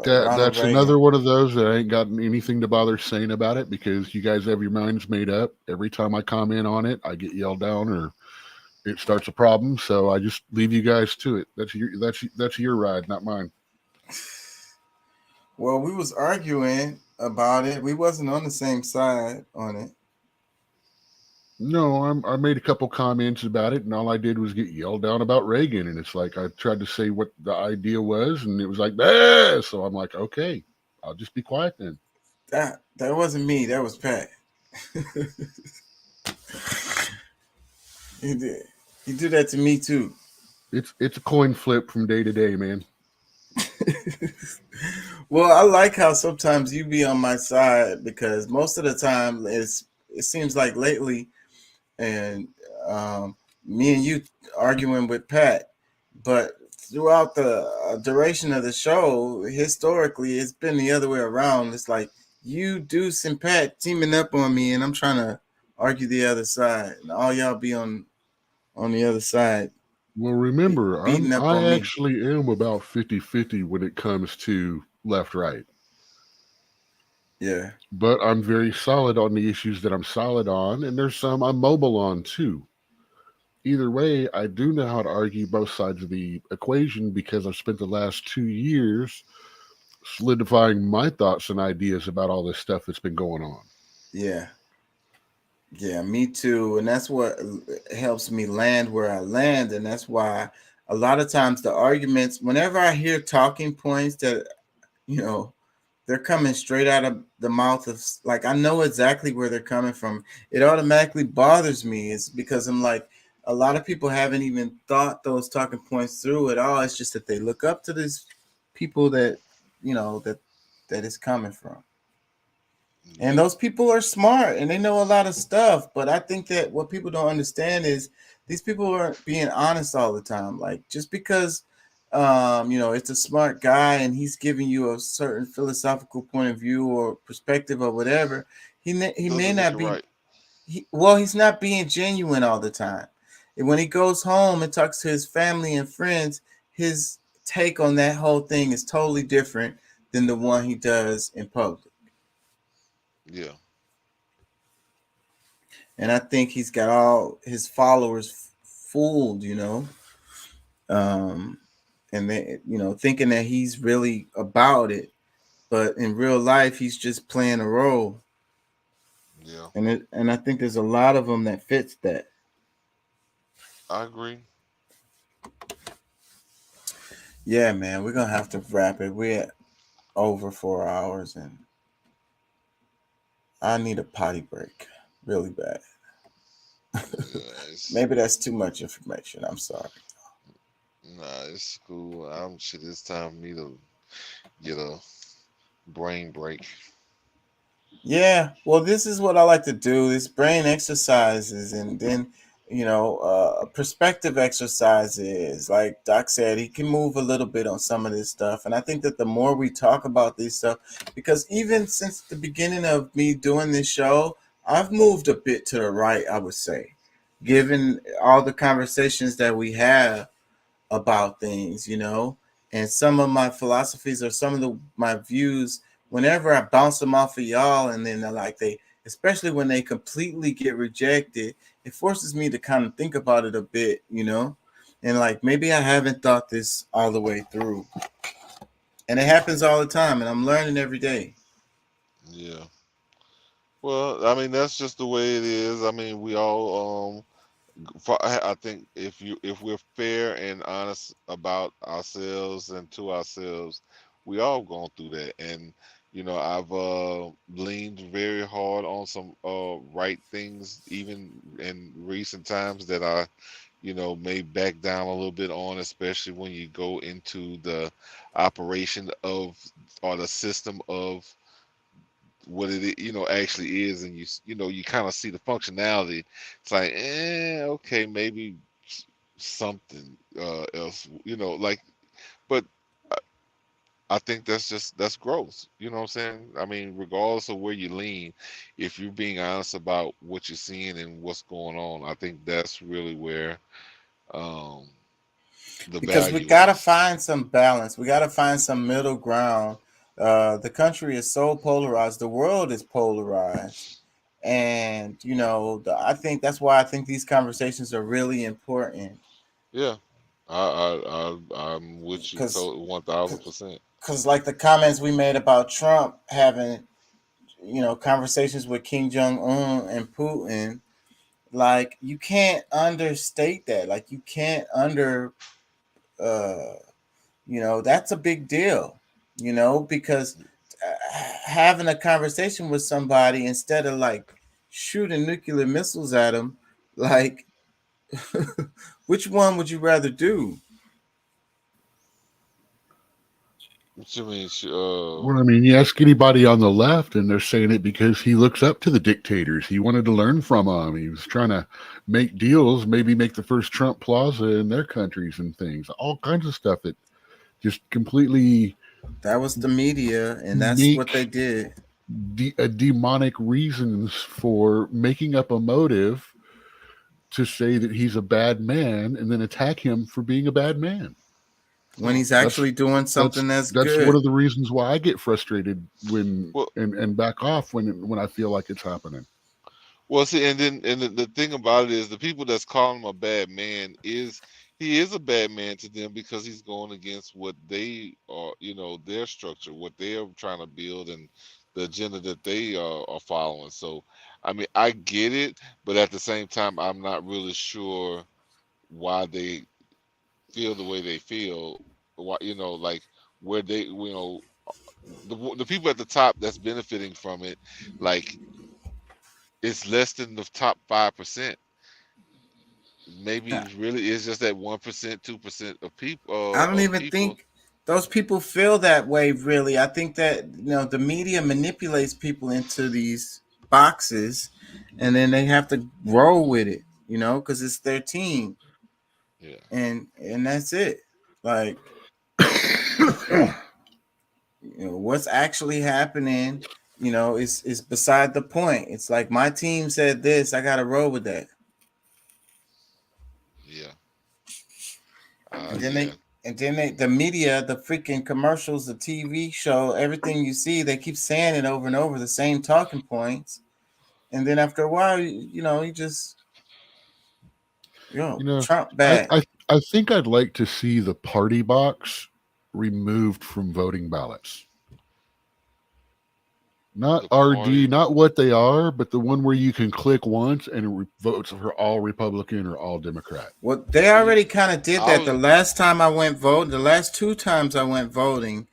That's Reagan. another one of those that I ain't got anything to bother saying about it because you guys have your minds made up. Every time I comment on it, I get yelled down or it starts a problem. So I just leave you guys to it. That's your ride, not mine. Well, we was arguing about it. We wasn't on the same side on it. No, I made a couple comments about it, and all I did was get yelled down about Reagan. And it's like I tried to say what the idea was, and it was like, bah! So I'm like, okay, I'll just be quiet then. That wasn't me. That was Pat. He did. He did that to me too. It's a coin flip from day to day, man. Well, I like how sometimes you be on my side because most of the time it seems like lately, and me and you arguing with Pat, but throughout the duration of the show, historically, it's been the other way around. It's like you, Deuce, and Pat teaming up on me, and I'm trying to argue the other side, and all y'all be on the other side. Well, remember, beating up on I me. actually am about 50-50 when it comes to left-right. Yeah. But I'm very solid on the issues that I'm solid on, and there's some I'm mobile on too. Either way, I do know how to argue both sides of the equation because I've spent the last 2 years solidifying my thoughts and ideas about all this stuff that's been going on. Yeah. Yeah, me too. And that's what helps me land where I land. And that's why a lot of times the arguments, whenever I hear talking points that, you know, they're coming straight out of the mouth of, like, I know exactly where they're coming from. It automatically bothers me. It's because I'm like, a lot of people haven't even thought those talking points through at all. It's just that they look up to these people that, you know, that is coming from. And those people are smart and they know a lot of stuff. But I think that what people don't understand is these people aren't being honest all the time. Like, just because, you know, it's a smart guy and he's giving you a certain philosophical point of view or perspective or whatever, he may not be. Right. He's not being genuine all the time. And when he goes home and talks to his family and friends, his take on that whole thing is totally different than the one he does in public. Yeah. And I think he's got all his followers fooled, you know. And they, you know, thinking that he's really about it, but in real life he's just playing a role. Yeah. And I think there's a lot of them that fits that. I agree. Yeah, man, we're gonna have to wrap it. We're at over 4 hours and I need a potty break really bad. Maybe that's too much information. I'm sorry. Nah, it's cool. It's time for me to get a brain break. Yeah, well, this is what I like to do: this brain exercises, and then, you know, perspective exercises. Like Doc said, he can move a little bit on some of this stuff, and I think that the more we talk about this stuff, because even since the beginning of me doing this show, I've moved a bit to the right, I would say, given all the conversations that we have about things, you know, and some of my philosophies or some of my views. Whenever I bounce them off of y'all, and then especially when they completely get rejected, it forces me to kind of think about it a bit, you know, and like maybe I haven't thought this all the way through, and it happens all the time, and I'm learning every day. Yeah. Well, I mean, that's just the way it is. I mean, we all I think if we're fair and honest about ourselves and to ourselves, we all gone through that. And I've leaned very hard on some right things, even in recent times, that I may back down a little bit on, especially when you go into the operation of, or the system of, what it actually is, and you kind of see the functionality. It's like, okay, maybe something else, like, but I think that's growth. You know what I'm saying? I mean, regardless of where you lean, if you're being honest about what you're seeing and what's going on, I think that's really where the Because we value got to is. find some balance. We got to find some middle ground. The country is so polarized. The world is polarized. And, I think that's why I think these conversations are really important. Yeah, I'm with you 1000%. Because like the comments we made about Trump having, conversations with Kim Jong-un and Putin, like you can't understate that. Like you can't that's a big deal, because having a conversation with somebody instead of like shooting nuclear missiles at them, like which one would you rather do? What you mean? Well, I mean, you ask anybody on the left, and they're saying it because he looks up to the dictators. He wanted to learn from them. He was trying to make deals, maybe make the first Trump Plaza in their countries and things. All kinds of stuff that just completely. That was the media, and that's what they did. Demonic reasons for making up a motive to say that he's a bad man, and then attack him for being a bad man. When he's actually doing something that's good. That's one of the reasons why I get frustrated and back off when I feel like it's happening. Well, see, and the thing about it is, the people that's calling him a bad man he is a bad man to them because he's going against what they are, their structure, what they're trying to build, and the agenda that they are following. So, I mean, I get it, but at the same time, I'm not really sure why they feel the way they feel. Why, like where they, the people at the top that's benefiting from it, like it's less than the top 5%. Maybe really it's just that 1%, 2% of people. I don't even think those people feel that way. Really, I think that the media manipulates people into these boxes, and then they have to roll with it. Because it's their team. Yeah. And that's it. Like, what's actually happening, is beside the point. It's like my team said this, I got to roll with that. Yeah. And then the media, the freaking commercials, the TV show, everything you see, they keep saying it over and over, the same talking points. And then after a while, you just Trump bad. I think I'd like to see the party box removed from voting ballots. Not RD, not what they are, but the one where you can click once and it votes for all Republican or all Democrat. Well, they already kind of did that. The last time I went vote, the last 2 times I went voting,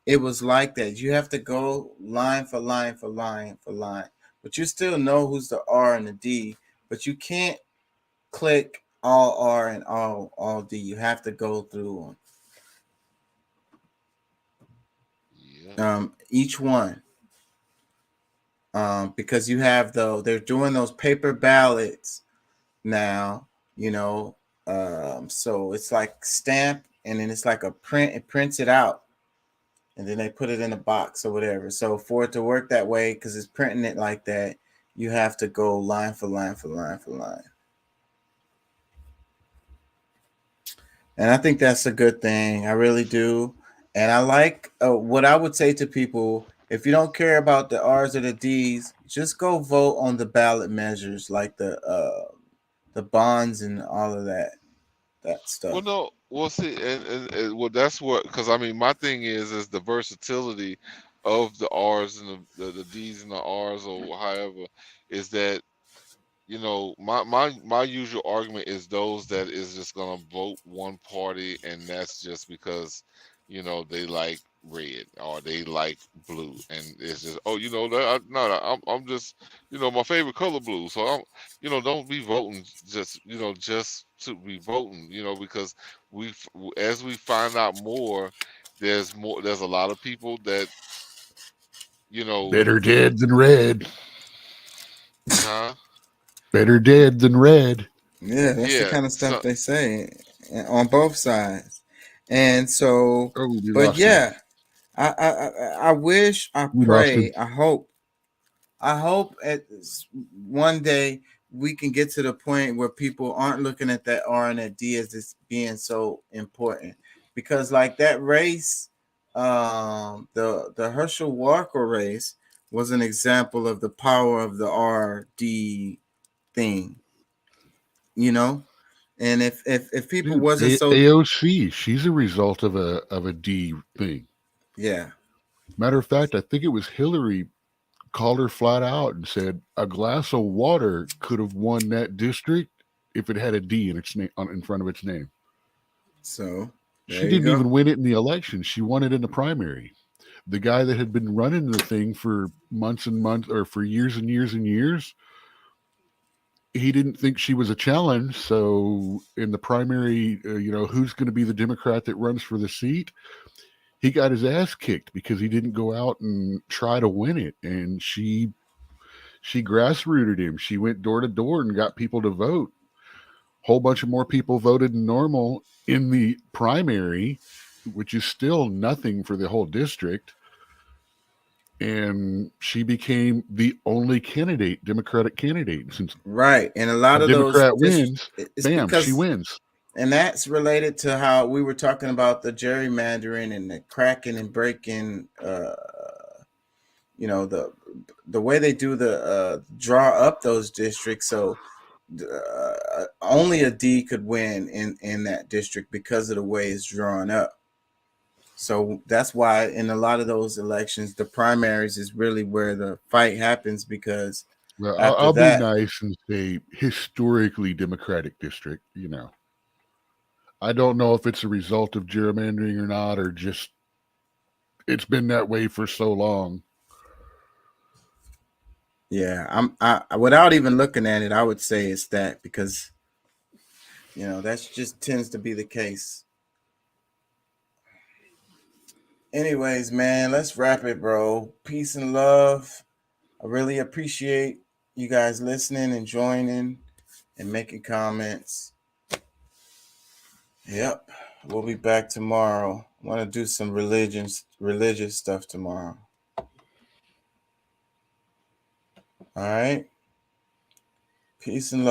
it was like that. You have to go line for line for line for line, but you still know who's the R and the D, but you can't click all R and all D. You have to go through them. Each one. Because you have they're doing those paper ballots now, so it's like stamp, and then it's like a print, it prints it out, and then they put it in a box or whatever. So for it to work that way, because it's printing it like that, you have to go line for line for line for line. And I think that's a good thing. I really do. And I like what I would say to people: if you don't care about the R's or the D's, just go vote on the ballot measures, like the bonds and all of that stuff. Well, no, well, see, and well, that's what, because I mean, my thing is the versatility of the R's and the D's and the R's, or however, is that you know, my usual argument is those that is just gonna vote one party, and that's just because, you know, they like red or they like blue, and it's just, oh, you know, I'm just, you know, my favorite color blue, so I'm, you know, don't be voting just, you know, just to be voting, you know, because as we find out more, there's a lot of people that, you know, Better dead than red. huh? Better dead than red. Yeah, that's the kind of stuff they say on both sides. And so, we but lost him. yeah, I wish, I We lost him. pray, I hope at one day we can get to the point where people aren't looking at that R and that D as this being so important, because like that race, the Herschel Walker race was an example of the power of the RD thing, you know. And if people Dude, wasn't so AOC, she's a result of a D thing. Yeah. Matter of fact, I think it was Hillary called her flat out and said a glass of water could have won that district if it had a D in its name in front of its name. So she didn't even win it in the election. She won it in the primary. The guy that had been running the thing for months and months, or for years and years and years, he didn't think she was a challenge. So in the primary, you know, who's going to be the Democrat that runs for the seat? He got his ass kicked because he didn't go out and try to win it. And she grassrooted him. She went door to door and got people to vote. Whole bunch of more people voted than normal in the primary, which is still nothing for the whole district. And she became the only Democratic candidate since right. And a lot of Democrat those wins. it's Bam, because, she wins. And that's related to how we were talking about the gerrymandering and the cracking and breaking. You know, the way they do the draw up those districts. So only a D could win in that district because of the way it's drawn up. So that's why in a lot of those elections, the primaries is really where the fight happens, because well, after I'll that, be nice and say historically Democratic district, you know. I don't know if it's a result of gerrymandering or not, or just it's been that way for so long. Yeah, I without even looking at it, I would say it's that, because, you know, that's just tends to be the case. Anyways, man, let's wrap it, bro. Peace and love. I really appreciate you guys listening and joining and making comments. Yep, we'll be back tomorrow. I want to do some religious stuff tomorrow. All right. Peace and love.